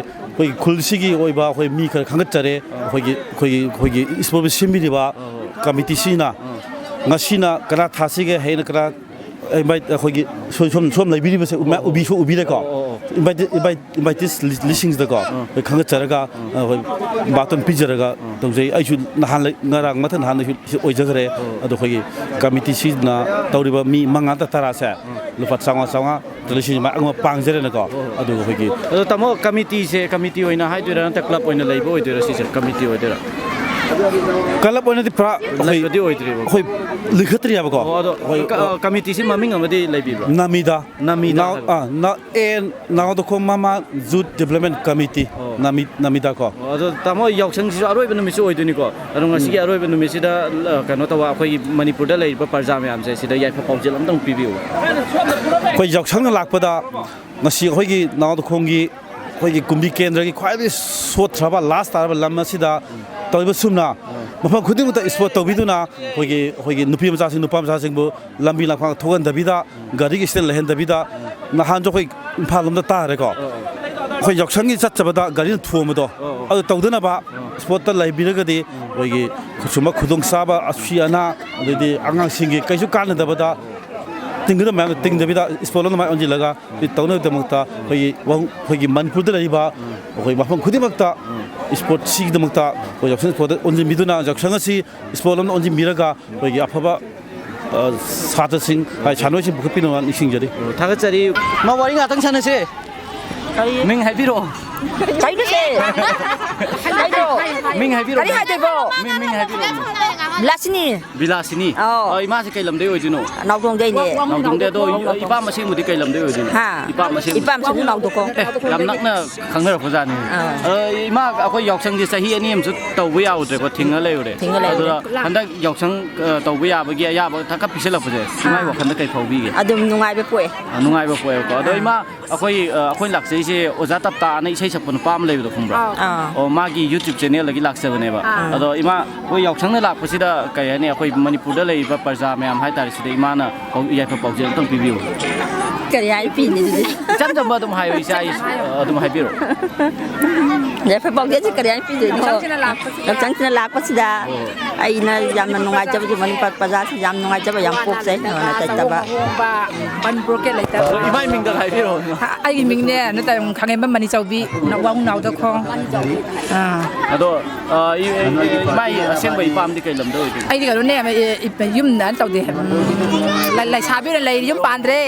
ꯈꯨꯜꯁꯤꯒꯤ ꯑꯣꯏꯕ ꯑꯩꯈꯣꯏ ꯃꯤ ꯈꯔ ꯈꯪꯒꯠꯆꯔꯦ ꯑꯩꯈꯣꯏꯒꯤ ꯁ꯭ꯄꯣꯔꯠ ꯁꯤꯟꯕꯤꯔꯤꯕ ꯀꯃꯤꯇꯤꯁꯤꯅ ꯉꯁꯤꯅ ꯀꯅꯥ ꯊꯥꯁꯤꯒꯦ ꯍꯌꯦꯡ ꯀꯅꯥ ꯑꯩꯈꯣꯏꯒꯤ ꯁꯣꯝ ꯂꯩꯕꯤꯔꯤꯕꯁꯦ ꯎꯕꯤꯁꯨ ꯎꯕꯤꯔꯦꯀꯣ ꯏꯟꯚꯥꯏꯇꯤꯁ ꯂꯤꯁꯤꯡꯁꯤꯗꯀꯣ ꯑꯩꯈꯣꯏ ꯈꯪꯒꯠꯆꯔꯒ ꯑꯩꯈꯣꯏ ꯕꯥꯇꯣꯟ ꯄꯤꯖꯔꯒ ꯇꯧꯖꯩ ꯑꯩꯁꯨ ꯉꯔꯥꯡ ꯅꯍꯥꯟꯗꯁꯨ ꯑꯣꯏꯖꯈ꯭ꯔꯦ ꯑꯗꯣ ꯑꯩꯈꯣꯏꯒꯤ ꯀꯃꯤꯇꯤꯁꯤꯅ ꯇꯧꯔꯤꯕ ꯃꯤ 9-10ꯁꯦ ꯂꯨꯄꯥ 500 ꯂꯤꯁꯤꯡ ꯑꯃ ꯄꯥꯡꯖꯔꯦꯅꯀꯣ ꯑꯗꯨꯒ ꯑꯩꯈꯣꯏꯒꯤ ꯑꯗꯣ ꯇꯥꯃꯣ ꯀꯃꯤꯇꯤꯁꯦ ꯀꯃꯤꯇꯤ ꯑꯣꯏꯅ ꯍꯥꯏꯗꯣꯏꯔꯥ ꯅꯠꯇ꯭ꯔꯒ ꯀ꯭ꯂꯕ ꯑꯣꯏꯅ ꯂꯩꯕ ꯑꯣꯏꯗꯣꯏꯔꯥ ꯁꯤꯁꯦ ꯀꯃꯤꯇꯤ ꯑꯣꯏꯗꯣꯏꯔꯥ ꯀꯂꯕ ꯑꯣꯏꯅꯗꯤ ꯄꯨꯔꯥ ꯂꯩꯕꯗꯤ ꯑꯣꯏꯗ꯭ꯔꯤꯕ ꯑꯩꯈꯣꯏ ꯂꯤꯡꯈꯠꯇ꯭ꯔꯤꯌꯥꯕꯀꯣ ꯑꯗꯣ ꯀꯃꯤꯇꯤꯁꯤ ꯃꯃꯤꯡ ꯑꯃꯗꯤ ꯂꯩꯕꯤꯕ꯭ꯔꯥ ꯅꯃꯤꯗꯥ ꯅꯥꯎꯗꯈꯣꯡ ꯃꯃꯥꯟ ꯖꯨꯠ ꯗꯤꯕꯦꯂꯞꯃꯦꯟ ꯀꯃꯤꯇꯤ ꯅꯃꯤꯗꯥ ꯀꯣ ꯑꯗꯣ ꯇꯥꯃꯣ ꯌꯥꯎꯁꯪꯁꯤꯁꯨ ꯑꯔꯣꯏꯕ ꯅꯨꯃꯤꯠꯁꯨ ꯑꯣꯏꯗꯣꯏꯅꯤꯀꯣ ꯑꯗꯣ ꯉꯁꯤꯒꯤ ꯑꯔꯣꯏꯕ ꯅꯨꯃꯤꯠꯁꯤꯗ ꯀꯩꯅꯣ ꯇꯧꯕ ꯑꯩꯈꯣꯏꯒꯤ ꯃꯅꯤꯄꯨꯔꯗ ꯂꯩꯔꯤꯕ ꯄ꯭ꯔꯖꯥ ꯃꯌꯥꯝꯁꯦ ꯁꯤꯗ ꯌꯥꯏꯐ ꯄꯥꯎꯖꯦꯜ ꯑꯝꯇꯪ ꯄꯤꯕꯤꯌꯨ ꯑꯩꯈꯣꯏ ꯌꯥꯎꯁꯪꯅ ꯂꯥꯛꯄꯗ ꯉꯁꯤ ꯑꯩꯈꯣꯏꯒꯤ ꯅꯥꯎꯗꯈꯣꯡꯒꯤ ꯑꯩꯈꯣꯏꯒꯤ ꯀꯨꯝꯕꯤ ꯀꯦꯟꯗ꯭ꯔꯒꯤ ꯈ꯭ꯋꯥꯏꯗꯒꯤ ꯁꯣꯠꯊ꯭ꯔꯕ ꯂꯥꯁ ꯇꯥꯔꯕ ꯂꯝ ꯑꯁꯤꯗ ꯇꯧꯔꯤꯕ ꯁꯨꯝꯅ ꯃꯐꯝ ꯈꯨꯗꯤꯡꯃꯛꯇ ꯏꯁꯄꯣꯔꯠ ꯇꯧꯕꯤꯗꯨꯅ ꯑꯩꯈꯣꯏꯒꯤ ꯅꯨꯄꯤ ꯃꯆꯥꯁꯤꯡ ꯅꯨꯄꯥ ꯃꯆꯥꯁꯤꯡꯕꯨ ꯂꯝꯕꯤ ꯂꯝꯈꯥꯡ ꯊꯣꯛꯍꯟꯗꯕꯤꯗ ꯒꯥꯔꯤꯒꯤ ꯑꯦꯛꯁꯤꯗꯦꯟ ꯂꯩꯍꯟꯗꯕꯤꯗ ꯅꯍꯥꯟꯁꯨ ꯑꯩꯈꯣꯏ ꯏꯝꯐꯥꯜ ꯂꯣꯝꯗ ꯇꯥꯔꯦꯀꯣ ꯑꯩꯈꯣꯏ ꯌꯥꯎꯁꯪꯒꯤ ꯆꯠꯆꯕꯗ ꯒꯥꯔꯤꯅ ꯊꯣꯝꯕꯗꯣ ꯑꯗꯨ ꯇꯧꯗꯅꯕ ꯏꯁꯄꯣꯔꯠꯇ ꯂꯩꯕꯤꯔꯒꯗꯤ ꯑꯩꯈꯣꯏꯒꯤ ꯁꯨꯝꯕ ꯈꯨꯗꯣꯡꯆꯥꯕ ꯑꯁꯤ ꯑꯅꯥ ꯑꯗꯩꯗꯤ ꯑꯉꯥꯡꯁꯤꯡꯒꯤ ꯀꯩꯁꯨ ꯀꯥꯟꯅꯗꯕꯗ ꯇꯤꯡꯒꯗꯕ ꯃꯌꯥꯝꯗꯣ ꯇꯤꯡꯗꯕꯤꯗ ꯏꯁꯄꯣꯔꯠ ꯂꯣꯝꯗ ꯃꯥꯏ ꯑꯣꯟꯁꯤꯜꯂꯒ ꯇꯧꯅꯕꯒꯤꯗꯃꯛꯇ ꯑꯩꯈꯣꯏꯒꯤ ꯃꯅꯤꯄꯨꯔꯗ ꯂꯩꯔꯤꯕ ꯑꯩꯈꯣꯏ ꯃꯐꯝ ꯈꯨꯗꯤꯡꯃꯛꯇ ꯏꯁꯄꯣꯔꯠꯁꯤꯒꯤꯗꯃꯛꯇ ꯑꯩꯈꯣꯏ ꯌꯥꯎꯁꯪ ꯏꯁꯄꯣꯔꯠꯇ ꯑꯣꯟꯁꯤꯟꯕꯤꯗꯨꯅ ꯌꯥꯎꯁꯪ ꯑꯁꯤ ꯏꯁꯄꯣꯔꯠ ꯂꯣꯝꯗ ꯑꯣꯟꯁꯤꯟꯕꯤꯔꯒ ꯑꯩꯈꯣꯏꯒꯤ ꯑꯐꯕ ꯁꯥꯇ꯭ꯔꯁꯤꯡ ꯁꯥꯟꯅꯔꯣꯏꯁꯤꯡ ꯄꯨꯈꯠꯄꯤꯅꯕ ꯅꯤꯡꯁꯤꯡꯖꯔꯤ ꯊꯥꯒꯠꯆꯔꯤ ꯃꯥ ꯋꯥꯔꯤ ꯉꯥꯛꯇꯪ ꯁꯥꯟꯅꯁꯦ ꯃꯤꯡ ꯍꯥꯏꯕꯤꯔꯛꯑꯣ ꯀꯩꯅꯣꯁꯦ ꯃꯤꯡ ꯍꯥꯏꯕꯤꯔꯛꯑꯣ ꯀꯔꯤ ꯍꯥꯏꯗꯣꯏꯕꯣ ꯃꯤꯡ ꯍꯥꯏꯕꯤꯔꯛꯑꯣ ꯕꯤꯂꯥꯁꯤꯅꯤ ꯕꯤꯂꯥꯁꯤꯅꯤ ꯏꯃꯥꯁꯦ ꯀꯩ ꯂꯝꯗꯩ ꯑꯣꯏꯗꯣꯏꯅꯣ ꯅꯥꯎꯗꯣꯡꯗꯩꯅꯦ ꯅꯥꯎꯗꯣꯡꯗꯩ ꯑꯗꯣ ꯏꯄꯥ ꯃꯁꯦꯡꯕꯨꯗꯤ ꯀꯩ ꯂꯝꯗꯩ ꯑꯣꯏꯗꯣꯏꯅꯣ ꯏꯄꯥ ꯃꯁꯦꯡ ꯅꯥꯎꯗꯣꯡ ꯌꯥꯝ ꯅꯛꯅ ꯈꯪꯅꯔꯛꯄꯖꯥꯠꯅꯤ ꯏꯃꯥ ꯑꯩꯈꯣꯏ ꯌꯥꯎꯁꯪꯁꯦ ꯆꯍꯤ 2 ꯑꯃꯁꯨ ꯇꯧꯕ ꯌꯥꯎꯗ꯭ꯔꯦꯀꯣ ꯊꯤꯡꯉ ꯂꯩꯔꯨꯔꯦ ꯑꯗꯨꯗ ꯍꯟꯗꯛ ꯌꯥꯎꯁꯪ ꯇꯧꯕ ꯌꯥꯕꯒꯤ ꯑꯌꯥꯕ ꯊꯛꯀꯠ ꯄꯤꯁꯜꯂꯛꯄꯁꯦ ꯏꯃꯥꯒꯤ ꯋꯥꯈꯜꯗ ꯀꯩ ꯐꯥꯎꯕꯤꯒꯦ ꯑꯗꯨꯝ ꯅꯨꯡꯉꯥꯏꯕ ꯄꯣꯛꯑꯦ ꯅꯨꯡꯉꯥꯏꯕ ꯄꯣꯛꯑꯦꯕꯀꯣ ꯑꯗꯣ ꯏꯃꯥ ꯑꯩꯈꯣꯏ ꯂꯥꯛꯆꯩꯁꯦ ꯑꯣꯖꯥ ꯇꯞꯇꯥꯅ ꯏꯁꯩ ꯁꯛꯄ ꯅꯨꯄꯥ ꯑꯃ ꯂꯩꯕꯗꯣ ꯈꯪꯕ꯭ꯔꯥ ꯑꯣ ꯃꯥꯒꯤ ꯌꯨꯇ꯭ꯌꯨꯕ ꯆꯦꯅꯦꯜꯗꯒꯤ ꯂꯥꯛꯆꯕꯅꯦꯕ ꯑꯗꯣ ꯏꯃꯥ ꯑꯩꯈꯣꯏ ꯌꯥꯎꯁꯪꯅ ꯂꯥꯛꯄꯁꯤꯗ ꯀꯩ ꯍꯥꯏꯅꯤ ꯑꯩꯈꯣꯏ ꯃꯅꯤꯄꯨꯔꯗ ꯂꯩꯔꯤꯕ ꯄ꯭ꯔꯖꯥ ꯃꯌꯥꯝ ꯍꯥꯏꯇꯥꯔꯦ ꯁꯤꯗ ꯏꯃꯥꯅ ꯌꯥꯏꯐ ꯄꯥꯎꯖꯦꯜ ꯑꯝꯇꯪ ꯄꯤꯕꯤꯌꯨ ꯀꯔꯤ ꯍꯥꯏꯄꯤꯅꯤ ꯑꯗꯨꯗꯤ ꯏꯆꯝ ꯆꯝꯕ ꯑꯗꯨꯝ ꯍꯥꯏꯌꯨ ꯏꯆꯥ ꯑꯗꯨꯝ ꯍꯥꯏꯕꯤꯔꯣ ꯌꯥꯏꯐ ꯄꯥꯎꯖꯦꯜꯁꯦ ꯀꯔꯤ ꯍꯥꯏꯄꯤꯗꯣꯏꯅꯣ ꯌꯥꯎꯁꯪꯁꯤꯅ ꯂꯥꯛꯄꯁꯤꯗ ꯑꯩꯅ ꯌꯥꯝꯅ ꯅꯨꯡꯉꯥꯏꯖꯕꯁꯦ ꯃꯅꯤꯄꯨꯔ ꯄ꯭ꯔꯖꯥꯁꯤ ꯌꯥꯝ ꯅꯨꯡꯉꯥꯏꯖꯕ ꯌꯥꯝ ꯄꯣꯛꯆꯩ ꯅꯠꯇꯕ ꯃꯅꯤꯄꯨꯔ ꯂꯩꯇꯕ ꯏꯃꯥꯏ ꯃꯤꯡꯗ ꯍꯥꯏꯕꯤꯔꯣ ꯑꯩꯒꯤ ꯃꯤꯡꯅꯦ ꯅꯠꯇ꯭ꯔꯒ ꯈꯥꯡꯉꯦꯝꯕꯝ ꯃꯅꯤꯆꯧꯕꯤ ꯋꯥꯡ ꯅꯥꯎꯗꯈꯣꯡ ꯑꯗꯣ ꯏꯃꯥꯏ ꯑꯁꯦꯡꯕ ꯏꯄꯥꯝꯗꯤ ꯀꯩ ꯂꯝꯗ ꯑꯣꯏꯗꯣꯏꯅꯣ ꯑꯩꯗꯤ ꯀꯩꯅꯣꯅꯦ ꯌꯨꯝꯗ ꯇꯧꯗꯦ ꯂꯩꯁꯥꯕꯤ ꯑꯣꯏꯅ ꯂꯩꯔꯤ ꯌꯨꯝ ꯄꯥꯟꯗ꯭ꯔꯦ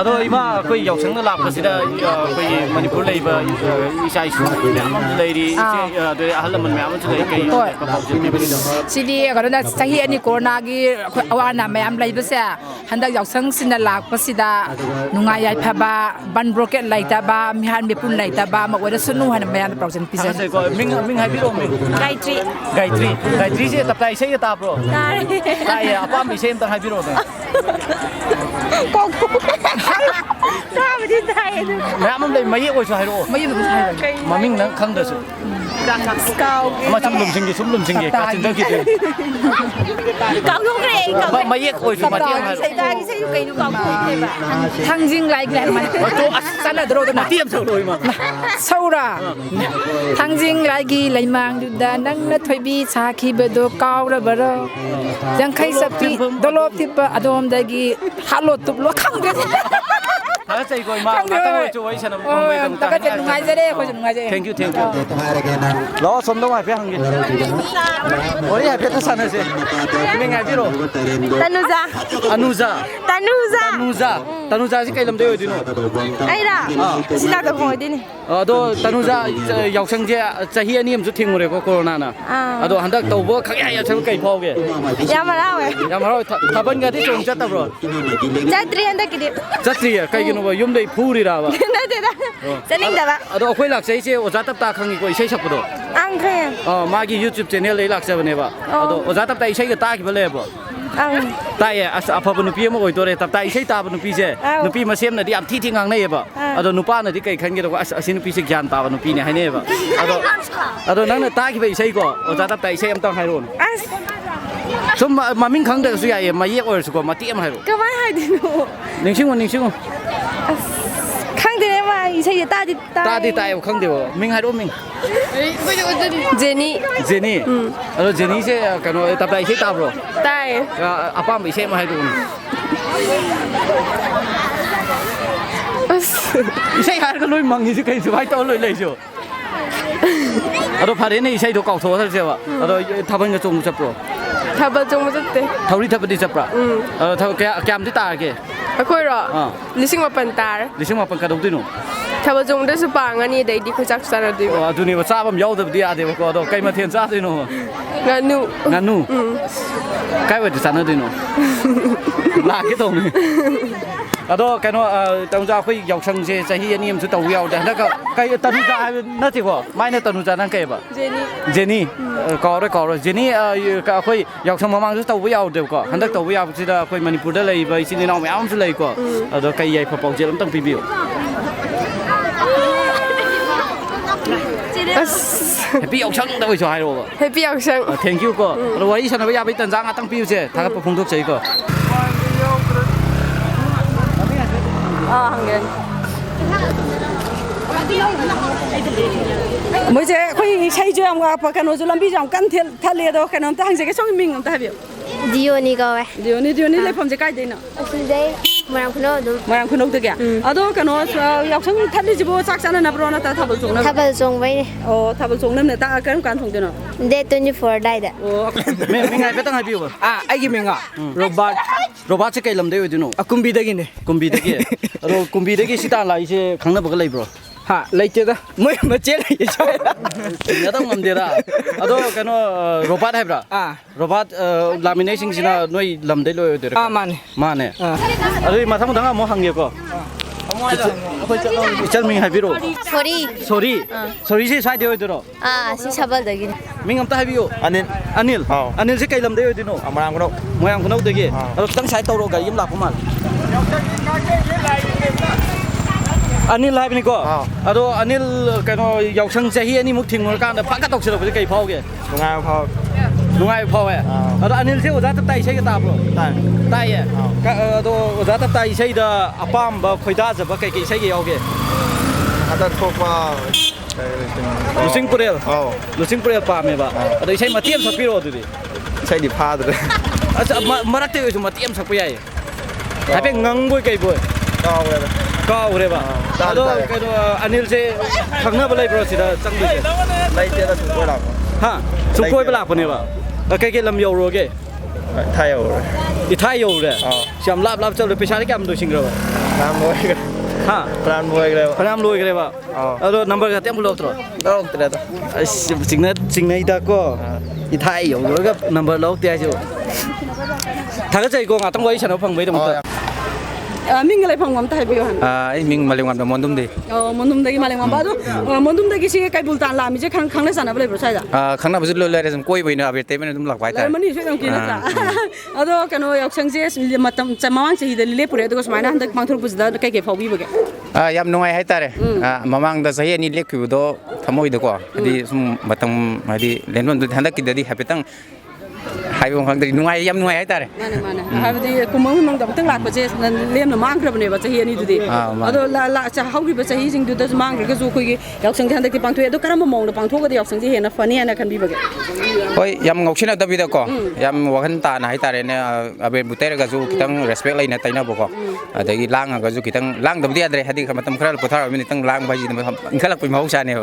ꯑꯗꯣ ꯏꯃꯥ ꯑꯩꯈꯣꯏ ꯌꯥꯎꯁꯪꯗ ꯂꯥꯛꯄꯁꯤꯗ ꯑꯩꯈꯣꯏꯒꯤ ꯃꯅꯤꯄꯨꯔ ꯂꯩꯕ ꯏꯆꯥ ꯏꯁꯨ ꯃꯌꯥꯝ ꯑꯃꯁꯨ ꯂꯩꯔꯤ ꯑꯗꯩ ꯑꯍꯜ ꯂꯃꯟ ꯃꯌꯥꯝ ꯑꯃꯁꯨ ꯂꯩ ꯀꯩ ꯄꯥꯎꯖꯦꯜꯅꯦꯕꯒꯤꯗꯣ ꯁꯤꯗꯤ ꯀꯩꯅꯣꯅ ꯆꯍꯤ 2 ꯀꯣꯔꯣꯅꯥꯒꯤ ꯑꯋꯥ ꯑꯅꯥ ꯃꯌꯥꯝ ꯂꯩꯕꯁꯦ ꯍꯟꯗꯛ ꯌꯥꯎꯁꯪꯁꯤꯅ ꯂꯥꯛꯄꯁꯤꯗ ꯅꯨꯡꯉꯥꯏ ꯌꯥꯏꯐꯕ ꯕꯟ ꯕ꯭ꯔꯣꯀꯦꯠ ꯂꯩꯇꯕ ꯃꯤꯍꯥꯟ ꯃꯤꯄꯨꯟ ꯂꯩꯇꯕ ꯑꯃ ꯑꯣꯏꯔꯁꯅꯨ ꯍꯥꯏꯅ ꯃꯌꯥꯝꯗ ꯄꯥꯎꯖꯦꯜ ꯄꯤꯖꯔꯤ ꯃꯤꯡ ꯍꯥꯏꯕꯤꯔꯛꯑꯣ ꯃꯤꯡ ꯒꯥꯏꯇ꯭ꯔꯤꯁꯦ ꯇꯞꯇꯥ ꯏꯁꯩꯒ ꯇꯥꯕ꯭ꯔꯣ ꯇꯥꯏꯌꯦ ꯑꯄꯥꯝꯕ ꯏꯁꯩ ꯑꯝꯇ ꯍꯥꯏꯕꯤꯔꯛꯑꯣ ꯃꯌꯥꯝ ꯑꯃ ꯂꯩ ꯃꯌꯦꯛ ꯑꯣꯏꯁꯨ ꯍꯥꯏꯔꯛꯑꯣ ꯃꯃꯤꯡ ꯅꯪ ꯈꯪꯗ꯭ꯔꯁꯨ ꯁꯨꯝ lumsingge ꯀꯥꯆꯤꯟꯗꯒꯤꯗꯤ ꯃꯌꯦꯛ ꯑꯣꯏꯁꯨ ꯃꯇꯦꯛ ꯍꯥꯏꯔꯛꯑꯣ ꯊꯥꯡꯖꯤꯡ ꯂꯥꯏꯒꯤ ꯆꯠꯅꯗ꯭ꯔꯣꯗꯅ ꯃꯇꯦꯛ ꯑꯃ ꯁꯛꯂꯛꯑꯣ ꯏꯃꯥ ꯁꯧꯔꯥ ꯊꯥꯡꯖꯤꯡ ꯂꯥꯏꯒꯤ ꯂꯩꯃꯥꯡꯗꯨꯗ ꯅꯪꯅ ꯊꯣꯏꯕꯤ ꯁꯥꯈꯤꯕꯗꯣ ꯀꯥꯎꯔꯕꯔꯣ ꯌꯥꯡꯈꯩ ꯆꯞꯄꯤ ꯗꯣꯂꯣꯞ ꯊꯤꯞꯄ ꯑꯗꯣꯝꯗꯒꯤ ꯍꯥꯠꯂꯣ ꯇꯨꯞꯂꯣ ꯈꯪꯗ꯭ꯔꯦ ꯊꯥꯒꯠꯆꯩꯀꯣ ꯏꯃꯥ ꯉꯥꯛꯇꯪ ꯑꯣꯏꯔꯁꯨ ꯋꯥꯔꯤ ꯁꯥꯟꯅꯕ ꯅꯨꯡꯉꯥꯏꯖꯔꯦ ꯑꯩꯈꯣꯏꯁꯨ ꯅꯨꯡꯉꯥꯏꯖꯔꯦ ꯊꯦꯡꯛ ꯌꯨ ꯂꯥꯛꯑꯣ ꯁꯣꯝꯗ ꯍꯥꯏꯐꯦꯠ ꯍꯪꯒꯦ ꯋꯥꯔꯤ ꯍꯥꯏꯐꯦꯠꯇ ꯁꯥꯟꯅꯁꯦ ꯃꯤꯡ ꯍꯥꯏꯕꯤꯔꯣ ꯇꯅꯨꯖꯥꯁꯤ ꯀꯩ ꯂꯝꯗꯩ ꯑꯣꯏꯗꯣꯏꯅꯣ ꯑꯩꯔꯥ ꯁꯤꯅꯥꯛꯇ ꯈꯣꯡꯉꯣꯏꯗꯣꯏꯅꯤ ꯑꯗꯣ ꯇꯅꯨꯖꯥ ꯌꯥꯎꯁꯪꯁꯦ ꯆꯍꯤ 2 ꯑꯃꯁꯨ ꯊꯤꯡꯉꯨꯔꯦꯀꯣ ꯀꯣꯔꯣꯅꯥꯅ ꯑꯗꯣ ꯍꯟꯗꯛ ꯇꯧꯕ ꯈꯪꯌꯥ ꯌꯥꯁꯪ ꯀꯩ ꯐꯥꯎꯒꯦ ꯌꯥꯝ ꯍꯔꯥꯎꯋꯦ ꯊꯥꯕꯜꯒꯗꯤ ꯆꯣꯡ ꯆꯠꯇꯕ꯭ꯔꯣ ꯆꯠꯇ꯭ꯔꯤ ꯍꯟꯗꯛꯀꯤꯗꯤ ꯆꯠꯇ꯭ꯔꯤꯌꯦ ꯀꯩꯒꯤꯅꯣꯕ ꯌꯨꯝꯗꯩ ꯐꯨꯔꯤꯔꯥꯕ ꯅꯠꯇꯦꯗ ꯆꯠꯅꯤꯡꯗꯕ ꯑꯗꯣ ꯑꯩꯈꯣꯏ ꯂꯥꯛꯆꯩꯁꯦ ꯑꯣꯖꯥ ꯇꯞꯇꯥ ꯈꯪꯉꯤꯀꯣ ꯏꯁꯩ ꯁꯛꯄꯗꯣ ꯈꯪꯉꯦ ꯃꯥꯒꯤ ꯌꯨꯇ꯭ꯌꯨꯕ ꯆꯦꯅꯦꯜꯗꯩ ꯂꯥꯛꯆꯕꯅꯦꯕ ꯑꯗꯣ ꯑꯣꯖꯥ ꯇꯞꯇꯥ ꯏꯁꯩꯒ ꯇꯥꯈꯤꯕ ꯂꯩꯌꯦꯕꯣ ꯇꯥꯏꯌꯦ ꯑꯁ ꯑꯐꯕ ꯅꯨꯄꯤ ꯑꯃ ꯑꯣꯏꯗꯣꯔꯦ ꯇꯞꯇꯥ ꯏꯁꯩ ꯇꯥꯕ ꯅꯨꯄꯤꯁꯦ ꯅꯨꯄꯤ ꯃꯁꯦꯝꯅꯗꯤ ꯌꯥꯝ ꯊꯤ ꯉꯥꯡꯅꯩꯌꯦꯕ ꯑꯗꯣ ꯅꯨꯄꯥꯅꯗꯤ ꯀꯩ ꯈꯟꯒꯦꯗꯣ ꯑꯁ ꯑꯁꯤ ꯅꯨꯄꯤꯁꯦ ꯒ꯭ꯌꯥꯟ ꯇꯥꯕ ꯅꯨꯄꯤꯅꯦ ꯍꯥꯏꯅꯩꯌꯦꯕ ꯑꯗꯣ ꯅꯪꯅ ꯇꯥꯈꯤꯕ ꯏꯁꯩꯀꯣ ꯑꯣꯖꯥ ꯇꯞꯇꯥ ꯏꯁꯩ ꯑꯝꯇꯪ ꯍꯥꯏꯔꯛꯑꯣ ꯁꯨꯝ ꯃꯃꯤꯡ ꯈꯪꯗ꯭ꯔꯁꯨ ꯌꯥꯏꯌꯦ ꯃꯌꯦꯛ ꯑꯣꯏꯔꯁꯨꯀꯣ ꯃꯇꯦꯛ ꯑꯃ ꯍꯥꯏꯔꯛꯑꯣ ꯀꯃꯥꯏ ꯍꯥꯏꯗꯣꯏꯅꯣ ꯅꯤꯡꯁꯤꯡꯉꯣ ꯈꯪꯗꯦꯅꯦ ꯃꯥ ꯏꯁꯩꯁꯦ ꯇꯥꯏꯌꯦꯕ ꯈꯪꯗꯦꯕ ꯃꯤꯡ ꯍꯥꯏꯔꯛꯑꯣ ꯃꯤꯡ ꯖꯦꯅꯤ ꯑꯗꯣ ꯖꯦꯅꯤꯁꯦ ꯀꯩꯅꯣ ꯇꯞꯇꯥ ꯏꯁꯩ ꯇꯥꯕ꯭ꯔꯣ ꯇꯥꯏꯌꯦ ꯑꯄꯥꯝꯕ ꯏꯁꯩ ꯑꯃ ꯍꯥꯏꯔꯛꯎꯅꯦ ꯏꯁꯩ ꯍꯥꯏꯔꯒ ꯂꯣꯏ ꯃꯪꯉꯤꯁꯤ ꯀꯩ ꯁꯨꯃꯥꯏꯅ ꯇꯧꯔ ꯂꯣꯏ ꯂꯩꯁꯨ ꯑꯗꯣ ꯐꯔꯦꯅꯦ ꯏꯁꯩꯗꯣ ꯀꯥꯎꯊꯣꯛꯑꯁꯦꯕ ꯑꯗꯣ ꯊꯥꯕꯜꯒ ꯆꯣꯡꯕ ꯆꯠꯄ꯭ꯔꯣ ꯊꯥꯕꯜ ꯆꯣꯡꯕ ꯆꯠꯇꯦ ꯊꯧꯔꯤ ꯊꯠꯄꯗꯤ ꯆꯠꯄ꯭ꯔꯥ ꯀꯌꯥꯝꯗꯤ ꯇꯥꯔꯒꯦ ꯑꯩꯈꯣꯏꯔꯣ 9,000 ꯇꯥꯔꯦ 9,000 ꯀꯩꯗꯧꯗꯣꯏꯅꯣ ꯊꯥꯕꯜ ꯆꯣꯡꯕꯗꯁꯨ ꯄꯥꯡꯉꯅꯤ ꯑꯗꯩꯗꯤ ꯑꯩꯈꯣꯏ ꯆꯥꯛꯁꯨ ꯆꯥꯅꯗꯣꯏꯕ ꯑꯗꯨꯅꯦꯕ ꯆꯥꯕ ꯑꯃ ꯌꯥꯎꯗꯕꯗꯤ ꯌꯥꯗꯦꯕꯀꯣ ꯑꯗꯣ ꯀꯩ ꯃꯊꯦꯜ ꯆꯥꯗꯣꯏꯅꯣ ꯉꯥꯅꯨ ꯀꯥꯏ ꯋꯥꯏꯗ ꯆꯥꯅꯗꯣꯏꯅꯣ ꯂꯥꯛꯀꯦ ꯇꯧꯅꯤ ꯑꯗꯣ ꯀꯩꯅꯣ ꯇꯅꯨꯖꯥ ꯑꯩꯈꯣꯏ ꯌꯥꯎꯁꯪꯁꯦ ꯆꯍꯤ 2 ꯑꯃꯁꯨ ꯇꯧꯕ ꯌꯥꯎꯗꯦ ꯍꯟꯗꯛ ꯀꯩ ꯇꯅꯨꯖꯥ ꯍꯥꯏꯕ ꯅꯠꯇꯦꯀꯣ ꯃꯥꯏꯅ ꯇꯅꯨꯖꯥ ꯅꯪ ꯀꯩꯕ ꯖꯦꯅꯤ ꯀꯥꯎꯔꯦ ꯖꯦꯅꯤ ꯑꯩꯈꯣꯏ ꯌꯥꯎꯁꯪ ꯃꯃꯥꯡꯗꯁꯨ ꯇꯧꯕ ꯌꯥꯎꯗꯦꯕꯀꯣ ꯍꯟꯗꯛ ꯇꯧꯕ ꯌꯥꯕꯁꯤꯗ ꯑꯩꯈꯣꯏ ꯃꯅꯤꯄꯨꯔꯗ ꯂꯩꯔꯤꯕ ꯏꯆꯤꯟ ꯏꯅꯥꯎ ꯃꯌꯥꯝ ꯑꯃꯁꯨ ꯂꯩꯀꯣ ꯑꯗꯣ ꯀꯩ ꯌꯥꯏꯐ ꯄꯥꯎꯖꯦꯜ ꯑꯝꯇꯪ ꯄꯤꯕꯤꯌꯨ ꯍꯦꯄꯤ ꯌꯥꯎꯁꯪꯗ ꯑꯣꯏꯁꯨ ꯍꯥꯏꯔꯛꯑꯣꯕ ꯍꯦꯄꯤ ꯌꯥꯎꯁꯪ ꯊꯦꯡꯛ ꯌꯨ ꯀꯣ ꯑꯗꯣ ꯋꯥꯔꯤ ꯁꯥꯟꯅꯕ ꯌꯥꯕꯒꯤ ꯇꯟꯖꯥ ꯉꯥꯛꯇꯪ ꯄꯤꯌꯨꯁꯦ ꯊꯥꯒꯠꯄ ꯐꯣꯡꯗꯣꯛꯆꯩꯀꯣ ꯃꯣꯏꯁꯦ ꯑꯩꯈꯣꯏ ꯏꯁꯩꯁꯨ ꯌꯥꯝ ꯉꯥꯛꯄ ꯀꯩꯅꯣꯁꯨ ꯂꯝꯕꯤꯁꯨ ꯌꯥꯝ ꯀꯟꯅ ꯊꯜꯂꯤ ꯑꯗꯣ ꯀꯩꯅꯣꯝꯇ ꯍꯪꯖꯒꯦ ꯁꯣꯝꯒꯤ ꯃꯤꯡ ꯑꯝꯇ ꯍꯥꯏꯕꯤꯌꯨ ꯗꯤꯌꯣꯅꯤ ꯀꯧꯋꯦ ꯗꯤꯌꯣꯅꯤ ꯂꯩꯐꯝꯁꯦ ꯀꯥꯏꯗꯩꯅꯣ ꯑꯁꯤꯗꯩ ꯃꯣꯏꯔꯥꯡ ꯈꯨꯅꯧ ꯑꯗꯨꯝ ꯃꯣꯏꯔꯥꯡ ꯈꯨꯅꯧꯗꯒꯤ ꯑꯗꯣ ꯀꯩꯅꯣ ꯌꯥꯎꯁꯪ ꯊꯠꯂꯤꯁꯤꯕꯨ ꯆꯥꯛ ꯆꯥꯅꯅꯕ꯭ꯔꯣ ꯅꯠꯇ꯭ꯔꯒ ꯊꯥꯕꯜ ꯆꯣꯡꯅꯕ꯭ꯔꯣ ꯊꯥꯕꯜ ꯆꯣꯡꯕꯩꯅꯦ ꯊꯥꯕꯜ ꯆꯣꯡꯅꯕꯅꯦ ꯀꯔꯝ ꯀꯥꯟ ꯊꯣꯡꯗꯣꯏꯅꯣ ꯗꯦꯠ 24 ꯑꯗꯥꯏꯗ ꯃꯤꯡ ꯍꯥꯏꯐꯦꯠꯇꯪ ꯍꯥꯏꯕꯤꯌꯨ ꯑꯩꯒꯤ ꯃꯤꯡ ꯔꯣꯕꯥꯔꯠꯁꯦ ꯀꯩ ꯂꯝꯗꯩ ꯑꯣꯏꯗꯣꯏꯅꯣ ꯀꯨꯝꯕꯤꯗꯒꯤꯅꯦ ꯑꯗꯣ ꯀꯨꯝꯕꯤꯗꯒꯤ ꯁꯤꯇꯥ ꯂꯥꯛꯏꯁꯦ ꯈꯪꯅꯕꯒ ꯂꯩꯕ꯭ꯔꯣ ꯂꯩꯇꯦꯗ ꯃꯣꯏ ꯃꯆꯦ ꯂꯩꯌꯦ ꯅꯇꯪ ꯉꯝꯗꯦꯔꯥ ꯑꯗꯣ ꯀꯩꯅꯣ ꯔꯣꯕꯥꯔꯠ ꯍꯥꯏꯕ꯭ꯔꯥ ꯔꯣꯕꯥꯔꯠ ꯂꯥꯛꯃꯤꯟꯅꯩꯁꯤꯡꯁꯤꯅ ꯅꯣꯏ ꯂꯝꯗꯩ ꯂꯣꯏ ꯑꯣꯏꯗꯣꯏꯔꯥ ꯃꯥꯅꯦ ꯑꯗꯨꯗꯤ ꯃꯊꯪ ꯑꯃꯨꯛ ꯍꯪꯒꯦꯀꯣ ꯏꯆꯜ ꯃꯤꯡ ꯍꯥꯏꯕꯤꯔꯛꯑꯣ ꯁꯣꯔꯤꯁꯦ ꯁ꯭ꯋꯥꯏꯗꯩ ꯑꯣꯏꯗꯣꯏꯔꯣ ꯁꯤ ꯁꯥꯕꯜꯗꯒꯤꯅꯦ ꯃꯤꯡ ꯑꯝꯇ ꯍꯥꯏꯕꯤꯌꯨ ꯑꯅꯤꯜꯁꯦ ꯀꯩ ꯂꯝꯗꯩ ꯑꯣꯏꯗꯣꯏꯅꯣ ꯃꯣꯏꯔꯥꯡ ꯈꯨꯅꯧꯗꯒꯤ ꯑꯗꯣ ꯈꯤꯇꯪ ꯁꯥꯏꯠ ꯇꯧꯔꯣ ꯒꯥꯔꯤ ꯑꯃ ꯂꯥꯛꯄ ꯃꯥꯜꯂꯦ ꯑꯅꯤꯜ ꯍꯥꯏꯕꯅꯤꯀꯣ ꯑꯗꯣ ꯑꯅꯤꯜ ꯀꯩꯅꯣ ꯌꯥꯎꯁꯪ ꯆꯍꯤ 2 ꯃꯨꯛ ꯊꯤꯡꯉꯨꯔꯀꯥꯟꯗ ꯐꯠꯀ ꯇꯧꯁꯤꯜꯂꯛꯄꯁꯦ ꯀꯩ ꯐꯥꯎꯒꯦ ꯅꯨꯡꯉꯥꯏꯕ ꯐꯥꯎꯋꯦ ꯑꯗꯣ ꯑꯅꯤꯜꯁꯦ ꯑꯣꯖꯥ ꯇꯞꯇꯥ ꯏꯁꯩꯒ ꯇꯥꯕ꯭ꯔꯣ ꯇꯥꯏꯌꯦ ꯑꯗꯣ ꯑꯣꯖꯥ ꯇꯞꯇꯥ ꯏꯁꯩꯗ ꯑꯄꯥꯝꯕ ꯈꯣꯏꯗꯥꯖꯕ ꯀꯩꯀꯩ ꯏꯁꯩꯒ ꯌꯥꯎꯒꯦ ꯍꯟꯗꯛ ꯊꯣꯛꯄ ꯂꯨꯆꯤꯡ ꯄꯨꯔꯦꯜ ꯄꯥꯝꯃꯦꯕ ꯑꯗꯣ ꯏꯁꯩ ꯃꯇꯦꯛ ꯑꯃ ꯁꯛꯄꯤꯔꯛꯑꯣ ꯑꯗꯨꯗꯤ ꯏꯁꯩꯗꯤ ꯐꯥꯗ꯭ꯔꯦ ꯑꯁ ꯃꯔꯛꯇ ꯑꯣꯏꯁꯨ ꯃꯇꯦꯛ ꯑꯃ ꯁꯛꯄ ꯌꯥꯏꯌꯦ ꯍꯥꯏꯐꯦꯠ ꯉꯪꯕꯣꯏ ꯀꯩꯕꯣꯏ ꯀꯥꯎꯔꯦꯕ ꯑꯗꯣ ꯀꯩꯅꯣ ꯑꯅꯤꯜꯁꯦ ꯈꯪꯅꯕ ꯂꯩꯕ꯭ꯔꯣ ꯁꯤꯗ ꯆꯪꯗꯣꯏꯁꯦ ꯂꯩꯇꯦꯗ ꯁꯨꯝ ꯀꯣꯏ ꯂꯥꯛꯄ ꯁꯨꯝ ꯀꯣꯏꯕ ꯂꯥꯛꯄꯅꯦꯕ ꯀꯩꯀꯩ ꯂꯝ ꯌꯧꯔꯨꯔꯒꯦ thay rồi đi thay rồi đấy chậm lap lap cho được pesa cái đôi sinh rồi làm rồi ha plan rồi rồi plan rồi cái vậy đó number cái tem lột rồi đâu thế đó chính này ta có đi thay rồi cái number lột tiền chứ thằng cái gì cô ngã trong quay sản phẩm mấy đồng tiền mình lại phong ngắm tay biểu hẳn mình mà liên quan đến món đúng đi món đấy mà liên quan bao nhiêu món đấy cái cái bul tan làm mình khang khang lấy sản nào bây giờ sai ra khang nào bây giờ lời là coi bây giờ về tên mình đúng lạc vài tay mình sẽ làm gì nữa đó cái nó học sinh gì mà tầm mang chỉ để lấy bữa đó cái máy nó mang thuốc bút đó cái phao bị vậy yam nung ai hay ta đấy mamang da saya ni lek ku do thamoi do ko di mà tầm di len mon du handa ki di happy tang hai bông khang dari nung ai yam nung ai hay ta đấy hai bên đi cùng mong đọc tiếng lạc của chị liêm là mang cái này và chị hiền đi đó là chỉ học cái chị hiền chính đó mang cái du cái học sinh handa cái bằng thuê đó cái mà mong được bằng thuê cái học sinh hiền là funny anh cần bị vậy oi yam ngọc xin đâu biết đâu ko yam wakan ta na hay ta đấy nè abe butere cái du kitang respect lại nè tay na boko adagi lang cái du kitang lang đâu biết đấy hadi cái matam khral puthar mình tang lang baji mình khal pun mau sa nè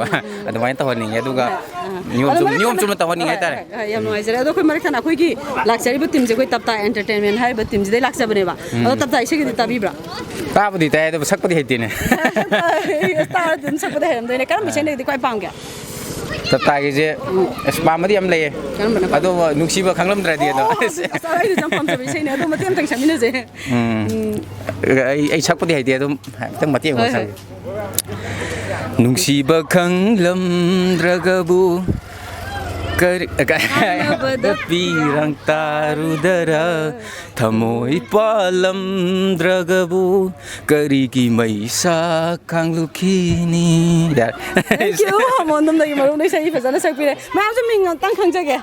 adu main tawon ni adu ga nyom chum tawon ni hay ta đấy yam noi zara đó cái mà khana cái lạc sẽ bị tìm gì cái tập tại entertainment hay bị tìm gì đấy lạc sẽ bने ba đó tập tại sẽ cái tập bị bra ta budi tay đó sak budi hay tin nè ta đến sak budi hay đây này cái mình sẽ này thì quay bang kìa tập tại cái gì spam mà đi em lấy ado nuksi ba khanglam dra dia đó sao đây trong phòng sẽ bị này đó mà tiêm thành sản như thế ai sak budi hay dia đó tang mati ngồi sang nuksi ba khanglam dra ga bu Pirang tarudara thamoi palam dragabu karigi maisa khang lukhini that thank you món năm nay mà lúc đấy say phải ra nó say pire mà cho mình tăng khang chơi kìa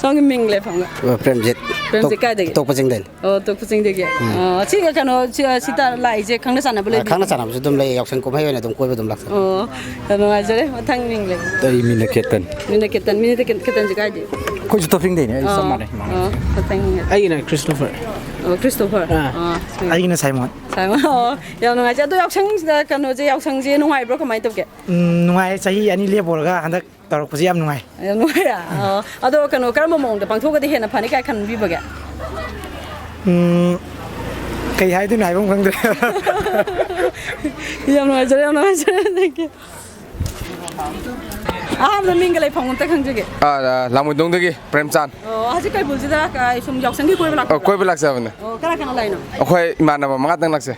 xong cái mình lại phòng ạ Premjit cái đấy tok pasing del tok pasing del kìa chỉ cái nó chỉ ta lại chứ khang nó sản nào bây giờ khang nó sản nào chúng lấy học sinh cũng hay là chúng coi với chúng lạc cái nó giờ đấy thằng mình lại tôi mình là ketan mình là ketan cái gì kau juta ping deh ni sama deh ai này Christopher Christopher ai này Simon yang nungai jadi học sinh kan jadi học sinh jadi nungai bro kemana tu ke nungai saya ani lihat bolga hendak taruh posiam nungai nungai ya atau kan kalau mau mong depan tu kan dia nak panik kan bi baga kayak hai tu naik bang bang deh yang nungai jadi thank you là mình cái này phòng công tác cái làm một đông đấy Premchan aja cái bul kita cái sum học sinh cái quay về lạc sao vậy cái này lain quay mà nào mà ngang lạc sao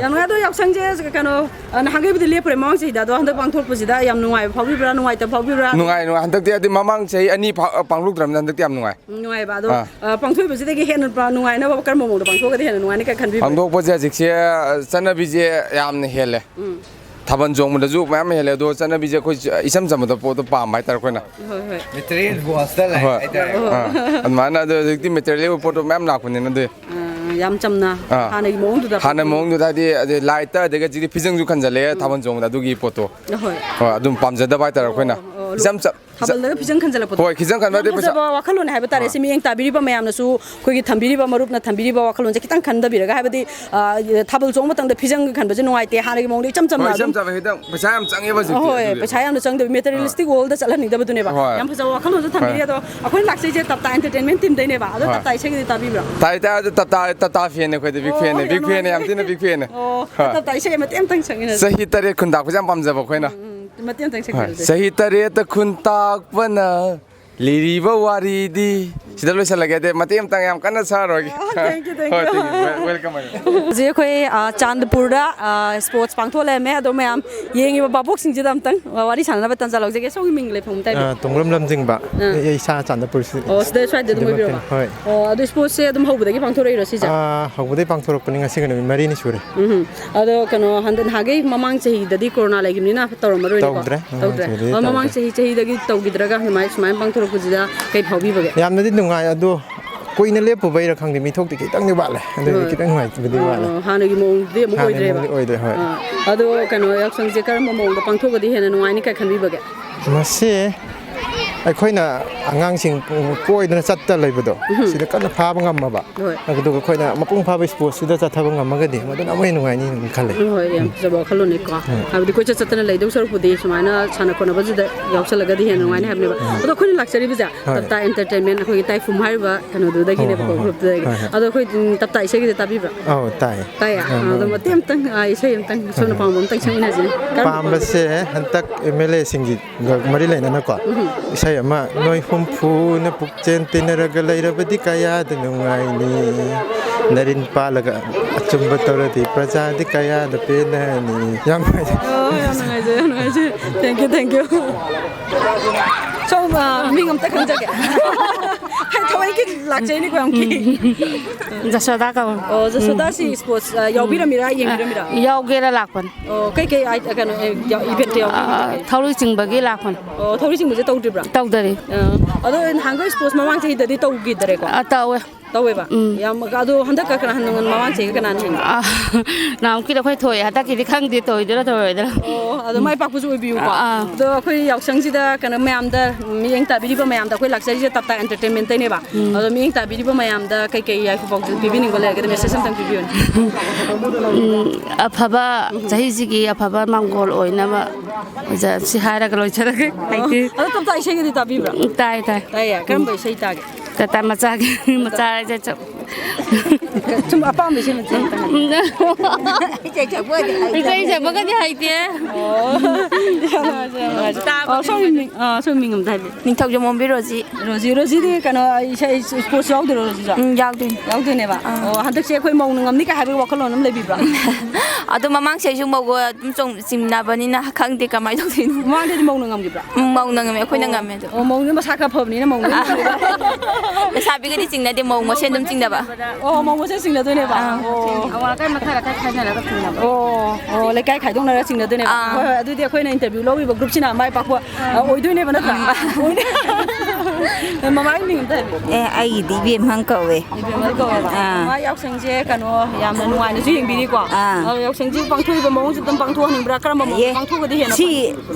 yang nggak tu học sinh je cái nó hàng cái beli lihat premang sih dah tu hendak bang thor pun dah yang nungai phau bi bra nungai tu phau bi bra nungai hendak dia di mamang saya ani bang luk dalam hendak dia nungai ba tu bang thor pun cái hen bra nungai na kan mau bang thor cái hen nungai ni kan kan bi bang thor pun jadi saya sana biji yang ni hele Thaban jong mana juk macam hele do sana bija koi isam sama tu po tu pam mai tar koi na. Material buat dah lah. Mana tu jadi material po tu macam nak koi na tu. Yam cham na. Hana mong tu dah. Hana mong tu tadi lighter dega jadi pisang juk kan jale thaban jong dah tu gi po tu. Adum pam jada bai tar koi na. Isam Habal dah pisang kan jala po. Koi pisang kan berarti pisang. Sebab wakalun hai betar esi miyang tabiri pa mayam nasu koi thambiri pa marup na thambiri pa wakalun jadi kita kan dah biraga hai berarti thabal jong matang dah pisang kan berarti nuai teh hana mong dia cham na. Cham hidang percayam canggih pasti. Percayam tu canggih materialistic world dah jalan ni dah betul ni ba. Yang pasal wakalun tu thambiri tu aku ni laksai je tap entertainment team dah ni ba. Ada tap saya kita tabi bra. Tap fan ni koi tu big fan ni am tu ni big fan ni. Tap saya mati am tang canggih. Sahih tarik kundak percayam pam jawab koi na. Mati am tang canggih. Sahih tarik kundak mana. Liriba wari di sudah lusa lagi ada mati am tang am kan sar lagi. Thank you. Welcome. Jadi koi Chandpur dah sports pangthol le me ado me am yengi ba boxing jidam tang wari sana ba tanza log jadi so ming le phum tai. Tunglam lam jing ba. Ye sa Chandpur. Oh, sudah try dia tu mo biro. Oh, ado sports se ado hobu dagi pangthol rai rasi ja. Hobu dagi pangthol pening asi kan mari ni sure. Ado kano handan hage mamang chahi dadi corona lagi ni na tor maro ni ko. Tawdre. Mamang chahi dagi tawgidraga mai smai pangthol kujida kai phobi bage. Yam nadi nungai ado koi na lepo bai ra khang di mi thok ti kitang ni ba le. Ado kitang ngai bidi ba le. Hana gi mong de mo oi dre ba. Oi de hoi. Ado kano yak sang je kar mo mong da pangthok di hena nungai ni kai khan bi bage. Mase ꯑꯩꯈꯣꯏꯅ ꯑꯉꯥꯡꯁꯤꯡ ꯀꯣꯏꯗꯅ ꯆꯠꯇ ꯂꯩꯕꯗꯣ ꯁꯤꯗ ꯀꯟꯅ ꯐꯥꯕ ꯉꯝꯃꯕ ꯑꯗꯨꯒ ꯑꯩꯈꯣꯏꯅ ꯃꯄꯨꯡ ꯐꯥꯕ ꯁ꯭ꯄꯣꯔꯠꯁꯤꯗ ꯆꯠꯊꯕ ꯉꯝꯃꯒꯗꯤ ꯃꯗꯨꯅ ꯑꯃꯨꯛ ꯍꯦꯟꯅ ꯅꯨꯡꯉꯥꯏꯅꯤ ꯈꯜꯂꯦ ꯍꯣꯏ ꯌꯥꯝ ꯐꯖꯕ ꯋꯥꯈꯜꯂꯣꯟꯅꯤꯀꯣ ꯍꯥꯏꯕꯗꯤ ꯀꯣꯏꯆꯠ ꯆꯠꯇꯅ ꯂꯩꯗꯧ ꯁꯔꯨꯛꯄꯨꯗꯤ ꯁꯨꯃꯥꯏꯅ ꯁꯥꯟꯅ ꯈꯣꯠꯅꯕꯁꯤꯗ ꯌꯥꯎꯁꯜꯂꯒꯗꯤ ꯍꯦꯟꯅ ꯅꯨꯡꯉꯥꯏꯅꯤ ꯍꯥꯏꯕꯅꯦꯕ ꯑꯗꯣ ꯑꯩꯈꯣꯏꯅ ꯂꯥꯛꯆꯔꯤꯕꯁꯦ ꯇꯞꯇꯥ ꯑꯦꯟꯇꯔꯇꯦꯟꯃꯦꯟ ꯑꯩꯈꯣꯏꯒꯤ ꯇꯥꯏꯐꯨꯝ ꯍꯥꯏꯔꯤꯕ ꯀꯩꯅꯣꯗꯨꯗꯒꯤꯅꯦꯕꯀꯣ ꯒ꯭ꯔꯨꯞꯇꯨꯗꯒꯤ ꯑꯗꯣ ꯑꯩꯈꯣꯏ ꯇꯞꯇꯥ ꯏꯁꯩꯒꯤꯗꯤ ꯇꯥꯕꯤꯕ꯭ꯔꯥ ꯇꯥꯏ ꯑꯗꯣ ꯃꯇꯦꯛ ꯑꯃꯇꯪ ꯏꯁꯩ ꯑꯃꯇꯪ ꯁꯣꯝꯅ ꯄꯥꯝꯕ ꯑꯃꯇꯪ ꯁꯛꯃꯤꯟꯅꯁꯤꯅꯦ ꯄꯥꯝꯕꯁꯦ ꯍꯟꯗꯛ MLAꯁꯤꯡꯒꯤ ꯃꯔꯤ ꯂꯩꯅꯅꯀꯣ ꯏꯁꯩ ꯑꯃ ꯅꯣꯏ ꯍꯨꯝꯐꯨꯅ ꯄꯨꯛꯆꯦꯟ ꯇꯤꯟꯅꯔꯒ ꯂꯩꯔꯕꯗꯤ ꯀꯌꯥꯗ ꯅꯨꯡꯉꯥꯏꯅꯤ ꯅꯔꯤꯟ ꯄꯥꯜꯂꯒ ꯑꯆꯨꯝꯕ ꯇꯧꯔꯗꯤ ꯄ꯭ꯔꯖꯥꯗꯤ ꯀꯌꯥꯗ ꯄꯦꯟꯅꯅꯤ ꯌꯥꯝ ꯅꯨꯡꯉꯥꯏꯖꯩ ꯊꯦꯡꯛ ꯌꯨ ꯁꯣꯝ ꯃꯤꯡ ꯑꯝꯇ ꯈꯪꯖꯒꯦ ꯊꯋꯥꯏꯒꯤ ꯂꯥꯛꯆꯩꯅꯤꯀꯣ ꯌꯥꯝ ꯖꯁꯣꯗꯥ ꯀꯧ ꯖꯁꯣꯗꯥꯁꯤ ꯁ꯭ꯄꯣꯔꯠꯁ ꯌꯥꯎꯕꯤꯔꯝꯃꯤꯔꯥ ꯌꯦꯡꯕꯤꯔꯝꯃꯤꯔꯥ ꯌꯥꯎꯒꯦꯔ ꯂꯥꯛꯄꯅꯤ ꯀꯩꯀꯩ ꯀꯩꯅꯣ ꯏꯚꯦꯟꯇ ꯌꯥꯎꯕꯤꯔꯝꯃꯤꯔꯥ ꯊꯧꯔꯤ ꯆꯤꯡꯕꯒꯤ ꯂꯥꯛꯄꯅꯤ ꯊꯧꯔꯤ ꯆꯤꯡꯕꯁꯦ ꯇꯧꯗ꯭ꯔꯤꯕ꯭ꯔꯥ ꯇꯧꯗꯔꯤ ꯑꯗꯣ ꯅꯍꯥꯟꯒꯩ ꯁ꯭ꯄꯣꯔꯠꯁ ꯃꯃꯥꯡ ꯆꯍꯤꯗꯗꯤ ꯇꯧꯈꯤꯗꯔꯦꯀꯣ ꯇꯧꯋꯦ ꯇꯧꯋꯦꯕ ꯌꯥꯝ ꯑꯗꯣ ꯍꯟꯗꯛꯀ ꯀꯅꯥ ꯃꯃꯥꯡ ꯆꯍꯤꯒ ꯀꯅꯥꯅ ꯍꯦꯟꯒꯦ ꯅꯍꯥꯟꯃꯨꯛꯀꯤꯗꯤ ꯑꯩꯈꯣꯏ ꯊꯣꯛꯑꯦ ꯍꯟꯗꯛꯀꯤꯗꯤ ꯈꯪꯗꯦ ꯇꯧꯗꯣꯏꯔꯥ ꯇꯧꯔꯣꯏꯗ꯭ꯔꯥ ꯑꯗꯣ ꯃꯥꯏ ꯄꯥꯛꯄꯁꯨ ꯑꯣꯏꯕꯤꯌꯨꯀꯣ ꯑꯗꯣ ꯑꯩꯈꯣꯏ ꯌꯥꯎꯁꯪꯁꯤꯗ ꯀꯩꯅꯣ ꯃꯌꯥꯝꯗ ꯃꯤꯠꯌꯦꯡ ꯇꯥꯕꯤꯔꯤꯕ ꯃꯌꯥꯝꯗ ꯑꯩꯈꯣꯏ ꯂꯥꯛꯆꯔꯤꯁꯦ ꯇꯞꯇꯥ ꯑꯦꯟꯇꯔꯇꯦꯟꯃꯦꯟꯇꯩꯅꯦꯕ ꯑꯗꯣ ꯃꯤꯠꯌꯦꯡ ꯇꯥꯕꯤꯔꯤꯕ ꯃꯌꯥꯝꯗ ꯀꯩꯀꯩ ꯌꯥꯏꯐ ꯄꯥꯎꯖꯦꯜ ꯄꯤꯕꯤꯅꯤꯡꯕ ꯂꯩꯔꯒꯗꯤ ꯃꯦꯁꯦꯖ ꯑꯝꯇꯪ ꯄꯤꯕꯤꯌꯨꯅꯦ ꯑꯐꯕ ꯆꯍꯤꯁꯤꯒꯤ ꯑꯐꯕ ꯃꯥꯡꯒꯣꯜ ꯑꯣꯏꯅꯕ ꯁꯤ ꯍꯥꯏꯔꯒ ꯂꯣꯏꯖꯔꯒꯦ ꯍꯩꯇꯦ ꯑꯗꯣ ꯇꯞꯇꯥ ꯏꯁꯩꯒꯗꯤ ꯇꯥꯕꯤꯕ꯭ꯔꯥ ꯇꯥꯏ ꯇꯥꯏꯌꯦ ꯀꯔꯝꯕ ꯏꯁꯩ ꯇꯥꯒꯦ ꯇꯥꯇꯥ ꯃꯆꯥꯒꯤ ꯃꯆꯥ ꯍꯥꯏꯁꯦ ꯁꯨꯝ ꯑꯄꯥꯝꯕ ꯏꯁꯩ ꯃꯆꯦ ꯏꯁꯩ ꯁꯛꯄꯒꯗꯤ ꯍꯩꯇꯦ ꯁꯣꯝ ꯃꯤꯡ ꯑꯝꯇ ꯍꯥꯏꯕꯤꯌꯨ ꯅꯤꯡꯊꯧꯖꯝ ꯑꯣꯡꯕꯤ ꯔꯣꯖꯤꯗꯤ ꯀꯩꯅꯣ ꯏꯁꯩ ꯁ꯭ꯄꯣꯔꯠꯁ ꯌꯥꯎꯗꯣꯏꯔꯣ ꯔꯣꯖꯤꯁꯨ ꯌꯥꯎꯗꯣꯏꯅꯦꯕ ꯍꯟꯗꯛꯁꯦ ꯑꯩꯈꯣꯏ ꯃꯧꯅ ꯉꯝꯅꯤ ꯀꯥꯏ ꯍꯥꯏꯕꯒꯤ ꯋꯥꯈꯜꯂꯣꯟ ꯑꯃ ꯂꯩꯕꯤꯕ꯭ꯔꯥ ꯑꯗꯣ ꯃꯃꯥꯡ ꯆꯍꯤꯁꯨ ꯃꯧꯒ ꯑꯗꯨꯝ ꯆꯤꯡꯅꯕꯅꯤꯅ ꯈꯪꯗꯦ ꯀꯃꯥꯏꯅ ꯇꯧꯗꯣꯏꯅꯣ ꯃꯃꯥꯡꯗꯗꯤ ꯃꯧꯅ ꯉꯝꯈꯤꯕ꯭ꯔꯥ ꯃꯧꯅ ꯉꯝꯃꯦ ꯑꯩꯈꯣꯏꯅ ꯉꯝꯃꯦ ꯑꯗꯣ ꯃꯧꯅ ꯃꯁꯥ ꯈꯔ ꯐꯕꯅꯤꯅ ꯃꯧꯅ ꯂꯩꯁꯥꯕꯤꯒꯗꯤ ꯆꯤꯡꯅꯗꯦ ꯃꯧ ꯃꯁꯦꯟ ꯑꯗꯨꯝ ꯆꯤꯡꯅꯕ ꯃꯧ ꯃꯁꯦꯟ ꯆꯤꯡꯅꯗꯣꯏꯅꯦꯕ ꯑꯋꯥꯀꯥꯏ ꯃꯈꯥ ꯂꯩꯀꯥꯏ ꯈꯥꯏꯅꯔꯒ ꯆꯤꯡꯅꯕ ꯂꯩꯀꯥꯏ ꯈꯥꯏꯗꯣꯛꯅꯔꯒ ꯆꯤꯡꯅꯗꯣꯏꯅꯦꯕ ꯍꯣꯏ ꯑꯗꯨꯗꯤ ꯑꯩꯈꯣꯏꯅ ꯏꯟꯇꯔꯚꯤꯌꯨ ꯂꯧꯔꯤꯕ ꯒ꯭ꯔꯨꯞꯁꯤꯅ ꯃꯥꯏ ꯄꯥꯛꯄ ꯑꯣꯏꯗꯣꯏꯅꯦꯕ ꯅꯠꯇ꯭ꯔꯥ ꯃꯃꯥꯒꯤ ꯃꯤꯡ ꯑꯝꯇ ꯍꯥꯏꯕꯤꯌꯨ ꯑꯩꯒꯤꯗꯤ ꯏꯕꯦꯝꯍꯪ ꯀꯧꯋꯦ ꯏꯕꯦꯝꯍꯪ ꯀꯧꯋꯦꯕ ꯃꯥ ꯌꯥꯎꯁꯪꯁꯦ ꯀꯩꯅꯣ ꯌꯥꯝꯅ ꯅꯨꯡꯉꯥꯏꯅꯁꯨ ꯌꯦꯡꯕꯤꯔꯤꯀꯣ ꯌꯥꯎꯁꯪꯁꯤ ꯄꯥꯡꯊꯣꯛꯏꯕ ꯃꯑꯣꯡꯁꯤ ꯑꯗꯨꯝ ꯄꯥꯡꯊꯣꯛꯍꯟꯅꯤꯡꯕ꯭ꯔꯥ ꯀꯔꯝꯕ ꯃꯑꯣꯡ ꯄꯥꯡꯊꯣꯛꯑꯒꯗꯤ ꯍꯦꯟꯅ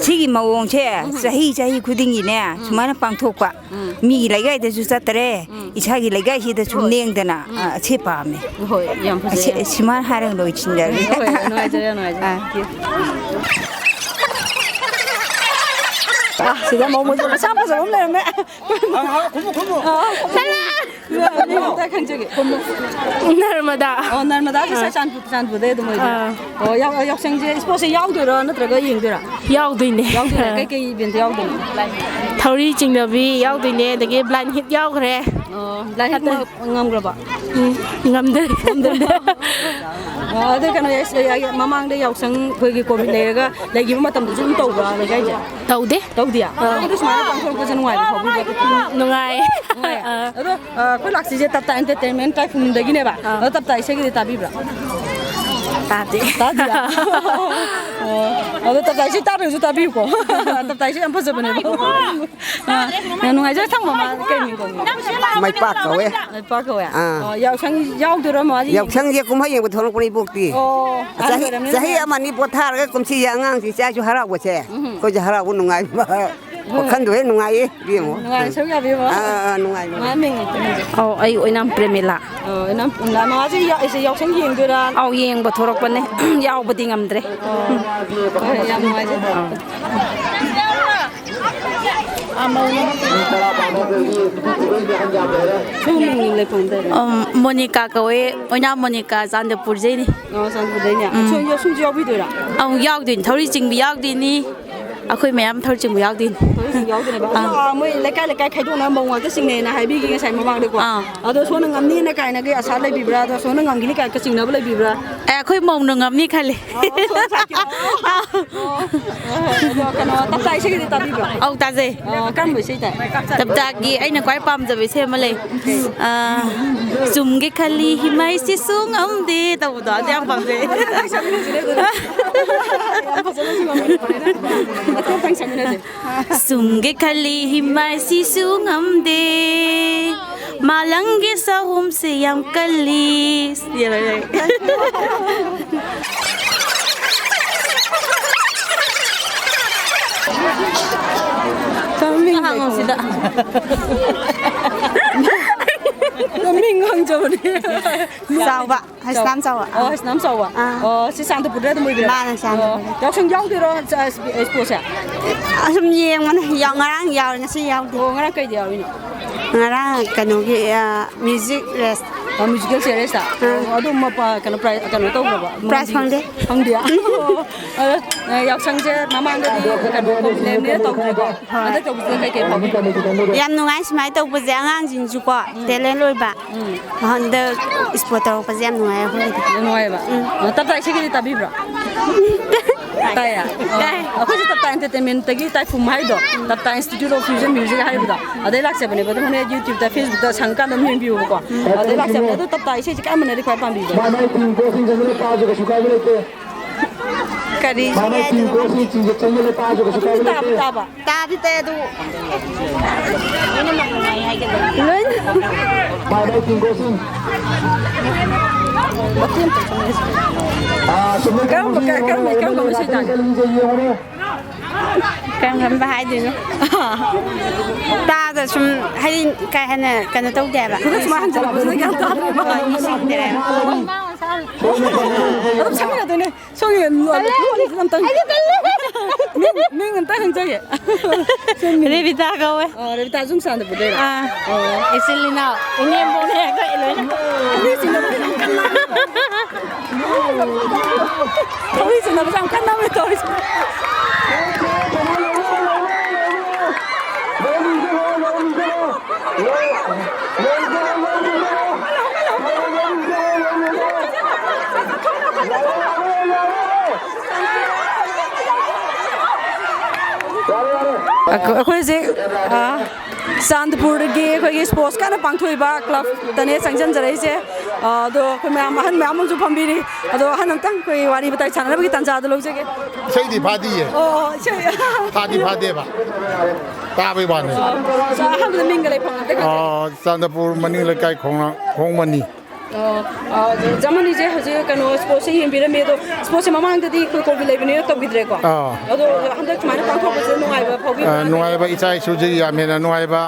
ꯁꯤꯒꯤ ꯃꯑꯣꯡꯁꯦ ꯆꯍꯤ ꯈꯨꯗꯤꯡꯒꯤꯅꯦ ꯁꯨꯃꯥꯏꯅ ꯄꯥꯡꯊꯣꯛꯄ ꯃꯤꯒꯤ ꯂꯩꯀꯥꯏꯗꯁꯨ ꯆꯠꯇꯔꯦ ꯏꯁꯥꯒꯤ ꯂꯩꯀꯥꯏꯁꯤꯗꯁꯨ ꯂꯦꯡꯗꯅ ꯑꯁꯤ ꯄꯥꯝꯃꯦ ꯍꯣꯏ ꯌꯥꯝ ꯐꯖꯩ ꯁꯤꯃꯥꯏꯅ ꯍꯥꯏꯔꯒ ꯂꯣꯏꯁꯤꯟꯖꯔꯦ ꯅꯨꯡꯉꯥꯏꯖꯔꯦ ꯁꯤꯗ ꯃꯧ ꯃꯆꯥ ꯐꯖꯕ ꯑꯃ ꯂꯩꯔꯝꯃꯦ ꯅꯔꯃꯗꯥꯁꯦ ꯆꯥꯟꯄꯨꯔꯗꯩ ꯑꯗꯨꯝ ꯑꯣꯏꯗꯣꯏꯔꯥ ꯌꯥꯎꯁꯪꯁꯦ ꯁ꯭ꯄꯣꯔꯠꯁꯦ ꯌꯥꯎꯗꯣꯏꯔꯣ ꯅꯠꯇ꯭ꯔꯒ ꯌꯦꯡꯗꯣꯏꯔꯥ ꯌꯥꯎꯗꯣꯏꯅꯦ ꯀꯩꯀꯩ ꯏꯚꯦꯟꯇ ꯌꯥꯎꯗꯣꯏꯅꯣ ꯊꯧꯔꯤ ꯆꯤꯡꯅꯕꯤ ꯌꯥꯎꯗꯣꯏꯅꯦ ꯑꯗꯒꯤ ꯕ꯭ꯂꯥꯏꯟ ꯍꯤꯠ ꯌꯥꯎꯈ꯭ꯔꯦ ꯕ꯭ꯂꯥꯏꯟ ꯍꯤꯠ ꯉꯝꯈ꯭ꯔꯕ ꯉꯝꯗ꯭ꯔꯦ ꯑꯗꯨ ꯀꯩꯅꯣ ꯃꯃꯥꯡꯗ ꯌꯥꯎꯁꯪ ꯑꯩꯈꯣꯏꯒꯤ ꯀꯣꯚꯤꯗ ꯂꯩꯈꯤꯕ ꯃꯇꯝꯗꯁꯨ ꯑꯗꯨꯝ ꯇꯧꯕ꯭ꯔꯥ ꯂꯩꯀꯥꯏꯁꯦ ꯇꯧꯗꯦ ꯑꯗꯨ ꯁꯨꯃꯥꯏꯅ ꯄꯥꯡꯊꯣꯛꯄꯁꯦ ꯅꯨꯡꯉꯥꯏꯕ ꯐꯥꯎꯕꯤꯕ꯭ꯔꯥ ꯅꯨꯡꯉꯥꯏ ꯑꯗꯣ ꯑꯩꯈꯣꯏ ꯂꯥꯛꯁꯤꯁꯦ ꯇꯞꯇꯥ ꯑꯦꯟꯇꯔꯇꯦꯟꯃꯦꯟ ꯇꯥꯏꯐꯨꯝꯗꯒꯤꯅꯦꯕ ꯑꯗꯣ ꯇꯞꯇꯥ ꯏꯁꯩꯒꯗꯤ ꯇꯥꯕꯤꯕ꯭ꯔꯥ ꯇꯥꯗꯦ ꯑꯗꯣ ꯇꯞꯇꯥ ꯏꯁꯩ ꯇꯥꯗ꯭ꯔꯁꯨ ꯇꯥꯕꯤꯌꯨꯀꯣ ꯇꯞꯇꯥ ꯏꯁꯩ ꯌꯥꯝ ꯐꯖꯕꯅꯦꯕ ꯅꯨꯡꯉꯥꯏꯖꯔꯦ ꯊꯝꯕ ꯀꯩ ꯃꯤꯡ ꯀꯧꯏ ꯃꯩꯄꯥꯛ ꯀꯧꯋꯦ ꯃꯩꯄꯥꯛ ꯀꯧꯋꯦ ꯌꯥꯎꯁꯪ ꯌꯥꯎꯗꯣꯏꯔꯣ ꯃꯥꯗꯤ ꯌꯥꯎꯁꯪꯁꯦ ꯀꯨꯝꯍꯩ ꯌꯦꯡꯕ ꯊꯣꯛꯂꯛꯄꯅꯤ ꯏꯕꯣꯛꯇꯤ ꯆꯍꯤ ꯑꯃꯅꯤ ꯄꯣꯊꯥꯔꯒ ꯀꯨꯝꯁꯤꯁꯦ ꯑꯉꯥꯡꯁꯤ ꯆꯥꯁꯨ ꯍꯔꯥꯎꯕꯁꯦ ꯑꯩꯈꯣꯏꯁꯨ ꯍꯔꯥꯎꯕ ꯅꯨꯡꯉꯥꯏꯕ ꯋꯥꯈꯟꯗꯣ ꯍꯦꯛ ꯅꯨꯡꯉꯥꯏꯌꯦ ꯌꯦꯡꯉꯣ ꯅꯨꯡꯉꯥꯏ ꯁꯔꯨꯛ ꯌꯥꯕꯤꯌꯨ ꯅꯨꯡꯉꯥꯏ ꯑꯩ ꯑꯣꯏꯅꯥꯝ ꯄ꯭ꯔꯦꯃꯤꯂꯥ ꯃꯥꯁꯦ ꯌꯥꯎꯁꯪ ꯌꯦꯡꯗꯣꯏꯔꯥ ꯌꯦꯡꯕ ꯊꯣꯔꯛꯄꯅꯦ ꯌꯥꯎꯕꯗꯤ ꯉꯝꯗ꯭ꯔꯦ ꯌꯥꯝ ꯅꯨꯡꯉꯥꯏꯖꯩ ꯃꯣꯅꯤꯀꯥ ꯀꯧꯋꯦ ꯑꯣꯏꯅꯥꯝ ꯃꯣꯅꯤꯀꯥ ꯆꯥꯟꯗꯄꯨꯔꯗꯩꯅꯤ ꯆꯥꯟꯗꯄꯨꯔꯗꯩꯅꯦ ꯁꯨꯝꯁꯨ ꯌꯥꯎꯕꯤꯗꯣꯏꯔꯥ ꯌꯥꯎꯗꯣꯏꯅꯤ ꯊꯧꯔꯤ ꯆꯤꯡꯕꯤ ꯌꯥꯎꯗꯣꯏꯅꯤ ꯑꯩꯈꯣꯏ ꯃꯌꯥꯝ ꯊꯧꯔꯤ ꯆꯤꯡꯕ ꯌꯥꯎꯗꯣꯏꯅꯤ ꯃꯣꯏ ꯂꯩꯀꯥꯏ ꯈꯥꯏꯗꯣꯛꯅ ꯃꯧ ꯉꯥꯛꯇ ꯆꯤꯡꯅꯩꯅ ꯍꯥꯏꯕꯤꯈꯤ ꯉꯁꯥꯏ ꯃꯃꯥꯡꯗꯀꯣ ꯑꯗꯣ ꯁꯣꯝꯅ ꯉꯝꯅꯤꯅ ꯀꯥꯏꯅꯒꯤ ꯑꯁꯥ ꯂꯩꯕꯤꯕ꯭ꯔꯥ ꯑꯗꯣ ꯁꯣꯝꯅ ꯉꯝꯈꯤꯅꯤ ꯀꯥꯏꯅ ꯆꯤꯡꯅꯕ ꯂꯩꯕꯤꯕ꯭ꯔꯥ ꯑꯩꯈꯣꯏ ꯃꯧꯅ ꯉꯝꯅꯤ ꯈꯜꯂꯤ ꯀꯩꯅꯣ ꯇꯞꯇꯥ ꯏꯁꯩꯒꯤꯗꯤ ꯇꯥꯕꯤꯕ꯭ꯔꯥ ꯇꯥꯖꯩ ꯀꯔꯝꯕ ꯏꯁꯩ ꯇꯥꯏ ꯇꯞꯇꯥꯒꯤ ꯑꯩꯅ ꯈ꯭ꯋꯥꯏ ꯄꯥꯝꯖꯕ ꯏꯁꯩ ꯑꯃ ꯂꯩ ꯆꯨꯝꯒꯦ ꯈꯜꯂꯤ ꯍꯤꯃꯥꯏꯁꯤꯁꯨ ꯉꯝꯗꯦ ꯇꯧꯕꯗꯣ ꯑꯗꯨ ꯌꯥꯝ ꯄꯥꯝꯖꯩ ꯆꯨꯝꯒꯦ ꯈꯜꯂꯤ ꯍꯤꯃꯥꯏꯁꯤꯁꯨ ꯉꯝꯗꯦ ꯃꯥꯂꯪꯒꯤ ꯆꯍꯨꯝꯁꯦ ꯌꯥꯝ ꯀꯜꯂꯤ Ming hang sida. Ming hang jawni. Sawa, Haslam sawa. Oh, Haslam sawa. Oh, si Santa Pudra the movie. Mana Santa. Yaw sang yaw tiro expose ya. Asum yeng mana yaw ngarang yaw ngasi yaw. Oh, ngarang kay yaw ini. Ngarang kanogi music rest. Musical series ta. Adu mapa kana prize kana to ba. Prize hangde. Hangde. Yaw sang je mamang de kana problem ne to ba. Ada to ba kay kay. Yam nungai smai to ba jangang jin ju ko. Telen loi ba. Hande sport to ba jam nungai ho. Nungai ba. Tap tai segi tabi bra. Tai ya. Aku tap tai entertainment tagi tai fum hai do. Tap tai Institute of Fusion Music hai ba. Adai lak se bane ba hone YouTube ta Facebook ta sangkan dam hin view ko. Adai lak se bane tap tai se ji kam ne ri khwai pam bi. Kari taba tabi te du ini mak ngai hai ke Kan kan bahai din. Ta da sum hai kai hana kan tau da ba. Kuma han jala ba kan ta ba ni sing de. Ram samina de ne. Songi no ni nam tang. Ming ngan ta hang jaye. Revita ga we. Revita zum san de bu de. Isilina ini mo ne ka ilo. Ni sing na kan na. Ni sing na kan na me to. Aku sih Santapurgi aku sports kan pangthui ba club tane sangjan jarai se do ko me am ju phambiri do hanantang ko wari batai chana bagi tanja do log je ke sei di phadi ye oh sei phadi ba ta bai ba ne sa ham de ming gale phang de Santapur mani le kai khong mani jamani je haje kano sports hi bira me do sports mamang de ko ko bile bine to bidre ko ado handak mana pang ko se no ai ba phobi nuai ba ichai su ji ya me na nuai ba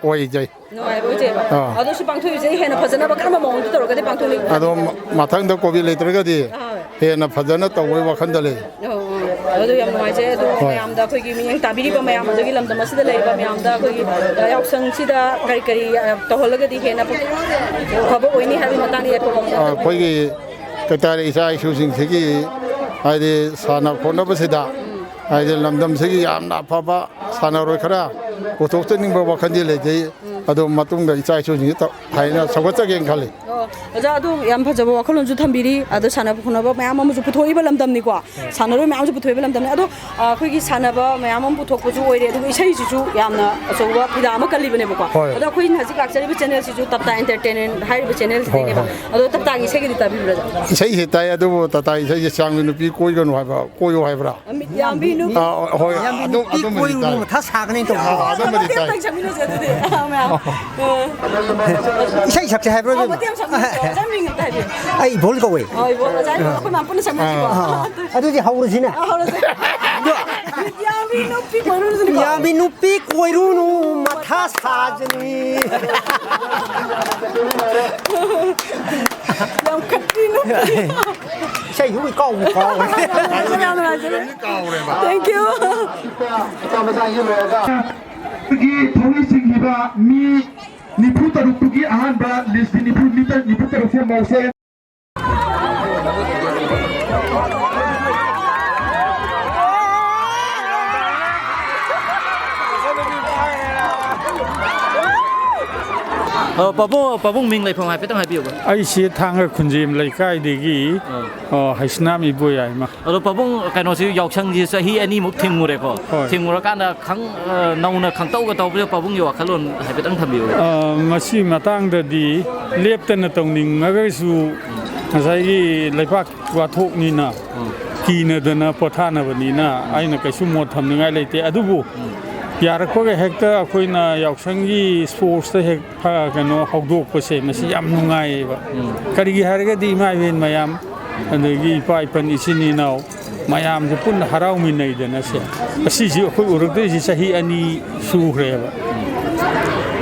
oi jai nuai ba je ba ado su pang thui je he na phajana ba kama mong to ro ga de pang thui ado mathang da ko bi le tre ga di he na phajana to wai wa khan da le ado yam nuai je do yam da khoi gi mi yang tabiri ba mayam da gi lam da mas da le ba mayam da khoi gi yaw sang si da kari kari to hol ga di he na khabo oi ni ha bi mata ni ko khoi gi ka ta ri sai su sing se gi ai de sana ko na ba se da ai de lam dam se gi yam na pha ba sana roi khara ko tok te ning ba wa khan di le je ado matung da isai su sing ta hai na sawa cha gen khali Aja adu yam phajabo wakhalon ju thambiri adu sana phuna ba mayam am ju puthoi ba lamdam ni ko sanaro mayam ju puthoi ba lamdam ni adu khoi gi sana ba mayam am puthok ju oire adu isai ju yamna asoba phida ma kalli bane ba ko adu khoi haji ka chari ba channel si ju tapta entertainment hai ba channel ni ba adu tapta gi se gi ta bi bra isai he ta adu ta ta isai je sang nu pi koi ga nu hai ba koyo hai bra yam bi nu hoi adu koi ru ma tha sa ga nei to adu ma di ta isai sak se hai bro ai bol ko we ai bol ja ko ma pun sama ko adu di hauru sina yami nu pi koi ru nu ma tha sa jani yang katinu sai hu ko thank you 기 통일생기바 미 니푸타루투기 아한바 리스트 니푸타루세 모세 pabung ming lai phang hai pe tang hai bi ba ai si thang er khunjim lai kai de gi haisnam i boy ai ma ado pabung kai no si yok chang ji sa hi ani muk thing mu re ko thing mu ra kan da khang nau na khang tau ga tau pe pabung yo khalon hai pe tang tham bi masi matang da di lep tan na tong ning ma ga su sai gi lai pak wa thok ni na ki na da na pothana ba ni na ai na kai su mo tham ni ngai lai te adu bu यारखोगे हेक्टर अखोइना यावसंगी sports ते हेक फा कनो हौदोक पसे मसी याम नुंगाई बा करिगी हारगे दी माइवेन मयाम अदगी पाइपन इसिनी नाव ꯃꯌꯥꯝꯁꯦ ꯄꯨꯟꯅ ꯍꯔꯥꯎꯃꯤꯟꯅꯩꯗꯅ ꯁꯦ ꯑꯁꯤꯁꯤ ꯑꯩꯈꯣꯏ ꯎꯔꯛꯇꯣꯏꯁꯤ ꯆꯍꯤ 2 ꯁꯨꯈ꯭ꯔꯦꯕ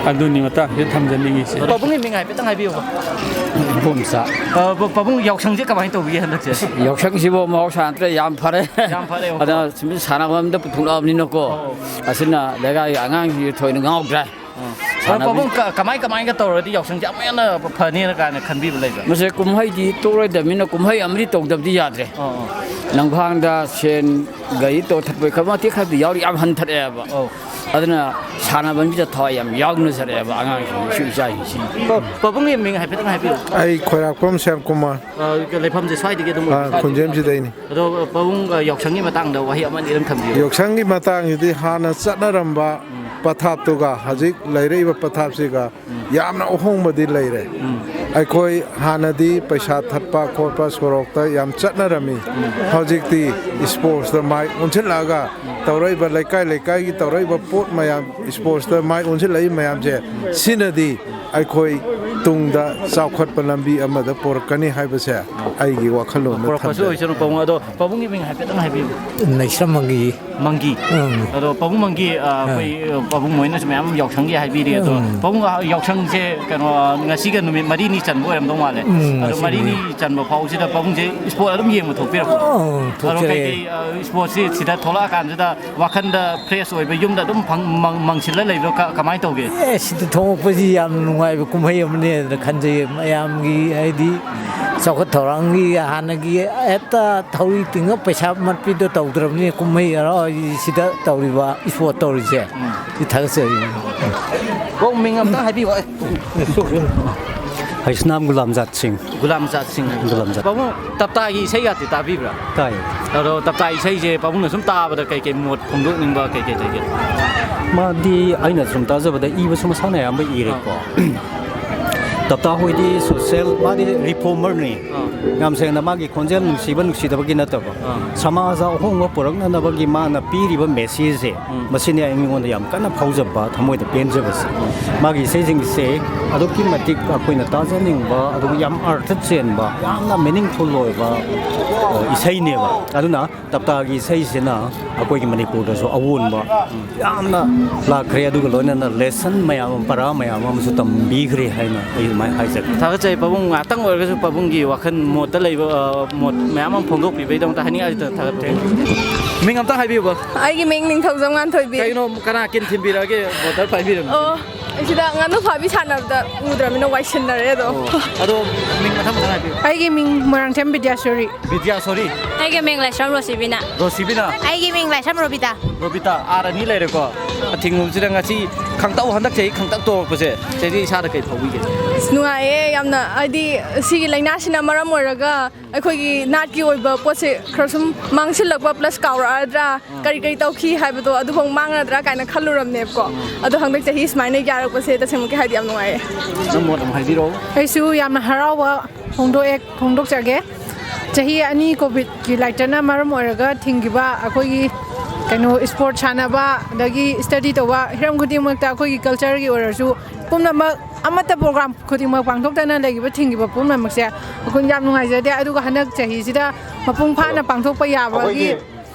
ꯑꯗꯨꯅꯤ ꯃꯇꯥꯡꯁꯤꯗ ꯊꯝꯖꯅꯤꯡꯉꯤꯁꯦ ꯄꯥꯕꯨꯡꯒꯤ ꯃꯤꯡ ꯍꯥꯏꯐꯦꯠꯇꯪ ꯍꯥꯏꯕꯤꯌꯨꯕ ꯕꯣꯝꯆꯥ ꯄꯥꯕꯨꯡ ꯌꯥꯎꯁꯪꯁꯦ ꯀꯃꯥꯏꯅ ꯇꯧꯕꯤꯒꯦ ꯍꯟꯗꯛꯁꯦ ꯌꯥꯎꯁꯪꯁꯤꯕꯨ ꯃꯍꯧꯁꯥ ꯅꯠꯇ꯭ꯔꯦ ꯌꯥꯝ ꯐꯔꯦ ꯑꯗ ꯁꯥꯟꯅꯐꯝꯗ ꯄꯨꯊꯣꯛꯅꯕꯅꯤꯅꯀꯣ ꯑꯁꯤꯅ ꯂꯩꯀꯥꯏꯒꯤ ꯑꯉꯥꯡꯁꯤꯡ ꯊꯣꯏꯅ ꯉꯥꯎꯗ꯭ꯔꯦ ꯄꯥꯕꯨꯡ ꯀꯃꯥꯏꯅ ꯇꯧꯔꯗꯤ ꯌꯥꯎꯁꯪꯁꯦ ꯑꯃꯨꯛ ꯍꯦꯟꯅ ꯐꯅꯤꯅ ꯀꯥꯏꯅ ꯈꯟꯕꯤꯕ ꯂꯩꯕ꯭ꯔꯥ ꯃꯁꯤ ꯀꯨꯝꯍꯩꯗꯤ ꯇꯣꯛꯔꯣꯏꯗꯕꯅꯤꯅ ꯀꯨꯝꯍꯩ ꯑꯃꯗꯤ ꯇꯧꯗꯕꯗꯤ ꯌꯥꯗ꯭ꯔꯦ ꯂꯝꯈꯥꯡꯗ ꯁꯦꯟ ꯒꯥꯔꯤ ꯇꯧꯊꯠꯄ ꯈꯔ ꯃꯇꯦꯛ ꯈꯔꯗꯤ ꯌꯥꯎꯔꯤ ꯌꯥꯝ ꯍꯟꯊꯔꯛꯑꯦꯕ ꯑꯗꯨꯅ ꯁꯥꯟꯅꯕꯁꯤꯗ ꯊꯋꯥꯏ ꯌꯥꯝ ꯌꯥꯎꯅꯖꯔꯛꯑꯦꯕ ꯑꯉꯥꯡꯁꯤꯡ ꯏꯆꯥꯁꯤꯡꯁꯤ ꯄꯥꯕꯨꯡꯒꯤ ꯃꯤꯡ ꯍꯥꯏꯐꯦꯠꯇꯪ ꯍꯥꯏꯕꯤꯌꯨ ꯑꯩ ꯈꯣꯏꯔꯥꯛꯄꯝ ꯁ꯭ꯌꯥꯝꯀꯨꯃꯥꯔ ꯂꯩꯐꯝꯁꯦ ꯁ꯭ꯋꯥꯏꯗꯒꯤ ꯑꯗꯨꯝ ꯈꯨꯟꯖꯦꯝꯁꯤꯗꯩꯅꯤ ꯑꯗꯣ ꯄꯥꯕꯨꯡ ꯌꯥꯎꯁꯪꯒꯤ ꯃꯇꯥꯡꯗ ꯋꯥꯍꯩ ꯑꯃꯗꯤ ꯑꯗꯨꯝ ꯊꯝꯕꯤꯌꯨ ꯌꯥꯎꯁꯪꯒꯤ ꯃꯇꯥꯡꯁꯤꯗꯤ ꯍꯥꯟꯅ ꯆꯠꯅꯔꯝꯕ ꯄꯊꯥꯞꯇꯨꯒ ꯍꯧꯖꯤꯛ ꯂꯩꯔꯛꯏꯕ ꯄꯊꯥꯞꯁꯤꯒ ꯌꯥꯝꯅ ꯑꯍꯣꯡꯕꯗꯤ ꯂꯩꯔꯦ ꯑꯩꯈꯣꯏ ꯍꯥꯟꯅꯗꯤ ꯄꯩꯁꯥ ꯊꯠꯄ ꯈꯣꯠꯄ ꯁꯣꯔꯣꯛꯇ ꯌꯥꯝ ꯆꯠꯅꯔꯝꯃꯤ ꯍꯧꯖꯤꯛꯇꯤ ꯁ꯭ꯄꯣꯔꯠꯁꯇ ꯃꯥꯏ ꯑꯣꯟꯁꯤꯜꯂꯛꯑꯒ ꯇꯧꯔꯛꯏꯕ ꯂꯩꯀꯥꯏꯒꯤ ꯇꯧꯔꯛꯏꯕ ꯄꯣꯠ ꯃꯌꯥꯝ ꯁ꯭ꯄꯣꯔꯠꯁꯇ ꯃꯥꯏ ꯑꯣꯟꯁꯤꯜꯂꯛꯏ ꯃꯌꯥꯝꯁꯦ ꯁꯤꯅꯗꯤ ꯑꯩꯈꯣꯏ ꯇꯨꯡꯗ ꯆꯥꯎꯈꯠꯄ ꯂꯝꯕꯤ ꯑꯃꯗ ꯄꯣꯔꯛꯀꯅꯤ ꯍꯥꯏꯕꯁꯦ ꯑꯩꯒꯤ ꯋꯥꯈꯜꯂꯣꯟꯗ ꯊꯝꯖꯩ ꯑꯗꯣ ꯄꯥꯕꯨꯡꯒꯤ ꯃꯤꯡ ꯍꯥꯏꯐꯦꯠꯇꯪ ꯍꯥꯏꯕꯤꯌꯨ ꯂꯩꯁ꯭ꯔꯝ ꯃꯪꯒꯤ ꯑꯗꯣ ꯄꯥꯕꯨꯡ ꯃꯪꯒꯤ ꯑꯩꯈꯣꯏ ꯄꯥꯕꯨꯡ ꯃꯣꯏꯅꯁꯨ ꯃꯌꯥꯝ ꯌꯥꯎꯁꯪꯒꯤ ꯍꯥꯏꯕꯤꯔꯤ ꯑꯗꯣ ꯄꯥꯕꯨꯡ ꯌꯥꯎꯁꯪꯁꯦ ꯀꯩꯅꯣ ꯉꯁꯤꯒ ꯅꯨꯃꯤꯠ 4ꯅꯤ ꯆꯟꯕ ꯑꯣꯏꯔꯝꯗꯧ ꯃꯥꯜꯂꯦ ꯑꯗꯣ 4ꯅꯤ ꯆꯟꯕ ꯐꯥꯎꯁꯤꯗ ꯄꯥꯕꯨꯡꯁꯦ ꯁ꯭ꯄꯣꯔꯠ ꯑꯗꯨꯝ ꯌꯦꯡꯕ ꯊꯣꯛꯄꯤꯔꯛꯄ ꯑꯗꯣ ꯀꯩꯀꯩ ꯁ꯭ꯄꯣꯔꯠꯁꯤ ꯁꯤꯗ ꯊꯣꯛꯂꯛꯑꯀꯥꯟꯁꯤꯗ ꯋꯥꯈꯟꯗ ꯐ꯭ꯔꯦꯁ ꯑꯣꯏꯕ ꯌꯨꯝꯗ ꯑꯗꯨꯝ ꯃꯪꯁꯤꯜꯂ ꯂꯩꯕ꯭ꯔꯣ ꯀꯃꯥꯏꯅ ꯇꯧꯒꯦ ꯁꯤꯗ ꯊꯣꯛꯂꯛꯄꯁꯤ ꯌꯥꯝ ꯅꯨꯡꯉꯥꯏꯕ ꯀꯨꯝꯍꯩ ꯑꯃꯅꯦꯅ ꯈꯟꯖꯩ ꯃꯌꯥꯝꯒꯤ ꯍꯥꯏꯗꯤ ꯆꯥꯎꯈꯠ ꯊꯧꯔꯥꯡꯒꯤ ꯍꯥꯟꯅꯒꯤ ꯍꯦꯛꯇ ꯊꯧꯔꯤ ꯇꯤꯡꯉ ꯄꯩꯁꯥ ꯃꯠꯄꯤꯗꯣ ꯇꯧꯗ꯭ꯔꯕꯅꯤ ꯀꯨꯝꯍꯩ ꯍꯔꯥꯎ ꯁꯤꯗ ꯇꯧꯔꯤꯕ ꯁ꯭ꯄꯣꯔꯠ ꯇꯧꯔꯤꯁꯦ ꯁꯤ ꯊꯥꯒꯠꯆꯔꯤ ꯃꯤꯡ ꯑꯝꯇꯪ ꯍꯥꯏꯕꯤꯌꯨ ꯍꯩꯁꯅꯥꯝ ꯒꯨꯂꯥꯝꯖꯥꯠ ꯁꯤꯡ ꯄꯥꯕꯨꯡ ꯇꯞꯇꯥꯒꯤ ꯏꯁꯩꯒꯗꯤ ꯇꯥꯕꯤꯕ꯭ꯔꯥ ꯇꯥꯏ ꯑꯗꯣ ꯇꯞꯇꯥ ꯏꯁꯩꯁꯦ ꯄꯥꯕꯨꯡꯅ ꯁꯨꯝ ꯇꯥꯕꯗ ꯀꯩꯀꯩ ꯃꯣꯠ ꯐꯣꯡꯗꯣꯛꯅꯤꯡꯕ ꯀꯩꯀꯩ ꯂꯩꯒꯦ ꯃꯥꯗꯤ ꯑꯩꯅ ꯁꯨꯝ ꯇꯥꯖꯕꯗ ꯏꯕꯁꯨ ꯃꯁꯥꯅ ꯑꯌꯥꯝꯕ ꯏꯔꯦꯀꯣ ꯇꯞꯇꯥ ꯍꯣꯏꯗꯤ ꯁꯣꯁꯤꯌꯦꯜ ꯃꯥꯗꯤ ꯔꯤꯐꯣꯔꯃꯔꯅꯤ ꯌꯥꯝ ꯁꯦꯡꯅ ꯃꯥꯒꯤ ꯈꯣꯟꯖꯦꯜ ꯅꯨꯡꯁꯤꯕ ꯅꯨꯡꯁꯤꯗꯕꯒꯤ ꯅꯠꯇꯕ ꯁꯃꯥꯖ ꯑꯍꯣꯡꯕ ꯄꯨꯔꯛꯅꯅꯕꯒꯤ ꯃꯥꯅ ꯄꯤꯔꯤꯕ ꯃꯦꯁꯦꯖꯁꯦ ꯃꯁꯤꯅꯤ ꯑꯩꯉꯣꯟꯗ ꯌꯥꯝ ꯀꯟꯅ ꯐꯥꯎꯖꯕ ꯊꯃꯣꯏꯗ ꯄꯦꯟꯖꯕꯁꯦ ꯃꯥꯒꯤ ꯏꯁꯩꯁꯤꯡꯁꯦ ꯑꯗꯨꯛꯀꯤ ꯃꯇꯤꯛ ꯑꯩꯈꯣꯏꯅ ꯇꯥꯖꯅꯤꯡꯕ ꯑꯗꯨꯒ ꯌꯥꯝ ꯑꯔꯊ ꯆꯦꯟꯕ ꯌꯥꯝꯅ ꯃꯤꯅꯤꯡꯐꯨꯜ ꯑꯣꯏꯕ ꯏꯁꯩꯅꯦꯕ ꯑꯗꯨꯅ ꯇꯞꯇꯥꯒꯤ ꯏꯁꯩꯁꯤꯅ ꯑꯩꯈꯣꯏꯒꯤ ꯃꯅꯤꯄꯨꯔꯗꯁꯨ ꯑꯑꯣꯟꯕ ꯌꯥꯝꯅ ꯂꯥꯛꯈ꯭ꯔꯦ ꯑꯗꯨꯒ ꯂꯣꯏꯅꯅ ꯂꯦꯁꯟ ꯃꯌꯥꯝ ꯄꯔꯥ ꯃꯌꯥꯝ ꯑꯃꯁꯨ ꯇꯝꯕꯤꯈ꯭ꯔꯦ ꯍꯥꯏꯅ ꯑꯩ ꯑꯗꯨꯃꯥꯏꯅ ꯍꯥꯏꯖꯒꯦ ꯊꯥꯒꯠꯆꯩ ꯄꯥꯕꯨꯡ ꯉꯥꯛꯇꯪ ꯑꯣꯏꯔꯒꯁꯨ ꯄꯥꯕꯨꯡꯒꯤ ꯋꯥꯈꯜ ꯃꯣꯠꯇ ꯂꯩꯕ ꯃꯣꯠ ꯃꯌꯥꯝ ꯑꯃ ꯐꯣꯡꯗꯣꯛꯄꯤꯕꯒꯤꯗꯃꯛꯇ ꯍꯥꯏꯅꯤꯡꯉꯥꯏ ꯊꯥꯒꯠꯆꯩ ꯃꯤꯡ ꯑꯝꯇꯪ ꯍꯥꯏꯕꯤꯌꯨꯕ ꯑꯩꯒꯤ ꯃꯤꯡ ꯅꯤꯡꯊꯧꯖꯝ ꯉꯥꯟꯊꯣꯏꯕꯤ ꯀꯩꯅꯣ ꯀꯅꯥ ꯀꯤꯟ ꯊꯤꯟꯕꯤꯔꯛꯑꯒꯦ ꯕꯣꯇꯜ ꯄꯥꯏꯕꯤꯔꯝꯃꯤ ꯁꯤꯗ ꯉꯥꯅꯨ ꯐꯥꯕꯤ ꯁꯥꯟꯅꯕꯗ ꯎꯗ꯭ꯔꯕꯅꯤꯅ ꯋꯥꯏꯁꯤꯟꯅꯔꯦ ꯑꯗꯣ ꯃꯤꯡ ꯃꯊꯪ ꯍꯥꯏꯕꯤꯌꯨ ꯑꯩꯒꯤ ꯃꯤꯡ ꯃꯣꯏꯔꯥꯡꯊꯦꯝ ꯕꯤꯗ꯭ꯌꯥꯁꯣꯔꯤ ꯑꯩꯒꯤ ꯃꯤꯡ ꯂꯥꯏꯁ꯭ꯔꯝ ꯔꯣꯁꯤꯕꯤꯅꯥ ꯑꯩꯒꯤ ꯃꯤꯡ ꯂꯥꯏꯁ꯭ꯔꯝ ꯔꯣꯕꯤꯇꯥ ꯑꯥꯔ 2 ꯂꯩꯔꯦꯀꯣ ꯑꯊꯤꯡꯕꯁꯤꯗ ꯉꯁꯤ ꯈꯪꯇꯧ ꯍꯟꯗꯛ ꯆꯍꯤ ꯈꯪꯇꯛ ꯇꯧꯔꯛꯄꯁꯦ ꯆꯍꯤ ꯏꯁꯥꯗ ꯀꯩ ꯐꯥꯎꯕꯤꯒꯦ ꯅꯨꯡꯉꯥꯏꯌꯦ ꯌꯥꯝꯅ ꯍꯥꯏꯗꯤ ꯁꯤꯒꯤ ꯂꯥꯏꯅꯥꯁꯤꯅ ꯃꯔꯝ ꯑꯣꯏꯔꯒ ꯑꯩꯈꯣꯏꯒꯤ ꯅꯥꯠꯀꯤ ꯑꯣꯏꯕ ꯄꯣꯠꯁꯦ ꯈꯔ ꯁꯨꯝ ꯃꯥꯡꯁꯤꯜꯂꯛꯄ ꯄ꯭ꯂꯁ ꯀꯥꯎꯔꯛꯑꯗ꯭ꯔꯥ ꯀꯔꯤ ꯇꯧꯈꯤ ꯍꯥꯏꯕꯗꯣ ꯑꯗꯨꯐꯥꯎ ꯃꯥꯡꯉꯗ꯭ꯔꯥ ꯀꯥꯏꯅ ꯈꯜꯂꯨꯔꯝꯅꯦꯕꯀꯣ ꯑꯗꯣ ꯍꯟꯗꯛ ꯆꯍꯤ ꯁꯨꯃꯥꯏꯅ ꯌꯥꯔꯛꯄꯁꯦ ꯇꯁꯦꯡꯃꯛꯀꯤ ꯍꯥꯏꯗꯤ ꯌꯥꯝ ꯅꯨꯡꯉꯥꯏꯌꯦ ꯃꯣꯠ ꯑꯃ ꯍꯥꯏꯕꯤꯔꯛꯑꯣ ꯑꯩꯁꯨ ꯌꯥꯝꯅ ꯍꯔꯥꯎꯕ ꯐꯣꯡꯗꯣꯛꯆꯒꯦ ꯆꯍꯤ 2 ꯀꯣꯚꯤꯗꯀꯤ ꯂꯥꯏꯆꯠꯅ ꯃꯔꯝ ꯑꯣꯏꯔꯒ ꯊꯤꯡꯈꯤꯕ ꯑꯩꯈꯣꯏꯒꯤ ꯁ꯭ꯄꯣꯔꯠ ꯁꯥꯟꯅꯕ ꯑꯗꯒꯤ ꯁ꯭ꯇꯗꯤ ꯇꯧꯕ ꯍꯤꯔꯝ ꯈꯨꯗꯤꯡꯃꯛꯇ ꯑꯩꯈꯣꯏꯒꯤ ꯀꯜꯆꯔꯒꯤ ꯑꯣꯏꯔꯁꯨ ꯄꯨꯝꯅꯃꯛ ꯑꯃꯠꯇ ꯄ꯭ꯔꯣꯒ꯭ꯔꯥꯝ ꯈꯨꯗꯤꯡꯃꯛ ꯄꯥꯡꯊꯣꯛꯇꯅ ꯂꯩꯈꯤꯕ ꯊꯤꯡꯈꯤꯕ ꯄꯨꯝꯅꯃꯛꯁꯦ ꯑꯩꯈꯣꯏ ꯌꯥꯝ ꯅꯨꯡꯉꯥꯏꯖꯗꯦ ꯑꯗꯨꯒ ꯍꯟꯗꯛ ꯆꯍꯤꯁꯤꯗ ꯃꯄꯨꯡ ꯐꯥꯅ ꯄꯥꯡꯊꯣꯛꯄ ꯌꯥꯕꯒꯤ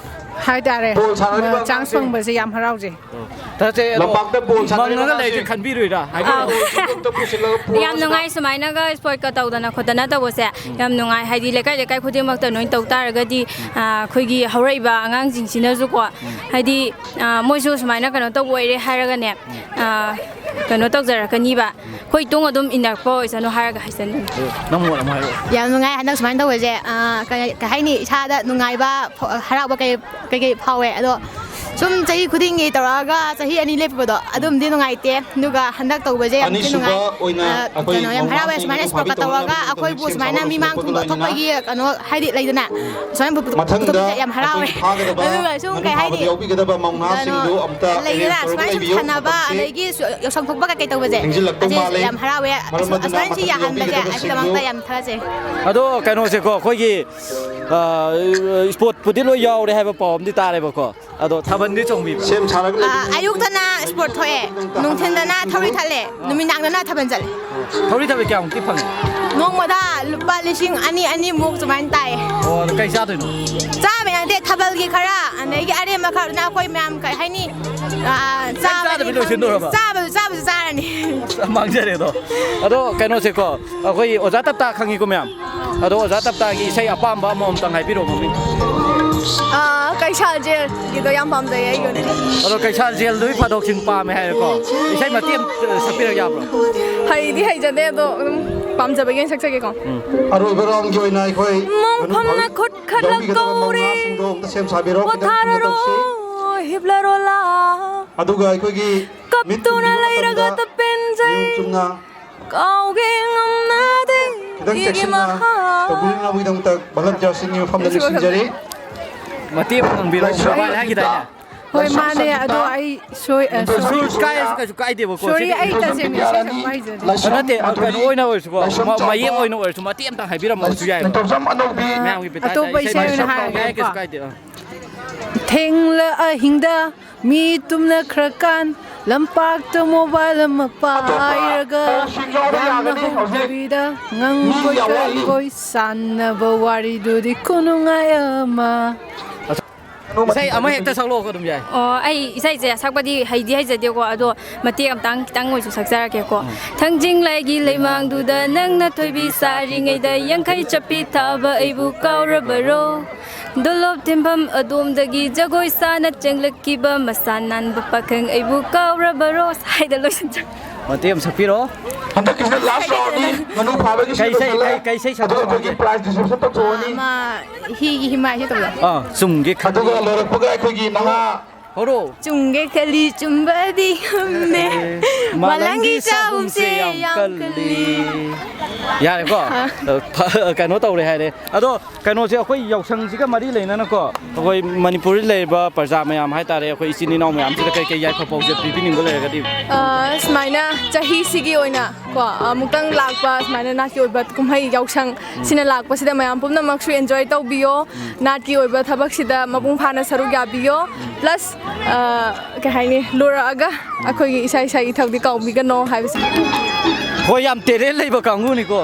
ꯍꯥꯏꯇꯥꯔꯦ ꯆꯥꯟꯁ ꯐꯪꯕꯁꯦ ꯌꯥꯝ ꯍꯔꯥꯎꯖꯩ ꯃꯪꯉꯒ ꯂꯩꯔꯗꯤ ꯈꯟꯕꯤꯔꯣꯏꯔꯥ ꯌꯥꯝ ꯅꯨꯡꯉꯥꯏ ꯁꯨꯃꯥꯏꯅꯒ ꯁ꯭ꯄꯣꯔꯠꯀ ꯇꯧꯗꯅ ꯈꯣꯠꯇꯅ ꯇꯧꯕꯁꯦ ꯌꯥꯝ ꯅꯨꯡꯉꯥꯏ ꯍꯥꯏꯗꯤ ꯂꯩꯀꯥꯏ ꯈꯨꯗꯤꯡꯃꯛꯇ ꯅꯣꯏ ꯇꯧ ꯇꯥꯔꯒꯗꯤ ꯑꯩꯈꯣꯏꯒꯤ ꯍꯧꯔꯛꯏꯕ ꯑꯉꯥꯡꯁꯤꯡꯁꯤꯅꯁꯨꯀꯣ ꯍꯥꯏꯗꯤ ꯃꯣꯏꯁꯨ ꯁꯨꯃꯥꯏꯅ ꯀꯩꯅꯣ ꯇꯧꯕ ꯑꯣꯏꯔꯦ ꯍꯥꯏꯔꯒꯅꯦ ꯀꯩꯅꯣ ꯇꯧꯖꯔꯛꯀꯅꯤꯕ ꯑꯩꯈꯣꯏ ꯇꯨꯡ ꯑꯗꯨꯝ ꯏꯟꯅꯔꯛꯄ ꯑꯣꯏꯁꯅꯨ ꯍꯥꯏꯔꯒ ꯍꯥꯏꯖꯅꯤꯡꯉꯤ ꯌꯥꯝ ꯅꯨꯡꯉꯥꯏ ꯍꯟꯗꯛ ꯁꯨꯃꯥꯏꯅ ꯇꯧꯕꯁꯦ ꯀꯩ ꯍꯥꯏꯅꯤ ꯏꯁꯥꯗ ꯅꯨꯡꯉꯥꯏꯕ ꯍꯔꯥꯎꯕ ꯀꯩꯀꯩ ꯐꯥꯎꯋꯦ ꯑꯗꯣ ꯁꯨꯝ ꯆꯍꯤ ꯈꯨꯗꯤꯡꯒꯤ ꯇꯧꯔꯛꯑꯒ ꯆꯍꯤ 2 ꯂꯦꯞꯄꯤꯕꯗꯣ ꯑꯗꯨꯝꯗꯤ ꯅꯨꯡꯉꯥꯏꯇꯦ ꯑꯗꯨꯒ ꯍꯟꯗꯛ ꯇꯧꯕꯁꯦ ꯌꯥꯝ ꯅꯨꯡꯉꯥꯏ ꯀꯩꯅꯣ ꯌꯥꯝ ꯍꯔꯥꯎꯋꯦ ꯁꯨꯃꯥꯏꯅ ꯁ꯭ꯄꯣꯔꯠꯀ ꯇꯧꯔꯒ ꯑꯩꯈꯣꯏꯕꯨ ꯁꯨꯃꯥꯏꯅ ꯃꯤꯃꯥꯡ ꯊꯣꯛꯄꯒꯤ ꯀꯩꯅꯣ ꯍꯥꯏꯗꯤ ꯂꯩꯗꯅ ꯁꯨꯃꯥꯏꯅ ꯄꯨꯊꯣꯛꯄꯁꯦ ꯌꯥꯝ ꯍꯔꯥꯎꯋꯦ ꯑꯗꯨꯒ ꯁꯨꯝ ꯀꯩ ꯍꯥꯏꯅꯤ ꯂꯩꯗꯅ ꯁꯨꯃꯥꯏꯅ ꯁꯨꯝ ꯁꯥꯟꯅꯕ ꯑꯗꯒꯤ ꯌꯥꯎꯁꯪ ꯊꯣꯛꯄ ꯀꯩꯀꯩ ꯇꯧꯕꯁꯦ ꯑꯁꯤ ꯌꯥꯝ ꯍꯔꯥꯎꯋꯦ ꯑꯁꯨꯃꯥꯏꯅ ꯁꯤ ꯌꯥꯍꯟꯕꯁꯦ ꯑꯁꯤꯗꯃꯛꯇ ꯌꯥꯝ ꯊꯥꯒꯠꯆꯩ ꯑꯗꯣ ꯀꯩꯅꯣꯁꯦꯀꯣ ꯑꯩꯈꯣꯏꯒꯤ ꯁ꯭ꯄꯣꯔꯠꯄꯨꯗꯤ ꯂꯣꯏ ꯌꯥꯎꯔꯦ ꯍꯥꯏꯕ ꯄꯥꯎ ꯑꯃꯗꯤ ꯇꯥꯔꯦꯕꯀꯣ ꯑꯗꯣ ꯊꯥꯕꯜꯗꯤ ꯆꯣꯡꯕꯤꯕ꯭ꯔꯥ ꯑꯌꯨꯛꯇꯅ ꯁ꯭ꯄꯣꯔꯠ ꯊꯣꯛꯑꯦ ꯅꯨꯡꯊꯤꯟꯗꯅ ꯊꯧꯔꯤ ꯊꯠꯂꯦ ꯅꯨꯃꯤꯗꯥꯡꯗꯅ ꯊꯥꯕꯜ ꯆꯠꯂꯦ ꯊꯧꯔꯤ ꯊꯠꯄ ꯀꯌꯥꯃꯨꯛꯇꯤ ꯐꯪꯉꯦ ꯅꯣꯡꯃꯗ ꯂꯨꯄꯥ 2,000-2,000ꯃꯨꯛ ꯁꯨꯃꯥꯏꯅ ꯇꯥꯏ ꯑꯣ ꯀꯩ ꯆꯥꯗꯣꯏꯅꯣ ꯆꯥꯕ ꯌꯥꯗꯦ ꯊꯥꯕꯜꯒꯤ ꯈꯔ ꯑꯗꯒꯤ ꯑꯔꯦꯝꯕ ꯈꯔꯗꯨꯅ ꯑꯩꯈꯣꯏ ꯃꯌꯥꯝ ꯀꯩ ꯍꯥꯏꯅꯤ ꯆꯥꯕꯁꯨ ꯆꯥꯔꯅꯤ ꯃꯥꯡꯖꯔꯦꯗꯣ ꯑꯗꯣ ꯀꯩꯅꯣꯁꯦꯀꯣ ꯑꯩꯈꯣꯏ ꯑꯣꯖꯥ ꯇꯞꯇꯥ ꯈꯪꯉꯤꯀꯣ ꯃꯌꯥꯝ ꯑꯗꯣ ꯑꯣꯖꯥ ꯇꯞꯇꯥꯒꯤ ꯏꯁꯩ ꯑꯄꯥꯝꯕ ꯑꯃꯃꯝꯇꯪ ꯍꯥꯏꯕꯤꯔꯛꯑꯣ ꯃꯃꯤꯡ ꯀꯩꯁꯥꯜ ꯖꯦꯜꯒꯤꯗꯣ ꯌꯥꯝ ꯄꯥꯝꯖꯩ ꯑꯩꯒꯤ ꯑꯣꯏꯅꯗꯤ ꯑꯗꯣ ꯀꯩꯁꯥꯜ ꯖꯦꯜꯗꯨꯒꯤ ꯐꯥꯗꯣꯛꯁꯤꯡ ꯄꯥꯝꯃꯦ ꯍꯥꯏꯔꯦꯀꯣ ꯏꯁꯩ ꯃꯇꯦꯛ ꯁꯛꯄꯤꯔꯛ ꯌꯥꯕ꯭ꯔꯣ ꯍꯩꯗꯤ ꯍꯩꯖꯗꯦ ꯑꯗꯣ ꯑꯗꯨꯝ ꯄꯥꯝꯖꯕꯒꯤ ꯑꯣꯏꯅ ꯁꯛꯆꯒꯦꯀꯣ ꯑꯔꯣꯏꯕ ꯔꯥꯎꯟꯒꯤ ꯑꯣꯏꯅ ꯑꯩꯈꯣꯏ ꯃꯣꯡꯐꯝꯅ ꯈꯨꯠ ꯈꯜꯂ ꯀꯧꯔꯦ ꯁꯦꯝ ꯁꯥꯕꯤꯔꯣ ꯄꯣꯊꯥꯔꯔꯣ ꯍꯤꯞꯂꯔꯣ ꯂꯥ ꯑꯗꯨꯒ ꯑꯩꯈꯣꯏꯒꯤ ꯀꯞꯇꯨꯅ ꯂꯩꯔꯒ ꯇꯞꯄꯦꯟꯖꯩ ꯀꯥꯎꯒꯦ ꯉꯝꯅꯗꯦ ꯈꯤꯇꯪ ꯆꯦꯛꯁꯤꯟꯅ ꯇꯧꯕꯤꯅꯕꯒꯤꯗꯃꯛꯇ ꯚꯂꯟꯇꯤꯌꯔꯁꯤꯡꯒꯤ ꯃꯐꯝꯗ ꯅꯤꯡꯁꯤꯡꯖꯔꯤ ꯃꯇꯦꯛ ꯄꯥꯡꯕꯤꯔꯛꯑꯣ ꯍꯥꯏꯈꯤꯗꯥꯏꯅꯦ ꯍꯣꯏ ꯃꯥꯅꯦ ꯑꯗꯣ ꯑꯩ ꯀꯥꯏꯔꯁꯨ ꯀꯩꯁꯨ ꯀꯥꯏꯗꯦꯕꯀꯣ ꯁꯣꯔꯤ ꯑꯩ ꯇꯁꯦꯡꯅ ꯏꯁꯩ ꯁꯛꯄ ꯍꯩꯖꯗꯦ ꯅꯠꯇꯦ ꯀꯩꯅꯣ ꯑꯣꯏꯅ ꯑꯣꯏꯔꯁꯨꯀꯣ ꯃꯌꯦꯛ ꯑꯣꯏꯅ ꯑꯣꯏꯔꯁꯨ ꯃꯇꯦꯛ ꯑꯃꯇꯪ ꯍꯥꯏꯕꯤꯔꯝꯃꯁꯨ ꯌꯥꯏꯕ ꯃꯌꯥꯝꯒꯤ ꯕꯤꯇꯥꯏꯇ ꯑꯇꯣꯞꯄ ꯏꯁꯩ ꯑꯣꯏꯅ ꯀꯩꯁꯨ ꯀꯥꯏꯗꯦ ꯊꯦꯡꯂ ꯑꯍꯤꯡꯗ ꯃꯤ ꯇꯨꯝꯅꯈ꯭ꯔꯀꯥꯟ ꯂꯝꯄꯥꯛꯇ ꯃꯣꯕꯥꯏꯜ ꯑꯃ ꯄꯥꯏꯔꯒ ꯌꯥꯝꯅ ꯍꯧꯗꯕꯤꯗ ꯉꯪꯀꯣꯏ ꯀꯣꯏ ꯁꯥꯟꯅꯕ ꯋꯥꯔꯤꯗꯨꯗꯤ ꯈꯨꯅꯨꯡꯉꯥꯏ ꯑꯃ ꯏꯁꯩ ꯑꯃ ꯍꯦꯛꯇ ꯁꯛꯂꯛꯑꯣ ꯑꯗꯨꯝ ꯌꯥꯏ ꯑꯩ ꯏꯁꯩꯁꯦ ꯁꯛꯄꯗꯤ ꯍꯩꯗꯤ ꯍꯩꯖꯗꯦꯀꯣ ꯑꯗꯣ ꯃꯇꯦꯛ ꯑꯃꯇꯪ ꯈꯤꯇꯪ ꯑꯣꯏꯁꯨ ꯁꯛꯆꯔꯛꯀꯦꯀꯣ ꯊꯥꯡꯖꯤꯡꯂꯩꯒꯤ ꯂꯩꯃꯥꯡꯗꯨꯗ ꯅꯪꯅ ꯊꯣꯏꯕꯤ ꯁꯥꯔꯤꯉꯩꯗ ꯌꯥꯡꯈꯩ ꯆꯞꯄꯤ ꯊꯥꯕ ꯑꯩꯕు ꯀꯥꯎꯔꯕꯔꯣ ꯗꯣꯂꯣꯞ ꯊꯤꯟꯐꯝ ꯑꯗꯣꯝꯗꯒꯤ ꯖꯒꯣꯏ ꯁꯥꯅ ꯆꯦꯡꯂꯛꯈꯤꯕ ꯃꯁꯥ ꯅꯥꯟꯕ ꯄꯥꯈꯪ ꯑꯩꯕꯨ ꯀꯥꯎꯔꯕꯔꯣ ꯁꯥꯏꯗ ꯂꯣꯏꯁꯤꯟꯖꯔꯦ ꯃꯇꯦꯛ ꯑꯃ ꯁꯛꯄꯤꯔꯛꯑꯣ ꯍꯟꯗꯛꯀꯤꯁꯤꯅ ꯂꯥꯁ ꯔꯥꯎꯟꯅꯤ ꯉꯥꯅꯨ ꯐꯥꯕꯒꯤ ꯀꯩ ꯏꯁꯩ ꯁꯛꯄꯤꯔꯛꯑꯣ ꯄ꯭ꯔꯥꯏꯖ ꯗꯤꯁꯇ꯭ꯔꯤꯕ꯭ꯌꯨꯁꯟ ꯇꯧꯊꯣꯛꯑꯅꯤ ꯍꯤꯒꯤ ꯍꯤꯃꯥꯏꯁꯦ ꯇꯧꯕꯗꯣ ꯆꯨꯝꯒꯦ ꯑꯗꯨꯒ ꯂꯣꯏꯔꯛꯄꯒ ꯑꯩꯈꯣꯏꯒꯤ ꯅꯍꯥ ꯍꯧꯔꯣ ꯆꯨꯝꯒꯦ ꯈꯜꯂꯤ ꯆꯨꯝꯕꯗꯤ ꯉꯝꯗꯦ ꯃꯥꯂꯪꯒꯤ ꯆꯥꯍꯨꯝꯁꯦ ꯌꯥꯝ ꯀꯜꯂꯤ ꯌꯥꯔꯦꯀꯣ ꯀꯩꯅꯣ ꯇꯧꯔꯦ ꯍꯥꯏꯔꯦ ꯑꯗꯣ ꯀꯩꯅꯣꯁꯦ ꯑꯩꯈꯣꯏ ꯌꯥꯎꯁꯪꯁꯤꯒ ꯃꯔꯤ ꯂꯩꯅꯅꯀꯣ ꯑꯩꯈꯣꯏ ꯃꯅꯤꯄꯨꯔꯗ ꯂꯩꯔꯤꯕ ꯄ꯭ꯔꯖꯥ ꯃꯌꯥꯝ ꯍꯥꯏꯇꯥꯔꯦ ꯑꯩꯈꯣꯏ ꯏꯆꯤꯟ ꯏꯅꯥꯎ ꯃꯌꯥꯝꯁꯤꯗ ꯀꯩ ꯌꯥꯏꯐ ꯄꯥꯎꯖꯦꯜ ꯄꯤꯕꯤꯅꯤꯡꯕ ꯂꯩꯔꯒꯗꯤ ꯁꯨꯃꯥꯏꯅ ꯆꯍꯤꯁꯤꯒꯤ ꯑꯣꯏꯅ ꯀꯣ ꯑꯃꯨꯛꯇꯪ ꯂꯥꯛꯄ ꯁꯨꯃꯥꯏꯅ ꯅꯥꯠꯀꯤ ꯑꯣꯏꯕ ꯀꯨꯝꯍꯩ ꯌꯥꯎꯁꯪ ꯁꯤꯅ ꯂꯥꯛꯄꯁꯤꯗ ꯃꯌꯥꯝ ꯄꯨꯝꯅꯃꯛꯁꯨ ꯑꯦꯟꯖꯣꯏ ꯇꯧꯕꯤꯌꯣ ꯅꯥꯠꯀꯤ ꯑꯣꯏꯕ ꯊꯕꯛꯁꯤꯗ ꯃꯄꯨꯡ ꯐꯥꯅ ꯁꯔꯨꯛ ꯌꯥꯕꯤꯌꯣ ꯄ꯭ꯂꯁ ꯀꯩ ꯍꯥꯏꯅꯤ ꯂꯣꯏꯔꯛꯑꯒ ꯑꯩꯈꯣꯏꯒꯤ ꯏꯁꯥ ꯏꯁꯥꯒꯤ ꯏꯊꯧꯗꯤ ꯀꯥꯎꯕꯤꯒꯅꯣ ꯍꯥꯏꯕꯁꯤ ꯍꯣꯏ ꯌꯥꯝ ꯇꯦꯂꯦꯟ ꯂꯩꯕ ꯀꯥꯡꯕꯨꯅꯤꯀꯣ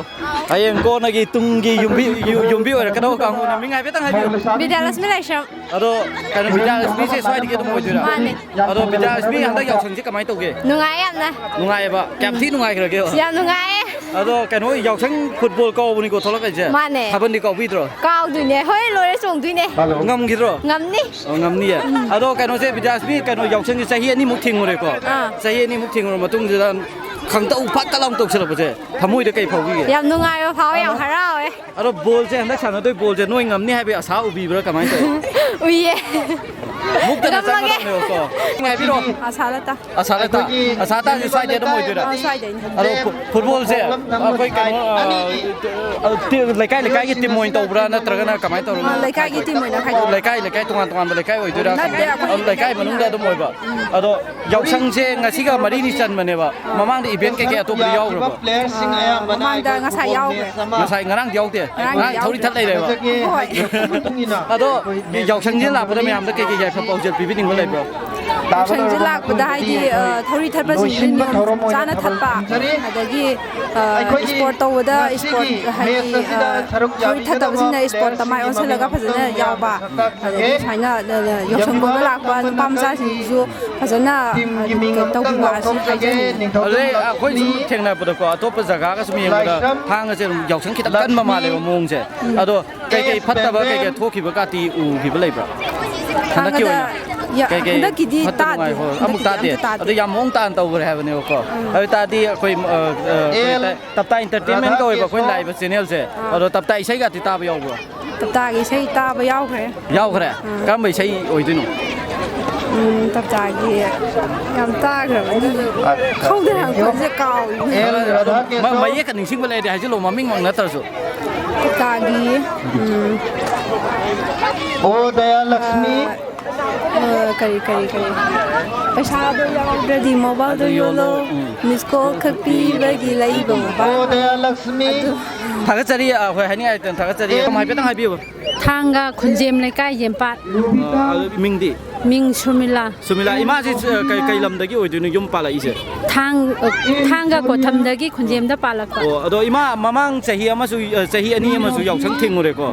ꯍꯌꯦꯡ ꯀꯣꯟꯅꯒꯤ ꯇꯨꯡꯒꯤ ꯌꯨꯝꯕꯤ ꯑꯣꯏꯔꯛꯀꯗꯕ ꯀꯥꯡꯕꯨꯅꯤ ꯃꯤꯡ ꯍꯥꯏꯐꯦꯠꯇꯪ ꯍꯥꯏꯕꯤꯌꯨ ꯕꯤꯗ꯭ꯌꯥꯂꯛꯁꯃꯤ ꯂꯥꯏꯁ꯭ꯔꯝ ꯑꯗꯣ ꯀꯩꯅꯣ ꯕꯤꯗ꯭ꯌꯥꯂꯛꯁꯃꯤꯁꯦ ꯁ꯭ꯋꯥꯏꯗꯒꯤ ꯑꯗꯨꯝ ꯑꯣꯏꯗꯣꯏꯔꯥ ꯃꯥꯅꯦ ꯑꯗꯣ ꯕꯤꯗ꯭ꯌꯥꯂꯛꯁꯃꯤ ꯍꯟꯗꯛ ꯌꯥꯎꯁꯪꯁꯦ ꯀꯃꯥꯏꯅ ꯇꯧꯒꯦ ꯅꯨꯡꯉꯥꯏ ꯌꯥꯝꯅ ꯅꯨꯡꯉꯥꯏꯌꯦꯕ ꯀꯌꯥꯝ ꯊꯤ ꯅꯨꯡꯉꯥꯏꯈ꯭ꯔꯒꯦ ꯌꯥꯝ ꯅꯨꯡꯉꯥꯏꯌꯦ ꯑꯗꯣ ꯀꯩꯅꯣ ꯌꯥꯎꯁꯪ ꯐꯨꯠꯕꯣꯜ ꯀꯥꯎꯕꯅꯤꯀꯣ ꯊꯣꯛꯂꯛꯏꯁꯦ ꯃꯥꯅꯦ ꯊꯥꯕꯜꯗꯤ ꯀꯥꯎꯕꯤꯗ꯭ꯔꯣ ꯀꯥꯎꯗꯣꯏꯅꯦ ꯍꯣꯏ ꯂꯣꯏꯔ ꯆꯣꯡꯗꯣꯏꯅꯦ ꯉꯝꯈꯤꯗ꯭ꯔꯣ ꯉꯝꯅꯤ ꯉꯝꯅꯤꯌꯦ ꯑꯗꯣ ꯀꯩꯅꯣꯁꯦ ꯕꯤꯗ꯭ꯌꯥꯂꯛꯁꯃꯤ ꯀꯩꯅꯣ ꯌꯥꯎꯁꯪꯁꯦ ꯆꯍꯤ ꯑꯅꯤꯃꯨꯛ ꯊꯤꯡꯉꯨꯔꯦꯀꯣ ꯆꯍꯤ ꯑꯅꯤꯃꯨꯛ ꯊꯤꯡꯉꯨꯔ ꯃꯇꯨꯡꯁꯤꯗ ꯈꯪꯇꯧ ꯐꯠꯀ ꯂꯥꯎ ꯇꯧꯁꯜꯂꯛꯄꯁꯦ ꯊꯃꯣꯏꯗ ꯀꯩ ꯐꯥꯎꯕꯤꯒꯦ ꯌꯥꯝ ꯅꯨꯡꯉꯥꯏꯕ ꯐꯥꯎꯋꯦ ꯌꯥꯝ ꯍꯔꯥꯎꯋꯦ ꯑꯗꯣ ꯕꯣꯜꯁꯦ ꯍꯟꯗꯛ ꯁꯥꯟꯅꯗꯣꯏ ꯕꯣꯜꯁꯦ ꯅꯣꯏ ꯉꯝꯅꯤ ꯍꯥꯏꯕꯒꯤ ꯑꯁꯥ ꯎꯕꯤꯕ꯭ꯔꯥ ꯀꯃꯥꯏꯅ ꯇꯧꯋꯤ ꯎꯏꯌꯦ ꯃꯨꯛꯇꯅ ꯆꯪꯒꯗꯕꯅꯦꯕꯀꯣ ꯍꯥꯏꯕꯤꯔꯛꯑꯣ ꯑꯁꯥꯂꯇꯥ ꯑꯁꯥꯂꯇꯥꯁꯦ ꯁ꯭ꯋꯥꯏꯗ ꯑꯗꯨꯝ ꯑꯣꯏꯗꯣꯏꯔꯥ ꯁ꯭ꯋꯥꯏꯗꯩꯅꯤ ꯑꯗꯣ ꯐꯨꯠꯕꯣꯜꯁꯦ ꯑꯩꯈꯣꯏ ꯀꯩꯅꯣ ꯂꯩꯀꯥꯏꯒꯤ ꯇꯤꯝ ꯑꯣꯏꯅ ꯇꯧꯕ꯭ꯔꯥ ꯅꯠꯇ꯭ꯔꯒꯅ ꯀꯃꯥꯏꯅ ꯇꯧꯔꯒ ꯂꯩꯀꯥꯏꯒꯤ ꯇꯤꯝ ꯑꯣꯏꯅ ꯈꯥꯏꯗꯣꯛꯑꯦ ꯂꯩꯀꯥꯏ ꯇꯣꯉꯥꯟꯕ ꯂꯩꯀꯥꯏ ꯑꯣꯏꯗꯣꯏꯔꯥ ꯂꯩꯀꯥꯏ ꯃꯅꯨꯡꯗ ꯑꯗꯨꯝ ꯑꯣꯏꯕ ꯑꯗꯣ ꯌꯥꯎꯁꯪꯁꯦ ꯉꯁꯤꯒ ꯃꯔꯤꯅꯤ ꯆꯟꯕꯅꯦꯕ ꯃꯃꯥꯡꯗ ꯏꯚꯦꯟꯠ ꯀꯩꯀꯩ ꯑꯇꯣꯞꯄꯗ ꯌꯥꯎꯈ꯭ꯔꯕ ꯃꯃꯥꯡꯗ ꯉꯁꯥꯏ ꯌꯥꯎꯈ꯭ꯔꯦ ꯉꯁꯥꯏ ꯉꯔꯥꯡ ꯌꯥꯎꯗꯦ ꯉꯔꯥꯡ ꯊꯧꯔꯤ ꯊꯠ ꯂꯩꯔꯦꯕ ꯑꯗꯣ ꯌꯥꯎꯁꯪꯁꯦ ꯂꯥꯛꯄꯗ ꯃꯌꯥꯝꯗ ꯀꯩꯀꯩ ꯌꯥꯏꯐ ꯄꯥꯎꯖꯦꯜ ꯄꯤꯕꯤꯅꯤꯡꯕ ꯂꯩꯕ꯭ꯔꯣ ꯌꯥꯎꯁꯪꯁꯦ ꯂꯥꯛꯄꯗ ꯍꯥꯏꯗꯤ ꯊꯧꯔꯤ ꯊꯠꯄꯁꯤꯡꯁꯤ ꯅꯤꯌꯣꯝ ꯆꯥꯅ ꯊꯠꯄ ꯑꯗꯒꯤ ꯏꯁꯄꯣꯔꯠ ꯇꯧꯕꯗ ꯏꯁꯄꯣꯔꯠ ꯍꯥꯏꯗꯤ ꯊꯧꯔꯤ ꯊꯠꯇꯕꯁꯤꯡꯅ ꯏꯁꯄꯣꯔꯠꯇ ꯃꯥꯏ ꯑꯣꯟꯁꯤꯜꯂꯒ ꯐꯖꯅ ꯌꯥꯎꯕ ꯑꯗꯒꯤ ꯁꯨꯃꯥꯏꯅ ꯌꯥꯎꯁꯪ ꯀꯣꯏꯕ ꯂꯥꯛꯄ ꯅꯨꯄꯥ ꯃꯆꯥꯁꯤꯡꯁꯤꯁꯨ ꯐꯖꯅ ꯇꯧꯕꯤꯕ ꯑꯁꯤ ꯍꯥꯏꯖꯅꯤꯡꯉꯤ ꯑꯗꯩ ꯑꯩꯈꯣꯏ ꯁꯨꯝ ꯊꯦꯡꯅꯕꯗꯀꯣ ꯑꯇꯣꯞꯄ ꯖꯒꯥꯒ ꯁꯨꯝ ꯌꯦꯡꯕꯗ ꯊꯥꯡꯒꯁꯦ ꯑꯗꯨꯝ ꯌꯥꯎꯁꯪ ꯈꯤꯇꯪ ꯀꯟꯕ ꯃꯥꯜꯂꯦꯕ ꯃꯑꯣꯡꯁꯦ ꯑꯗꯣ ꯀꯩꯀꯩ ꯐꯠꯇꯕ ꯀꯩꯀꯩ ꯊꯣꯛꯈꯤꯕ ꯀꯥꯇꯤ ꯎꯈꯤꯕ ꯂꯩꯕ꯭ꯔꯥ ꯍꯟꯗꯛꯀꯤ ꯑꯣꯏꯅ ꯍꯟꯗꯛꯀꯤꯗꯤ ꯇꯥꯗꯦ ꯑꯃꯨꯛ ꯇꯥꯗꯦ ꯑꯗꯣ ꯌꯥꯝ ꯃꯑꯣꯡ ꯇꯥꯅ ꯇꯧꯈ꯭ꯔꯦ ꯍꯥꯏꯕꯅꯦꯕꯀꯣ ꯑꯗꯨ ꯇꯥꯔꯗꯤ ꯑꯩꯈꯣꯏ ꯇꯞꯇꯥ ꯏꯟꯇꯔꯇꯦꯟꯃꯦꯟꯒ ꯑꯣꯏꯕ ꯑꯩꯈꯣꯏꯅ ꯂꯥꯛꯏꯕ ꯆꯦꯅꯦꯜꯁꯦ ꯑꯗꯣ ꯇꯞꯇꯥ ꯏꯁꯩꯒꯗꯤ ꯇꯥꯕ ꯌꯥꯎꯕ꯭ꯔꯣ ꯇꯞꯇꯥꯒꯤ ꯏꯁꯩ ꯇꯥꯕ ꯌꯥꯎꯈ꯭ꯔꯦ ꯀꯔꯝꯕ ꯏꯁꯩ ꯑꯣꯏꯗꯣꯏꯅꯣ ꯇꯞꯇꯥꯒꯤ ꯌꯥꯝ ꯇꯥꯈ꯭ꯔꯕꯅꯤ ꯈꯪꯗꯦ ꯍꯪꯕꯁꯦ ꯀꯥꯎꯏ ꯃꯌꯦꯛꯀ ꯅꯤꯡꯁꯤꯡꯕ ꯂꯩꯔꯗꯤ ꯍꯥꯏꯖꯤꯜꯂꯣ ꯃꯃꯤꯡꯃꯛ ꯅꯠꯇ꯭ꯔꯁꯨ ꯇꯞꯇꯥꯒꯤ ꯑꯣ ꯗꯌꯥꯂꯛꯁꯃꯤ ꯀꯔꯤ ꯄꯩꯁꯥꯗꯣ ꯌꯥꯎꯗ꯭ꯔꯗꯤ ꯃꯣꯕꯥꯏꯜꯗꯣ ꯌꯣꯜꯂꯣ ꯃꯤꯁꯀꯣꯜ ꯈꯛ ꯄꯤꯕꯒꯤ ꯂꯩꯕ ꯃꯣꯕꯥꯏꯜ ꯊꯥꯒꯠꯆꯔꯤ ꯑꯩꯈꯣꯏ ꯍꯥꯏꯅꯤꯡꯉꯥꯏ ꯊꯥꯒꯠꯆꯔꯤ ꯍꯥꯏꯐꯦꯠꯇꯪ ꯍꯥꯏꯕꯤꯌꯨ ꯊꯥꯡꯒ ꯈꯨꯟꯖꯦꯝ ꯂꯩꯀꯥꯏ ꯌꯦꯝꯄꯥꯠ ꯃꯤꯡꯗꯤ มิงสุมิลา สุมิลาอีมาสิไกลลำตะกี้โอ้ยตัวนึงยุ่มปลาละอีเส ทางก็กดทำได้กี่คนเยี่ยมได้ปลาละก็ โอ้โดยอีมามังจะเฮียมาสู่จะเฮียนี่มาสู่ยกชั้งทิ้งเลยก็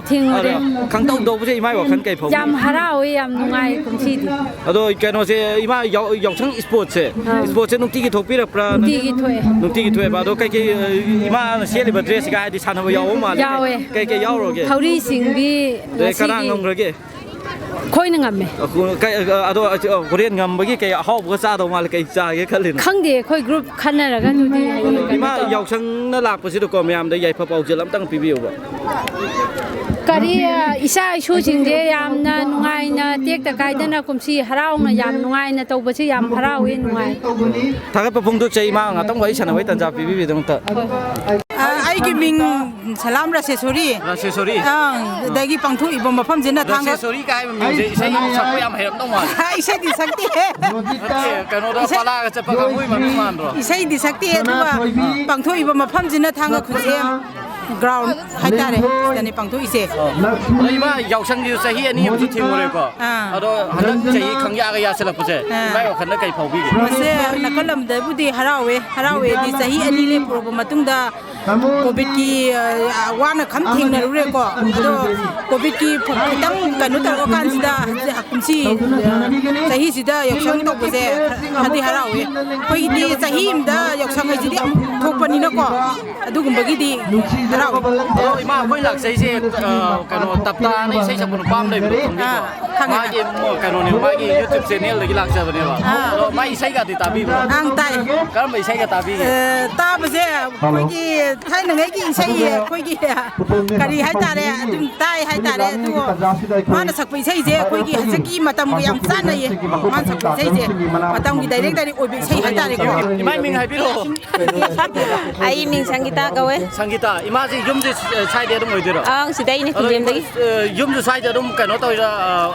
ขังต้องโดไม่ใช่อีมาว่าขันไก่ผมยำฮาราวยำนุ่งไงคุณชีดิ โดยแกโนเซอีมายกชั้งสปอร์ตเซนุ่งตีกี่ทบปีละปลานุ่งตีกี่ถ้วยปลาโดยไก่อีมาเสียเลยบัดเดรสกายดิฉันเอายาวมาไก่ยาวโรเก เขาดีสิ่งบี โดยกระด้างงงเลยเก ค่อยนึงอ่ะไหมไก่เรียนงำเมื่อกี้ไก่หอบก็ซาดออกมาเลยไก่จ่ายกันเลย ข้างเดียค่อยกรุ๊ปขันอะไรกันอยู่ดี อีมายกชั้งน่ารักประสิทธิ์ก็ไม่ยามได้ใหญ่พอเป่าเจริญตั้งปีวิวบ่กะดีอิชาชูจิงเดียยามน่ะนุ่งไงน่ะเตียกตะไคร้น่ะกุมชีฮาราวน่ะยามนุ่งไงน่ะตัวบ่ใช่ยามฮาราวเองนุ่งไงถ้าก็พงตัวใจมากต้องไว้ฉันเอาไว้ตันจ่าปีวิวต้องตัดไอ้กิมิงสลามราเชสุรีได้กี่ปังทุอีบมาพัมจินน่ะทางราเชสุรีกายมันมีใช่สักพยายามเห็นต้องมาใช่ดิสักทีกันโน้ตฟาลาก็จะปังมุ้ยมันไม่มันหรอใช่ดิสักทีดูว่าปังทุอีบมาพัมจินน่ะทางก็คุณเอ็มground ให้ได้เลยแต่ในปังทุอีเสอีมายาวช่างอยู่สหิอันนี้มันจะทิ้งเลยก็เอาด้วยฮันนักใจขังยากยาสลับปุ๊บไม่เอาขันนักไก่เผาบีกมันเสียนักก็ลำเดือบุตรฮาราวเวดิสหิอันนี้เลยโปรแกรมมาตุ้งดาโควิดกีว่านักคำทิ้งนั่นรู้ก็ดูโควิดกีผมตั้งกันนุตระกันสิดาหักคุ้มชีสหิสิดายกช่างตกปุ๊บเสียฮันดีฮาราวพอดีสหิมดายกช่างไอ้สิดาทุกปนินก็ดูกุมบกิดีเราอีมาค่อยหลักใช้กันตับตาในใช้สมุนปั้มเลยมาเกมกันเนี่ยมาเกมยูทูบเชนเนลเลยหลักใช่ไหมวะไม่ใช่กับติตาบีอังไตก็ไม่ใช่กับตาบีตาไม่ใช่คุยกี่ไทยหนึ่งไอ้กี่ใช่คุยกี่กันดีให้ตาเลยดึงใต้ให้ตาเลยดูมันสักปีใช่เจ้คุยกี่สักกี่มาทำยังสั้นเลยมันสักปีใช่เจ้มาทำกี่ได้เล็กได้โอ้ยใช่ให้ตาเลยก็ไม่มีใครพี่โลไอ้มิงสังกีตาก็เว้สังกีตาอีมาสิยุ่มจะใช้เดี๋ยวต้องไปดูหรอสิได้นี่คุณเยี่ยมได้ยุ่มจะใช้เดี๋ยวต้องกันว่าตัว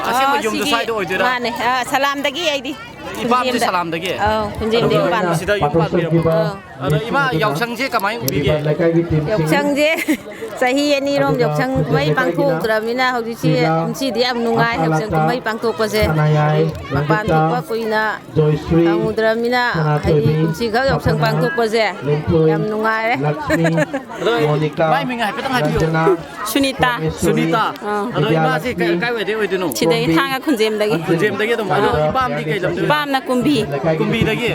อาเซียนมายุ่มจะใช้เดี๋ยวไปดูหรอมาเนี่ยสลามตะกี้ไอ้ดิอีบ้าที่สลามตะกี้คุณเยี่ยมเดียวกันสิได้ยุ่มบ้านเดียวอีมายาวช่างเจ๊กับไม้บีเก๋ยกช่างเจ๊สาเหตุนี้รวมยกช่างไม่ปังทุกตระมินาเขาดิชีเดียมนุ่งไงยกช่างไม่ปังทุกก็เจ๊ปังทุกว่าคุยนะเอาตระมินาให้ชีเขายกช่างปังทุกก็เจ๊ยำนุ่งไงเลยไม่มีไงไม่ต้องให้พี่สุนิตาอีมาสิใกล้ไว้เดี๋ยวไปดูหนูชีได้ทางกับคุณเจมตะกี้ตรงมาอีบ้ามที่ไกลลำเดือบ้ามนะกุมบีตะกี้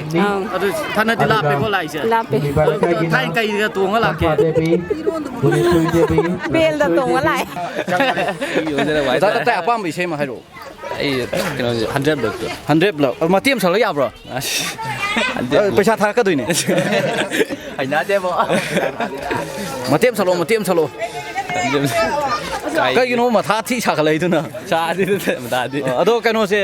ท่านน่าจะลาไปก็ไล่เสียลาไปท่านไกลกับตัวก็หลักแกเบลแต่ตัวก็ไล่แต่บ้ามไม่ใช่มาให้ดูไอ้100 บล็อกมาเตรียมสารยาบหรอประชาธาก็ด้วยเนี่ยไอ้น้าเจ๊บอกมาเตรียมสโลก็ยูโน่มาท่าที่ฉากอะไรตัวน่ะชาที่มาท่าที่อะตัวกันโน่เสีย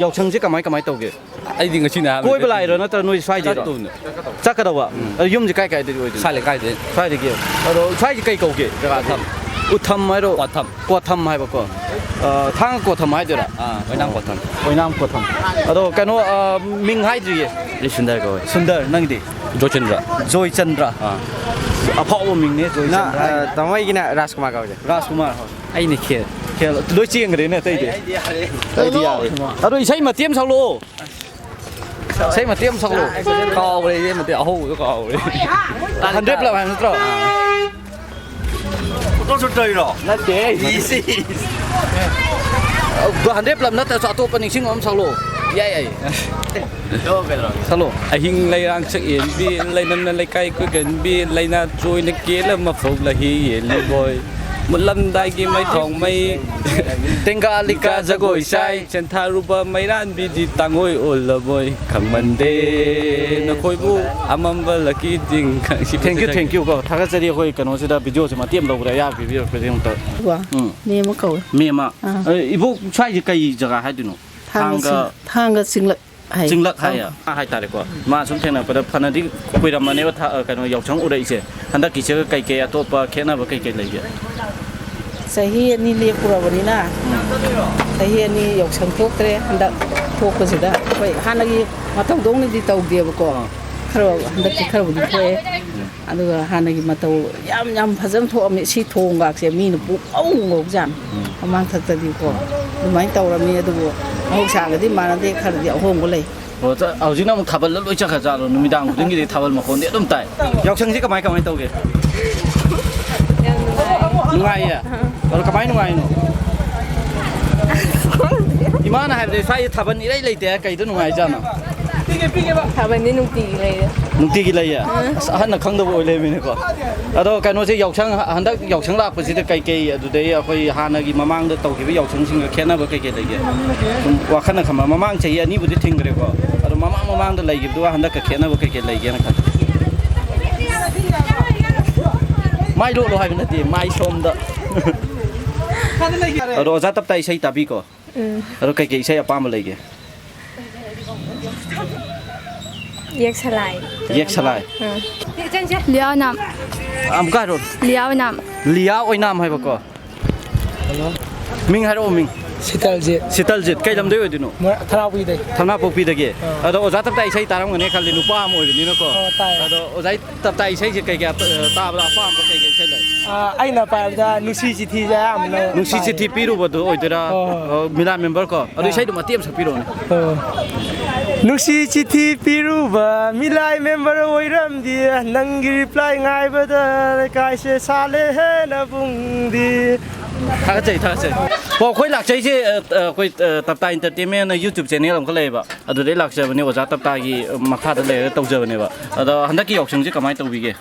ยกช่างเจ๊กับไม้ตัวเก๋ไอ้ดิ่งก็ชินะกูไม่เป็นไรหรอกนะแต่หนุ่ยใส่เจ๊หรอจักกระดาวยุ่มจะใกล้ๆดีด้วยใส่เลยใกล้เลยใส่เก๋ใส่ใกล้ๆเก๋จะกระทำอุทำไหมรู้กวดทำไหมบอกก่อนทางกวดทำไหมเดี๋ยวละไว้น้ำกวดทำอะตัวกันโน่มิงให้ดีลิสุนเดอร์ก็สุนเดอร์นั่งดีโจชันดราพ่อว่ามิงเนี่ยโจยจันทราต้องไว้กินราสกุมารก็จะราสกุมารไอ้นี่เขียนด้วยเชียงเลยเนี่ยตีเดียอะด้วยใช้มาเตรียมสโลใช้มาเตรียมสโลก็เอาเลยมาเตรียมโอ้โหก็เอาเลย100แล้ว100ต้องสุดเลยหรอนั่นเจ๊ดีสิ100แล้วนั่นแต่ตัวเป็นชิงอมสโลใหญ่สโลไอ้หิงไล่ร่างเสียนบีไล่นั่นไล่ไก่ก็เกินบีไล่น่าช่วยนักเกล้มาฝึกละฮีเลยบอยมันลำได้กี่ไม่ทองไม่เต็งกาลิกาจะโกยใช้ฉันทารุบะไม่ร้านบีดีตังโอยโอละบอยขังมันเดนักคอยบูอามันบลักจริงขังชิ thank you ก็ถ้าจะเรียกคอยกันว่าจะได้วิดีโอจะมาเตรียมเราได้ยากวิดีโอไปเรื่องต่อว่ามีมาเก่ามีมาอีพวกใช้จะไกลจะหาให้ดูหนูทางก็สิ่งละจึงลักให้ให้ตาดีกว่ามาสมเด็จนะประพันธ์ที่คุยรำมันเนี่ยว่ากันว่ายกช่องอุดอีเสฮันดักกิจก็ไกลเกยตัวปะแค่นั้นว่าไกลเกยเลยสาเหตุนี้เรียกกลัววันนี้นะสาเหตุนี้ยกช่างทุกเลยฮันดักทุกคนสุดาไปฮันดักมาต้องดงนี่ที่ตัวเดียวก็คราวฮันดักที่คราวดีเลยอันนี้ฮันดักมาตัวยำผสมทั่วมีชีทงกับเสียมีนุปุ๊บโอ้งงจังประมาณทัศน์ดีกว่าดูไหมตัวเรามีดู ꯃꯍꯧꯁꯥꯒꯗꯤ ꯃꯥꯟꯅꯗꯦ ꯈꯔꯗꯤ ꯑꯍꯣꯡꯕ ꯂꯩ ꯍꯧꯖꯤꯛꯅ ꯑꯃꯨꯛ ꯊꯥꯕꯜ ꯂꯣꯏ ꯆꯠꯈ꯭ꯔꯖꯥꯠꯂꯣ ꯅꯨꯃꯤꯗꯥꯡ ꯈꯨꯗꯤꯡꯒꯤꯗꯤ ꯊꯥꯕꯜ ꯃꯈꯣꯟꯗꯤ ꯑꯗꯨꯝ ꯇꯥꯏ ꯌꯥꯎꯁꯪꯁꯤ ꯀꯃꯥꯏ ꯇꯧꯒꯦ ꯅꯨꯡꯉꯥꯏꯌꯦ ꯑꯗꯣ ꯀꯃꯥꯏ ꯅꯨꯡꯉꯥꯏꯅꯣ 이만한 할때 사이 타번 이래 레이데 까이도 누가이잖아. 타번이 눈띠기 레이데. 눈띠기 레이야. 한나 강도 올레미네고. 아도 까노제 역상 한다 역상 라프시데 까이케이 아두데 아코이 하나기 마망데 taw기비 역상싱가 캐나버 까이케 레이게. 좀 와칸나 카마 마망 제이 아니부디 팅그레고. 아도 마망데 레이기도 한다 까 캐나버 까이케 레이게나 카. 마이 로로 하이는데 마이 솜다. 아도 자탑다 이사이 타비고. Rồi cái xe apa mà lấy kìa? Yek salai. Yek salai. Liao nam. Cái rồi. Liao nam. Liao oi nam hay bao co? Mình hay đâu mình? Sitaljet. Cái làm đấy rồi đi nó. Thanapi đây. Thanapi đây kìa. Đó ở tập tay xe ta làm cái này khai lên upa mồi cái nó co. Đó ở tập tay xe cái ta vào farm cái xe này. Anh là phải ra nusi city ra mà nusi city piru bado oi tera Milan member ko adu sai du matiam sa piru ne nusi city piru ba Milan member oi ram di nang reply ngai ba da kai se sale he na bung di tha chai bo khoi lak chai je khoi tapta entertainment na YouTube channel am ko le ba adu dei lak chai bane oja tapta gi makha da le tau je bane ba adu handak ki yoksung je kamai tau bi ge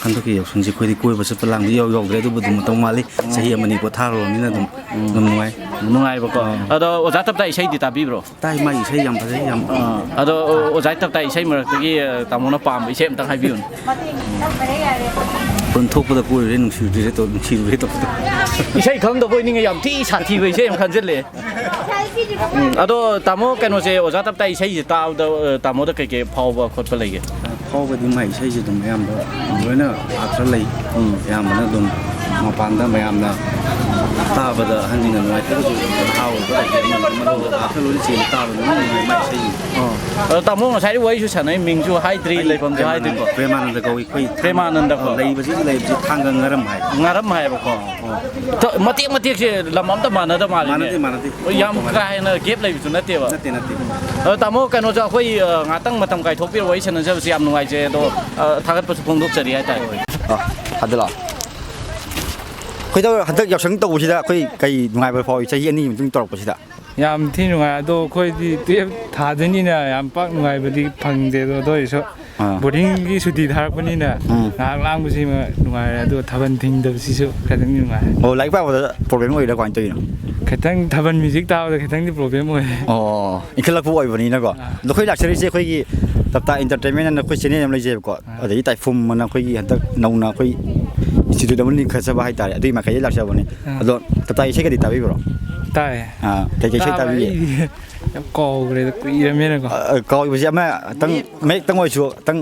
한덕이 역성지 거기 꼬이버서 빨랑 여기 그래도 뭐 말이 자기 어머니 뭐 타러 니나 좀 nungai ba ko ado oja tap tai sai di ta bi bro tai mai sai yam phase yam ado oja tap tai sai mar gi tamona pam bi sem tang hai biun 본 톡보다 꼬이래 농수들이 또 농수들이 또 sai khang do boi ning yam thi san thi bai sem khan jet le ado tamo kano se oja tap tai sai ji ta tamo da kai ke phau ba khot pa lai ge ꯐꯥꯎꯕꯗꯤ ꯃꯩ ꯏꯁꯩꯁꯤ ꯑꯗꯨꯝ ꯑꯌꯥꯝꯕ ꯂꯣꯏꯅ ꯑꯥꯔꯊ ꯂꯩ ꯑꯌꯥꯝꯕꯅ ꯑꯗꯨꯝ ꯃꯄꯥꯟꯗ ꯃꯌꯥꯝꯅ ꯇꯥꯕꯗ ꯑꯍꯟꯁꯤꯡꯅ ꯅꯨꯡꯉꯥꯏꯇ꯭ꯔꯒꯁꯨ ꯍꯥꯎꯕ ꯑꯥꯔꯊ ꯂꯣꯏꯅ ꯆꯦꯟ ꯇꯥꯕꯗ ꯅꯨꯡꯉꯥꯏ ꯃꯩ ꯏꯁꯩ ꯇꯥꯃꯣ ꯉꯁꯥꯏ ꯋꯥꯔꯤꯁꯨ ꯁꯥꯟꯅꯩ ꯃꯤꯡꯁꯨ ꯍꯥꯏꯗ꯭ꯔꯤ ꯂꯩꯐꯝꯁꯨ ꯍꯥꯏꯗ꯭ꯔꯤꯀꯣ ꯄ꯭ꯔꯦꯃꯥꯅꯟꯗ ꯀꯧꯏ ꯑꯩꯈꯣꯏ ꯄ꯭ꯔꯦꯃꯥꯅꯟꯗ ꯀꯣ ꯂꯩꯕꯁꯤ ꯊꯥꯡꯒ ꯉꯥꯔꯝ ꯍꯥꯏ ꯉꯥꯔꯝ ꯍꯥꯏꯕꯀꯣ ꯃꯇꯦꯛꯁꯦ ꯂꯝ ꯑꯝꯇ ꯃꯥꯟꯅꯗ ꯃꯥꯜꯂꯦ ꯃꯥꯟꯅꯗꯦ ꯌꯥꯝ ꯀꯥ ꯍꯦꯟꯅ ꯒꯦꯞ ꯂꯩꯕꯁꯨ ꯅꯠꯇꯦꯕ ꯇꯥꯃꯣ ꯀꯩꯅꯣꯁꯨ ꯑꯩꯈꯣꯏ ꯉꯥꯛꯇꯪ ꯃꯇꯝ ꯀꯥꯏꯊꯣꯛꯄꯤꯔ ꯋꯥꯔꯤ ꯁꯥꯟꯅꯖꯕꯁꯤ ꯌꯥꯝ ꯅꯨꯡꯉꯥꯏꯖꯩ ꯑꯗꯣ ꯊꯥꯒꯠꯄꯁꯨ ꯐꯣꯡꯗꯣꯛꯆꯔꯤ ꯍꯥꯏꯇꯥꯔꯦ ꯑꯗꯨꯂꯣ ꯑꯩꯈꯣꯏꯗ ꯍꯟꯗꯛ ꯌꯥꯎꯁꯪ ꯇꯧꯕꯁꯤꯗ ꯑꯩꯈꯣꯏ ꯀꯩ ꯅꯨꯡꯉꯥꯏꯕ ꯐꯥꯎꯏ ꯆꯍꯤ ꯑꯅꯤ ꯃꯇꯨꯡ ꯇꯧꯔꯛꯄꯁꯤꯗ ꯌꯥꯝ ꯊꯤ ꯅꯨꯡꯉꯥꯏ ꯑꯗꯣ ꯑꯩꯈꯣꯏꯗꯤ 12 ꯊꯥꯗꯣꯏꯅꯤꯅ ꯌꯥꯝ ꯄꯥꯛ ꯅꯨꯡꯉꯥꯏꯕꯗꯤ ꯐꯪꯗꯦ ꯑꯗꯣ ꯑꯣꯏꯔꯁꯨ ꯕꯣꯔꯗꯤꯡꯒꯤ ꯁꯨꯇꯤ ꯊꯥꯔꯛꯄꯅꯤꯅ ꯉꯥꯏꯍꯥꯛ ꯂꯥꯡꯕꯁꯤ ꯅꯨꯡꯉꯥꯏꯔꯦ ꯑꯗꯣ ꯊꯥꯕꯜ ꯊꯤꯡꯗꯕꯁꯤꯁꯨ ꯈꯤꯇꯪ ꯅꯨꯡꯉꯥꯏ ꯑꯣ ꯂꯥꯏꯔꯤꯛ ꯄꯥꯕꯗ ꯄ꯭ꯔꯣꯕ꯭ꯂꯦꯝ ꯑꯣꯏꯔꯤꯔꯥ ꯀꯃꯥꯏꯅ ꯇꯧꯔꯤꯅꯣ ꯈꯤꯇꯪ ꯊꯥꯕꯜ ꯃ꯭ꯌꯨꯖꯤꯛ ꯇꯥꯕꯗ ꯈꯤꯇꯪꯗꯤ ꯄ꯭ꯔꯣꯕ꯭ꯂꯦꯝ ꯑꯣꯏ ꯑꯣ ꯏꯟꯈꯠꯂꯛꯄ ꯑꯣꯏꯕꯅꯤꯅꯀꯣ ꯑꯗꯣ ꯑꯩꯈꯣꯏ ꯂꯥꯛꯆꯔꯤꯁꯦ ꯑꯩꯈꯣꯏꯒꯤ ꯇꯞꯇꯥ ꯑꯦꯟꯇꯔꯇꯦꯟꯃꯦꯟ ꯑꯅ ꯑꯩꯈꯣꯏ ꯆꯦꯅꯦꯜ ꯑꯃ ꯂꯩꯖꯩꯕꯀꯣ ꯑꯗꯒꯤ ꯇꯥꯏꯐꯨꯝ ꯑꯅ ꯑꯩꯈꯣꯏꯒꯤ ꯍꯟꯗꯛ ꯅꯧꯅ ꯑꯩꯈꯣꯏ ꯏꯟꯁꯇꯤꯇ꯭ꯌꯨꯠ ꯑꯃ ꯂꯤꯡꯈꯠꯆꯕ ꯍꯥꯏꯇꯥꯔꯦ ꯑꯗꯨꯒꯤ ꯃꯈꯩꯗ ꯂꯥꯛꯆꯕꯅꯦ ꯑꯗꯣ ꯇꯞꯇꯥ ꯏꯁꯩꯒꯗꯤ ꯇꯥꯕꯤꯕ꯭ꯔꯣ ꯇꯥꯏ ꯀꯩꯀꯩ ꯏꯁꯩ ꯇꯥꯕꯤꯒꯦ ꯌꯥꯝ ꯀꯥꯎꯈ꯭ꯔꯦꯗ ꯀꯨꯏꯔꯕꯅꯤꯅꯀꯣ ꯀꯥꯎꯈꯤꯕꯁꯤ ꯑꯃꯇꯪ ꯃꯌꯦꯛꯇꯪ ꯑꯣꯏꯔꯁꯨ ꯑꯇꯪ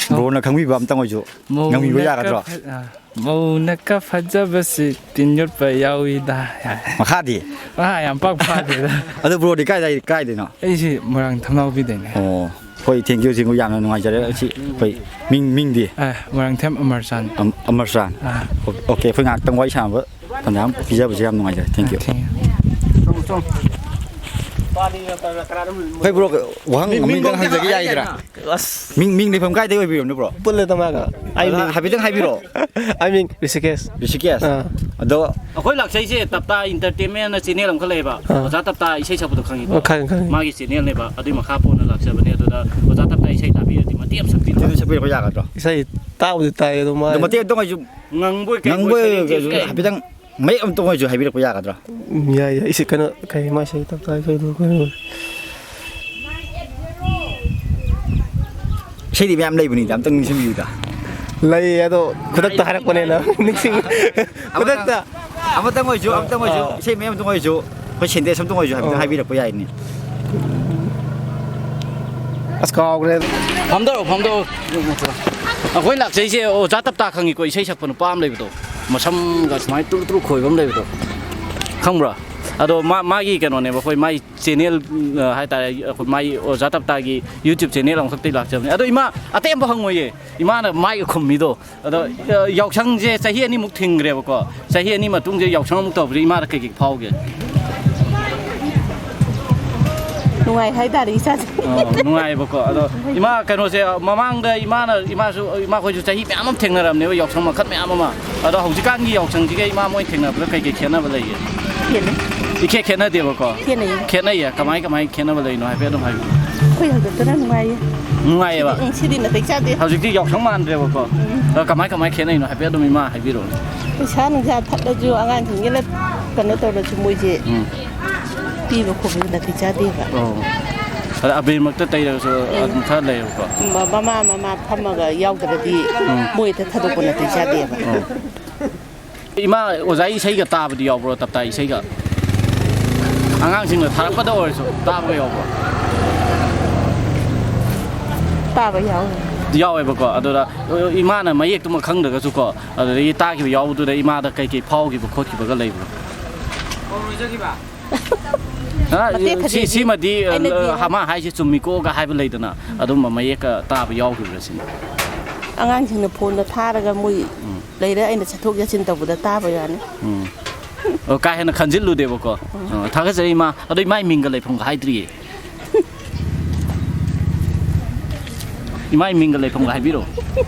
ꯕ꯭ꯔꯣꯅ ꯈꯪꯕꯤꯕ ꯑꯝꯇꯪ ꯑꯣꯏꯁꯨ ꯉꯪꯕꯤꯕ ꯌꯥꯒꯗ꯭ꯔꯣ ꯃꯧꯅꯀ ꯐꯖꯕꯁꯤ ꯇꯤꯟ ꯌꯣꯠꯄ ꯌꯥꯎꯏꯗ ꯃꯈꯥꯗꯤ ꯌꯥꯝ ꯄꯥꯛ ꯐꯥꯗꯦꯗ ꯑꯗꯣ ꯕ꯭ꯔꯣꯗꯤ ꯀꯥꯏꯗꯩꯅꯣ ꯑꯩꯁꯤ ꯃꯣꯏꯔꯥꯡ ꯊꯝꯅꯥꯎꯕꯤꯗꯩꯅꯦ ꯑꯣ ꯍꯣꯏ ꯊꯦꯡꯀ꯭ꯌꯨ ꯌꯥꯝꯅ ꯅꯨꯡꯉꯥꯏꯖꯔꯦ ꯑꯁꯤ ꯑꯩꯈꯣꯏ ꯃꯤꯡꯗꯤ ꯃꯣꯏꯔꯥꯡꯊꯦꯝ ꯑꯃꯔꯆꯥꯟ ꯑꯣꯀꯦ ꯑꯩꯈꯣꯏ ꯉꯥꯏꯍꯥꯛꯇꯪ ꯋꯥꯔꯤ ꯁꯥꯟꯅꯕ ꯇꯟꯖꯥ ꯑꯃ ꯄꯤꯖꯕꯁꯦ ꯌꯥꯝ ꯅꯨꯡꯉꯥꯏꯖꯔꯦ ꯊꯦꯡꯀ꯭ꯌꯨ ꯍꯣꯏ ꯕ꯭ꯔꯣ ꯋꯥꯍꯪ ꯑꯃꯇꯪ ꯍꯪꯖꯒꯦ ꯌꯥꯏꯗ꯭ꯔꯥ ꯃꯤꯡ ꯂꯩꯐꯝ ꯀꯥꯏꯗꯩ ꯑꯣꯏꯕꯤꯔꯕꯅꯣ ꯕ꯭ꯔꯣ ꯄꯨꯜꯂꯦꯗ ꯃꯥꯒ ꯍꯥꯏꯐꯦꯠꯇꯪ ꯍꯥꯏꯕꯤꯔꯛꯑꯣ ꯑꯩ ꯃꯤꯡ ꯔꯤꯁꯤꯀꯦꯁ ꯑꯗꯣ ꯑꯩꯈꯣꯏ ꯂꯥꯛꯆꯩꯁꯦ ꯇꯞꯇꯥ ꯏꯟꯇꯔꯇꯦꯟꯃꯦꯟꯅ ꯆꯦꯅꯦꯜ ꯑꯃꯈꯛ ꯂꯩꯌꯦꯕ ꯑꯣꯖꯥ ꯇꯞꯇꯥ ꯏꯁꯩ ꯁꯛꯄꯗꯣ ꯈꯪꯉꯤꯀꯣ ꯃꯥꯒꯤ ꯆꯦꯅꯦꯜꯅꯦꯕ ꯑꯗꯨꯏ ꯃꯈꯥ ꯄꯣꯟꯅ ꯂꯥꯛꯆꯕꯅꯦ ꯑꯗꯨꯗ ꯑꯣꯖꯥ ꯇꯞꯇꯥ ꯏꯁꯩ ꯇꯥꯕꯤꯔꯗꯤ ꯃꯇꯦꯛ ꯑꯃ ꯁꯛꯄꯤꯔꯛꯄ ꯌꯥꯒꯗ꯭ꯔꯣ ꯏꯁꯩ ꯇꯥꯕꯨꯗꯤ ꯇꯥꯏ ꯑꯗꯣ ꯃꯇꯦꯛ ꯑꯃꯇꯪ ꯑꯣꯏꯁꯨ ꯉꯪꯕꯣꯏ ꯍꯥꯏꯐꯦꯠꯇꯪ ꯃꯌꯦꯛ ꯑꯃꯇꯪ ꯑꯣꯏꯁꯨ ꯍꯥꯏꯕꯤꯔꯛꯄ ꯌꯥꯒꯗ꯭ꯔꯥ ꯌꯥꯏ ꯏꯁꯩ ꯀꯩꯅꯣ ꯀꯩ ꯃꯥ ꯏꯁꯩ ꯇꯞꯇꯥ ꯏꯁꯩꯗꯣ ꯏꯁꯩꯗꯤ ꯃꯌꯥꯝ ꯂꯩꯕꯅꯤꯗ ꯑꯝꯇꯪ ꯅꯤꯡꯁꯤꯡꯕꯤꯌꯨꯗ ꯂꯩ ꯑꯗꯣ ꯈꯨꯗꯛꯇ ꯍꯥꯏꯔꯛꯄꯅꯦꯅ ꯅꯤꯡꯁꯤꯡ ꯈꯨꯗꯛꯇ ꯑꯃꯇꯪ ꯑꯣꯏꯁꯨ ꯏꯁꯩ ꯃꯌꯥꯝ ꯑꯃꯇꯪ ꯑꯣꯏꯁꯨ ꯑꯩꯈꯣꯏ ꯁꯦꯟꯇꯦꯟꯁ ꯑꯃꯇꯪ ꯑꯣꯏꯁꯨ ꯍꯥꯏꯐꯦꯠꯇꯪ ꯍꯥꯏꯕꯤꯔꯛꯄ ꯌꯥꯏꯅꯦ ꯑꯁ ꯀꯥꯎꯈ꯭ꯔꯦ ꯐꯝꯗꯧ ꯑꯩꯈꯣꯏ ꯂꯥꯛꯆꯩꯁꯦ ꯑꯣꯖꯥ ꯇꯞꯇꯥ ꯈꯪꯉꯤꯀꯣ ꯏꯁꯩ ꯁꯛꯄ ꯅꯨꯄꯥ ꯑꯃ ꯂꯩꯕꯗꯣ ꯃꯁꯝꯒ ꯁꯨꯃꯥꯏꯅ ꯇꯨꯔꯨ ꯈꯣꯏꯕ ꯑꯃ ꯂꯩꯕꯗꯣ ꯈꯪꯕ꯭ꯔꯥ ꯑꯗꯣ ꯃꯥꯒꯤ ꯀꯩꯅꯣꯅꯦꯕ ꯑꯩꯈꯣꯏ ꯃꯥꯒꯤ ꯆꯦꯅꯦꯜ ꯍꯥꯏꯇꯥꯔꯦ ꯑꯩꯈꯣꯏ ꯃꯥꯒꯤ ꯑꯣꯖꯥ ꯇꯞꯇꯥꯒꯤ ꯌꯨꯇ꯭ꯌꯨꯕ ꯆꯦꯅꯦꯜ ꯑꯃꯈꯛꯇꯩ ꯂꯥꯛꯆꯕꯅꯦ ꯑꯗꯣ ꯏꯃꯥ ꯑꯇꯩ ꯑꯃꯐꯥꯎ ꯍꯪꯉꯣꯏꯌꯦ ꯏꯃꯥꯅ ꯃꯥꯏꯒ ꯈꯨꯝꯃꯤꯗꯣ ꯑꯗꯣ ꯌꯥꯎꯁꯪꯁꯦ ꯆꯍꯤ ꯑꯅꯤꯃꯨꯛ ꯊꯤꯡꯈ꯭ꯔꯦꯕꯀꯣ ꯆꯍꯤ ꯑꯅꯤ ꯃꯇꯨꯡꯁꯦ ꯌꯥꯎꯁꯪ ꯑꯃꯨꯛ ꯇꯧꯕꯁꯦ ꯏꯃꯥꯅ ꯀꯩꯀꯩ ꯐꯥꯎꯒꯦ ꯅꯨꯡꯉꯥꯏ ꯍꯥꯏꯇꯥꯔꯦ ꯏꯁꯥꯁꯦ ꯅꯨꯡꯉꯥꯏꯕꯀꯣ ꯑꯗꯣ ꯏꯃꯥ ꯀꯩꯅꯣꯁꯦ ꯃꯃꯥꯡꯗ ꯏꯃꯥꯈꯣꯏꯁꯨ ꯆꯍꯤ ꯃꯌꯥꯝ ꯑꯃ ꯊꯦꯡꯅꯔꯕꯅꯦꯕ ꯌꯥꯎꯁꯪ ꯃꯈꯜ ꯃꯌꯥꯝ ꯑꯃ ꯑꯗꯣ ꯍꯧꯖꯤꯛꯀꯥꯟꯒꯤ ꯌꯥꯎꯁꯪꯁꯤꯒ ꯏꯃꯥ ꯃꯣꯏ ꯊꯦꯡꯅꯕꯗ ꯀꯩꯀꯩ ꯈꯦꯠꯅꯕ ꯂꯩꯒꯦ ꯈꯦꯠꯅꯗꯦꯕꯀꯣ ꯈꯦꯠꯅꯩꯌꯦ ꯀꯃꯥꯏ ꯈꯦꯠꯅꯕ ꯂꯩꯅꯣ ꯍꯥꯏꯐꯦꯠ ꯑꯗꯨꯝ ꯍꯥꯏꯕꯤꯌꯨ ꯑꯩꯈꯣꯏ ꯍꯧꯖꯤꯛꯇꯅ ꯅꯨꯡꯉꯥꯏꯌꯦ ꯁꯤꯗꯤ ꯅꯥꯇꯩ ꯆꯥꯗꯦ ꯍꯧꯖꯤꯛꯇꯤ ꯌꯥꯎꯁꯪ ꯃꯥꯟꯗ꯭ꯔꯦꯕꯀꯣ ꯀꯃꯥꯏ ꯈꯦꯠꯅꯩꯅꯣ ꯍꯥꯏꯐꯦꯠ ꯑꯗꯨꯝ ꯏꯃꯥ ꯍꯥꯏꯕꯤꯔꯛꯑꯣ ꯄꯩꯁꯥ ꯅꯨꯡꯁꯥ ꯊꯠꯂꯁꯨ ꯑꯉꯥꯡꯁꯤꯡꯒꯤꯅ ꯀꯩꯅꯣ ꯇꯧꯔꯁꯨ ꯃꯣꯏꯁꯦ ꯄꯤꯕ ꯈꯣꯠꯄꯁꯨ ꯅꯥꯇꯩ ꯆꯥꯗꯦꯕ ꯑꯗ ꯑꯕꯦꯔꯃꯛꯇ ꯇꯩꯔꯒꯁꯨ ꯑꯗꯨꯝ ꯈꯔ ꯂꯩꯌꯦꯕꯀꯣ ꯃꯃꯥ ꯐꯝꯃꯒ ꯌꯥꯎꯗ꯭ꯔꯗꯤ ꯃꯣꯏꯗ ꯊꯥꯗꯣꯛꯄ ꯅꯥꯇꯩ ꯆꯥꯗꯦꯕ ꯏꯃꯥ ꯑꯣꯖꯥ ꯏꯁꯩꯒ ꯇꯥꯕꯗꯤ ꯌꯥꯎꯕ꯭ꯔꯣ ꯇꯞꯇꯥ ꯏꯁꯩꯒ ꯑꯉꯥꯡꯁꯤꯡꯅ ꯊꯥꯔꯛꯄꯗ ꯑꯣꯏꯔꯁꯨ ꯇꯥꯕ ꯌꯥꯎꯕ꯭ꯔꯣ ꯇꯥꯕ ꯌꯥꯎꯋꯦꯕꯀꯣ ꯑꯗꯨꯗ ꯏꯃꯥꯅ ꯃꯌꯦꯛꯇꯨꯃ ꯈꯪꯗ꯭ꯔꯒꯁꯨꯀꯣ ꯑꯗꯨꯗꯒꯤ ꯇꯥꯈꯤꯕ ꯌꯥꯎꯕꯗꯨꯗ ꯏꯃꯥꯗ ꯀꯩꯀꯩ ꯐꯥꯎꯈꯤꯕ ꯈꯣꯠꯈꯤꯕꯒ ꯂꯩꯕ꯭ꯔꯣ ꯁꯤꯃꯗꯤ ꯃꯥ ꯍꯥꯏꯁꯦ ꯆꯨꯝꯃꯤꯀꯣꯒ ꯍꯥꯏꯕ ꯂꯩꯗꯅ ꯑꯗꯨꯝꯕ ꯃꯌꯦꯛꯀ ꯇꯥꯕ ꯌꯥꯎꯈꯤꯕ꯭ꯔꯥ ꯁꯤꯅꯤ ꯑꯉꯥꯡꯁꯤꯡꯅ ꯐꯣꯟꯗ ꯊꯥꯔꯒ ꯃꯣꯏ ꯂꯩꯔꯦ ꯑꯩꯅ ꯆꯠꯊꯣꯛ ꯆꯠꯁꯤꯟ ꯇꯧꯕꯗ ꯇꯥꯕ ꯌꯥꯅꯤ ꯀꯥ ꯍꯦꯟꯅ ꯈꯟꯖꯤꯜꯂꯨꯗꯦꯕꯀꯣ ꯊꯥꯒꯠꯆꯔꯤ ꯏꯃꯥ ꯑꯗꯣ ꯏꯃꯥꯒꯤ ꯃꯤꯡꯒ ꯂꯩꯐꯝꯒ ꯍꯥꯏꯗ꯭ꯔꯤꯌꯦ ꯏꯃꯥꯒꯤ ꯃꯤꯡꯒ ꯂꯩꯐꯝꯒ ꯍꯥꯏꯕꯤꯔꯛꯑꯣ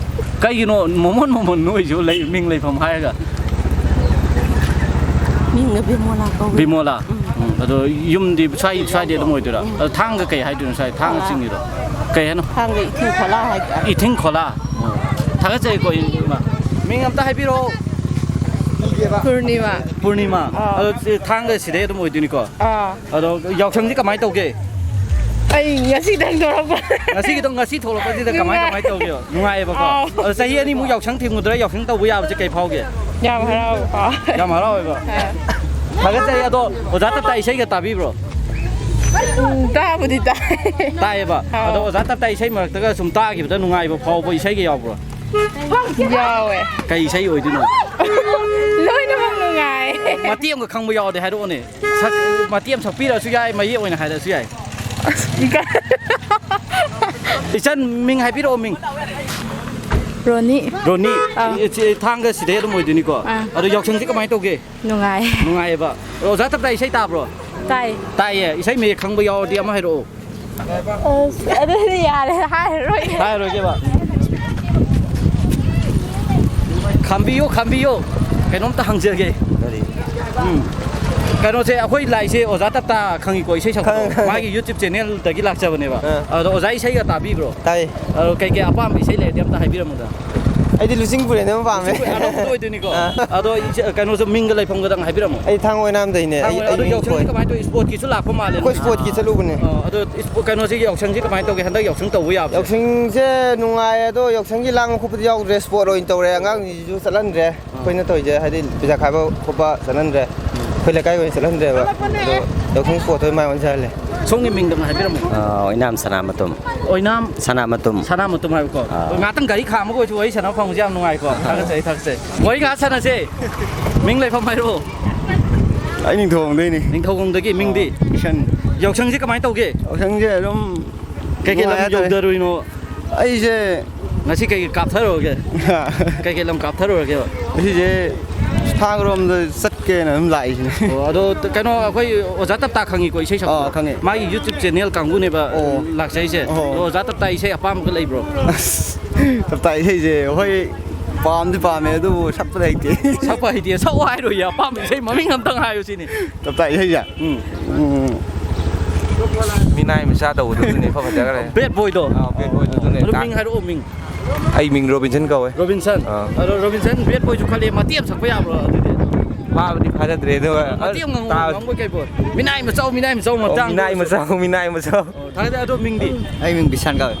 ꯀꯩꯒꯤꯅꯣ ꯃꯣꯃꯣꯟ ꯅꯣꯏꯁꯨ ꯃꯤꯡ ꯂꯩꯐꯝ ꯍꯥꯏꯔꯒ ꯃꯤꯡꯅ ꯕꯤꯃꯣꯂꯥ ꯀꯧꯏ ꯕꯤꯃꯣꯂꯥ ꯑꯗꯣ ꯌꯨꯝꯗꯤ ꯁ꯭ꯋꯥꯏꯗꯤ ꯑꯗꯨꯝ ꯑꯣꯏꯗꯣꯏꯔꯥ ꯑꯗꯣ ꯊꯥꯡꯒ ꯀꯩ ꯍꯥꯏꯗꯣꯏꯅꯣ ꯁ꯭ꯋꯥꯏ ꯊꯥꯡꯒ ꯆꯤꯡꯒꯤꯗꯣ ꯀꯩ ꯍꯥꯏꯅꯣ ꯊꯥꯡꯒ ꯏꯊꯤꯡ ꯈꯣꯂꯥ ꯍꯥꯏꯇꯥꯔꯦ ꯏꯊꯤꯡ ꯈꯣꯂꯥ ꯊꯥꯒꯠꯆꯔꯤꯀꯣ ꯏꯃꯥ ꯃꯤꯡ ꯑꯝꯇ ꯍꯥꯏꯕꯤꯔꯛꯑꯣ ꯄꯨꯔꯅꯤꯃꯥ ꯑꯗꯣ ꯊꯥꯡꯒ ꯁꯤꯗꯩ ꯑꯗꯨꯝ ꯑꯣꯏꯗꯣꯏꯅꯤꯀꯣ ꯑꯗꯣ ꯌꯥꯎꯁꯪꯗꯤ ꯀꯃꯥꯏꯅ ꯇꯧꯒꯦ ꯑꯩ ꯉꯁꯤꯗꯪ ꯊꯣꯛꯂꯛꯄ ꯉꯁꯤ ꯊꯣꯛꯂꯛꯄꯁꯤꯗ ꯀꯃꯥꯏ ꯇꯧꯒꯦ ꯅꯨꯡꯉꯥꯏꯌꯦꯕꯀꯣ ꯑꯗꯣ ꯆꯍꯤ ꯑꯅꯤꯃꯨꯛ ꯌꯥꯎꯁꯪ ꯊꯤꯡꯉꯨꯗ꯭ꯔꯥ ꯌꯥꯎꯁꯪ ꯇꯧꯕ ꯌꯥꯕꯁꯦ ꯀꯩ ꯐꯥꯎꯒꯦ ꯌꯥꯝ ꯍꯔꯥꯎꯋꯦꯕ ꯊꯥꯒꯠꯆꯔꯤ ꯑꯗꯣ ꯑꯣꯖꯥ ꯇꯞꯇꯥ ꯏꯁꯩꯒ ꯇꯥꯕꯤꯕ꯭ꯔꯣ ꯇꯥꯕꯨꯗꯤ ꯇꯥꯏꯌꯦꯕ ꯑꯗꯣ ꯑꯣꯖꯥ ꯇꯞꯇꯥ ꯏꯁꯩ ꯃꯔꯛꯇꯒ ꯁꯨꯝ ꯇꯥꯈꯤꯕꯗ ꯅꯨꯡꯉꯥꯏꯕ ꯐꯥꯎꯕ ꯏꯁꯩꯒ ꯌꯥꯎꯕ꯭ꯔꯣ ꯌꯥꯎꯋꯦ ꯀꯩ ꯏꯁꯩ ꯑꯣꯏꯗꯣꯏꯅꯣ ꯂꯣꯏꯅꯃꯛ ꯅꯨꯡꯉꯥꯏ ꯃꯇꯦꯛ ꯑꯃꯒ ꯈꯪꯕ ꯌꯥꯎꯔꯗꯤ ꯍꯥꯏꯔꯛꯑꯣꯅꯦ ꯃꯇꯦꯛ ꯑꯃ ꯁꯛꯄꯤꯔꯁꯨ ꯌꯥꯏ ꯃꯌꯦꯛ ꯑꯣꯏꯅ ꯍꯥꯏꯔꯁꯨ ꯌꯥꯏ ꯏꯆꯟ ꯃꯤꯡ ꯍꯥꯏꯕꯤꯔꯛꯑꯣ ꯃꯤꯡ ꯔꯣꯅꯤ ꯊꯥꯡꯒ ꯁꯤꯗꯩ ꯑꯗꯨꯝ ꯑꯣꯏꯗꯣꯏꯅꯤꯀ ꯑꯗꯣ ꯌꯥꯎꯁꯪꯁꯤ ꯀꯃꯥꯏꯅ ꯇꯧꯒꯦ ꯅꯨꯡꯉꯥꯏꯌꯦꯕ ꯑꯣꯖꯥ ꯇꯞꯇꯥ ꯏꯁꯩ ꯇꯥꯕ꯭ꯔꯣ ꯇꯥꯏꯌꯦ ꯏꯁꯩ ꯃꯌꯦꯛ ꯈꯪꯕ ꯌꯥꯎꯔꯗꯤ ꯑꯃ ꯍꯥꯏꯔꯛꯑꯣ ꯑꯗꯨꯗꯤ ꯌꯥꯔꯦ ꯍꯥꯏꯔꯣꯏꯒꯦꯕ ꯈꯥꯝꯕꯤꯌꯣ ꯀꯩꯅꯣꯝꯇ ꯍꯪꯖꯒꯦ ꯀꯩꯅꯣꯁꯦ ꯑꯩꯈꯣꯏ ꯂꯥꯏꯁꯦ ꯑꯣꯖꯥ ꯇꯞꯇꯥ ꯈꯪꯉꯤꯀꯣ ꯏꯁꯩ ꯁꯛꯄꯗꯣ ꯃꯥꯒꯤ ꯌꯨꯇ꯭ꯌꯨꯕ ꯆꯦꯅꯦꯜꯗꯒꯤ ꯂꯥꯛꯆꯕꯅꯦꯕ ꯑꯗꯣ ꯑꯣꯖꯥ ꯏꯁꯩꯒ ꯇꯥꯕꯤꯕ꯭ꯔꯣ ꯇꯥꯏ ꯑꯗꯣ ꯀꯩꯀꯩ ꯑꯄꯥꯝꯕ ꯏꯁꯩ ꯂꯩꯔꯗꯤ ꯑꯝꯇ ꯍꯥꯏꯕꯤꯔꯝꯃꯨꯗ ꯑꯩꯗꯤ ꯂꯨꯆꯤꯡꯄꯨꯔꯦꯅ ꯑꯃ ꯄꯥꯝꯃꯦ ꯑꯣꯏꯗꯣꯏꯅꯤꯀꯣ ꯑꯗꯣ ꯀꯩꯅꯣꯁꯨ ꯃꯤꯡꯒ ꯂꯩꯐꯝꯒꯗꯪ ꯍꯥꯏꯕꯤꯔꯝꯃꯣ ꯑꯩ ꯊꯥꯡ ꯑꯣꯏꯅꯥꯝꯗꯩꯅꯦ ꯑꯗꯣ ꯌꯥꯎꯁꯪꯁꯤ ꯀꯃꯥꯏꯅ ꯇꯧꯋꯤ ꯁ꯭ꯄꯣꯔꯠꯀꯤꯁꯨ ꯂꯥꯛꯄ ꯃꯥꯜꯂꯦ ꯑꯩꯈꯣꯏ ꯁ꯭ꯄꯣꯔꯠꯀꯤ ꯆꯠꯂꯨꯕꯅꯦ ꯑꯗꯣ ꯀꯩꯅꯣꯁꯤꯒꯤ ꯌꯥꯎꯁꯪꯁꯤ ꯀꯃꯥꯏꯅ ꯇꯧꯒꯦ ꯍꯟꯗꯛ ꯌꯥꯎꯁꯪ ꯇꯧꯕ ꯌꯥꯕ ꯌꯥꯎꯁꯪꯁꯦ ꯅꯨꯡꯉꯥꯏ ꯑꯗꯣ ꯌꯥꯎꯁꯪꯒꯤ ꯂꯥꯡꯕ ꯈꯣꯠꯄꯗꯤ ꯌꯥꯎꯗ꯭ꯔꯦ ꯁ꯭ꯄꯣꯔꯠ ꯑꯣꯏꯅ ꯇꯧꯔꯦ ꯑꯉꯥꯡꯁꯤꯡꯁꯤꯁꯨ ꯆꯠꯍꯟꯗ꯭ꯔꯦ ꯑꯩꯈꯣꯏꯅ ꯇꯧꯔꯤꯁꯦ ꯍꯥꯏꯗꯤ ꯄꯩꯁꯥ ꯈꯥꯏꯕ ꯈꯣꯠꯄ ꯆꯠꯍꯟꯗ꯭ꯔꯦ ꯑꯩꯈꯣꯏ ꯂꯩꯀꯥꯏ ꯑꯣꯏꯅ ꯆꯠꯍꯟꯗ꯭ꯔꯦꯕ ꯑꯗꯣ ꯌꯥꯎꯁꯪ ꯁ꯭ꯄꯣꯔꯠꯇꯣ ꯃꯥꯏ ꯑꯣꯟꯖꯍꯜꯂꯦ ꯁꯣꯝꯒꯤ ꯃꯤꯡꯗꯪ ꯍꯥꯏꯕꯤꯔꯝꯃꯣ ꯑꯣꯏꯅꯥꯝ ꯁꯅꯥꯃꯇꯨꯝ ꯁꯅꯥꯃꯇꯨꯝ ꯍꯥꯏꯕꯀꯣ ꯉꯥꯛꯇꯪ ꯒꯥꯔꯤ ꯈꯥꯝꯃꯒ ꯑꯣꯏꯁꯨ ꯋꯥꯔꯤ ꯁꯥꯟꯅꯕ ꯐꯪꯕꯁꯦ ꯌꯥꯝ ꯅꯨꯡꯉꯥꯏꯀꯣ ꯊꯥꯒꯠꯆꯩ ꯋꯥꯔꯤ ꯉꯥꯏꯍꯥꯛ ꯁꯥꯟꯅꯁꯦ ꯃꯤꯡ ꯂꯩꯐꯝ ꯍꯥꯏꯔꯛꯑꯣ ꯑꯩ ꯅꯤꯡꯊꯧꯈꯣꯡꯗꯩꯅꯤ ꯅꯤꯡꯊꯧꯈꯣꯡꯗꯒꯤ ꯃꯤꯡꯗꯤ ꯌꯥꯎꯁꯪꯁꯤ ꯀꯃꯥꯏꯅ ꯇꯧꯒꯦ ꯌꯥꯎꯁꯪꯁꯦ ꯑꯗꯨꯝ ꯀꯩꯀꯩ ꯂꯝ ꯌꯧꯗꯔꯨꯏꯅꯣ ꯑꯩꯁꯦ ꯉꯁꯤ ꯀꯩꯀꯩ ꯀꯥꯞꯊꯔꯨꯔꯒꯦ ꯀꯩꯀꯩ ꯂꯝ ꯀꯥꯞꯊꯔꯨꯔꯒꯦꯕ ꯉꯁꯤꯁꯦ ꯊꯥꯡꯔꯣꯝꯗ ꯆꯠꯀꯦꯅ ꯑꯗꯨꯝ ꯂꯥꯛꯏꯁꯤꯅꯦ ꯑꯗꯣ ꯀꯩꯅꯣ ꯑꯩꯈꯣꯏ ꯑꯣꯖꯥ ꯇꯞꯇꯥ ꯈꯪꯉꯤꯀꯣ ꯏꯁꯩ ꯁꯛꯄ ꯈꯪꯉꯦ ꯃꯥꯒꯤ ꯌꯨꯇ꯭ꯌꯨꯕ ꯆꯦꯅꯦꯜ ꯀꯥꯡꯕꯨꯅꯦꯕ ꯂꯥꯛꯆꯩꯁꯦ ꯑꯣꯖꯥ ꯇꯞꯇꯥ ꯏꯁꯩ ꯑꯄꯥꯝꯕꯒ ꯂꯩꯕ꯭ꯔꯣ ꯇꯞꯇꯥ ꯏꯁꯩꯁꯦ ꯍꯣꯏ ꯄꯥꯝꯗꯤ ꯄꯥꯝꯃꯦ ꯑꯗꯨꯕꯨ ꯁꯛꯄꯗ ꯍꯩꯇꯦ ꯁꯛꯑꯣ ꯍꯥꯏꯔꯣꯏꯌꯦ ꯑꯄꯥꯝꯕ ꯏꯁꯩ ꯃꯃꯤꯡ ꯑꯝꯇꯪ ꯍꯥꯏꯌꯨ ꯁꯤꯅꯤ ꯇꯞꯇꯥ ꯏꯁꯩꯁꯦ ꯃꯤꯅꯥꯏ ꯃꯆꯥ ꯇꯧꯕꯗꯨꯅꯦ ꯐꯖꯈ꯭ꯔꯦ ꯕꯦꯠ ꯕꯣꯏꯗꯣ ꯕꯦꯠ ꯕꯣꯏꯗꯨꯅꯦ ꯑꯗꯣ ꯃꯤꯡ ꯍꯥꯏꯔꯛꯑꯣ ꯃꯤꯡ ꯑꯩ ꯃꯤꯡ ꯔꯣꯕꯤꯟꯁꯟ ꯀꯧꯋꯦ ꯑꯗꯣ ꯔꯣꯕꯤꯟꯁꯟ ꯕꯦꯠ ꯕꯣꯏꯁꯨ ꯈꯜꯂꯦ ꯃꯇꯦꯛ ꯑꯃ ꯁꯛꯄ ꯌꯥꯕ꯭ꯔꯣ ꯑꯗꯨꯗꯤ ꯃꯥꯕꯨꯗꯤ ꯐꯥꯖꯗ꯭ꯔꯦ ꯑꯗꯨꯒ ꯃꯇꯦꯛ ꯑꯃ ꯉꯪꯕ ꯀꯩꯕꯣ ꯃꯤꯅꯥꯏ ꯃꯆꯥꯎ ꯃꯇꯥꯡ ꯃꯤꯅꯥꯏ ꯃꯆꯥꯎ ꯊꯥꯒꯠꯆꯩ ꯑꯗꯣ ꯃꯤꯡꯗꯤ ꯑꯩ ꯃꯤꯡ ꯕꯤꯁꯥꯟ ꯀꯧꯋꯦ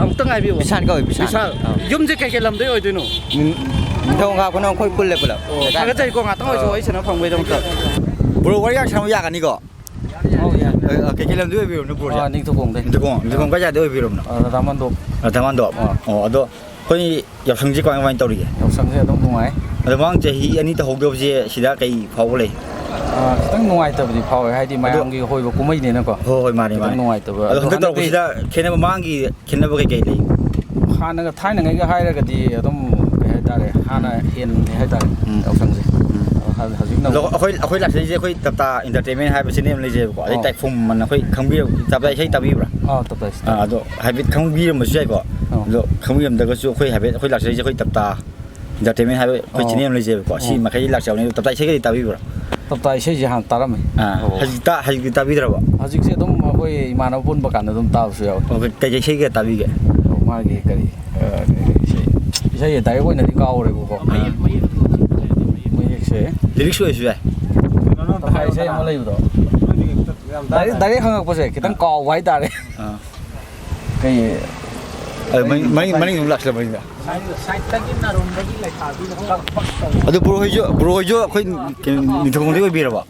ꯑꯃꯨꯛꯇꯪ ꯍꯥꯏꯕꯤꯌꯨ ꯕꯤꯁꯥꯟ ꯀꯧꯋꯦ ꯕꯤꯁꯥꯜ ꯌꯨꯝꯁꯦ ꯀꯩꯀꯩ ꯂꯝꯗꯩ ꯑꯣꯏꯗꯣꯏꯅꯣ ꯅꯤꯡꯊꯧꯈꯣꯡ ꯑꯩꯈꯣꯏ ꯄꯨꯜꯂꯦ ꯄꯨꯂꯞ ꯊꯥꯒꯠꯆꯩꯀꯣ ꯉꯥꯛꯇꯪ ꯑꯣꯏꯁꯨ ꯋꯥꯔꯤ ꯁꯥꯟꯅꯕ ꯐꯪꯕꯩꯗꯃꯛꯇ ꯕ꯭ꯔꯣ ꯋꯥꯔꯤ ꯌꯥꯝ ꯁꯥꯟꯅꯕ ꯌꯥꯒꯅꯤꯀꯣ ꯀꯩꯀꯩ ꯂꯝꯗꯤ ꯑꯣꯏꯕꯤꯔꯕꯅꯣ ꯕ꯭ꯔꯣꯁꯦ ꯅꯤꯡꯊꯧꯈꯣꯡ ꯀꯥꯏꯖꯥꯗ ꯑꯣꯏꯕꯤꯔꯕꯅꯣ ꯊꯥꯃꯟꯗꯣꯞ ꯑꯗꯣ ꯑꯩꯈꯣꯏ ꯌꯥꯎꯁꯪꯁꯦ ꯀꯃꯥꯏ ꯇꯧꯔꯤꯒꯦ ꯌꯥꯎꯁꯪꯁꯦ ꯑꯗꯨꯝ ꯅꯨꯡꯉꯥꯏ ꯑꯗꯣ ꯃꯃꯥꯡ ꯆꯍꯤ 2 ꯇꯧꯍꯧꯗꯕꯁꯦ ꯁꯤꯗ ꯀꯩ ꯐꯥꯎꯕ ꯂꯩ खितंग नुआइतबदि फावे हाइदि मायामगी होइबो कुमैनेनको होय माने माने नुआइतबो अदो हंदक तौबसिदा खेनेबा मांगी खेनेबा कई लई हानगा थाइनङैगा हाइरगदि अदम कहे हाइतारे हाना हेन हाइतारे औसंजे हजि ꯑꯩꯈꯣꯏ ꯂꯥꯛꯆꯔꯤꯁꯦ ꯑꯩꯈꯣꯏ ꯇꯞꯇꯥ ꯏꯟꯇꯔꯇꯦꯟꯃꯦꯟ ꯍꯥꯏꯕ ꯁꯤꯅꯦꯝ ꯂꯩꯖꯩꯕꯀꯣ ꯑꯗꯩ ꯇꯥꯏꯐꯨꯝ ꯑꯅ ꯑꯩꯈꯣꯏ ꯈꯪꯕꯤꯔ ꯇꯞꯇꯥ ꯏꯁꯩ ꯇꯥꯕꯤꯕ꯭ꯔꯥ ꯇꯞꯇꯥ ꯑꯗꯣ ꯍꯥꯏꯐꯦꯠ ꯈꯪꯕꯤꯔꯝꯕꯁꯨ ꯌꯥꯏꯀꯣ ꯑꯗꯣ ꯈꯪꯕꯤꯔꯝꯗ꯭ꯔꯒꯁꯨ ꯑꯩꯈꯣꯏ ꯍꯥꯏꯐꯦꯠ ꯑꯩꯈꯣꯏ ꯂꯥꯛꯆꯔꯤꯁꯦ ꯑꯩꯈꯣꯏ ꯇꯞꯇꯥ ꯏꯟꯇꯔꯇꯦꯟꯃꯦꯟ ꯍꯥꯏꯕ ꯑꯩꯈꯣꯏ ꯆꯦꯅꯦꯜ ꯂꯩꯖꯩꯕꯀꯣ ꯁꯤ ꯃꯈꯩ ꯂꯥꯛꯆꯕꯅꯦ ꯇꯞꯇꯥ ꯏꯁꯩꯒꯗꯤ ꯇꯥꯕꯤꯕ꯭ꯔꯥ ꯇꯞꯇꯥ ꯏꯁꯩꯁꯦ ꯍꯥꯟꯅ ꯇꯥꯔꯝꯃꯦ ꯍꯧꯖꯤꯛꯇꯤ ꯇꯥꯕꯤꯗ꯭ꯔꯕ ꯍꯧꯖꯤꯛꯁꯦ ꯑꯗꯨꯝ ꯑꯩꯈꯣꯏ ꯏꯃꯥꯟꯅꯕ ꯄꯨꯟꯕ ꯀꯥꯟꯗ ꯑꯗꯨꯝ ꯇꯥꯕꯁꯨ ꯌꯥꯎꯋꯦ ꯀꯩ ꯏꯁꯩꯒ ꯇꯥꯕꯤꯒꯦ ꯃꯥꯒꯤ ꯀꯔꯤ ꯏꯁꯩ ꯗꯥꯏꯔꯦꯛ ꯑꯣꯏꯅꯗꯤ ꯀꯥꯎꯔꯦꯕꯀꯣ ꯃꯌꯦꯛꯁꯦ ꯂꯤꯔꯤꯛꯁ ꯑꯣꯏꯁꯨ ꯌꯥꯏ ꯇꯞꯇꯥ ꯏꯁꯩ ꯑꯃ ꯂꯩꯕꯗꯣ ꯗꯥꯏꯔꯦꯛ ꯍꯪꯉꯛꯄꯁꯦ ꯈꯤꯇꯪ ꯀꯥꯎꯕ ꯍꯥꯏꯇꯥꯔꯦ ꯀꯩ ꯃꯅꯤꯡ ꯂꯥꯛꯁꯤꯜꯂ ꯃꯅꯤꯡꯗ ꯑꯗꯨ ꯕ꯭ꯔꯣꯍꯣꯏꯁꯨ ꯑꯩꯈꯣꯏ ꯅꯤꯡꯊꯧꯈꯣꯡꯗꯒꯤ ꯑꯣꯏꯕꯤꯔꯕ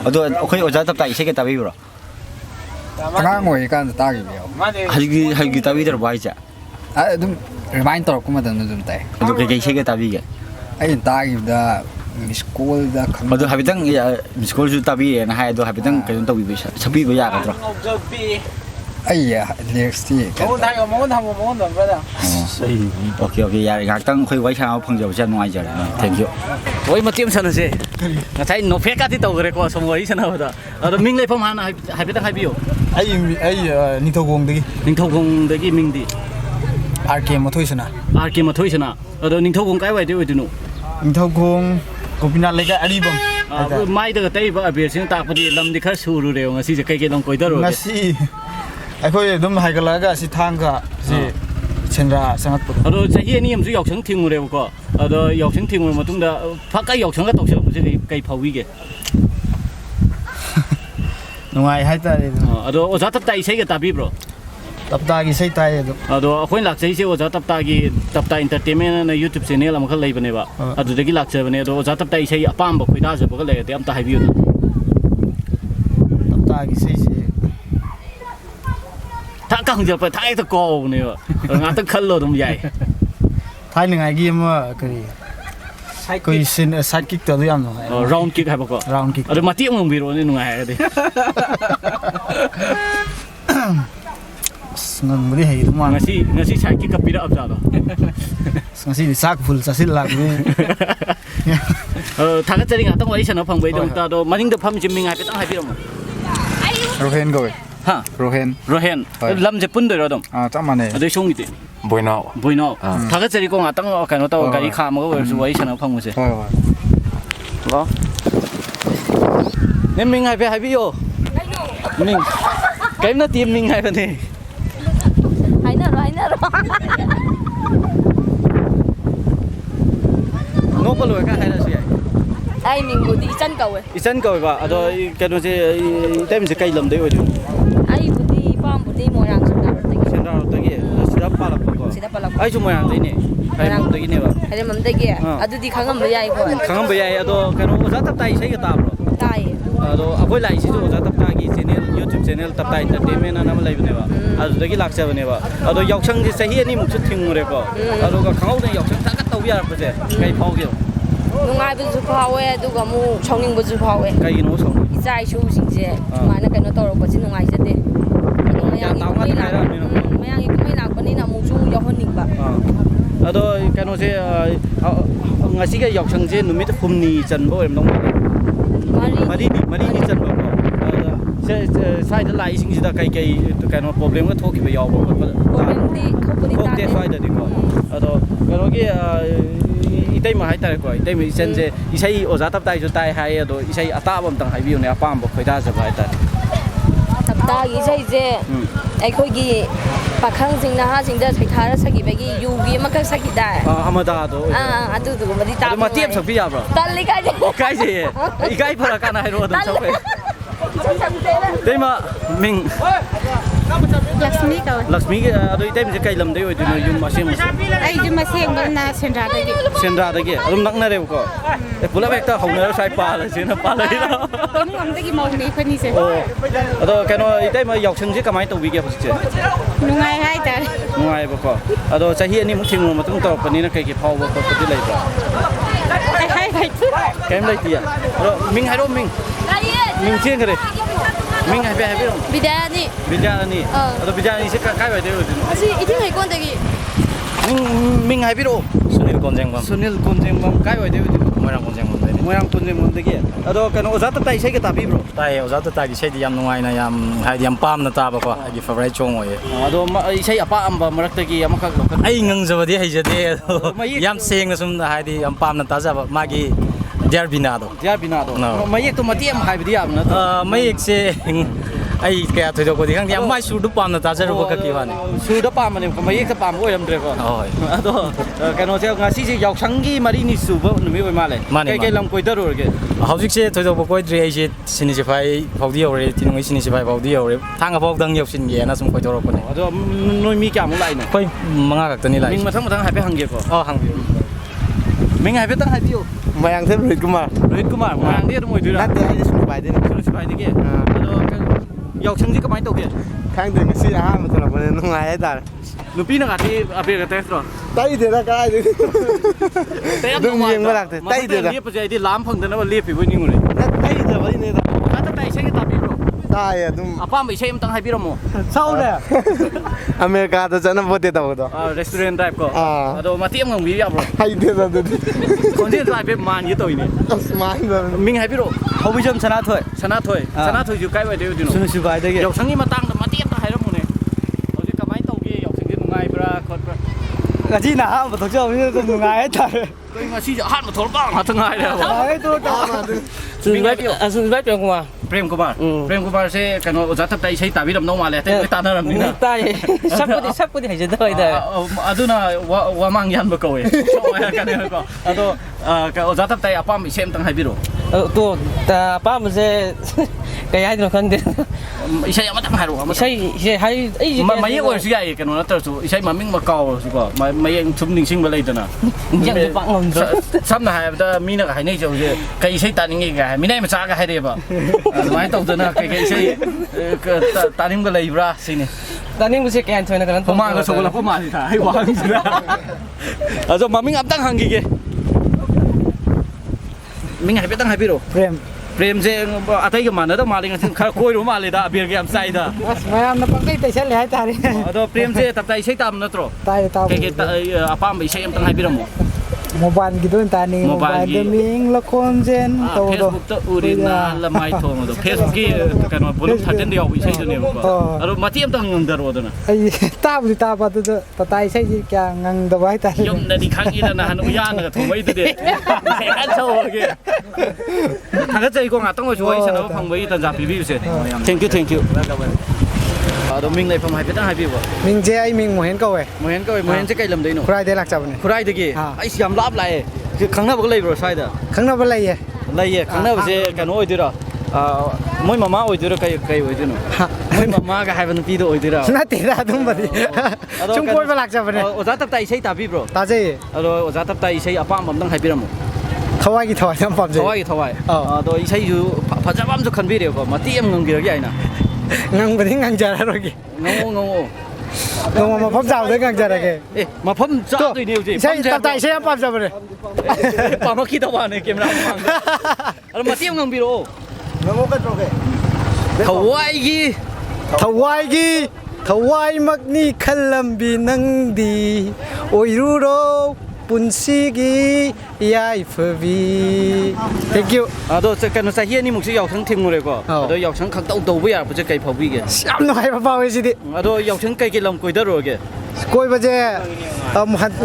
ꯑꯗꯣ ꯑꯩꯈꯣꯏ ꯑꯣꯖꯥ ꯇꯞꯇꯥ ꯏꯁꯩꯒ ꯇꯥꯕꯤꯕ꯭ꯔꯣ ꯑꯉꯥꯡ ꯑꯣꯏꯔꯤꯀꯥꯟꯗ ꯇꯥꯈꯤꯕ ꯌꯥꯎ ꯍꯧꯖꯤꯛꯇꯤ ꯇꯥꯕꯤꯗ꯭ꯔꯕ ꯍꯥꯏꯁꯦ ꯑꯗꯨꯝ ꯔꯤꯃꯥꯏꯟ ꯇꯧꯔꯛꯄ ꯃꯇꯝꯗ ꯑꯗꯨꯝ ꯇꯥꯏ ꯑꯗꯨ ꯀꯩꯀꯩ ꯏꯁꯩꯒ ꯇꯥꯕꯤꯒꯦ ꯑꯩꯅ ꯇꯥꯈꯤꯕꯗ ꯃꯤꯁꯀꯣꯜꯗ ꯑꯗꯨ ꯍꯥꯏꯐꯦꯠꯇꯪ ꯃꯤꯁꯀꯣꯜꯁꯨ ꯇꯥꯕꯤꯔꯦꯅ ꯍꯥꯏ ꯑꯗꯣ ꯍꯥꯏꯐꯦꯠꯇꯪ ꯀꯩꯅꯣ ꯇꯧꯕꯤꯕ ꯁꯛꯄꯤꯕ ꯌꯥꯒꯗ꯭ꯔꯣ ꯑꯩ ꯂꯤꯔꯤꯛꯁꯇꯤ ꯑꯣꯀꯦ ꯌꯥꯔꯦ ꯉꯥꯏꯍꯥꯛꯇꯪ ꯑꯩꯈꯣꯏ ꯋꯥꯔꯤ ꯁꯥꯟꯅꯕ ꯐꯪꯖꯕꯁꯦ ꯌꯥꯝ ꯅꯨꯡꯉꯥꯏꯖꯔꯦ ꯊꯦꯡꯛ ꯌꯨ ꯋꯥꯔꯤ ꯃꯇꯦꯛ ꯑꯃ ꯁꯥꯟꯅꯁꯦ ꯉꯁꯥꯏ ꯅꯣꯐꯦꯛꯀꯥꯗꯤ ꯇꯧꯈ꯭ꯔꯦꯀꯣ ꯁꯨꯝ ꯋꯥꯔꯤ ꯁꯥꯟꯅꯕꯗ ꯑꯗꯣ ꯃꯤꯡ ꯂꯩꯐꯝ ꯍꯥꯟꯅ ꯍꯥꯏꯐꯦꯠꯇꯪ ꯍꯥꯏꯕꯤꯌꯨ ꯑꯩ ꯅꯤꯡꯊꯧꯈꯣꯡꯗꯒꯤ ꯃꯤꯡꯗꯤ RK ꯃꯊꯣꯏꯁꯅꯥ RK ꯃꯊꯣꯏꯁꯅꯥ ꯑꯗꯣ ꯅꯤꯡꯊꯧꯈꯣꯡ ꯀꯥꯏꯋꯥꯏꯗꯩ ꯑꯣꯏꯗꯣꯏꯅꯣ ꯅꯤꯡꯊꯧꯈꯣꯡ ꯒꯣꯄꯤꯅꯥꯊ ꯂꯩꯀꯥꯏ ꯑꯔꯤꯕꯝ ꯃꯥꯏꯗꯒ ꯇꯩꯔꯤꯕ ꯑꯕꯦꯔꯁꯤꯅ ꯇꯥꯛꯄꯗꯤ ꯂꯝꯗꯤ ꯈꯔ ꯁꯨꯔꯨꯔꯦꯕ ꯉꯁꯤꯁꯦ ꯀꯩꯀꯩ ꯂꯝ ꯀꯣꯏꯗꯔꯨꯔꯒꯦ ꯉꯁꯤ ꯑꯩꯈꯣꯏ ꯑꯗꯨꯝ ꯍꯥꯏꯒꯠꯂꯛꯑꯒ ꯑꯁꯤ ꯊꯥꯡꯒ ꯁꯤ ꯁꯦꯟꯗ꯭ꯔꯥ ꯆꯪꯉꯛꯄꯗꯣ ꯑꯗꯣ ꯆꯍꯤ 2 ꯑꯃꯁꯨ ꯌꯥꯎꯁꯪ ꯊꯤꯡꯉꯨꯔꯦꯕꯀꯣ ꯑꯗꯣ ꯌꯥꯎꯁꯪ ꯊꯤꯡꯉꯨꯔ ꯃꯇꯨꯡꯗ ꯐꯛꯀ ꯌꯥꯎꯁꯪꯒ ꯇꯧꯁꯤꯜꯂꯛꯄꯁꯦ ꯀꯩ ꯐꯥꯎꯕꯤꯒꯦ ꯅꯨꯡꯉꯥꯏ ꯍꯥꯏꯇꯥꯔꯦ ꯑꯗꯣ ꯑꯣꯖꯥ ꯇꯞꯇꯥ ꯏꯁꯩꯒ ꯇꯥꯕꯤꯕ꯭ꯔꯣ ꯇꯞꯇꯥꯒꯤ ꯏꯁꯩ ꯇꯥꯏ ꯑꯗꯣ ꯑꯩꯈꯣꯏꯅ ꯂꯥꯛꯆꯔꯤꯁꯦ ꯑꯣꯖꯥ ꯇꯞꯇꯥꯒꯤ ꯇꯞꯇꯥ ꯏꯟꯇꯔꯇꯦꯟꯃꯦꯟ ꯑꯅ ꯌꯨꯇ꯭ꯌꯨꯕ ꯆꯦꯅꯦꯜ ꯑꯃꯈꯛ ꯂꯩꯕꯅꯦꯕ ꯑꯗꯨꯗꯒꯤ ꯂꯥꯛꯆꯕꯅꯦ ꯑꯗꯣ ꯑꯣꯖꯥ ꯇꯞꯇꯥ ꯏꯁꯩ ꯑꯄꯥꯝꯕ ꯈꯣꯏꯗꯥꯖꯕꯒ ꯂꯩꯔꯗꯤ ꯑꯝꯇ ꯍꯥꯏꯕꯤꯌꯨꯅ ꯇꯞꯇꯥꯒꯤ ꯏꯁꯩꯁꯦ ꯊꯛꯀ ꯍꯪꯖꯔꯛꯄ ꯊꯥꯛ ꯍꯦꯛꯇ ꯀꯥꯎꯕꯅꯦꯕ ꯉꯥꯛꯇꯪ ꯈꯜꯂꯣ ꯑꯗꯨꯝ ꯌꯥꯏ ꯊꯥꯏꯅꯉꯥꯏꯒꯤ ꯑꯃ ꯀꯔꯤ ꯑꯩꯈꯣꯏ ꯁꯥꯏꯠ ꯀꯤꯛꯇꯣ ꯑꯗꯨ ꯌꯥꯝ ꯅꯨꯡꯉꯥꯏ ꯔꯥꯎꯟ ꯀꯤꯛ ꯍꯥꯏꯕꯀꯣ ꯔꯥꯎꯟ ꯀꯤꯛ ꯑꯗꯣ ꯃꯇꯦꯛ ꯑꯃ ꯉꯪꯕꯤꯔꯛꯑꯣꯅꯦ ꯅꯨꯡꯉꯥꯏ ꯍꯥꯏꯔꯗꯤ ꯉꯪꯕꯗꯤ ꯍꯩꯗꯧ ꯃꯥꯜꯂꯦ ꯉꯁꯤ ꯁꯥꯏꯠ ꯀꯤꯛꯀ ꯄꯤꯔꯛꯑꯕꯖꯥꯠꯂꯣ ꯉꯁꯤꯗꯤ ꯆꯥꯛ ꯐꯨꯜ ꯆꯥꯁꯤꯜꯂꯛꯑꯕꯅꯤ ꯊꯥꯒꯠꯆꯔꯤ ꯉꯥꯛꯇꯪ ꯋꯥꯔꯤ ꯁꯥꯟꯅꯕ ꯐꯪꯕꯩꯗꯃꯛꯇ ꯑꯗꯣ ꯃꯅꯤꯡꯗ ꯐꯝꯃꯤꯁꯦ ꯃꯤꯡ ꯍꯥꯏꯐꯦꯠꯇꯪ ꯍꯥꯏꯕꯤꯔꯝꯃꯣ ꯔꯣꯍꯦꯟ ꯀꯧꯋꯦ ꯔꯣꯍꯦꯟ ꯂꯝꯁꯦ ꯄꯨꯟꯗꯣꯏꯔꯣ ꯑꯗꯨꯝ ꯆꯞ ꯃꯥꯟꯅꯩ ꯑꯗꯩ ꯁꯣꯝꯒꯤꯗꯤ ꯕꯣꯏꯅꯥꯎ ꯊꯥꯒꯠꯆꯔꯤꯀꯣ ꯉꯥꯛꯇꯪ ꯀꯩꯅꯣ ꯇꯧ ꯒꯥꯔꯤ ꯈꯥꯝꯃꯒ ꯑꯣꯏꯔꯁꯨ ꯋꯥꯔꯤ ꯁꯥꯟꯅꯕ ꯐꯪꯕꯁꯦ ꯍꯜꯂꯣ ꯅꯪ ꯃꯤꯡ ꯍꯥꯏꯐꯦꯠ ꯍꯥꯏꯕꯤꯌꯣ ꯃꯤꯡ ꯀꯔꯤꯝ ꯅꯠꯇꯦ ꯃꯤꯡ ꯍꯥꯏꯕꯅꯦ 하이나로 ꯅꯣꯛꯄ ꯂꯣꯏꯔꯒ ꯍꯥꯏꯔꯁꯨ ꯌꯥꯏ ꯑꯩ ꯃꯤꯡꯕꯨꯗꯤ ꯏꯆꯟ ꯀꯧꯋꯦ 이찬 거가 아도 그노제 때문에 그이 넘대 어디 아이부디 빰부디 모양 센터로다기 시다 빨았고 아이 좀 모양 되네 모양 되기네봐 아니 맘대기 아두디 강함 야이고 강함 야이 아도 그노 오자 답다이 세게 따브로 따이 아도 아고이 라이시도 오자 답다기 채널 유튜브 채널 답다 엔터테인먼트 하나 라이브네봐 아두다기 락자브네봐 아도 역성지 세히 아니 묵수 팅무래고 아도가 강하우네 역성 딱 갔다 오야 버제 그이 파오게 누가부주 파워에 누가 뭐 정링부주 파워에 그이노 성 이자 이슈싱제 중간에 그노 떨어버지 누가이제데 마양이 꾸미 나거니나 뭐좀 여헌닝바 아도 그노제 ngasiga 역성제 누미트 훔니 전보 엠동 마리니 전보 사이드 라이싱지다 kaikai kano problem ga thoki ba yaw ba problemdi thokuri ta de faida diko ado kanogi itai ma haitar ko itai mi senje isai oza tap tai ju tai hai ado isai ata bam tang hai biu ne apam ba khoida ja ba haitar tap ta isai je ꯑꯩꯈꯣꯏꯒꯤ ꯄꯥꯈꯪꯁꯤꯡ ꯅꯍꯥꯁꯤꯡꯗ ꯁꯩꯊꯥꯔ ꯁꯛꯈꯤꯕꯒꯤ ꯌꯨꯒꯤ ꯑꯃꯈꯛ ꯁꯛꯈꯤꯗꯥꯏ ꯑꯃꯗꯥꯗꯣ ꯑꯗꯨꯗꯨꯒꯨꯝꯕꯗꯤ ꯇꯥꯕ ꯑꯗꯨ ꯃꯇꯦꯛ ꯁꯛꯄꯤ ꯌꯥꯕ꯭ꯔꯣ ꯇꯜꯂꯤ ꯀꯥꯏꯖꯦ ꯏꯀꯥꯏꯖꯩꯌꯦ ꯏꯀꯥꯏ ꯐꯔꯀꯥꯟꯗ ꯍꯥꯏꯔꯛꯑꯣ ꯑꯗꯨꯝ ꯁꯛꯄ ꯇꯩꯃ ꯃꯤꯡ ꯂꯛꯁꯃꯤ ꯀꯧꯋꯦ ꯂꯛꯁꯃꯤꯒꯤ ꯑꯗꯣ ꯏꯇꯩꯃꯁꯦ ꯀꯩ ꯂꯝꯗꯩ ꯑꯣꯏꯗꯣꯏꯅꯣ ꯌꯨꯝ ꯑꯁꯦꯡꯕꯁꯦ ꯑꯩ ꯌꯨꯝ ꯑꯁꯦꯡꯕꯅ ꯁꯦꯟꯗ꯭ꯔꯥꯗꯒꯤ ꯑꯗꯨꯝ ꯅꯛꯅꯔꯦꯕꯀꯣ ꯄꯨꯂꯞ ꯍꯦꯛꯇ ꯍꯧꯅꯔ ꯁ꯭ꯋꯥꯏ ꯄꯥꯜꯂꯁꯦꯅ ꯄꯥꯜꯂꯛꯏꯔꯣ ꯀꯣꯅꯨꯡ ꯃꯧꯅꯤ ꯑꯩꯈꯣꯏꯅꯤꯁꯦ ꯑꯗꯣ ꯀꯩꯅꯣ ꯏꯇꯩꯃ ꯌꯥꯎꯁꯪꯁꯦ ꯀꯃꯥꯏꯅ ꯇꯧꯕꯤꯒꯦ ꯍꯧꯖꯤꯛꯁꯦ ꯅꯨꯡꯉꯥꯏ ꯍꯥꯏꯇꯥꯔꯦ ꯅꯨꯡꯉꯥꯏꯕꯀꯣ ꯑꯗꯣ ꯆꯍꯤ 2 ꯑꯃꯨꯛ ꯊꯤꯡꯉꯨꯔ ꯃꯇꯨꯡ ꯇꯧꯔꯛꯄꯅꯤ나 ꯀꯩꯀꯩ ꯐꯥꯎꯕ ꯈꯣꯠꯄꯗꯤ ꯂꯩꯕ꯭ꯔꯥ ꯀꯩꯝ ꯂꯩꯇꯤꯌꯦ ꯑꯗꯣ ꯃꯤꯡ ꯍꯥꯏꯔꯣ ꯃꯤꯡ ꯆꯦꯟꯈ꯭ꯔꯦ ꯃꯤꯡ ꯍꯥꯏꯕꯤꯔꯣ ꯕꯤꯗ꯭ꯌꯥꯔꯥꯅꯤ ꯑꯗꯣ ꯕꯤꯗ꯭ꯌꯥꯔꯥꯅꯤꯁꯦ ꯀꯥꯏꯋꯥꯏꯗꯩ ꯑꯣꯏꯗꯣꯏꯅꯣ ꯑꯁꯤ ꯏꯊꯤꯡ ꯍꯩꯀꯣꯟꯗꯒꯤ ꯃꯤꯡ ꯍꯥꯏꯕꯤꯔꯛꯑꯣ ꯁꯨꯅꯤꯜ ꯀꯣꯟꯖꯦꯡꯕꯝ ꯀꯥꯏꯋꯥꯏꯗꯩ ꯑꯣꯏꯗꯣꯏꯅꯣ ꯃꯣꯏꯔꯥꯡ ꯀꯣꯟꯖꯦꯡꯕꯝꯗꯩꯅꯤ Moyang punne mondagi. Ado kano oza ta tai sai ka tapi bro. Tai oza ta tai sai di yam nungai na yam hai yam pam na ta ba ko ai favorite chong oye. Ado sai apa amba marak ta gi amakak lo. Ai ngang jawadi hai jade yam seng na sum hai di yam pam na ta ja ba magi Diarbinado. Diarbinado. Mayek to mati am hai bi am na. Mayek se ai kaya thoi ko di khang yam mai su du pam na ta ja ro ka ki wa ni. Su da pam ne ko mayek ta pam oi ram dre ko. Hoi. Ado kano se ngasi se yauk sang gi mari ni su ba nu mi oi ma le. Kai kai lam koi da ro ge. Hauzik se thoi ko koi dre ai se sini se phai phodi ore tin ngai sini se phai phodi ore thang a phok dang yok sin ge na sum koi ro ko ni. Ado noi mi kya mu lai no. Koi manga ka tani lai. Ming mathang hai pe hang ge ko. Hang bi. Ming hai pe tang hai bi yo. Mayang the Rohit Kumar. Rohit Kumar. Mayang dia moi du ra. Natte ai sunu bai de. Sunu bai de ge. Ado yauk sang ji ka mai to ge. Khang de ngasi ha ma thora bane nungai ai dar. Nupi na ka ti ape ka tes ro. Tai de da kai de. Dum yeng ba lakte. Tai de da. Liep pa jai di lam phang da na liep pi boi ni ngure. Tai de ba ni da. Ta tai sai ka ta bi bro. Tai adum. Apa mai sai am tang hai bi ro mo. Sau le. America da chana bote da bo. Restaurant type ko. Ado mati am ngam bi ya bro. Hai de da de. Kon je type man ye toi ni. Man da. Ming hai bi ro. Hau bi jam sana thoi. Sana thoi ju kai wa de di no. Sunu su bai de ge. Yauk sang ni matang da mati am ta hai ro mo ne. Hau ji ka mai to ge yauk sang ni ngai bra khot bra. Ngasi na ha ma thok jo ni da nungai ai dar. Koi ngasi ja hat ma thol bang ha tang ai da. Ai to ta ma de. Ming hai bi yo. Prem Kumar. Prem Kumar se kano oza tap tai sai tabi ram no ma le te ta na ram ni na. Tai. Sakpudi hai jada oi da. Aduna wa mang yan ba ko e. So ya ka ne ko. Ado ka oza tap tai apa mi sem tang hai bi ro. To ta pa ma se kai ai no khang de. Isai ama tang hai ro. Isai hai ai ma ye oi su ya e kano na ta su isai ma ming ma kaw su ko. Ma ye thum ning sing ba lai ta na. Yang ba ngom do. Sam na hai da mi na ka hai nei jo je. Kai isai ta ning ga mi nei ma cha ga hai de ba. Mai tau da na kai kai isai ta ning ba lai bra sini. Taning bu se kan thoi na kan. Poma ga so la poma ni ta. Hai wa ni da. Azo ma ming ap tang hang gi ge. Ming hai pe tang hai bi ro. Prem je atai ga mana da ma ling kha koi ro ma le da abir ge am sai da. Mayam na pang tai sai le hai ta ri. Ado prem je tap tai sai tam na tro. Tai ta. Kai apa mai sai am tang hai bi ro mo. Mobile gitu tani mobile gaming la konjen to do Facebook to urina la mai thong do Facebook ki kan bolum thaten dio bi sai ne ko aro mati am tang ngam dar wodana ai ta bu ta ba to ta tai sai ji kya ngang da bai ta yum na di khang ina na hanu ya na thong bai de kan so ge thang ga chai ko nga tang oi choi sa na phang bai tan ja pi bi se thank you ado ming lai pham hai pe tang hai bi bo ming je ai ming mo hen ko we mo hen se kai lam dei no khrai de lak cha bane khrai de ge ai siam lap lai khang na ba lai bro sai da khang na ba lai ye khang na ba se kan oi de ra moi mama oi de ra kai oi de no moi mama ga hai ban pi do oi de ra na te ra dum ba di chung koi ba lak cha bane oza tap tai sai ta bi bro ta je ado oza tap tai sai apam bam dang hai bi ram thawai gi thawai sam pam je thawai ado isai ju phaja bam ju khan bi re ko mati am ngam gi ra gi ai na ngang ba ngang ja ra ro gi ngong ma pham jaw de ngang ja ra ge e ma pham ja doi ne ji sai ta tai sai pam ja ba ne pa ma ki ta wa ne camera ma ado mati am ngam bi ro ngamo ka tro ge thawai mak ni khalam bi nang di oi ru ro punsi yai phavi thank you ado se kan sa hi ni muk si yaw thang thing re ko ado yaw thang khak tau tau bu ya bu je kai phawi ge sam no hai ba we si di ado yaw thang kai ke lam koi da ro ge koi ba je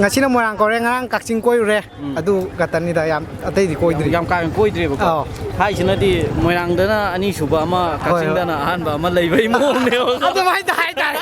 ngasi na morang ko re ngang kakching koi re adu gatani da yam atai di koi dri yam ka koi dri ba ko hai sina di moirang da na ani suba ma kakching da na han ba ma lei bai mo ne ado mai dai ado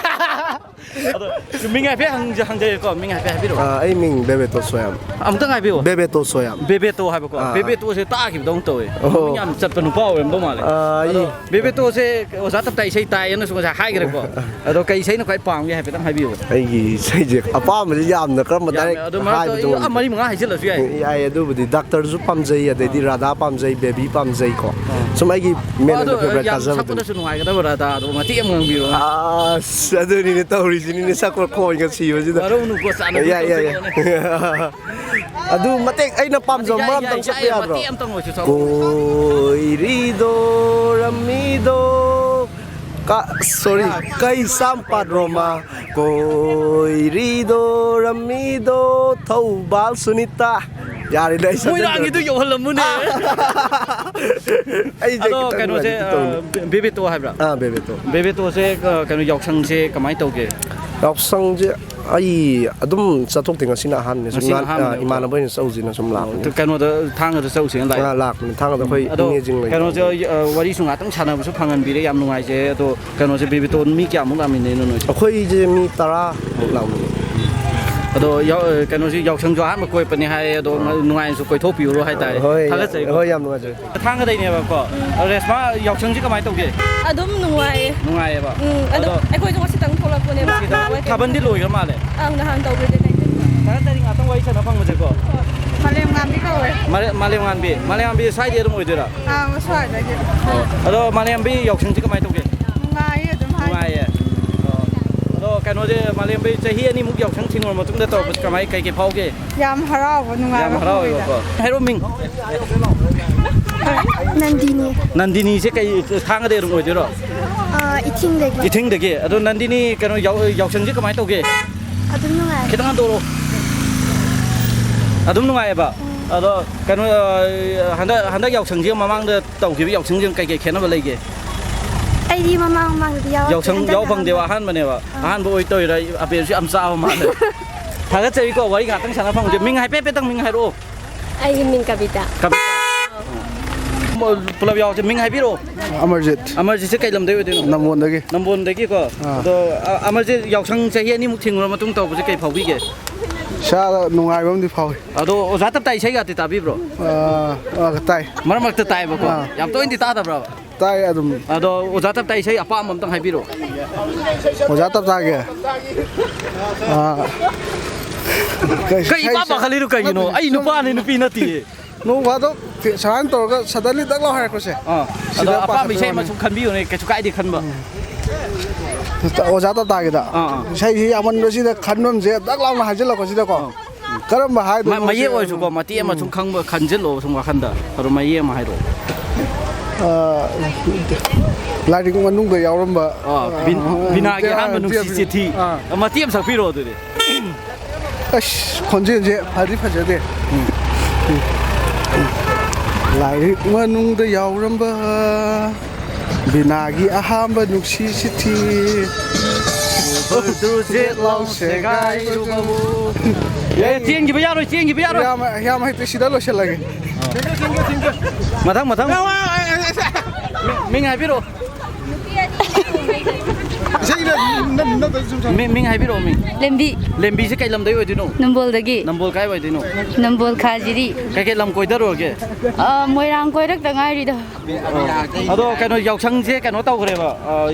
ming ai pe hang je ko ming ai pe bi ro ai ming bebe to soyam am tang ai bi bebe to soyam bebe to hai ba ko bebe to se ta ki dong to e ming am chat panu pa em do ma le ai bebe to se o za tap tai sai tai na su sa hai ge ko ado kai sai no kai pang ge hai pe tang hai bi ai gi sai je apa ma yam na kram da ado ma to amari ma hai jil su ai adu bu di doctor zu pam jai ade di radha pam jai baby pam jai ko sumai gi men na favorite ka za sa su no hai ga da ra da do ma ti am ngang bi ro adu ni to ni ni sa ko ko ga si yo ji da aro nu ko sa na adu matek ai na pam zo mam tang sa ya bro koi ri do ramido ka sorry kai sampat roma koi ri do ramido thau bal sunita ꯌꯥꯔꯦꯗ ꯑꯩ ꯃꯣꯏꯔꯥꯡꯒꯤꯗꯨ ꯌꯧꯍꯜꯂꯝꯃꯨꯅꯦ ꯑꯗꯣ ꯀꯩꯅꯣꯁꯦ ꯕꯦꯕꯦꯇꯣ ꯍꯥꯏꯕ꯭ꯔꯥ ꯕꯦꯕꯦꯇꯣ ꯕꯦꯕꯦꯇꯣꯁꯦ ꯀꯩꯅꯣ ꯌꯥꯎꯁꯪꯁꯦ ꯀꯃꯥꯏꯅ ꯇꯧꯒꯦ ꯌꯥꯎꯁꯪꯁꯦ ꯑꯩ ꯑꯗꯨꯝ ꯆꯠꯊꯣꯛꯇꯦ ꯉꯁꯤꯅ ꯑꯍꯥꯟꯕꯅꯦ ꯁꯨꯝ ꯏꯃꯥꯟꯅꯕꯩꯅ ꯆꯧꯁꯤꯅ ꯁꯨꯝ ꯂꯥꯛꯄꯅꯦ ꯀꯩꯅꯣꯗ ꯊꯥꯡꯒꯗ ꯆꯧꯁꯤꯅ ꯂꯥꯛꯄꯅꯦ ꯊꯥꯡꯒꯗ ꯑꯩꯈꯣꯏ ꯏꯅꯦꯁꯤꯡ ꯂꯩ ꯀꯩꯅꯣꯁꯦ ꯋꯥꯔꯤꯁꯨ ꯉꯥꯛꯇꯪ ꯁꯥꯟꯅꯕꯁꯨ ꯐꯪꯍꯟꯕꯤꯔꯦ ꯌꯥꯝ ꯅꯨꯡꯉꯥꯏꯖꯩ ꯑꯗꯣ ꯀꯩꯅꯣꯁꯦ ꯕꯦꯕꯦꯇꯣ ꯃꯤ ꯀꯌꯥꯃꯨꯛ ꯂꯥꯛꯃꯤꯟꯅꯩꯅꯣ ꯅꯣꯏ ꯑꯩꯈꯣꯏꯁꯦ ꯃꯤ 10 ꯂꯥꯛꯃꯤꯟꯅꯩ ꯑꯗꯣ ꯀꯩꯅꯣꯁꯤ ꯌꯥꯎꯁꯪꯁꯨ ꯑꯍꯥꯟꯕ ꯀꯣꯏꯄꯅꯤ ꯍꯥꯏꯌꯦ ꯑꯗꯣ ꯅꯨꯡꯉꯥꯏꯅꯁꯨ ꯀꯣꯏꯊꯣꯛꯄꯤꯌꯨꯔꯣ ꯍꯥꯏꯇꯥꯔꯦ ꯊꯥꯒꯠꯆꯩ ꯍꯣꯏ ꯌꯥꯝ ꯅꯨꯡꯉꯥꯏꯖꯩ ꯊꯥꯡꯒꯗꯩꯅꯦꯕꯀꯣ ꯔꯦꯁꯃꯥ ꯌꯥꯎꯁꯪꯁꯤ ꯀꯃꯥꯏꯅ ꯇꯧꯒꯦ ꯑꯗꯨꯝ ꯅꯨꯡꯉꯥꯏꯌꯦ ꯅꯨꯡꯉꯥꯏꯌꯦꯕ ꯑꯗꯣ ꯑꯩꯈꯣꯏꯁꯨ ꯉꯁꯤꯇꯪ ꯊꯣꯛꯂꯛꯄꯅꯦꯕ ꯊꯥꯕꯜꯗꯤ ꯂꯣꯏꯈ꯭ꯔ ꯃꯥꯜꯂꯦ ꯅꯍꯥꯟ ꯇꯧꯈ꯭ꯔꯦ ꯊꯥꯒꯠꯆꯔꯤ ꯉꯥꯛꯇꯪ ꯋꯥꯔꯤ ꯁꯥꯟꯅ ꯐꯪꯕꯁꯦꯀꯣ ꯃꯥꯂꯦꯝ ꯉꯥꯟꯕꯤ ꯀꯧꯋꯦ ꯃꯥꯂꯦꯝ ꯉꯥꯟꯕꯤ ꯁ꯭ꯋꯥꯏꯗꯤ ꯑꯗꯨꯝ ꯑꯣꯏꯗꯣꯏꯔꯥ ꯁ꯭ꯋꯥꯏꯗꯒꯤ ꯑꯗꯣ ꯃꯥꯂꯦꯝ ꯉꯥꯟꯕꯤ ꯌꯥꯎꯁꯪꯁꯤ ꯀꯃꯥꯏꯅ ꯇꯧꯒꯦ ꯅꯨꯡꯉꯥꯏꯌꯦ ꯑꯗꯨꯝ ꯅꯨꯡꯉꯥꯏꯌꯦ ꯑꯗꯣ ꯀꯩꯅꯣꯁꯦ ꯃꯥꯂꯦꯝ ꯉꯥꯟꯕꯤ ꯆꯍꯤ 2ꯃꯨꯛ ꯌꯥꯎꯁꯪ ꯊꯤꯡꯉꯨꯔ ꯃꯇꯨꯡꯗ ꯇꯧꯔꯛꯄꯁꯤ ꯀꯩ ꯐꯥꯎꯒꯦ ꯌꯥꯝ ꯍꯔꯥꯎꯕ ꯅꯨꯡꯉꯥꯏꯕ ꯌꯥꯝ ꯍꯔꯥꯎꯋꯦꯕꯀꯣ ꯍꯥꯏꯔꯣ ꯃꯤꯡ ꯅꯟꯗꯤꯅꯤꯁꯦ ꯀꯩ ꯊꯥꯡꯒꯗꯩ ꯑꯗꯨꯝ ꯑꯣꯏꯗꯣꯏꯔꯣ ꯏꯊꯤꯡꯗꯒꯤ ꯑꯗꯣ ꯅꯟꯗꯤꯅꯤ ꯀꯩꯅꯣ ꯌꯥꯎꯁꯪꯁꯦ ꯀꯃꯥꯏꯅ ꯇꯧꯒꯦ ꯑꯗꯨꯝ ꯅꯨꯡꯉꯥꯏ ꯈꯤꯇꯪ ꯍꯟꯗꯣꯔꯛꯑꯣ ꯑꯗꯨꯝ ꯅꯨꯡꯉꯥꯏꯌꯦꯕ ꯑꯗꯣ ꯀꯩꯅꯣ ꯍꯟꯗꯛ ꯌꯥꯎꯁꯪꯁꯤ ꯃꯃꯥꯡꯗ ꯇꯧꯈꯤꯕ ꯌꯥꯎꯁꯪꯁꯤ ꯀꯩ ꯈꯦꯠꯅꯕ ꯂꯩꯒꯦ ꯑꯩꯗꯤ ꯃꯃꯥꯡꯗꯗꯤ ꯌꯥꯎꯁꯪ ꯌꯥꯎ ꯐꯪꯗꯦꯕ ꯑꯍꯥꯟꯕꯅꯦꯕ ꯑꯍꯥꯟꯕ ꯑꯣꯏ ꯇꯧꯔꯤꯔꯥ ꯑꯕꯦꯔꯁꯨ ꯌꯥꯝ ꯆꯥꯕ ꯃꯥꯜꯂꯦ ꯊꯥꯒꯠꯆꯔꯤꯀꯣ ꯋꯥꯔꯤ ꯉꯥꯛꯇꯪ ꯁꯥꯟꯅ ꯐꯪꯗꯦ ꯃꯤꯡ ꯍꯥꯏꯐꯦꯠꯇꯪ ꯃꯤꯡ ꯍꯥꯏꯔꯛꯑꯣ ꯑꯩꯒꯤ ꯃꯤꯡ ꯀꯕꯤꯇꯥ ꯄꯨꯂꯞ ꯌꯥꯎꯁꯦ ꯃꯤꯡ ꯍꯥꯏꯕꯤꯔꯛꯑꯣ ꯑꯃꯔꯖꯤꯠꯁꯦ ꯀꯩ ꯂꯝꯗꯩ ꯑꯣꯏꯗꯣꯏꯅꯣ ꯅꯝꯕꯣꯟꯗꯒꯤꯀꯣ ꯑꯗꯣ ꯑꯃꯔꯖꯤꯠ ꯌꯥꯎꯁꯪ ꯆꯍꯤ 2ꯃꯨꯛ ꯊꯤꯡꯉꯨꯔ ꯃꯇꯨꯡ ꯇꯧꯕꯁꯦ ꯀꯩ ꯐꯥꯎꯕꯤꯒꯦ ꯏꯁꯥꯗ ꯅꯨꯡꯉꯥꯏꯕ ꯑꯃꯗꯤ ꯐꯥꯎꯏ ꯑꯗꯣ ꯑꯣꯖꯥ ꯇꯞꯇꯥ ꯏꯁꯩꯒꯗꯤ ꯇꯥꯕꯤꯕ꯭ꯔꯣ ꯇꯥꯏ ꯃꯔꯛ ꯃꯔꯛꯇ ꯇꯥꯏꯕꯀꯣ ꯌꯥꯝ ꯇꯣꯏꯅꯗꯤ ꯇꯥꯗꯕ꯭ꯔꯕ ꯇꯥꯏ ꯑꯗꯨꯝ ꯑꯗꯣ ꯑꯣꯖꯥ ꯇꯞꯇꯥ ꯏꯁꯩ ꯑꯄꯥꯝꯕ ꯑꯝꯇꯪ ꯍꯥꯏꯕꯤꯔꯛꯑꯣ ꯑꯣꯖꯥ ꯇꯞꯇꯥꯒꯤ ꯀꯩ ꯄꯥꯈꯠꯂꯤꯅꯣ ꯀꯩꯒꯤꯅꯣ ꯑꯩ ꯅꯨꯄꯥꯅꯤ ꯅꯨꯄꯤ ꯅꯠꯇꯤꯌꯦ ꯅꯣꯡ ꯐꯥꯗꯣꯛ ꯁꯨꯃꯥꯏꯅ ꯇꯧꯔꯒ ꯁꯗꯟꯂꯤ ꯗꯛ ꯂꯥꯎ ꯍꯥꯏꯔꯛꯄꯁꯦ ꯑꯗꯣ ꯑꯄꯥꯝꯕ ꯏꯁꯩ ꯑꯃ ꯁꯨꯝ ꯈꯟꯕꯤꯌꯨꯅꯦ ꯀꯩꯁꯨ ꯀꯥꯏꯗꯦ ꯈꯟꯕ ꯑꯣꯖꯥ ꯇꯞꯇꯥꯒꯤꯗ ꯏꯁꯩꯁꯤ ꯌꯥꯝꯃꯟꯕꯁꯤꯗ ꯈꯟꯐꯝꯁꯦ ꯗꯛ ꯂꯥꯎꯅ ꯍꯥꯏꯖꯤꯜꯂꯛꯄꯁꯤꯗꯀꯣ ꯀꯔꯝꯕ ꯍꯥꯏꯗꯣꯏꯅꯣ ꯃꯌꯦꯛ ꯑꯣꯏꯔꯁꯨꯀꯣ ꯃꯇꯦꯛ ꯑꯃ ꯁꯨꯝ ꯈꯟꯖꯤꯜꯂꯛꯑꯣ ꯁꯨꯝ ꯋꯥꯈꯟꯗ ꯑꯗꯣ ꯃꯌꯦꯛ ꯑꯃ ꯍꯥꯏꯔꯛꯑꯣ ꯂꯥꯏꯔꯤꯛ ꯃꯅꯨꯡꯗ ꯌꯥꯎꯔꯝꯕ ꯕꯤꯅꯥꯒꯤ ꯑꯍꯥꯟꯕ ꯅꯨꯡꯁꯤ ꯆꯤꯊꯤ ꯃꯇꯦꯛ ꯑꯃ ꯁꯛꯄꯤꯔꯛꯑꯣ ꯑꯗꯨꯗꯤ ꯑꯁ ꯈꯣꯟꯖꯦꯜꯁꯦ ꯐꯖꯗꯦ ꯂꯥꯏꯔꯤꯛ ꯃꯅꯨꯡꯗ ꯌꯥꯎꯔꯝꯕ ꯕꯤꯅꯥꯒꯤ ꯑꯍꯥꯟꯕ ꯅꯨꯡꯁꯤ ꯆꯤꯊꯤ ꯆꯦꯟꯈꯤꯕ ꯌꯥꯔꯣꯏ ꯌꯥꯝ ꯍꯩꯇꯦ ꯁꯤꯗ ꯂꯣꯏꯁꯤꯜꯂꯒꯦ ꯃꯊꯪ ꯃꯤꯡ ꯍꯥꯏꯕꯤꯔꯛꯑꯣ ꯃꯤꯡ ꯍꯥꯏꯕꯤꯔꯛꯑꯣ ꯂꯦꯝꯕꯤꯁꯦ ꯀꯩ ꯂꯝꯗꯩ ꯑꯣꯏꯗꯣꯏꯅೋ ꯅꯝꯕꯣꯜ ꯀꯥꯏ ꯑꯣꯏꯗꯣꯏꯅೋ ꯅꯝꯕꯣꯜ ꯈꯥꯖꯤꯔꯤ ꯀꯩ ꯂꯝ ꯀꯣꯏꯗꯔꯨꯔꯒꯦ ꯃꯣꯏꯔꯥꯡ ꯀꯣꯏꯔꯛꯇ ꯉꯥꯏꯔꯤꯗ ꯑꯗꯣ ꯀꯩꯅꯣ ꯌꯥꯎꯁꯪꯁꯦ ꯀꯩꯅꯣ ꯇꯧꯈ꯭ꯔꯦꯕ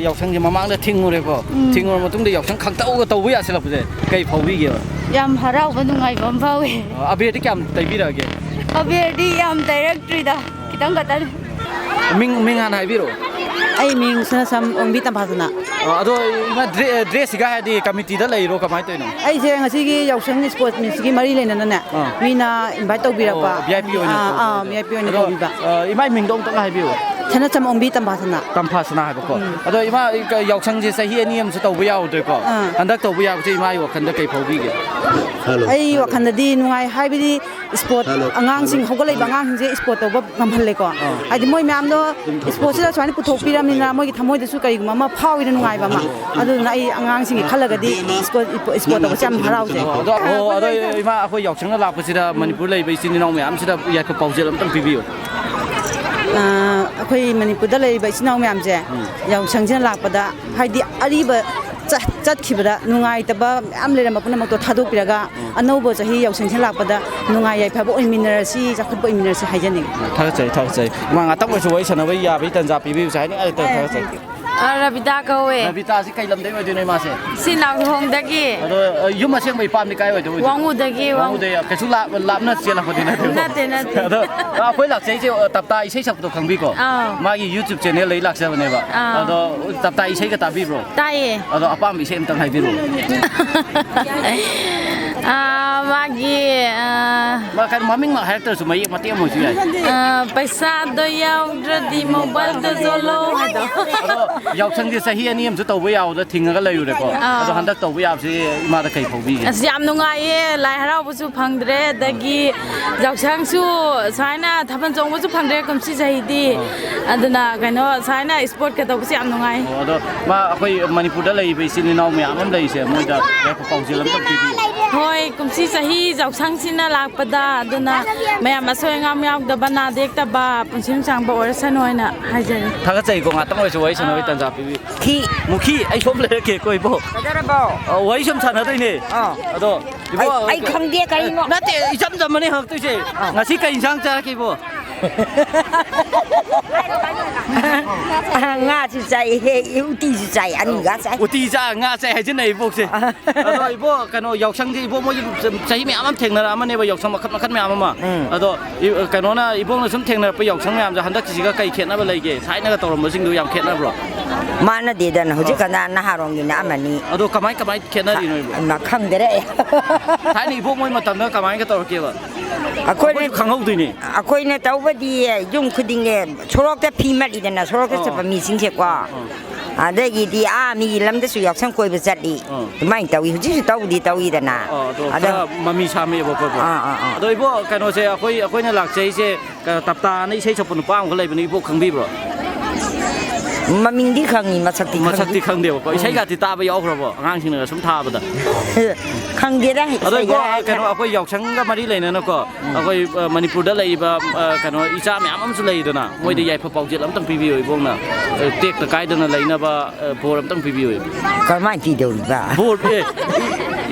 ꯌꯥꯎꯁꯪꯁꯦ ꯃꯃꯥꯡꯗ ꯊꯤꯡꯉꯨꯔꯦꯀꯣ ꯊꯤꯡꯉꯨꯔ ꯃꯇꯨꯡꯗ ꯌꯥꯎꯁꯪ ꯈꯪꯇꯧꯒ ꯇꯧꯕ ꯌꯥꯁꯤꯜꯂꯛꯄꯁꯦ ꯀꯩ ꯐꯥꯎꯕꯤꯒꯦꯕ ꯌꯥꯝ ꯍꯔꯥꯎꯕ ꯅꯨꯡꯉꯥꯏꯕ ꯑꯃ ꯐꯥꯎꯋꯦ ꯑꯕꯦꯔꯗꯤ ꯀꯌꯥꯝ ꯇꯩꯕꯤꯔꯛꯑꯒꯦ ꯑꯕꯦꯔꯗꯤ ꯌꯥꯝ ꯇꯩꯔꯛꯇ꯭ꯔꯤꯗ ꯈꯤꯇꯪ ꯈꯛꯇꯅꯤ ꯃꯤꯡ ꯍꯥꯟꯅ ꯍꯥꯏꯕꯤꯔꯛꯑꯣ ꯑꯩ ꯃꯤꯡ ꯁꯅꯁꯝ ꯑꯣꯡꯕꯤ ꯇꯝꯐꯥꯁꯅꯥ ꯑꯗꯣ ꯗ꯭ꯔꯦꯁꯁꯤꯒ ꯍꯥꯏꯗꯤ ꯀꯃꯤꯇꯤꯗ ꯂꯩꯔꯣ ꯀꯃꯥꯏꯅ ꯇꯧꯔꯤꯅꯣ ꯑꯩꯁꯦ ꯉꯁꯤꯒꯤ ꯌꯥꯎꯁꯪ ꯏꯁꯄꯣꯔꯠ ꯃꯤꯠꯁꯤꯒꯤ ꯃꯔꯤ ꯂꯩꯅꯅꯅꯦ ꯃꯤꯅ ꯏꯟꯚꯥꯏꯠ ꯇꯧꯕꯤꯔꯛꯄ VIP ꯑꯣꯏꯅ VIP ꯑꯣꯏꯅ ꯇꯧꯕꯤꯕ ꯏꯃꯥꯏ ꯃꯤꯡꯗꯣ ꯑꯝꯇꯪ ꯍꯥꯏꯕꯤꯌꯨ ꯁꯅꯁꯝ ꯑꯣꯡꯕꯤ ꯇꯝꯐꯥꯁꯅꯥ ꯍꯥꯏꯕꯀꯣ ꯑꯗꯣ ꯏꯃꯥ ꯌꯥꯎꯁꯪꯁꯦ ꯆꯍꯤ 2 ꯑꯃꯁꯨ ꯇꯧꯕ ꯌꯥꯎꯗ꯭ꯔꯦꯀꯣ ꯍꯟꯗꯛ ꯇꯧꯕ ꯌꯥꯕꯁꯦ ꯏꯃꯥꯒꯤ ꯋꯥꯈꯜꯗ ꯀꯩ ꯐꯥꯎꯕꯤꯒꯦ ꯑꯩ ꯋꯥꯈꯜꯗꯗꯤ ꯅꯨꯡꯉꯥꯏ ꯍꯥꯏꯕꯗꯤ ꯏꯁꯄꯣꯔꯠ ꯑꯉꯥꯡꯁꯤꯡ ꯍꯧꯒꯠꯂꯛꯏꯕ ꯑꯉꯥꯡꯁꯤꯡꯁꯦ ꯏꯁꯄꯣꯔꯠ ꯇꯧꯕ ꯉꯝꯍꯜꯂꯦꯀꯣ ꯍꯥꯏꯗꯤ ꯃꯣꯏ ꯃꯌꯥꯝꯗꯣ ꯏꯁꯄꯣꯔꯠꯁꯤꯗ ꯁꯨꯃꯥꯏꯅ ꯄꯨꯊꯣꯛꯄꯤꯔꯕꯅꯤꯅ ꯃꯣꯏꯒꯤ ꯊꯃꯣꯏꯗꯁꯨ ꯀꯔꯤꯒꯨꯝꯕ ꯑꯃ ꯐꯥꯎꯏꯗ ꯅꯨꯡꯉꯥꯏꯕ ꯑꯃ ꯑꯗꯨꯗꯨꯅ ꯑꯩ ꯑꯉꯥꯡꯁꯤꯡꯒꯤ ꯈꯜꯂꯒꯗꯤ ꯏꯁꯄꯣꯔꯠ ꯇꯧꯕꯁꯦ ꯌꯥꯝ ꯍꯔꯥꯎꯖꯩ ꯑꯗꯣ ꯏꯃꯥ ꯑꯩꯈꯣꯏ ꯌꯥꯎꯁꯪꯅ ꯂꯥꯛꯄꯁꯤꯗ ꯃꯅꯤꯄꯨꯔ ꯂꯩꯕ ꯏꯆꯤꯟ ꯏꯅꯥꯎ ꯃꯌꯥꯝꯁꯤꯗ ꯌꯥꯏꯐ ꯄꯥꯎꯖꯦꯜ ꯑꯝꯇꯪ ꯄꯤꯕꯤꯌꯨ ꯑꯩꯈꯣꯏ ꯃꯅꯤꯄꯨꯔꯗ ꯂꯩꯔꯤꯕ ꯏꯆꯤꯟ ꯏꯅꯥꯎ ꯃꯌꯥꯝꯁꯦ ꯌꯥꯎꯁꯪꯁꯤꯅ ꯂꯥꯛꯄꯗ ꯍꯥꯏꯗꯤ ꯑꯔꯤꯕ ꯆꯠꯈꯤꯕꯗ ꯅꯨꯡꯉꯥꯏꯇꯕ ꯃꯌꯥꯝ ꯂꯩꯔꯝꯕ ꯄꯨꯝꯅꯃꯛꯇꯣ ꯊꯥꯗꯣꯛꯄꯤꯔꯒ ꯑꯅꯧꯕ ꯆꯍꯤ ꯌꯥꯎꯁꯪꯁꯤꯅ ꯂꯥꯛꯄꯗ ꯅꯨꯡꯉꯥꯏ ꯌꯥꯏꯐꯕ ꯑꯣꯏꯃꯤꯟꯅꯔꯁꯤ ꯆꯥꯎꯈꯠꯄ ꯑꯣꯏꯃꯤꯟꯅꯔꯁꯤ ꯍꯥꯏꯖꯅꯤꯡꯉꯤ ꯊꯥꯒꯠꯆꯩ ꯏꯃꯥ ꯉꯥꯛꯇꯪ ꯑꯣꯏꯁꯨ ꯋꯥꯔꯤ ꯁꯥꯟꯅꯕ ꯌꯥꯕꯒꯤ ꯇꯟꯖꯥ ꯄꯤꯕꯤꯌꯨ ꯍꯥꯏꯅꯤꯡꯉꯥꯏ ꯊꯥꯒꯠꯆꯩ ꯔꯕꯤꯇꯥ ꯀꯧꯋꯦ ꯔꯕꯤꯇꯥꯁꯤ ꯀꯩ ꯂꯝꯗꯩ ꯑꯣꯏꯗꯣꯏꯅꯣ ꯏꯃꯥꯁꯦ ꯁꯤ ꯅꯥꯎꯊꯣꯡꯗꯒꯤ ꯑꯗꯣ ꯌꯨꯝ ꯑꯁꯦꯡꯕ ꯏꯄꯥꯝꯗꯤ ꯀꯥꯏ ꯑꯣꯏꯗꯣꯏꯅꯣ ꯋꯥꯡꯉꯨꯗꯒꯤ ꯀꯩꯁꯨ ꯂꯥꯞꯅ ꯆꯦꯜꯂꯛꯄꯗꯤ ꯅꯠꯇꯦ ꯑꯗꯣ ꯑꯩꯈꯣꯏ ꯂꯥꯛꯆꯩꯁꯦ ꯇꯞꯇꯥ ꯏꯁꯩ ꯁꯛꯄꯗꯣ ꯈꯪꯕꯤꯀꯣ ꯃꯥꯒꯤ YouTube ꯆꯦꯅꯦꯜꯗꯒꯤ ꯂꯥꯛꯆꯕꯅꯦꯕ ꯑꯗꯣ ꯇꯞꯇꯥ ꯏꯁꯩꯒ ꯇꯥꯕꯤꯕ꯭ꯔꯣ ꯇꯥꯏꯌꯦ ꯑꯗꯣ ꯑꯄꯥꯝꯕ ꯏꯁꯩ ꯑꯝꯇꯪ ꯍꯥꯏꯕꯤꯔꯛꯑꯣ ꯃꯥꯒꯤ ꯀꯩꯅꯣ ꯃꯃꯤꯡ ꯍꯥꯏꯔꯛꯇ꯭ꯔꯁꯨ ꯃꯌꯦꯛ ꯃꯇꯦꯛ ꯑꯃꯁꯨ ꯌꯥꯏ ꯄꯩꯁꯥꯗꯣ ꯌꯥꯎꯗ꯭ꯔꯗꯤ ꯃꯣꯕꯥꯏꯜꯗ ꯖꯣꯂꯣ ꯍꯥꯏꯗꯣ ꯌꯥꯎꯁꯪꯁꯦ ꯆꯍꯤ 2 ꯑꯃꯁꯨ ꯇꯧꯕ ꯌꯥꯎꯕꯗ ꯊꯤꯡꯉꯒ ꯂꯩꯔꯨꯔꯦꯀꯣ ꯑꯗꯣ ꯍꯟꯗꯛ ꯇꯧꯕ ꯌꯥꯕꯁꯤ ꯏꯃꯥꯗ ꯀꯩ ꯐꯥꯎꯕꯤꯒꯦ ꯑꯁ ꯌꯥꯝ ꯅꯨꯡꯉꯥꯏꯌꯦ ꯂꯥꯏ ꯍꯔꯥꯎꯕꯁꯨ ꯐꯪꯗ꯭ꯔꯦ ꯑꯗꯒꯤ ꯌꯥꯎꯁꯪꯁꯨ ꯁꯨꯃꯥꯏꯅ ꯊꯥꯕꯜ ꯆꯣꯡꯕꯁꯨ ꯐꯪꯗ꯭ꯔꯦ ꯀꯨꯝꯁꯤ ꯆꯍꯤꯗꯤ ꯑꯗꯨꯅ ꯀꯩꯅꯣ ꯁꯨꯃꯥꯏꯅ ꯏꯁꯄꯣꯔꯠꯀ ꯇꯧꯕꯁꯦ ꯌꯥꯝ ꯅꯨꯡꯉꯥꯏ ꯑꯗꯣ ꯃꯥ ꯑꯩꯈꯣꯏ ꯃꯅꯤꯄꯨꯔꯗ ꯂꯩꯔꯤꯕ ꯏꯆꯤꯜ ꯏꯅꯥꯎ ꯃꯌꯥꯝ ꯑꯃ ꯂꯩꯔꯤꯁꯦ ꯃꯣꯏꯗ ꯄꯥꯎꯖꯦꯜ ꯑꯃꯇ ꯄꯤꯕꯤꯌꯨ ꯍꯣꯏ ꯀꯨꯝꯁꯤ ꯆꯍꯤ ꯌꯥꯎꯁꯪꯁꯤꯅ ꯂꯥꯛꯄꯗ ꯑꯗꯨꯅ ꯃꯌꯥꯝ ꯑꯁꯣꯏ ꯑꯉꯥꯝ ꯌꯥꯎꯗꯕ ꯅꯥꯗ ꯌꯦꯛꯇꯕ ꯄꯨꯟꯁꯤ ꯅꯨꯡꯁꯥꯡꯕ ꯑꯣꯏꯔꯁꯅꯨ ꯍꯥꯏꯅ ꯍꯥꯏꯖꯔꯤ ꯊꯥꯒꯠꯆꯩꯀꯣ ꯉꯥꯛꯇꯪ ꯑꯣꯏꯔꯁꯨ ꯋꯥꯔꯤ ꯁꯥꯟꯅꯕꯒꯤ ꯇꯥꯟꯖꯥ ꯄꯤꯕꯤꯌꯨ ꯃꯨꯈꯤ ꯑꯩ ꯁꯣꯝ ꯂꯩꯔꯛꯀꯦꯀꯣ ꯏꯕꯣ ꯋꯥꯔꯤ ꯁꯨꯝ ꯁꯥꯟꯅꯗꯣꯏꯅꯦ ꯑꯗꯣ ꯏꯕꯣ ꯑꯩ ꯈꯪꯗꯦ ꯀꯔꯤꯅꯣ ꯅꯠꯇꯦ ꯏꯆꯝ ꯆꯝꯕꯅꯦ ꯍꯪꯉꯛꯇꯣꯏꯁꯦ ꯉꯁꯤ ꯀꯩ ꯏꯟꯁꯥꯡ ꯆꯥꯔꯛꯀꯦ ꯏꯕꯣ ꯉꯥꯁꯨ ꯆꯥꯏ ꯎꯇꯤꯁꯨ ꯆꯥꯏ ꯑꯅꯤꯒ ꯆꯥꯏ ꯎꯇꯤ ꯆꯥ ꯉꯥ ꯆꯥꯏ ꯍꯥꯏꯖꯤꯟꯅꯩ ꯏꯕꯣꯛꯁꯦ ꯑꯗꯣ ꯏꯕꯣ ꯀꯩꯅꯣ ꯌꯥꯎꯁꯪꯁꯦ ꯏꯕꯣ ꯃꯣꯏꯒꯤ ꯆꯍꯤ ꯃꯌꯥꯝ ꯑꯃ ꯊꯦꯡꯅꯔꯛꯑꯃꯅꯦꯕ ꯌꯥꯎꯁꯪ ꯃꯈꯜ ꯃꯌꯥꯝ ꯑꯃ ꯑꯗꯣ ꯀꯩꯅꯣꯅ ꯏꯕꯣꯛꯅ ꯁꯨꯝ ꯊꯦꯡꯅꯔꯛꯄ ꯌꯥꯎꯁꯪ ꯃꯌꯥꯝꯁꯦ ꯍꯟꯗꯛꯀꯤꯁꯤꯒ ꯀꯩ ꯈꯦꯠꯅꯕ ꯂꯩꯒꯦ ꯊꯥꯏꯅꯒ ꯇꯧꯔꯝꯕꯁꯤꯡꯗꯨ ꯌꯥꯝ ꯈꯦꯠꯅꯕ꯭ꯔꯣ ꯃꯥꯟꯅꯗꯦꯗꯅ ꯍꯧꯖꯤꯛꯀꯥꯟꯗ ꯅꯍꯥꯔꯣꯝꯒꯤꯅ ꯑꯃꯅꯤ ꯑꯗꯣ ꯀꯃꯥꯏ ꯈꯦꯠꯅꯔꯤꯅꯣ ꯏꯕꯣ ꯈꯪꯗꯔꯦ ꯊꯥꯏꯅ ꯏꯕꯣꯛ ꯃꯣꯏ ꯃꯇꯝꯗ ꯀꯃꯥꯏꯅꯒ ꯇꯧꯔꯛꯀꯦꯕ ꯑꯩꯈꯣꯏꯅ ꯈꯪꯍꯧꯗꯣꯏꯅꯦ ꯑꯩꯈꯣꯏꯅ ꯇꯧꯕꯗꯤ ꯌꯨꯝ ꯈꯨꯗꯤꯡꯒꯤ ꯁꯣꯔꯣꯛꯇ ꯐꯤ ꯃꯠꯂꯤꯗꯅ ꯁꯣꯔꯣꯛꯇ ꯆꯠꯄ ꯃꯤꯁꯤꯡꯁꯦꯀꯣ ꯑꯗꯒꯤꯗꯤ ꯃꯤꯒꯤ ꯂꯝꯗꯁꯨ ꯌꯥꯎꯁꯪ ꯀꯣꯏꯕ ꯆꯠꯂꯤ ꯑꯗꯨꯃꯥꯏꯅ ꯇꯧꯏ ꯍꯧꯖꯤꯛꯁꯨ ꯇꯧꯏꯗꯅ ꯑꯗꯣ ꯃꯃꯤ ꯁꯥꯝꯃꯦꯕ ꯑꯩꯈꯣꯏꯕꯨ ꯑꯗꯣ ꯏꯕꯣ ꯀꯩꯅꯣꯁꯦ ꯑꯩꯈꯣꯏꯅ ꯂꯥꯛꯆꯩꯁꯦ ꯇꯞꯇꯥꯅ ꯏꯁꯩ ꯁꯛꯄ ꯅꯨꯄꯥ ꯑꯃꯈꯛ ꯂꯩꯕꯅꯤ ꯏꯕꯣ ꯈꯪꯕꯤꯕ꯭ꯔꯣ ꯃꯃꯤꯡꯗꯤ ꯈꯪꯉꯤ ꯃꯁꯛꯇꯤ ꯈꯪꯗꯦꯕꯀꯣ ꯏꯁꯩꯒꯥꯇꯤ ꯇꯥꯕ ꯌꯥꯎꯈ꯭ꯔꯕꯣ ꯑꯉꯥꯡꯁꯤꯡꯅ ꯁꯨꯝ ꯊꯥꯕꯗ ꯈꯪꯗꯦꯗ ꯑꯗꯣ ꯏꯕꯣ ꯀꯩꯅꯣ ꯑꯩꯈꯣꯏ ꯌꯥꯎꯁꯪꯒ ꯃꯔꯤ ꯂꯩꯅꯅꯀꯣ ꯑꯩꯈꯣꯏ ꯃꯅꯤꯄꯨꯔꯗ ꯂꯩꯔꯤꯕ ꯀꯩꯅꯣ ꯏꯆꯥ ꯃꯌꯥꯝ ꯑꯃꯁꯨ ꯂꯩꯗꯅ ꯃꯣꯏꯗ ꯌꯥꯏꯐ ꯄꯥꯎꯖꯦꯜ ꯑꯝꯇꯪ ꯄꯤꯕꯤꯌꯨ ꯏꯕꯣꯡꯅ ꯇꯦꯛꯇ ꯀꯥꯏꯗꯅ ꯂꯩꯅꯕ ꯕꯣꯔ ꯑꯝꯇꯪ ꯄꯤꯕꯤꯌꯨ ꯀꯔꯝꯍꯥꯏꯅ ꯄꯤꯗꯧꯔꯤꯕ ꯕꯣꯔ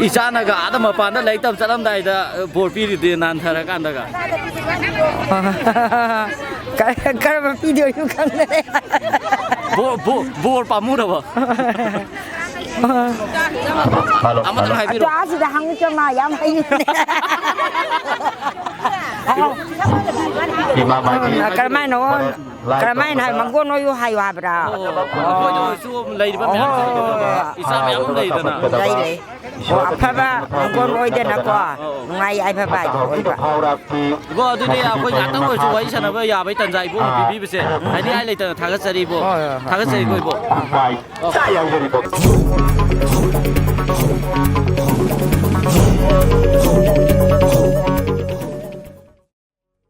ꯏꯆꯥꯅꯒ ꯑꯥꯗ ꯃꯄꯥꯟꯗ ꯂꯥꯏꯔꯤꯛ ꯇꯝ ꯆꯠꯂꯝꯗꯥꯏꯗ ꯕꯣꯔ ꯄꯤꯔꯤꯗꯤ ꯅꯥꯟꯊꯔꯀꯥꯟꯗꯒ ꯀꯔꯝꯕ ꯄꯤꯗꯣꯏꯅꯣ ꯈꯪꯗꯔꯦ ꯕꯣꯔ ꯄꯥꯝꯃꯨꯔꯕ ꯑꯃꯇꯪ ꯍꯥꯏꯕꯤꯔꯣ ꯑꯁꯤꯗ ꯍꯪꯉꯨꯆꯣ ꯃꯥ ꯌꯥꯝ ꯍꯩꯕꯅꯦ ꯀꯔꯝꯍꯥꯏꯅ ꯍꯥꯏ ꯃꯪꯒꯣꯟ ꯑꯣꯏꯌꯨ ꯍꯥꯏꯌꯨ ꯍꯥꯏꯕ꯭ꯔꯥ ꯑꯩꯈꯣꯏꯗꯁꯨ ꯂꯩꯔꯤꯕ ꯃꯌꯥꯝ ꯏꯆꯥ ꯃꯌꯥꯝ ꯑꯃ ꯂꯩꯗꯅ ꯂꯩ ꯑꯐꯕ ꯃꯪꯒꯣꯟ ꯑꯣꯏꯗꯅꯀꯣ ꯅꯨꯡꯉꯥꯏ ꯌꯥꯏꯐꯕ ꯍꯥꯏꯗꯣ ꯑꯣꯏꯕ ꯏꯕꯣ ꯑꯗꯨꯗꯤ ꯑꯩꯈꯣꯏ ꯉꯥꯛꯇꯪ ꯑꯣꯏꯔꯁꯨ ꯋꯥꯔꯤ ꯁꯥꯟꯅꯕ ꯌꯥꯕꯩ ꯇꯟꯖꯥ ꯏꯕꯣꯅ ꯄꯤꯕꯤꯕꯁꯦ ꯍꯥꯏꯅꯤꯡꯉꯥꯏ ꯂꯩꯇꯅ ꯊꯥꯒꯠꯆꯔꯤ ꯏꯕꯣ ꯊꯥꯒꯠꯆꯔꯤꯀꯣ ꯏꯕꯣ